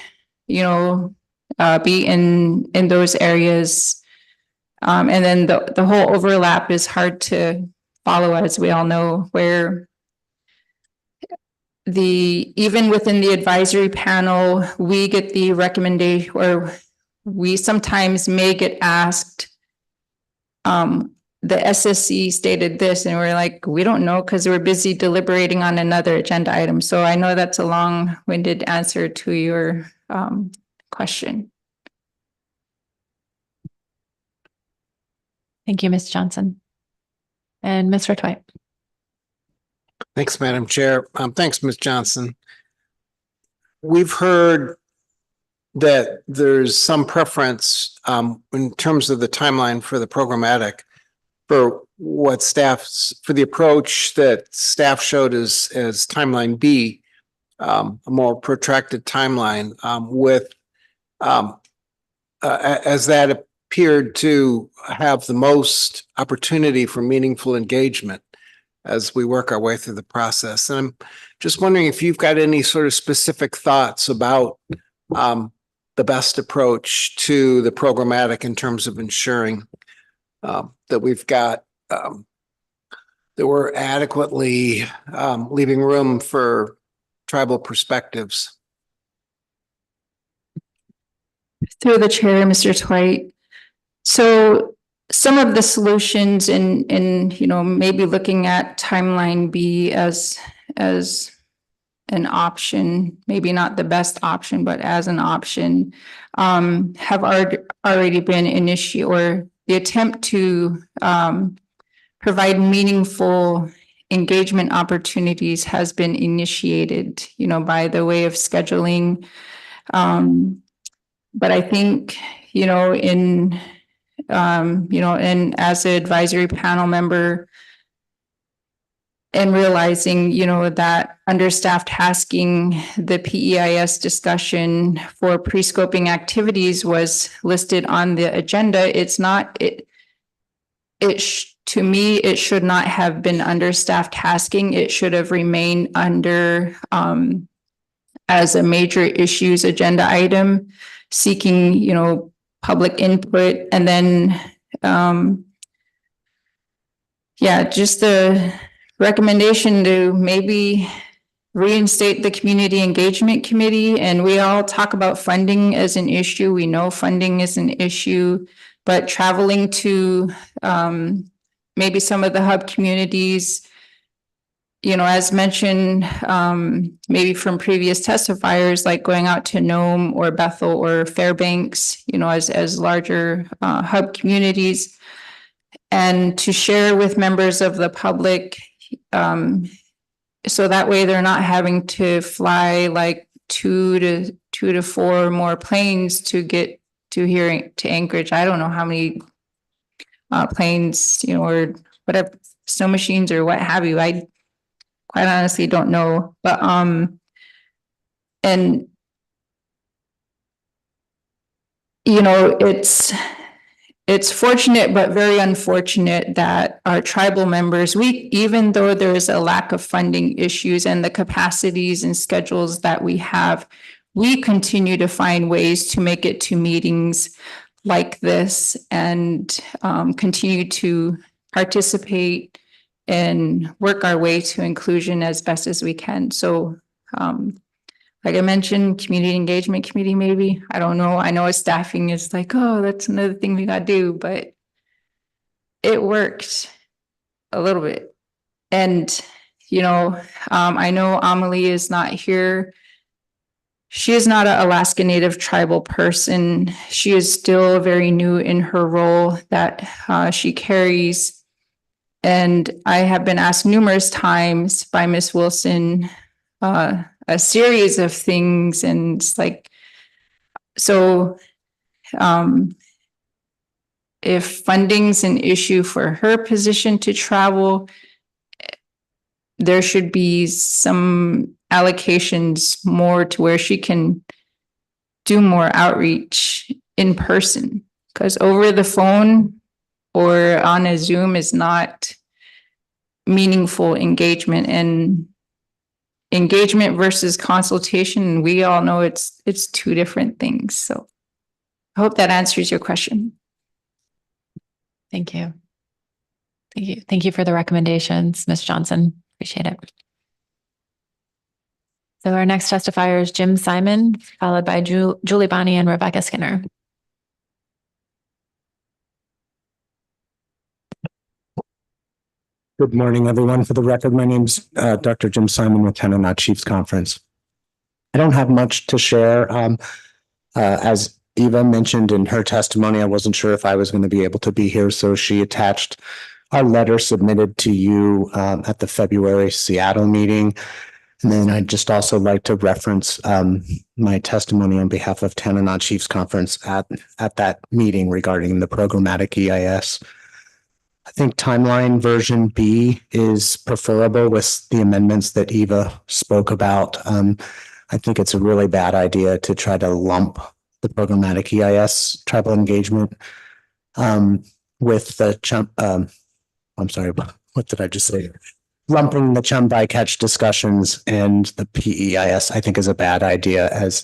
you know, be in those areas. And then the whole overlap is hard to follow, as we all know, where even within the advisory panel, we get the recommendation, or we sometimes may get asked, the SSC stated this, and we're like, we don't know because we're busy deliberating on another agenda item. So I know that's a long-winded answer to your question. Thank you, Ms. Johnson. And Mr. Twite. Thanks, Madam Chair. Thanks, Ms. Johnson. We've heard that there's some preference in terms of the timeline for the programmatic for what for the approach that staff showed as timeline B, a more protracted timeline as that appeared to have the most opportunity for meaningful engagement as we work our way through the process. And I'm just wondering if you've got any sort of specific thoughts about the best approach to the programmatic in terms of ensuring that we've got, that we're adequately leaving room for tribal perspectives. Through the chair, Mr. Twite. So some of the solutions in you know, maybe looking at timeline B as an option, maybe not the best option, but as an option, have already been initiated, or the attempt to provide meaningful engagement opportunities has been initiated, you know, by the way of scheduling. But I think, you know, and as an advisory panel member, and realizing, you know, that understaffed tasking, the PEIS discussion for pre-scoping activities was listed on the agenda. It's not, to me, it should not have been understaffed tasking. It should have remained under as a major issues agenda item, seeking, you know, public input. And then, just the recommendation to maybe reinstate the community engagement committee. And we all talk about funding as an issue. We know funding is an issue, but traveling to maybe some of the hub communities, you know, as mentioned, maybe from previous testifiers, like going out to Nome or Bethel or Fairbanks, you know, as larger hub communities, and to share with members of the public, so that way they're not having to fly like two to four more planes to get to here to Anchorage. I don't know how many planes, you know, or whatever, snow machines or what have you. I quite honestly don't know, but and you know, it's fortunate but very unfortunate that our tribal members, even though there is a lack of funding issues and the capacities and schedules that we have, we continue to find ways to make it to meetings like this and continue to participate and work our way to inclusion as best as we can. So like I mentioned, community engagement committee, maybe, I don't know. I know staffing is like, oh, that's another thing we got to do, but it worked a little bit. And, you know, I know Amelie is not here. She is not an Alaska Native tribal person. She is still very new in her role that she carries. And I have been asked numerous times by Ms. Wilson, a series of things, and it's like, so if funding's an issue for her position to travel, there should be some allocations more to where she can do more outreach in person. Because over the phone or on a Zoom is not meaningful engagement, and engagement versus consultation, we all know it's two different things. So I hope that answers your question. Thank you. Thank you. Thank you for the recommendations, Ms. Johnson. Appreciate it. So our next testifier is Jim Simon, followed by Julie Bonney and Rebecca Skinner. Good morning, everyone. For the record, my name's Dr. Jim Simon with Tenant Chiefs Conference. I don't have much to share. As Eva mentioned in her testimony, I wasn't sure if I was going to be able to be here, so she attached our letter submitted to you at the February Seattle meeting. And then I'd just also like to reference my testimony on behalf of Tenant Chiefs Conference at that meeting regarding the programmatic EIS. I think timeline version B is preferable with the amendments that Eva spoke about. I think it's a really bad idea to try to lump the programmatic EIS tribal engagement with the I'm sorry, what did I just say? Lumping the chum bycatch discussions and the PEIS, I think, is a bad idea. As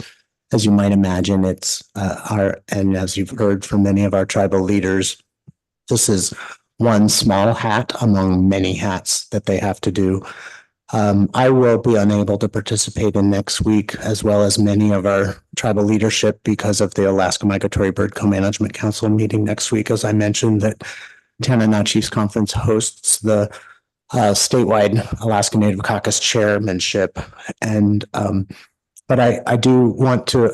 you might imagine, it's and as you've heard from many of our tribal leaders, this is one small hat among many hats that they have to do. I will be unable to participate in next week, as well as many of our tribal leadership, because of the Alaska Migratory Bird Co-Management Council meeting next week. As I mentioned, that Tenant Chiefs Conference hosts the statewide Alaska Native Caucus chairmanship. And but I do want to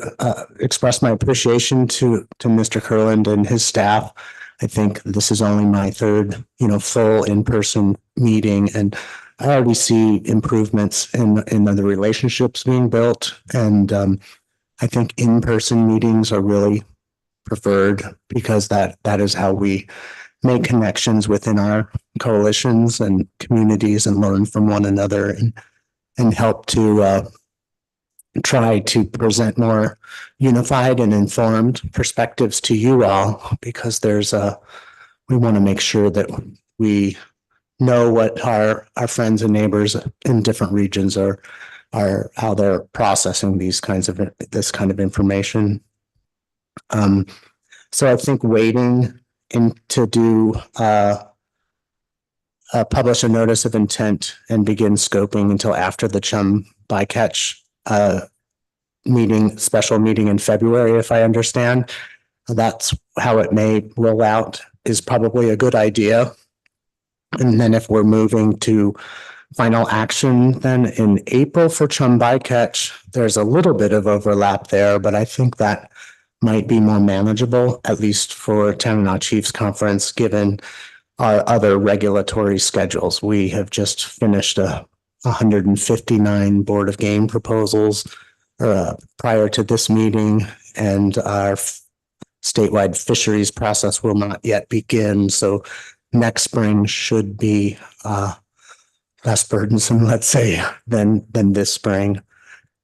express my appreciation to Mr. Kurland and his staff. I think this is only my third, full in-person meeting, and I already see improvements in the relationships being built. And I think in-person meetings are really preferred, because that is how we make connections within our coalitions and communities and learn from one another, and help to try to present more unified and informed perspectives to you all, because we want to make sure that we know what our friends and neighbors in different regions are how they're processing this kind of information. So I think waiting to do publish a notice of intent and begin scoping until after the chum bycatch special meeting in February, if I understand. That's how it may roll out, is probably a good idea. And then if we're moving to final action, then in April for chum bycatch, there's a little bit of overlap there, but I think that might be more manageable, at least for Tenant Chiefs Conference, given our other regulatory schedules. We have just finished 159 Board of Game proposals prior to this meeting, and our statewide fisheries process will not yet begin. So next spring should be less burdensome, let's say, than this spring.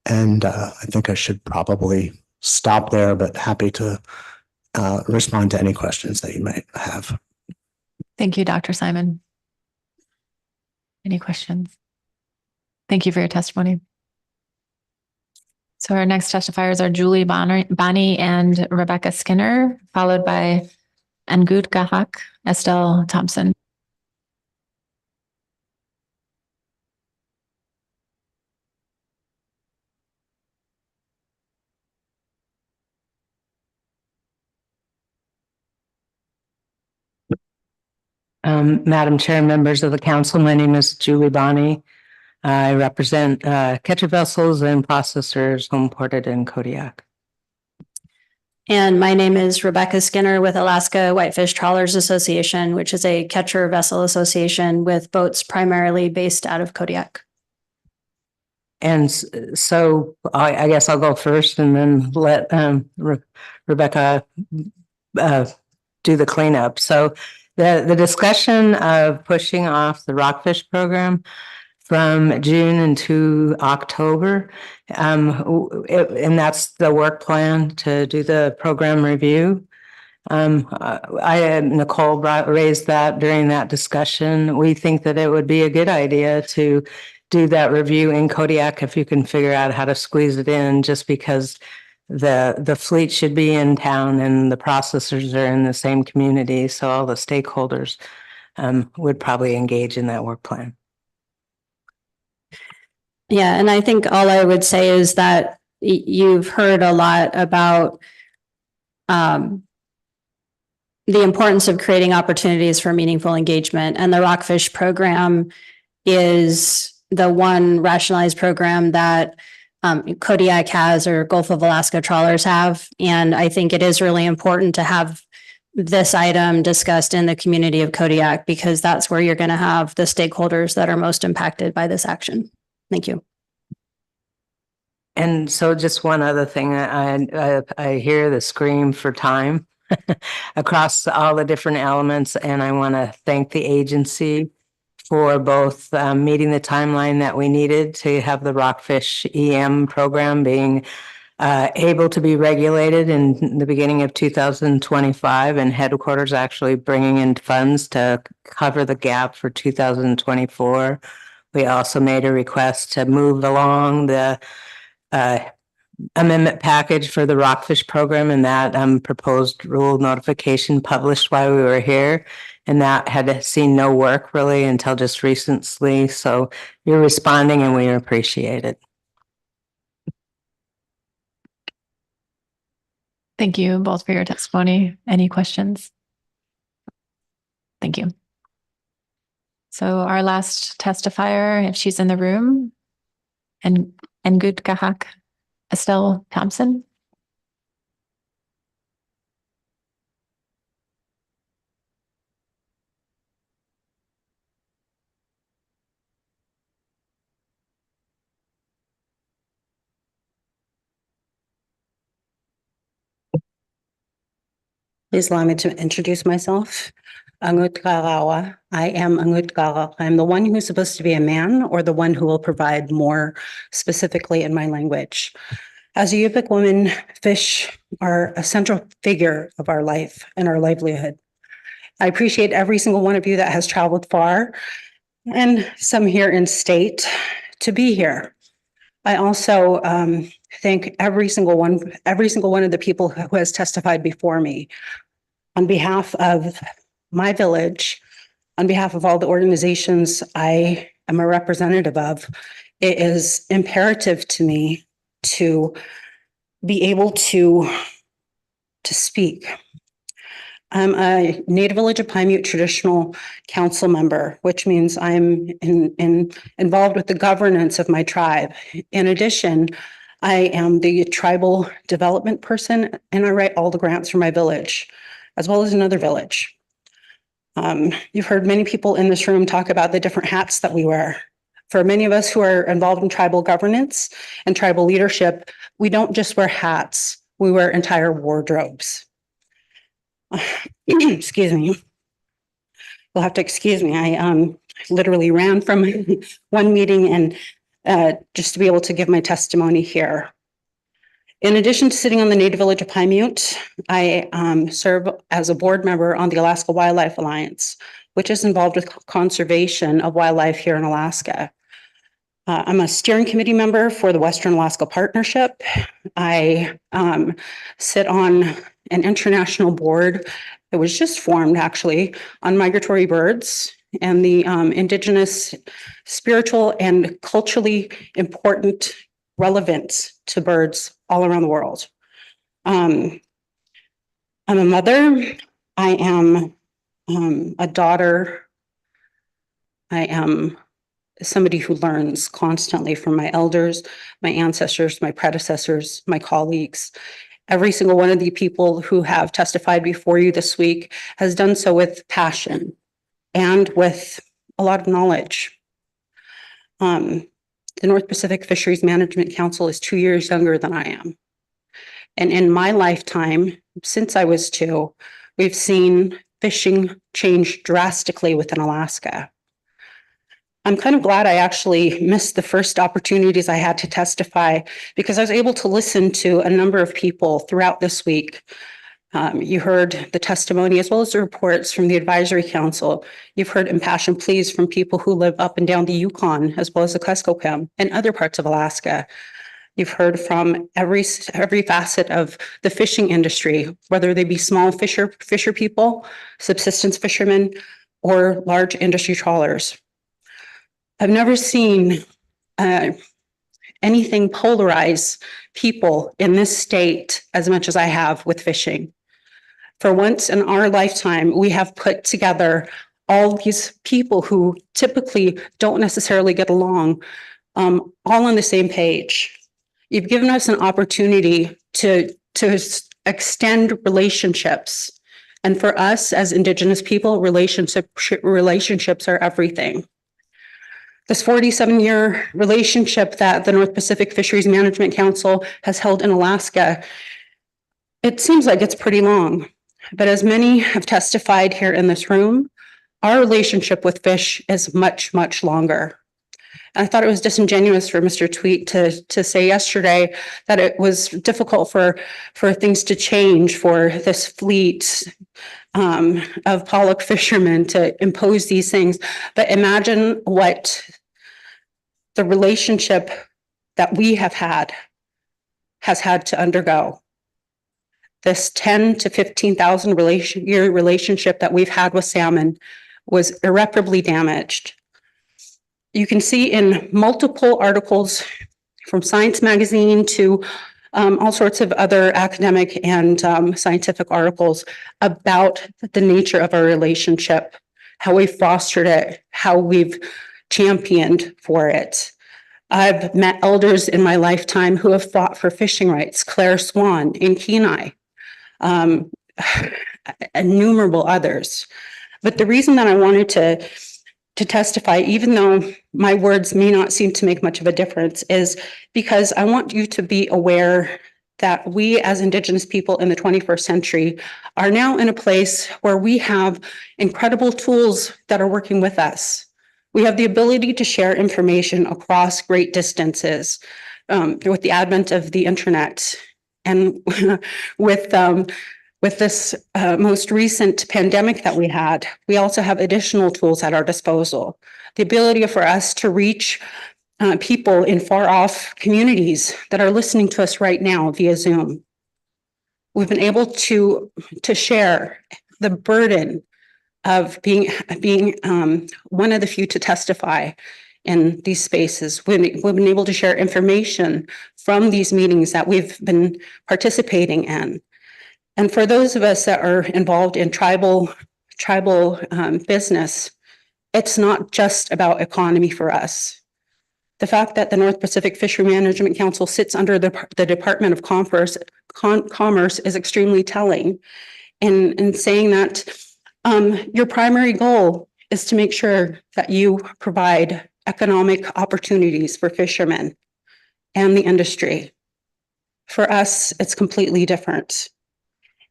And I think I should probably stop there, but happy to respond to any questions that you might have. Thank you, Dr. Simon. Any questions? Thank you for your testimony. So our next testifiers are Julie Bonney and Rebecca Skinner, followed by Angut Gahak, Estelle Thompson. Madam Chair, members of the council, my name is Julie Bonney. I represent catcher vessels and processors homeported in Kodiak. And my name is Rebecca Skinner with Alaska Whitefish Trawlers Association, which is a catcher vessel association with boats primarily based out of Kodiak. And so I guess I'll go first and then let Rebecca do the cleanup. So the discussion of pushing off the rockfish program from June into October. And that's the work plan to do the program review. Nicole raised that during that discussion. We think that it would be a good idea to do that review in Kodiak if you can figure out how to squeeze it in, just because the fleet should be in town and the processors are in the same community. So all the stakeholders would probably engage in that work plan. Yeah, and I think all I would say is that you've heard a lot about the importance of creating opportunities for meaningful engagement. And the Rockfish program is the one rationalized program that Kodiak has or Gulf of Alaska trawlers have. And I think it is really important to have this item discussed in the community of Kodiak, because that's where you're going to have the stakeholders that are most impacted by this action. Thank you. And so just one other thing, I hear the scream for time across all the different elements. And I want to thank the agency for both meeting the timeline that we needed to have the Rockfish EM program being able to be regulated in the beginning of 2025, and headquarters actually bringing in funds to cover the gap for 2024. We also made a request to move along the amendment package for the Rockfish program, and that proposed rule notification published while we were here. And that had seen no work really until just recently. So you're responding and we appreciate it. Thank you both for your testimony. Any questions? Thank you. So our last testifier, if she's in the room, and good Kahak, Estelle Thompson. Please allow me to introduce myself. Angut Karawa. I am Angut Kara. I'm the one who's supposed to be a man, or the one who will provide more specifically in my language. As a Yupik woman, fish are a central figure of our life and our livelihood. I appreciate every single one of you that has traveled far, and some here in state, to be here. I also thank every single one of the people who has testified before me. On behalf of my village, on behalf of all the organizations I am a representative of, it is imperative to me to be able to speak. I'm a Native Village of Pine Mute Traditional Council member, which means I'm involved with the governance of my tribe. In addition, I am the tribal development person, and I write all the grants for my village, as well as another village. You've heard many people in this room talk about the different hats that we wear. For many of us who are involved in tribal governance and tribal leadership, we don't just wear hats, we wear entire wardrobes. Excuse me. You'll have to excuse me. I literally ran from one meeting and just to be able to give my testimony here. In addition to sitting on the Native Village of Pine Mute, I serve as a board member on the Alaska Wildlife Alliance, which is involved with conservation of wildlife here in Alaska. I'm a steering committee member for the Western Alaska Partnership. I sit on an international board that was just formed actually on migratory birds and the indigenous, spiritual, and culturally important relevance to birds all around the world. I'm a mother. I am a daughter. I am somebody who learns constantly from my elders, my ancestors, my predecessors, my colleagues. Every single one of the people who have testified before you this week has done so with passion and with a lot of knowledge. The North Pacific Fisheries Management Council is 2 years younger than I am. And in my lifetime, since I was 2, We've seen fishing change drastically within Alaska. I'm kind of glad I actually missed the first opportunities I had to testify because I was able to listen to a number of people throughout this week. You heard the testimony as well as the reports from the Advisory Council. You've heard impassioned pleas from people who live up and down the Yukon, as well as the Kuskokwim and other parts of Alaska. You've heard from every facet of the fishing industry, whether they be small fisher people, subsistence fishermen, or large industry trawlers. I've never seen anything polarize people in this state as much as I have with fishing. For once in our lifetime, we have put together all these people who typically don't necessarily get along, all on the same page. You've given us an opportunity to extend relationships. And for us as Indigenous people, relationships are everything. This 47-year relationship that the North Pacific Fisheries Management Council has held in Alaska, it seems like it's pretty long. But as many have testified here in this room, our relationship with fish is much, much longer. I thought it was disingenuous for Mr. Tweet to say yesterday that it was difficult for things to change for this fleet of pollock fishermen to impose these things. But imagine what the relationship that we have had has had to undergo. This 10 to 15,000 year relationship that we've had with salmon was irreparably damaged. You can see in multiple articles from Science Magazine to all sorts of other academic and scientific articles about the nature of our relationship, how we fostered it, how we've championed for it. I've met elders in my lifetime who have fought for fishing rights, Claire Swan in Kenai, innumerable others. But the reason that I wanted to testify, even though my words may not seem to make much of a difference, is because I want you to be aware that we as Indigenous people in the 21st century are now in a place where we have incredible tools that are working with us. We have the ability to share information across great distances with the advent of the internet and with this most recent pandemic that we had. We also have additional tools at our disposal. The ability for us to reach people in far off communities that are listening to us right now via Zoom. We've been able to share the burden of being one of the few to testify in these spaces. We've been able to share information from these meetings that we've been participating in. And for those of us that are involved in tribal business, it's not just about economy for us. The fact that the North Pacific Fishery Management Council sits under the Department of Commerce is extremely telling in saying that your primary goal is to make sure that you provide economic opportunities for fishermen and the industry. For us, it's completely different.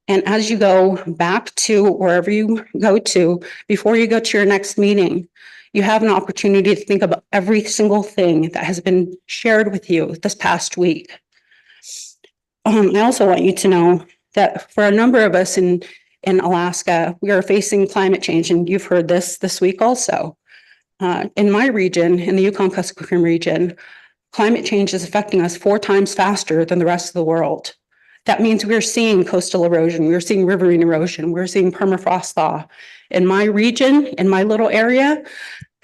And as you go back to wherever you go to, before you go to your next meeting, you have an opportunity to think about every single thing that has been shared with you this past week. I also want you to know that for a number of us in Alaska, we are facing climate change, and you've heard this week also. In my region, in the Yukon-Kuskokwim region, climate change is affecting us 4 times faster than the rest of the world. That means we're seeing coastal erosion, we're seeing riverine erosion, we're seeing permafrost thaw. In my region, in my little area,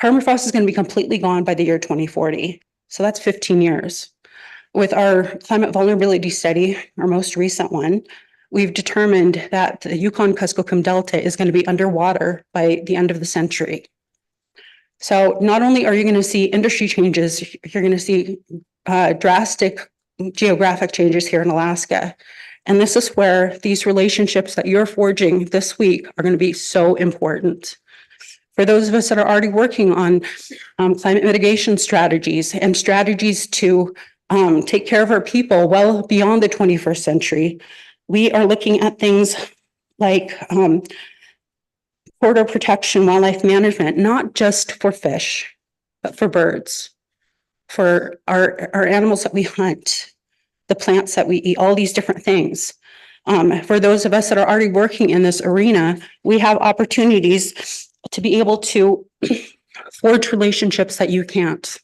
permafrost is going to be completely gone by the year 2040. So that's 15 years. With our climate vulnerability study, our most recent one, we've determined that the Yukon-Kuskokwim Delta is going to be underwater by the end of the century. So not only are you going to see industry changes, you're going to see drastic geographic changes here in Alaska. And this is where these relationships that you're forging this week are going to be so important. For those of us that are already working on climate mitigation strategies and strategies to take care of our people well beyond the 21st century, we are looking at things like corridor protection, wildlife management, not just for fish, but for birds, for our animals that we hunt, the plants that we eat, all these different things. For those of us that are already working in this arena, we have opportunities to be able to forge relationships that you can't.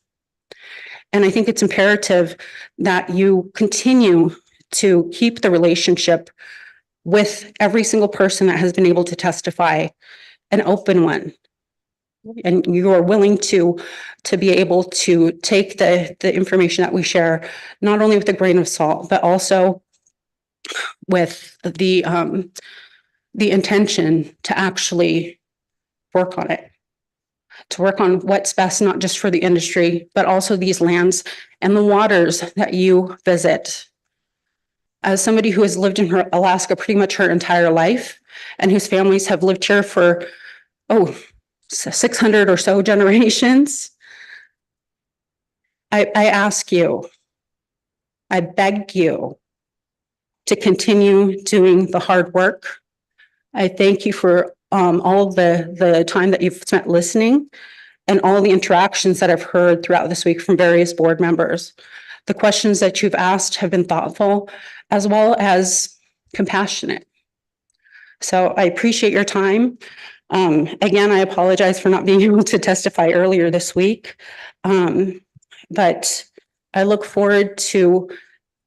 And I think it's imperative that you continue to keep the relationship with every single person that has been able to testify, an open one. And you are willing to be able to take the information that we share, not only with a grain of salt, but also with the intention to actually work on it, to work on what's best, not just for the industry, but also these lands and the waters that you visit. As somebody who has lived in Alaska pretty much her entire life and whose families have lived here for, 600 or so generations, I ask you, I beg you to continue doing the hard work. I thank you for all the time that you've spent listening and all the interactions that I've heard throughout this week from various board members. The questions that you've asked have been thoughtful as well as compassionate. So I appreciate your time. Again, I apologize for not being able to testify earlier this week. But I look forward to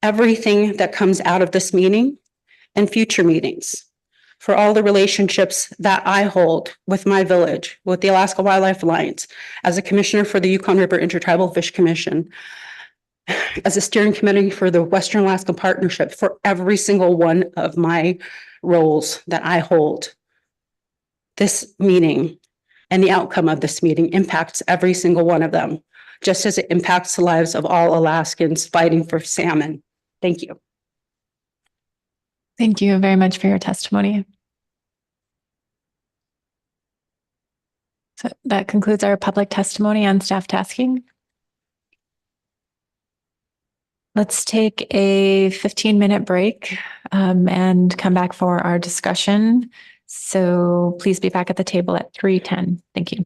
everything that comes out of this meeting and future meetings, for all the relationships that I hold with my village, with the Alaska Wildlife Alliance, as a commissioner for the Yukon River Intertribal Fish Commission, as a steering committee for the Western Alaska Partnership, for every single one of my roles that I hold. This meeting and the outcome of this meeting impacts every single one of them, just as it impacts the lives of all Alaskans fighting for salmon. Thank you. Thank you very much for your testimony. So that concludes our public testimony on staff tasking. Let's take a 15-minute break and come back for our discussion. So please be back at the table at 3:10. Thank you.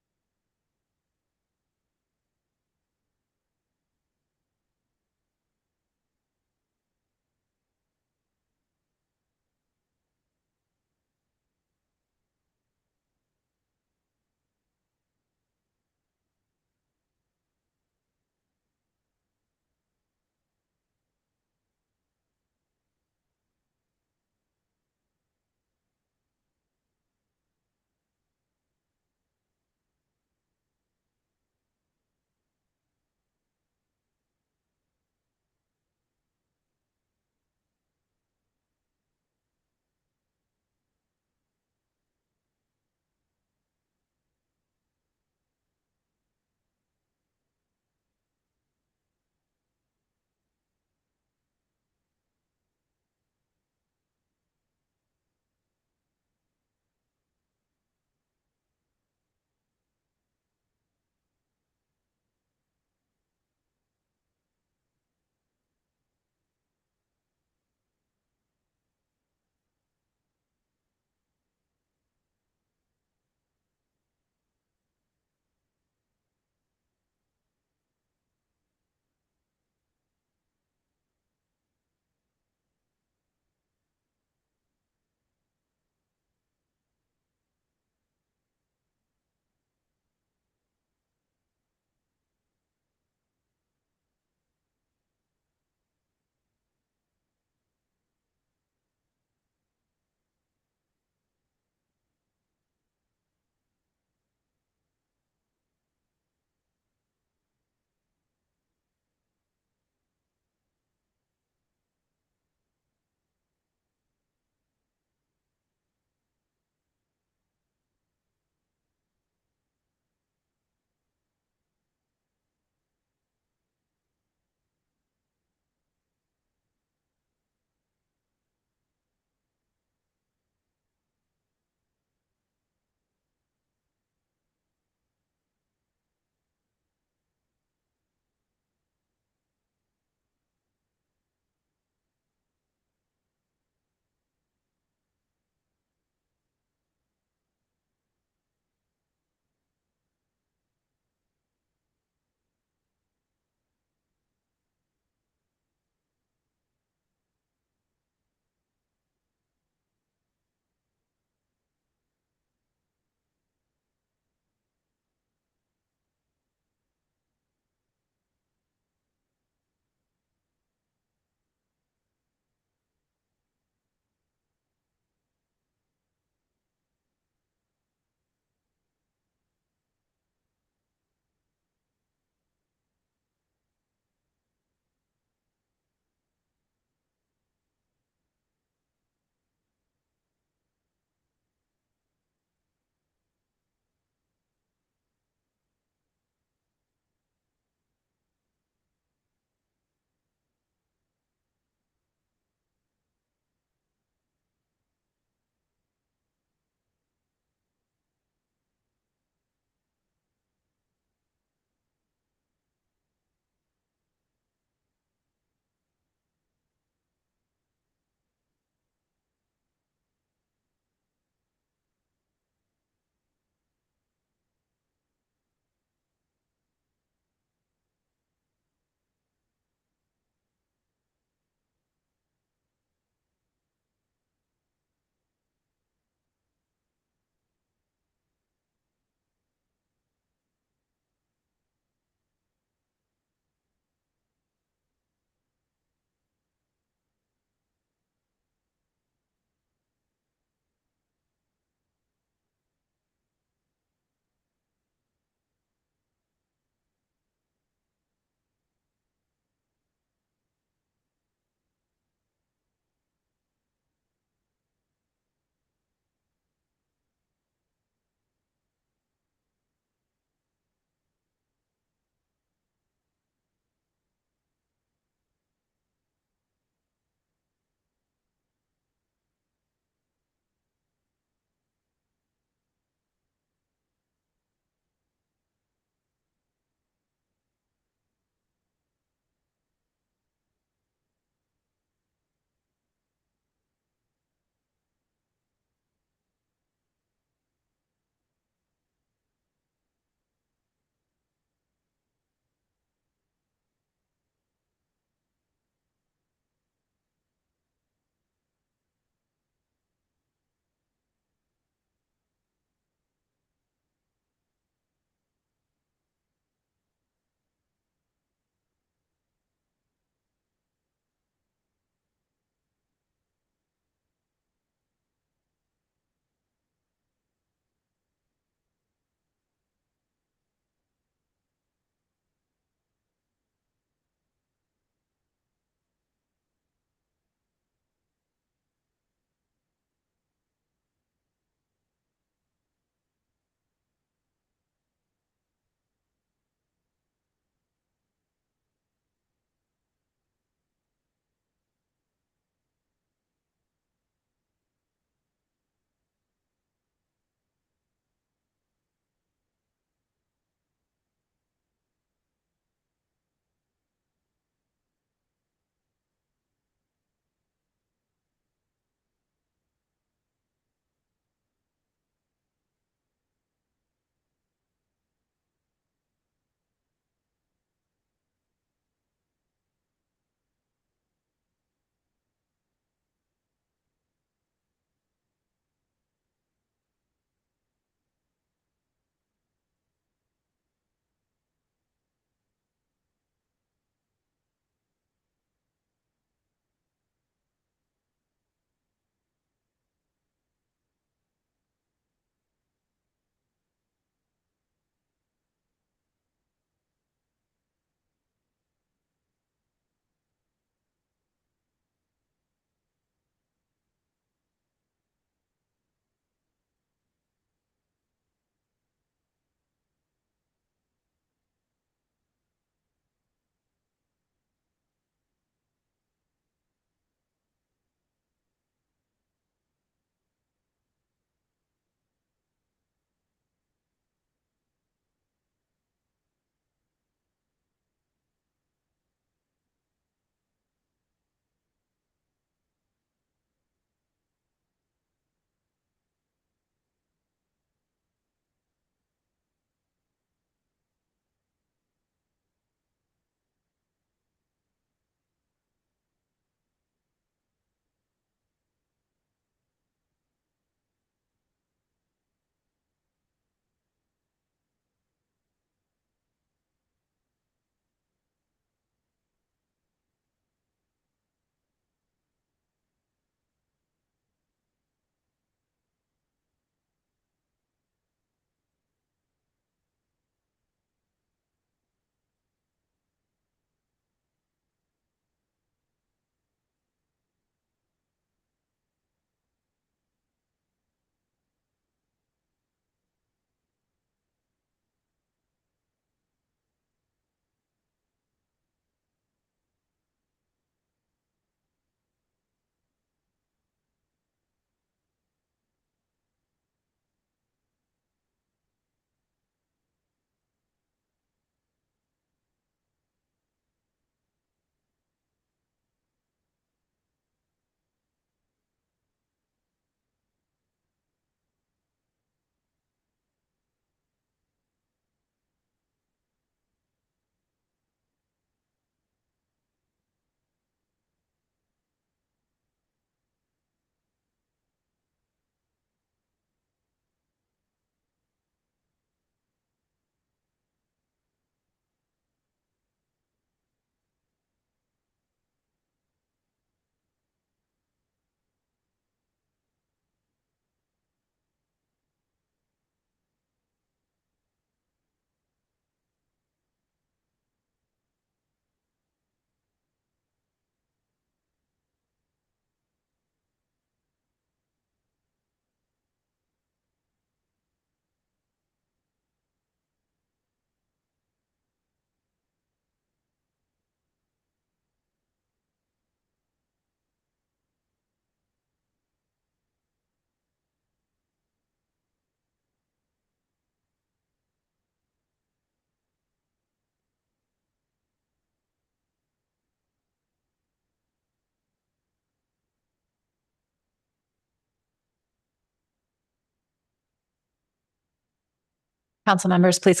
Council members, please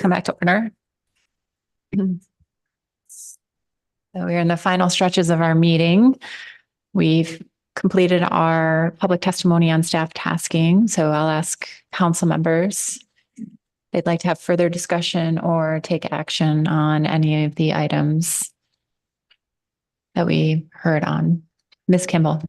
come back to order. So we're in the final stretches of our meeting. We've completed our public testimony on staff tasking. So I'll ask council members if they'd like to have further discussion or take action on any of the items that we heard on. Ms. Kimball.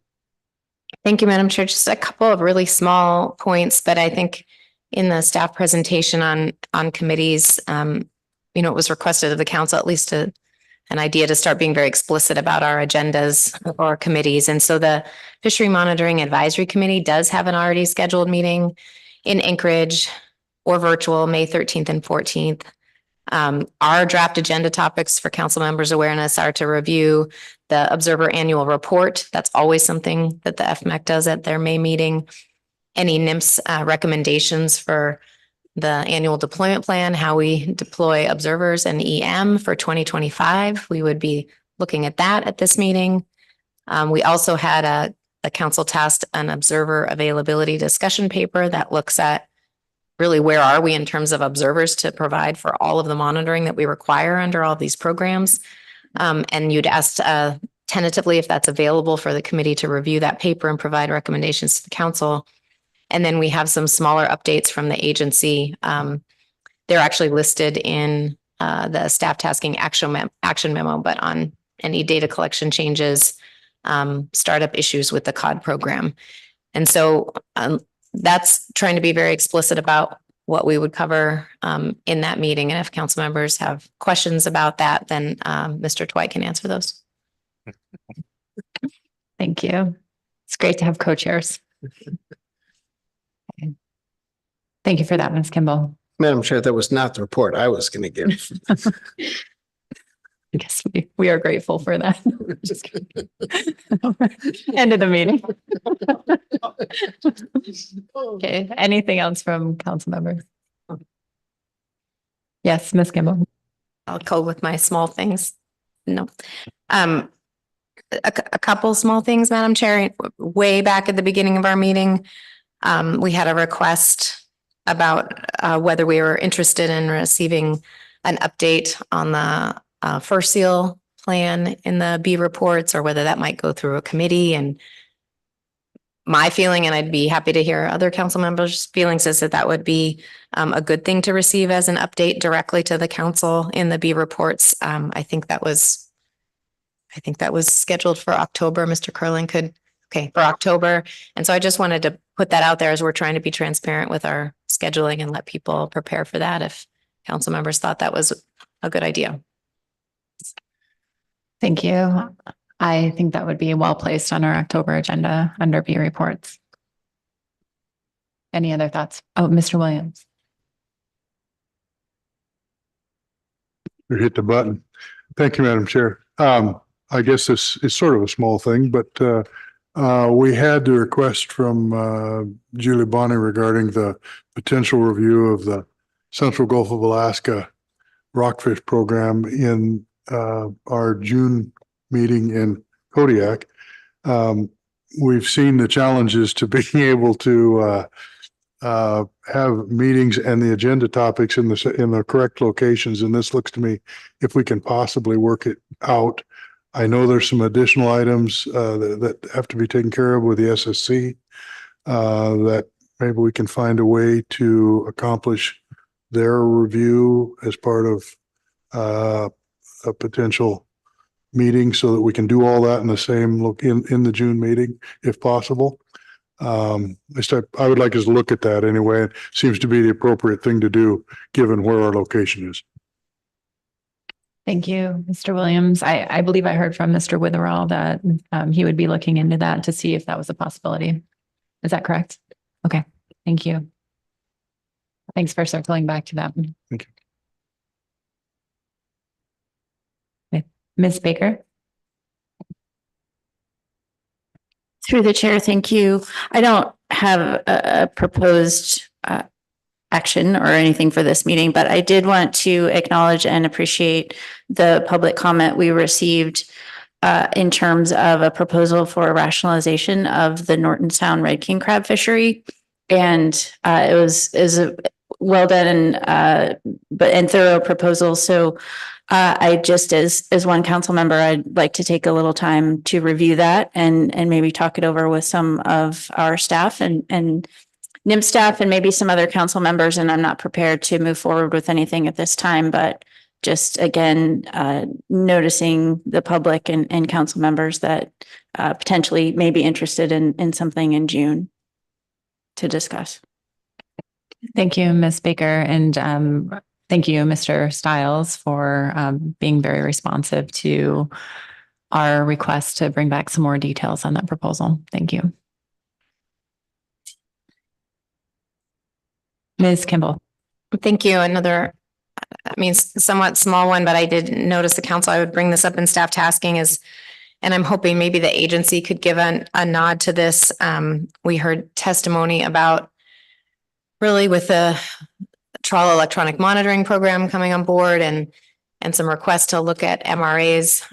Thank you, Madam Chair. Just a couple of really small points, but I think in the staff presentation on committees, it was requested of the council, at least an idea to start being very explicit about our agendas or committees. And so the Fishery Monitoring Advisory Committee does have an already scheduled meeting in Anchorage or virtual May 13th and 14th. Our draft agenda topics for council members' awareness are to review the Observer Annual Report. That's always something that the FMAC does at their May meeting. Any NIMS recommendations for the annual deployment plan, how we deploy observers and EM for 2025. We would be looking at that at this meeting. We also had a council tasked an observer availability discussion paper that looks at really where are we in terms of observers to provide for all of the monitoring that we require under all of these programs. And you'd asked tentatively if that's available for the committee to review that paper and provide recommendations to the council. And then we have some smaller updates from the agency. They're actually listed in the staff tasking action memo, but on any data collection changes, startup issues with the COD program. And so that's trying to be very explicit about what we would cover in that meeting. And if council members have questions about that, then Mr. Dwight can answer those. Thank you. It's great to have co-chairs. Thank you for that, Ms. Kimball. Madam Chair, that was not the report I was going to give. I guess we are grateful for that. Just kidding. End of the meeting. Okay, anything else from council members? Yes, Ms. Kimball. I'll go with my small things. No. A couple small things, Madam Chair. Way back at the beginning of our meeting, we had a request about whether we were interested in receiving an update on the first seal plan in the B reports, or whether that might go through a committee. And my feeling, and I'd be happy to hear other council members' feelings, is that that would be a good thing to receive as an update directly to the council in the B reports. I think that was scheduled for October. Mr. Curling for October. And so I just wanted to put that out there as we're trying to be transparent with our scheduling and let people prepare for that if council members thought that was a good idea. Thank you. I think that would be well placed on our October agenda under B reports. Any other thoughts? Oh, Mr. Williams. You hit the button. Thank you, Madam Chair. I guess this is sort of a small thing, but we had the request from Julie Bonney regarding the potential review of the Central Gulf of Alaska rockfish program in our June meeting in Kodiak. We've seen the challenges to being able to have meetings and the agenda topics in the correct locations. And this looks to me, if we can possibly work it out. I know there's some additional items that have to be taken care of with the SSC that maybe we can find a way to accomplish their review as part of a potential meeting so that we can do all that in the same look in the June meeting, if possible. I would like us to look at that anyway. It seems to be the appropriate thing to do given where our location is. Thank you, Mr. Williams. I believe I heard from Mr. Witherall that he would be looking into that to see if that was a possibility. Is that correct? Okay, thank you. Thanks for circling back to that. Thank you. Okay. Ms. Baker. Through the chair, thank you. I don't have a proposed action or anything for this meeting, but I did want to acknowledge and appreciate the public comment we received in terms of a proposal for a rationalization of the Norton Sound Red King crab fishery. And well done and thorough proposal. So I just as one council member, I'd like to take a little time to review that and maybe talk it over with some of our staff and NIM staff and maybe some other council members. And I'm not prepared to move forward with anything at this time, but just again, noticing the public and council members that potentially may be interested in something in June to discuss. Thank you, Ms. Baker. And thank you, Mr. Stiles, for being very responsive to our request to bring back some more details on that proposal. Thank you. Ms. Kimball. Thank you. Another, somewhat small one, but I did notice the council, I would bring this up in staff tasking and I'm hoping maybe the agency could give a nod to this. We heard testimony about really with the trial electronic monitoring program coming on board and some requests to look at MRAs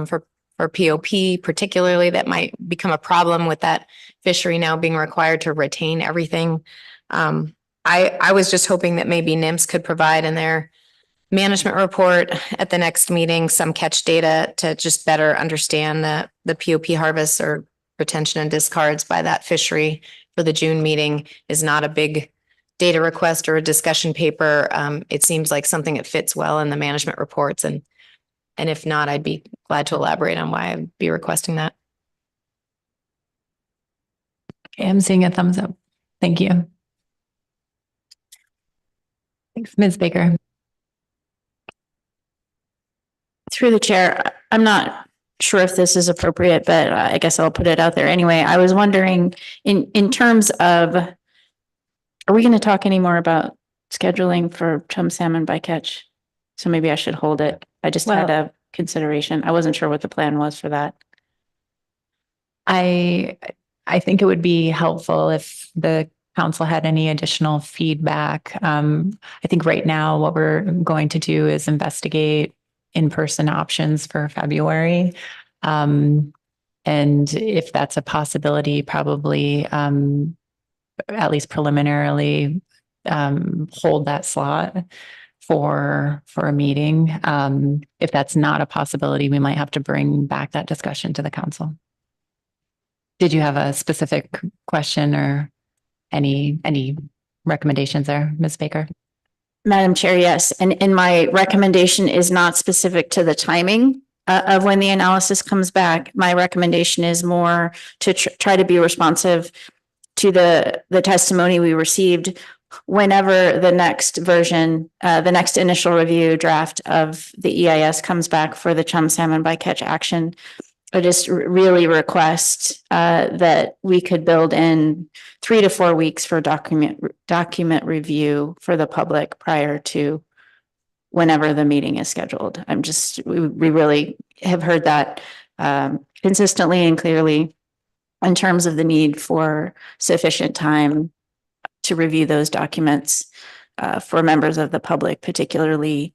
for POP, particularly that might become a problem with that fishery now being required to retain everything. I was just hoping that maybe NIMS could provide in their management report at the next meeting some catch data to just better understand the POP harvests or retention and discards by that fishery for the June meeting is not a big data request or a discussion paper. It seems like something that fits well in the management reports. And if not, I'd be glad to elaborate on why I'd be requesting that. Okay, I'm seeing a thumbs up. Thank you. Thanks, Ms. Baker. Through the chair, I'm not sure if this is appropriate, but I guess I'll put it out there anyway. I was wondering in terms of, are we going to talk any more about scheduling for chum salmon bycatch? So maybe I should hold it. I just had a consideration. I wasn't sure what the plan was for that. I think it would be helpful if the council had any additional feedback. I think right now what we're going to do is investigate in-person options for February. And if that's a possibility, probably at least preliminarily hold that slot for a meeting. If that's not a possibility, we might have to bring back that discussion to the council. Did you have a specific question or any recommendations there, Ms. Baker? Madam Chair, yes. And my recommendation is not specific to the timing of when the analysis comes back. My recommendation is more to try to be responsive to the testimony we received whenever the next version, the next initial review draft of the EIS comes back for the chum salmon bycatch action. I just really request that we could build in 3 to 4 weeks for document review for the public prior to whenever the meeting is scheduled. We really have heard that consistently and clearly in terms of the need for sufficient time to review those documents for members of the public, particularly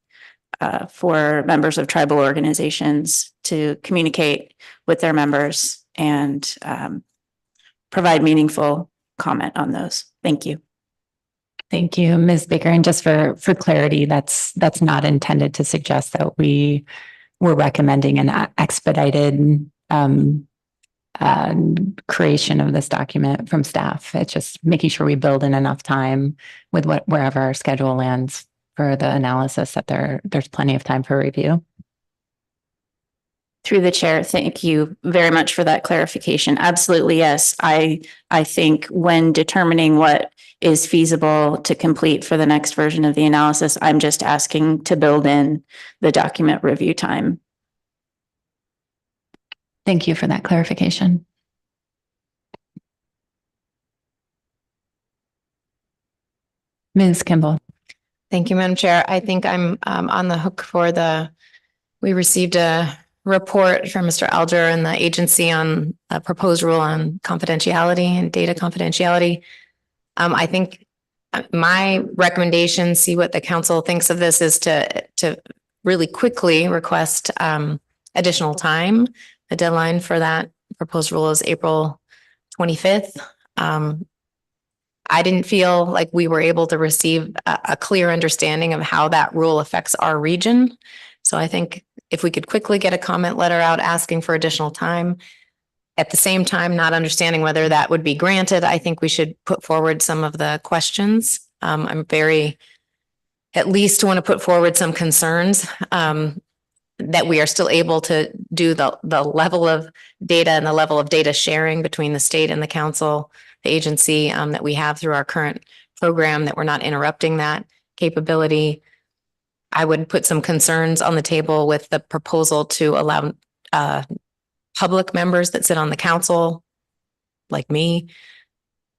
for members of tribal organizations to communicate with their members and provide meaningful comment on those. Thank you. Thank you, Ms. Baker. And just for clarity, that's not intended to suggest that we're recommending an expedited creation of this document from staff. It's just making sure we build in enough time with wherever our schedule lands for the analysis that there's plenty of time for review. Through the chair, thank you very much for that clarification. Absolutely, yes. I think when determining what is feasible to complete for the next version of the analysis, I'm just asking to build in the document review time. Thank you for that clarification. Ms. Kimball. Thank you, Madam Chair. I think I'm on the hook for we received a report from Mr. Alger and the agency on a proposed rule on confidentiality and data confidentiality. I think my recommendation, see what the council thinks of this, is to really quickly request additional time. The deadline for that proposed rule is April 25th. I didn't feel like we were able to receive a clear understanding of how that rule affects our region. So I think if we could quickly get a comment letter out asking for additional time, at the same time, not understanding whether that would be granted, I think we should put forward some of the questions. At least want to put forward some concerns that we are still able to do the level of data and the level of data sharing between the state and the council, the agency that we have through our current program, that we're not interrupting that capability. I would put some concerns on the table with the proposal to allow public members that sit on the council, like me,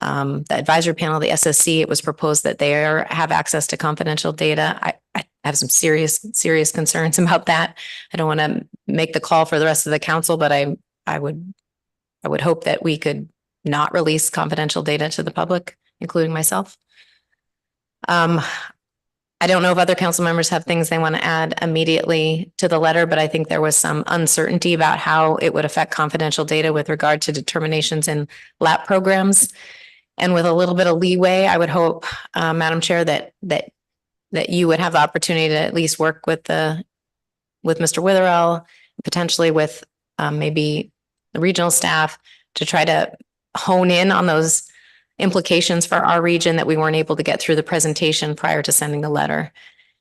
the advisory panel, the SSC, it was proposed that they have access to confidential data. I have some serious concerns about that. I don't want to make the call for the rest of the council, but I would hope that we could not release confidential data to the public, including myself. I don't know if other council members have things they want to add immediately to the letter, but I think there was some uncertainty about how it would affect confidential data with regard to determinations in LAP programs. And with a little bit of leeway, I would hope, Madam Chair, that you would have the opportunity to at least work with Mr. Witherell, potentially with maybe the regional staff, to try to hone in on those implications for our region that we weren't able to get through the presentation prior to sending the letter.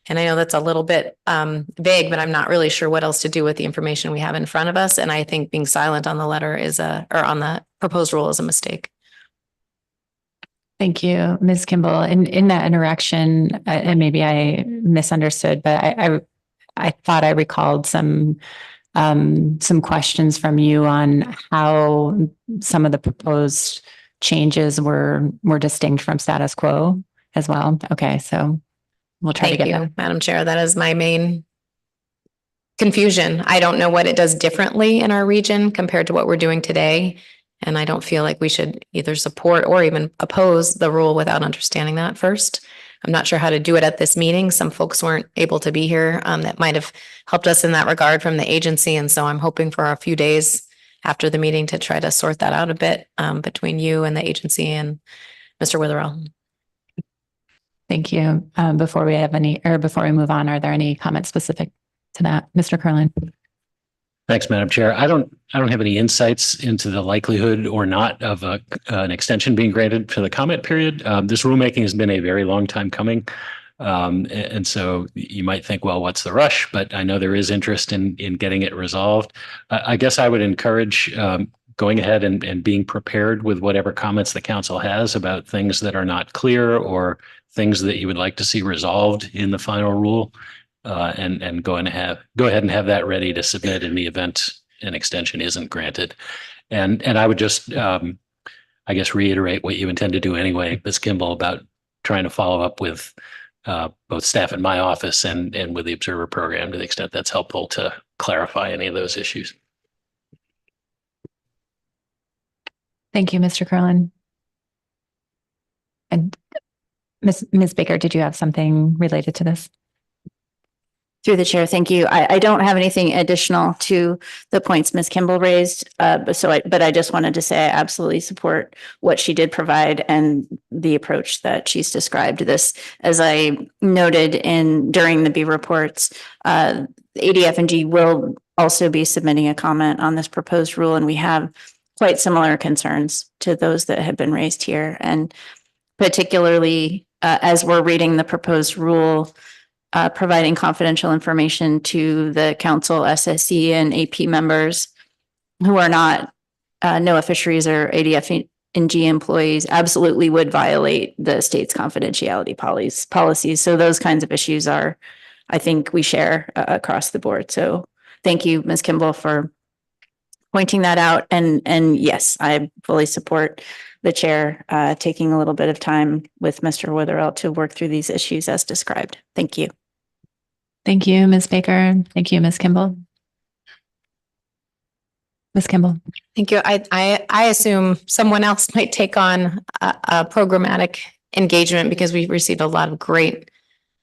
And I know that's a little bit vague, but I'm not really sure what else to do with the information we have in front of us. And I think being silent on the letter or on the proposed rule is a mistake. Thank you, Ms. Kimball. In that interaction, and maybe I misunderstood, but I thought I recalled some questions from you on how some of the proposed changes were distinct from status quo as well. Okay, so we'll try to get that. Madam Chair. That is my main confusion. I don't know what it does differently in our region compared to what we're doing today. And I don't feel like we should either support or even oppose the rule without understanding that first. I'm not sure how to do it at this meeting. Some folks weren't able to be here that might have helped us in that regard from the agency. And so I'm hoping for a few days after the meeting to try to sort that out a bit between you and the agency and Mr. Witherell. Thank you. Before we move on, are there any comments specific to that? Mr. Curlin? Thanks, Madam Chair. I don't have any insights into the likelihood or not of an extension being granted for the comment period. This rulemaking has been a very long time coming. And so you might think, well, what's the rush? But I know there is interest in getting it resolved. I guess I would encourage going ahead and being prepared with whatever comments the council has about things that are not clear or things that you would like to see resolved in the final rule. And go ahead and have that ready to submit in the event an extension isn't granted. And I would just, I guess, reiterate what you intend to do anyway, Ms. Kimball, about trying to follow up with both staff in my office and with the Observer Program to the extent that's helpful to clarify any of those issues. Thank you, Mr. Curlin. And Ms. Baker, did you have something related to this? Through the chair, thank you. I don't have anything additional to the points Ms. Kimball raised, but I just wanted to say I absolutely support what she did provide and the approach that she's described. This, as I noted during the B reports, ADF&G will also be submitting a comment on this proposed rule, and we have quite similar concerns to those that have been raised here, and particularly as we're reading the proposed rule. Providing confidential information to the council, SSC, and AP members who are not NOAA Fisheries or ADF&G employees absolutely would violate the state's confidentiality policies. So those kinds of issues I think we share across the board. So thank you, Ms. Kimball, for pointing that out. And yes, I fully support the chair taking a little bit of time with Mr. Witherell to work through these issues as described. Thank you. Thank you, Ms. Baker. Thank you, Ms. Kimball. Ms. Kimball. Thank you. I assume someone else might take on a programmatic engagement because we've received a lot of great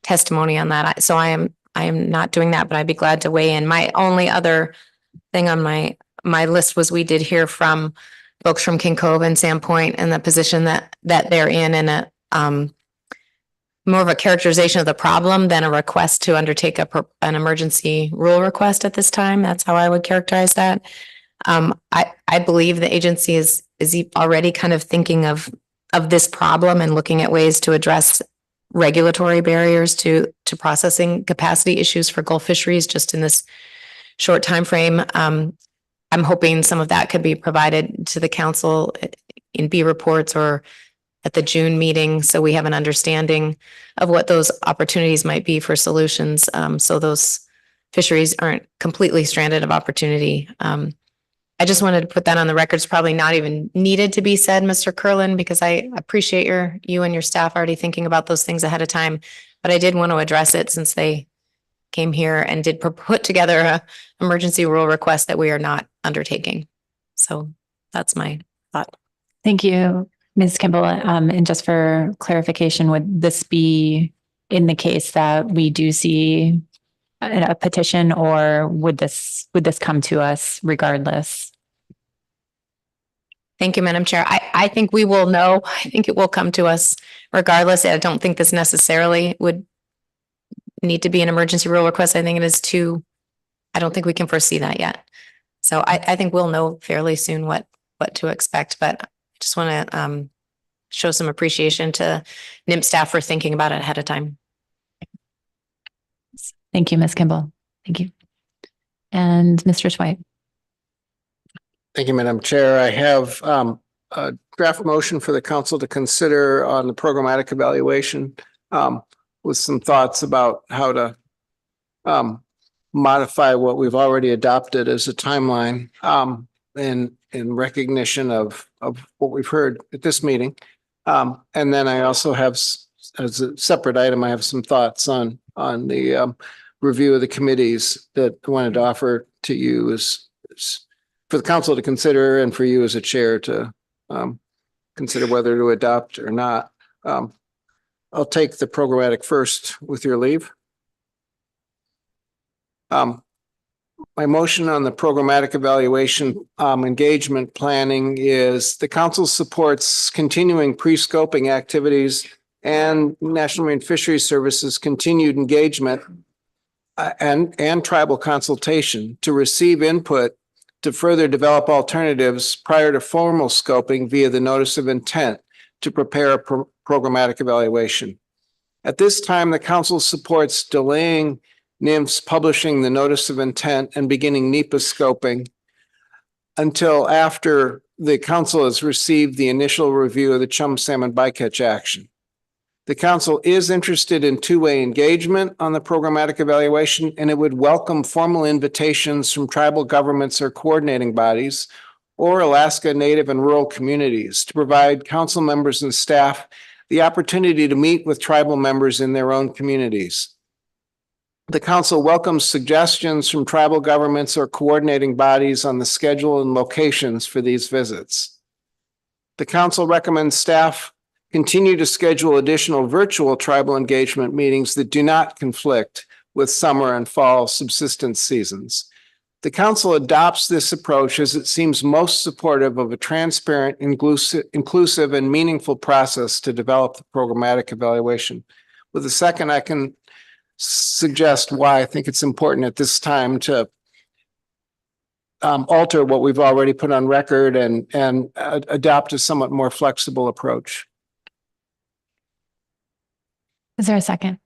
testimony on that. So I am not doing that, but I'd be glad to weigh in. My only other thing on my list was we did hear from folks from King Cove and Sandpoint and the position that they're in, and a more of a characterization of the problem than a request to undertake an emergency rule request at this time. That's how I would characterize that. I believe the agency is already kind of thinking of this problem and looking at ways to address regulatory barriers to processing capacity issues for Gulf fisheries just in this short time frame. I'm hoping some of that could be provided to the council in B reports or at the June meeting, so we have an understanding of what those opportunities might be for solutions. So those fisheries aren't completely stranded of opportunity. I just wanted to put that on the record. It's probably not even needed to be said, Mr. Curlin, because I appreciate you and your staff already thinking about those things ahead of time. But I did want to address it since they came here and did put together a emergency rule request that we are not undertaking. So that's my thought. Thank you, Ms. Kimball. And just for clarification, would this be in the case that we do see a petition, or would this come to us regardless? Thank you, Madam Chair. I think we will know. I think it will come to us regardless. I don't think this necessarily would need to be an emergency rule request. I think it is I don't think we can foresee that yet. So I think we'll know fairly soon what to expect, but I just want to show some appreciation to NIMP staff for thinking about it ahead of time. Thank you, Ms. Kimball. Thank you. And Mr. Swipe. Thank you, Madam Chair. I have a draft motion for the council to consider on the programmatic evaluation with some thoughts about how to modify what we've already adopted as a timeline in recognition of what we've heard at this meeting. And then I also have, as a separate item, I have some thoughts on the review of the committees that I wanted to offer to you as for the council to consider and for you as a chair to consider whether to adopt or not. I'll take the programmatic first with your leave. My motion on the programmatic evaluation engagement planning is the council supports continuing pre-scoping activities and National Marine Fisheries Services continued engagement and tribal consultation to receive input to further develop alternatives prior to formal scoping via the notice of intent to prepare a programmatic evaluation. At this time, the council supports delaying NIMF's publishing the notice of intent and beginning NEPA scoping until after the council has received the initial review of the chum salmon bycatch action. The council is interested in two-way engagement on the programmatic evaluation, and it would welcome formal invitations from tribal governments or coordinating bodies or Alaska Native and rural communities to provide council members and staff the opportunity to meet with tribal members in their own communities. The council welcomes suggestions from tribal governments or coordinating bodies on the schedule and locations for these visits. The council recommends staff continue to schedule additional virtual tribal engagement meetings that do not conflict with summer and fall subsistence seasons. The council adopts this approach as it seems most supportive of a transparent, inclusive, and meaningful process to develop the programmatic evaluation. With a second, I can suggest why I think it's important at this time to alter what we've already put on record and adopt a somewhat more flexible approach. Is there a second?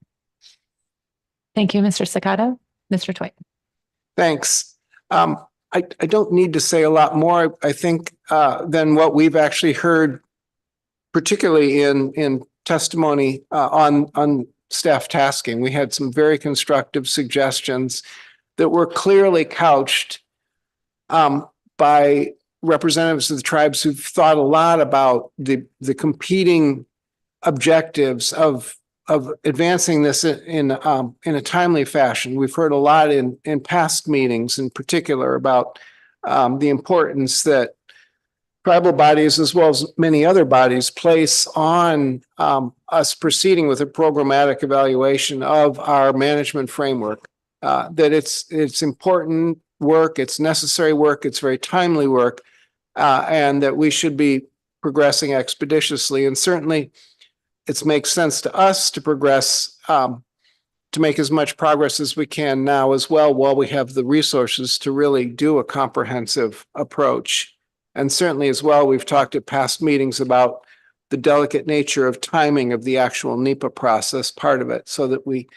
Thank you, Mr. Sakato. Mr. Twite. Thanks. I don't need to say a lot more, I think, than what we've actually heard, particularly in testimony on staff tasking. We had some very constructive suggestions that were clearly couched by representatives of the tribes who've thought a lot about the competing objectives of advancing this in a timely fashion. We've heard a lot in past meetings, in particular, about the importance that tribal bodies, as well as many other bodies, place on us proceeding with a programmatic evaluation of our management framework. That it's important work, it's necessary work, it's very timely work, and that we should be progressing expeditiously. And certainly it makes sense to us to progress, to make as much progress as we can now as well, while we have the resources to really do a comprehensive approach. And certainly as well, we've talked at past meetings about the delicate nature of timing of the actual NEPA process, part of it, so that we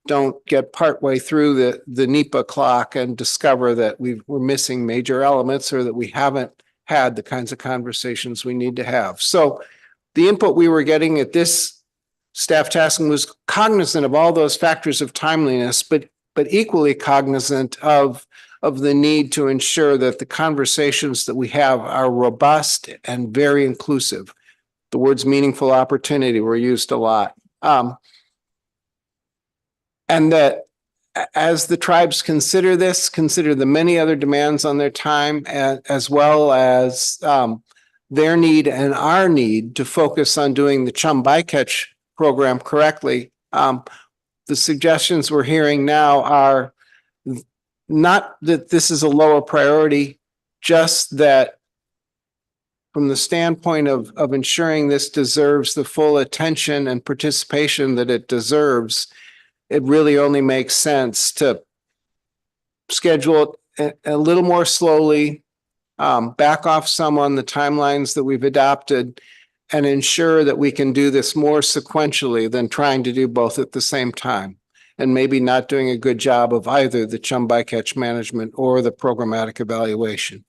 don't get partway through the NEPA clock and discover that we're missing major elements, or that we haven't had the kinds of conversations we need to have. So the input we were getting at this staff tasking was cognizant of all those factors of timeliness, but equally cognizant of the need to ensure that the conversations that we have are robust and very inclusive. The words meaningful opportunity were used a lot. And that as the tribes consider this, consider the many other demands on their time, as well as their need and our need to focus on doing the chum bycatch program correctly. The suggestions we're hearing now are not that this is a lower priority, just that from the standpoint of ensuring this deserves the full attention and participation that it deserves, it really only makes sense to schedule it a little more slowly, back off some on the timelines that we've adopted, and ensure that we can do this more sequentially than trying to do both at the same time, and maybe not doing a good job of either the chum bycatch management or the programmatic evaluation.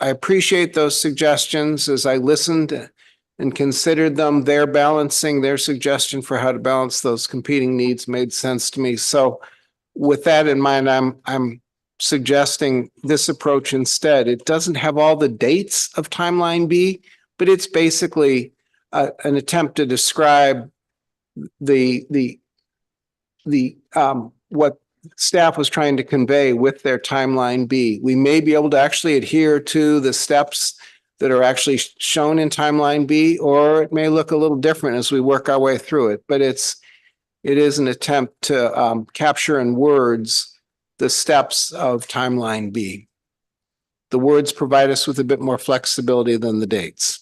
I appreciate those suggestions. As I listened and considered them, their balancing, their suggestion for how to balance those competing needs made sense to me. So with that in mind, I'm suggesting this approach instead. It doesn't have all the dates of timeline B, but it's basically an attempt to describe what staff was trying to convey with their timeline B. We may be able to actually adhere to the steps that are actually shown in timeline B, or it may look a little different as we work our way through it. But it is an attempt to capture in words the steps of timeline B. The words provide us with a bit more flexibility than the dates.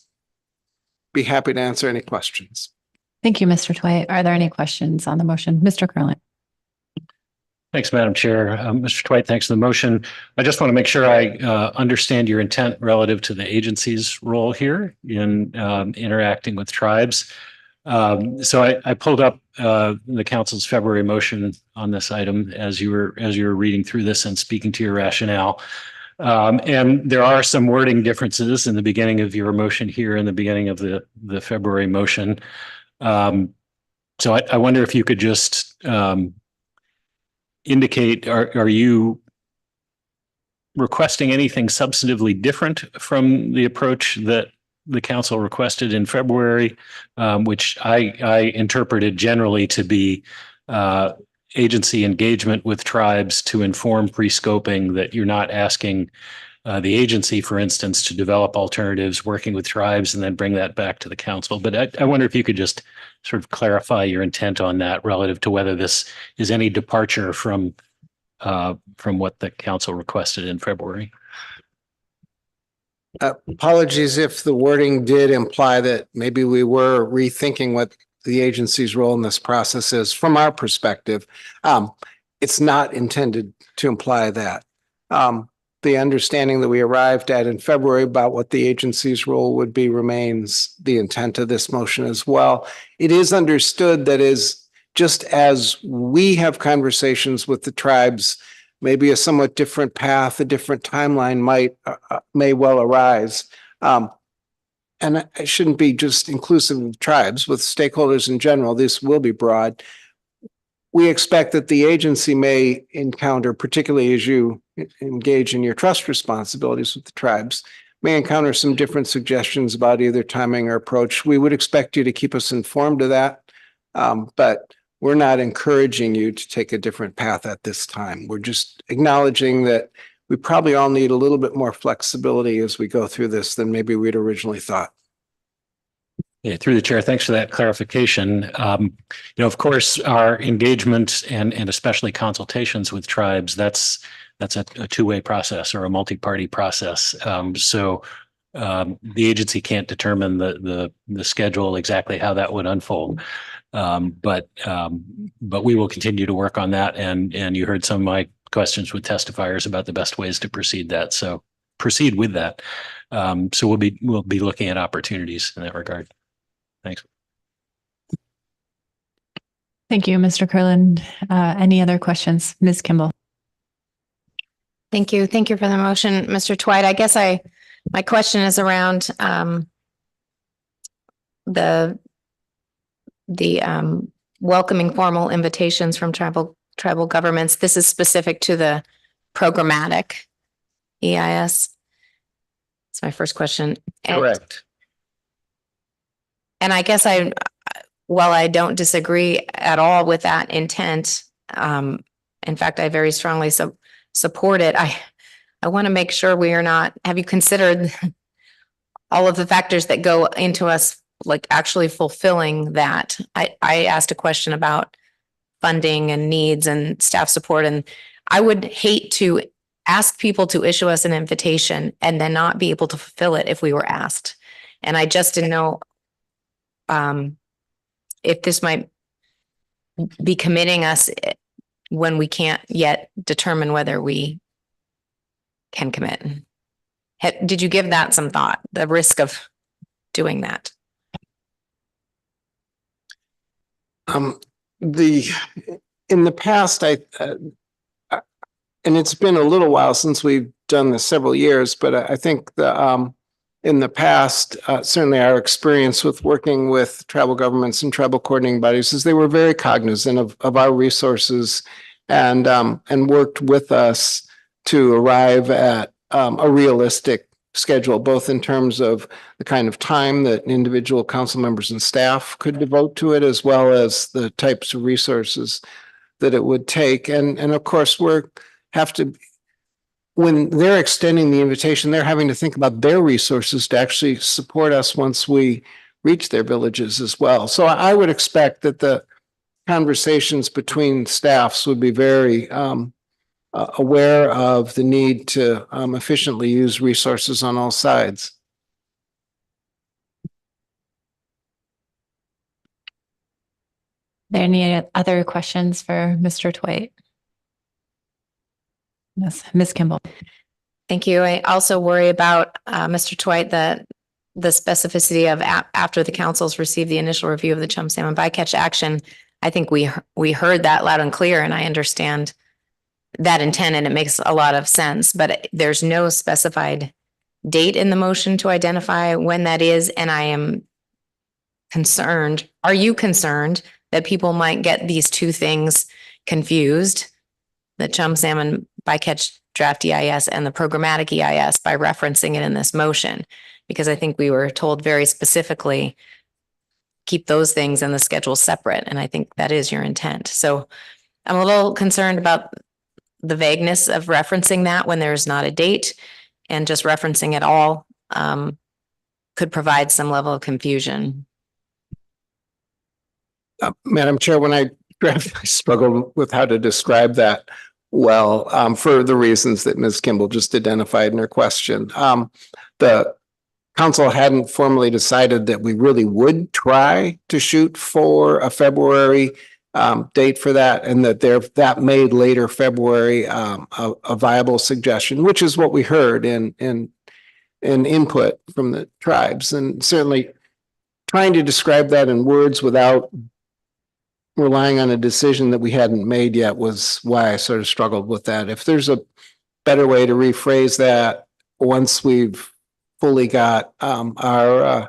Be happy to answer any questions. Thank you, Mr. Tway. Are there any questions on the motion? Mr. Curlin. Thanks, Madam Chair. Mr. Dwight, thanks for the motion. I just want to make sure I understand your intent relative to the agency's role here in interacting with tribes. So I pulled up the council's February motion on this item as you were reading through this and speaking to your rationale. And there are some wording differences in the beginning of your motion here and the beginning of the February motion. So I wonder if you could just indicate, are you requesting anything substantively different from the approach that the council requested in February, which I interpreted generally to be agency engagement with tribes to inform pre-scoping, that you're not asking the agency, for instance, to develop alternatives, working with tribes and then bring that back to the council. But I wonder if you could just sort of clarify your intent on that relative to whether this is any departure from what the council requested in February. Apologies if the wording did imply that maybe we were rethinking what the agency's role in this process is. From our perspective, it's not intended to imply that. The understanding that we arrived at in February about what the agency's role would be remains the intent of this motion as well. It is understood that is just as we have conversations with the tribes, maybe a somewhat different path, a different timeline may well arise. And it shouldn't be just inclusive of tribes, with stakeholders in general. This will be broad. We expect that the agency may encounter, particularly as you engage in your trust responsibilities with the tribes, may encounter some different suggestions about either timing or approach. We would expect you to keep us informed of that, but we're not encouraging you to take a different path at this time. We're just acknowledging that we probably all need a little bit more flexibility as we go through this than maybe we'd originally thought. Yeah, through the chair, thanks for that clarification. Of course, our engagement and especially consultations with tribes, that's a two-way process or a multi-party process. So The agency can't determine the schedule exactly how that would unfold. But we will continue to work on that. And you heard some of my questions with testifiers about the best ways to proceed with that. So we'll be looking at opportunities in that regard. Thanks. Thank you, Mr. Kurland. Any other questions? Ms. Kimball? Thank you. Thank you for the motion, Mr. Twite. I guess my question is around the welcoming formal invitations from tribal governments. This is specific to the programmatic EIS. That's my first question. Correct. And I guess while I don't disagree at all with that intent, in fact, I very strongly support it. I want to make sure we are not, have you considered all of the factors that go into us like actually fulfilling that? I asked a question about funding and needs and staff support, and I would hate to ask people to issue us an invitation and then not be able to fulfill it if we were asked. And I just didn't know if this might be committing us when we can't yet determine whether we can commit. Did you give that some thought, the risk of doing that? In the past, and it's been a little while since we've done this, several years, but I think in the past, certainly our experience with working with tribal governments and tribal coordinating bodies is they were very cognizant of our resources and worked with us to arrive at a realistic schedule, both in terms of the kind of time that individual council members and staff could devote to it, as well as the types of resources that it would take. And of course, when they're extending the invitation, they're having to think about their resources to actually support us once we reach their villages as well. So I would expect that the conversations between staffs would be very aware of the need to efficiently use resources on all sides. Are there any other questions for Mr. Twite? Yes, Ms. Kimball. Thank you. I also worry about, Mr. Twite, the specificity of after the councils receive the initial review of the chum salmon bycatch action. I think we heard that loud and clear, and I understand that intent, and it makes a lot of sense, but there's no specified date in the motion to identify when that is. And I am concerned. Are you concerned that people might get these two things confused? The chum salmon bycatch draft EIS and the programmatic EIS by referencing it in this motion, because I think we were told very specifically, keep those things and the schedule separate. And I think that is your intent. So I'm a little concerned about the vagueness of referencing that when there's not a date, and just referencing it all could provide some level of confusion. Madam Chair, when I struggled with how to describe that well, for the reasons that Ms. Kimball just identified in her question. The council hadn't formally decided that we really would try to shoot for a February date for that, and that made later February a viable suggestion, which is what we heard in input from the tribes. And certainly trying to describe that in words without relying on a decision that we hadn't made yet was why I sort of struggled with that. If there's a better way to rephrase that once we've fully got I'd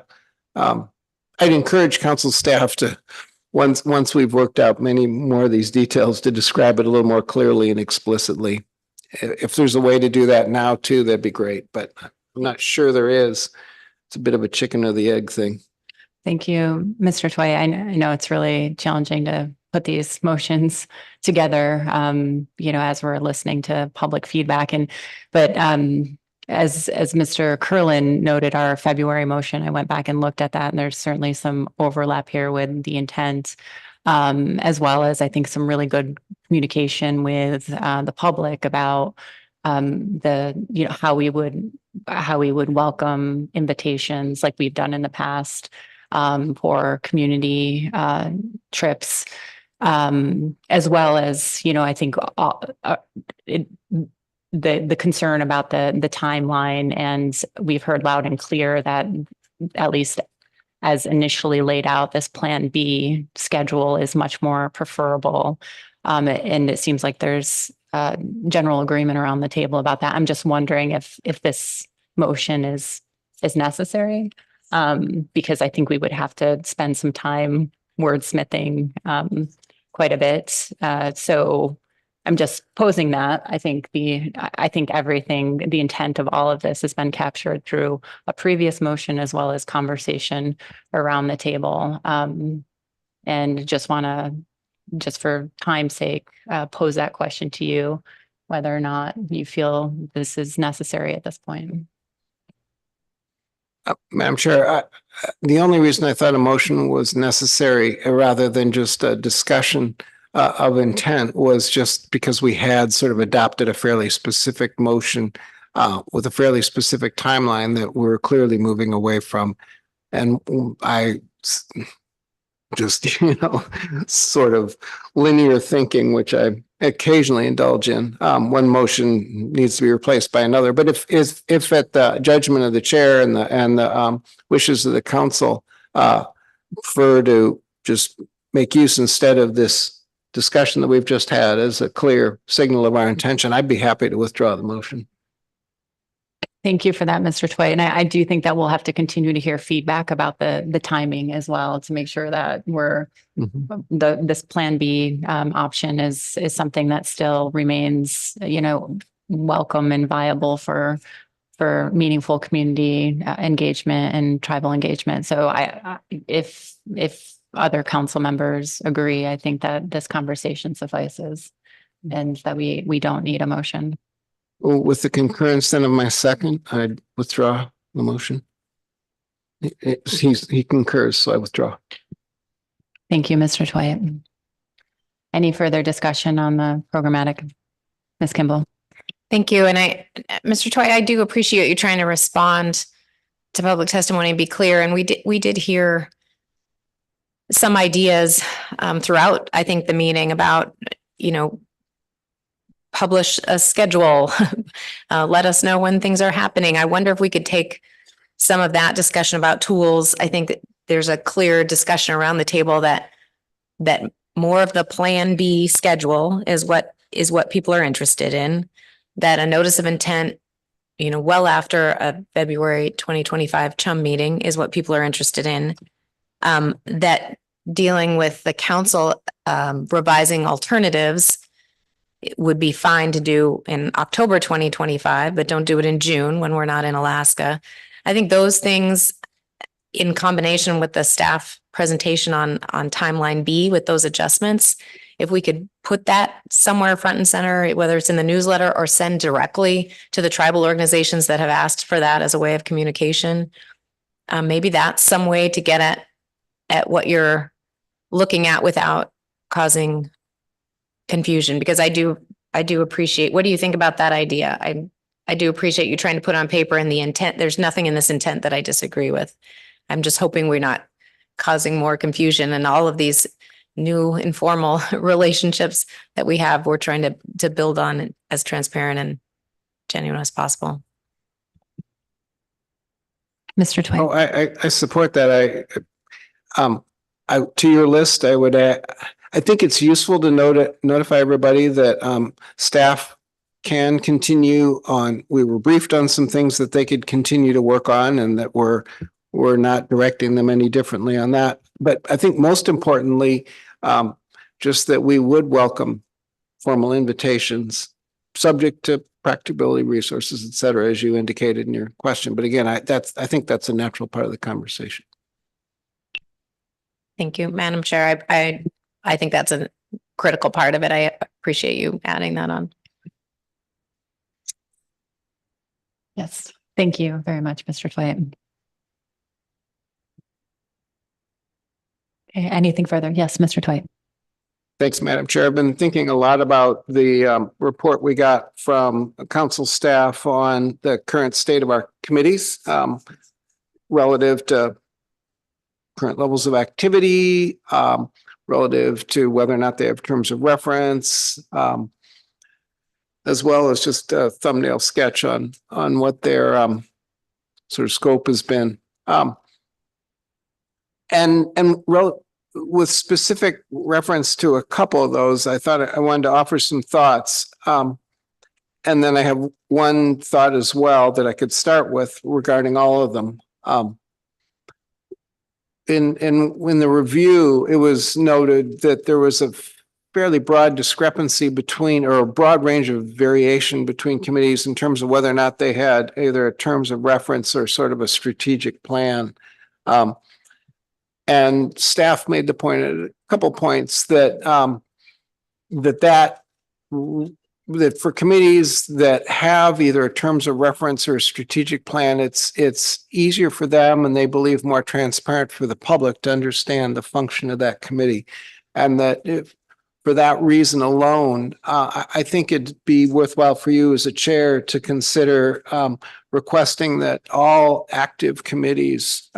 encourage council staff to, once we've worked out many more of these details, to describe it a little more clearly and explicitly. If there's a way to do that now too, that'd be great, but I'm not sure there is. It's a bit of a chicken or the egg thing. Thank you, Mr. Twite. I know it's really challenging to put these motions together, as we're listening to public feedback. But as Mr. Kurland noted, our February motion, I went back and looked at that, and there's certainly some overlap here with the intent, as well as I think some really good communication with the public about how we would how we would welcome invitations like we've done in the past for community trips, as well as, I think the concern about the timeline. And we've heard loud and clear that, at least as initially laid out, this Plan B schedule is much more preferable. And it seems like there's general agreement around the table about that. I'm just wondering if this motion is necessary, because I think we would have to spend some time wordsmithing quite a bit. So I'm just posing that. I think everything, the intent of all of this has been captured through a previous motion as well as conversation around the table. And just want to, just for time's sake, pose that question to you, whether or not you feel this is necessary at this point. Madam Chair, the only reason I thought a motion was necessary rather than just a discussion of intent was just because we had sort of adopted a fairly specific motion with a fairly specific timeline that we're clearly moving away from. And I just, sort of linear thinking, which I occasionally indulge in. One motion needs to be replaced by another, but if at the judgment of the chair and the wishes of the council, prefer to just make use instead of this discussion that we've just had as a clear signal of our intention, I'd be happy to withdraw the motion. Thank you for that, Mr. Tway. And I do think that we'll have to continue to hear feedback about the timing as well to make sure that we're this Plan B option is something that still remains, welcome and viable for meaningful community engagement and tribal engagement. So if other council members agree, I think that this conversation suffices and that we don't need a motion. With the concurrence then of my second, I'd withdraw the motion. He concurs, so I withdraw. Thank you, Mr. Tway. Any further discussion on the programmatic? Ms. Kimball. Thank you. And Mr. Tway, I do appreciate you trying to respond to public testimony and be clear. And we did hear some ideas throughout, I think, the meeting about, publish a schedule, let us know when things are happening. I wonder if we could take some of that discussion about tools. I think that there's a clear discussion around the table that more of the Plan B schedule is what people are interested in, that a notice of intent, well after a February 2025 CHUM meeting is what people are interested in, that dealing with the council revising alternatives, it would be fine to do in October 2025, but don't do it in June when we're not in Alaska. I think those things in combination with the staff presentation on timeline B with those adjustments, if we could put that somewhere front and center, whether it's in the newsletter or send directly to the tribal organizations that have asked for that as a way of communication, maybe that's some way to get at what you're looking at without causing confusion, because I do appreciate, what do you think about that idea? I do appreciate you trying to put on paper and the intent. There's nothing in this intent that I disagree with. I'm just hoping we're not causing more confusion, and all of these new informal relationships that we have, we're trying to build on as transparent and genuine as possible. Mr. Tway. Oh, I support that. To your list, I would add, I think it's useful to notify everybody that staff can continue on. We were briefed on some things that they could continue to work on, and that we're not directing them any differently on that. But I think most importantly, just that we would welcome formal invitations, subject to practicability, resources, et cetera, as you indicated in your question. But again, I think that's a natural part of the conversation. Thank you, Madam Chair. I think that's a critical part of it. I appreciate you adding that on. Yes, thank you very much, Mr. Tway. Okay, anything further? Yes, Mr. Tway. Thanks, Madam Chair. I've been thinking a lot about the report we got from council staff on the current state of our committees relative to current levels of activity, relative to whether or not they have terms of reference, as well as just a thumbnail sketch on what their sort of scope has been. With specific reference to a couple of those, I thought I wanted to offer some thoughts. And then I have one thought as well that I could start with regarding all of them. In the review, it was noted that there was a fairly broad discrepancy between, or a broad range of variation between committees in terms of whether or not they had either terms of reference or sort of a strategic plan. And staff made the point at a couple points that that for committees that have either terms of reference or a strategic plan, it's easier for them, and they believe more transparent for the public to understand the function of that committee. And that if for that reason alone, I think it'd be worthwhile for you as a chair to consider requesting that all active committees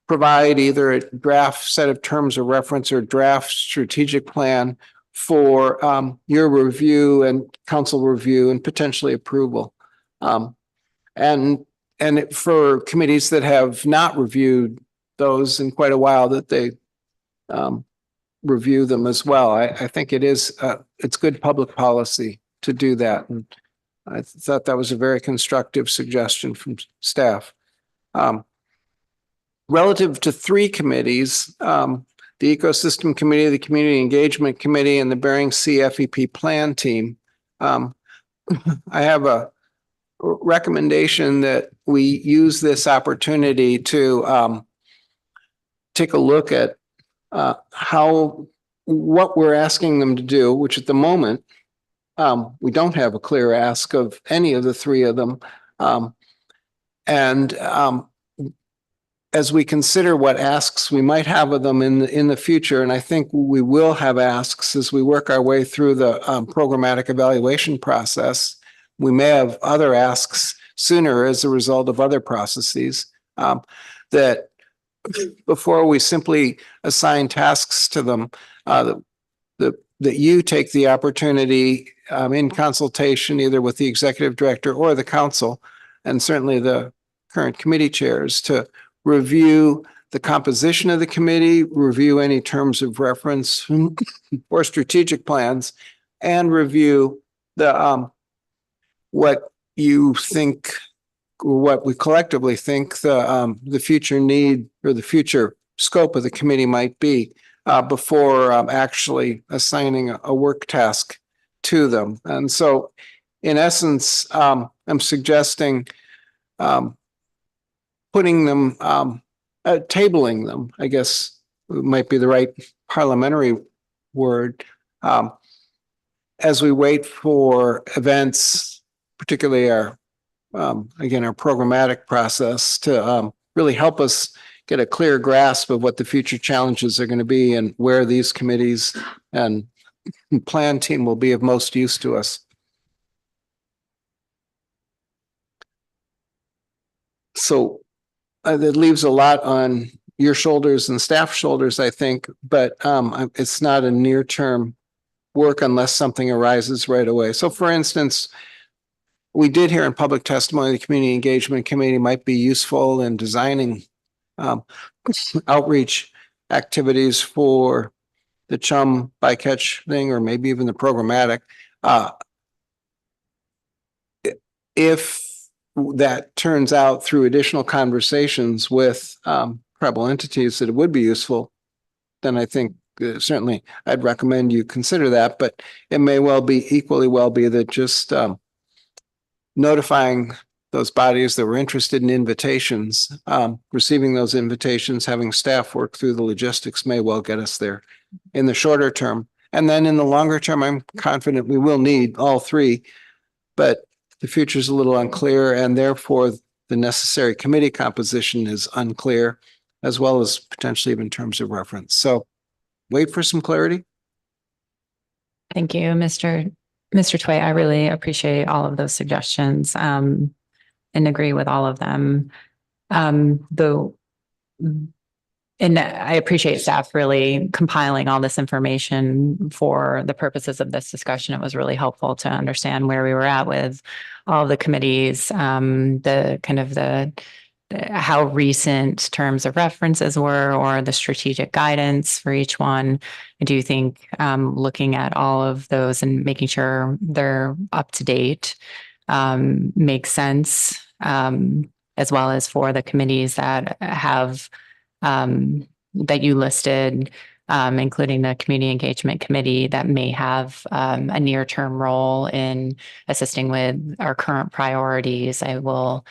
provide either a draft set of terms of reference or draft strategic plan for your review and council review and potentially approval. And for committees that have not reviewed those in quite a while, that they review them as well. I think it's good public policy to do that. And I thought that was a very constructive suggestion from staff. Relative to three committees, the Ecosystem Committee, the Community Engagement Committee, and the Bering Sea FEP Plan Team, I have a recommendation that we use this opportunity to take a look at what we're asking them to do, which at the moment, we don't have a clear ask of any of the three of them. As we consider what asks we might have of them in the future, and I think we will have asks as we work our way through the programmatic evaluation process. We may have other asks sooner as a result of other processes, that before we simply assign tasks to them, that you take the opportunity in consultation either with the executive director or the council, and certainly the current committee chairs, to review the composition of the committee, review any terms of reference or strategic plans, and review the what you think, or what we collectively think the future need or the future scope of the committee might be before actually assigning a work task to them. And so, in essence, I'm suggesting putting them, tabling them, I guess might be the right parliamentary word, as we wait for events, particularly our, again, our programmatic process to really help us get a clear grasp of what the future challenges are going to be and where these committees and plan team will be of most use to us. So that leaves a lot on your shoulders and staff shoulders, I think, but it's not a near-term work unless something arises right away. So for instance, we did hear in public testimony, the Community Engagement Committee might be useful in designing outreach activities for the chum bycatch thing, or maybe even the programmatic. If that turns out through additional conversations with tribal entities that it would be useful, then I think certainly I'd recommend you consider that. But it may well be equally well be that just notifying those bodies that were interested in invitations, receiving those invitations, having staff work through the logistics may well get us there in the shorter term. And then in the longer term, I'm confident we will need all three, but the future is a little unclear, and therefore the necessary committee composition is unclear, as well as potentially even terms of reference. So wait for some clarity. Thank you, Mr. Tway. I really appreciate all of those suggestions, and agree with all of them. Though, and I appreciate staff really compiling all this information for the purposes of this discussion. It was really helpful to understand where we were at with all of the committees, the kind of the how recent terms of references were, or the strategic guidance for each one. I do think looking at all of those and making sure they're up to date makes sense, as well as for the committees that have that you listed, including the Community Engagement Committee that may have a near-term role in assisting with our current priorities. I will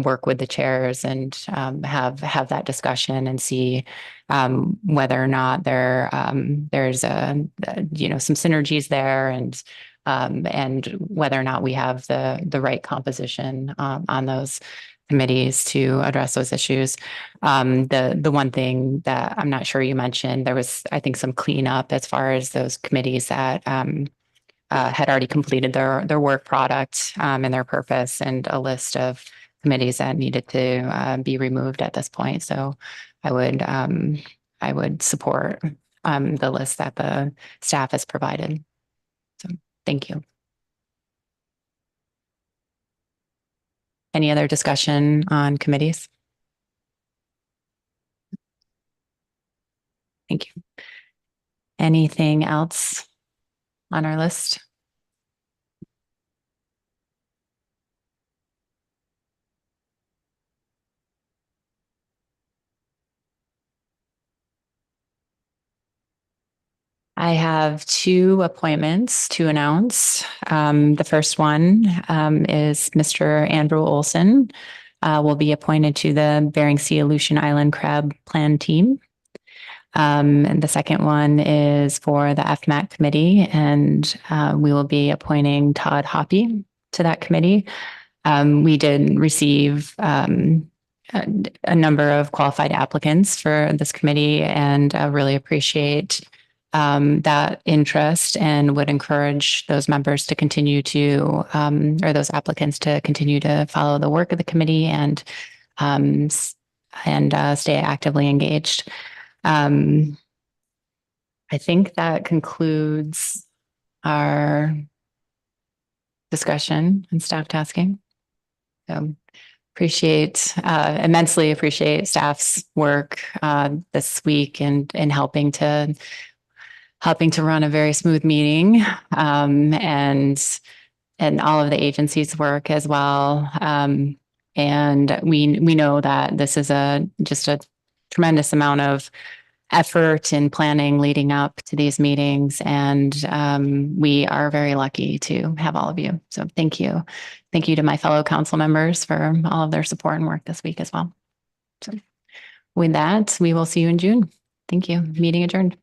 work with the chairs and have that discussion and see whether or not there's some synergies there, and whether or not we have the right composition on those committees to address those issues. The one thing that I'm not sure you mentioned, there was, I think, some cleanup as far as those committees that had already completed their work product and their purpose, and a list of committees that needed to be removed at this point. So I would support the list that the staff has provided. So thank you. Any other discussion on committees? Thank you. Anything else on our list? I have two appointments to announce. The first one is Mr. Andrew Olson will be appointed to the Bering Sea Aleutian Island Crab Plan Team. And the second one is for the FMAC committee, and we will be appointing Todd Hoppy to that committee. We did receive a number of qualified applicants for this committee, and I really appreciate that interest, and would encourage those members to continue to, or those applicants to continue to follow the work of the committee and stay actively engaged. I think that concludes our discussion and staff tasking. So immensely appreciate staff's work this week and in helping to run a very smooth meeting, and all of the agency's work as well. And we know that this is just a tremendous amount of effort and planning leading up to these meetings. And we are very lucky to have all of you. So thank you. Thank you to my fellow council members for all of their support and work this week as well. So with that, we will see you in June. Thank you. Meeting adjourned.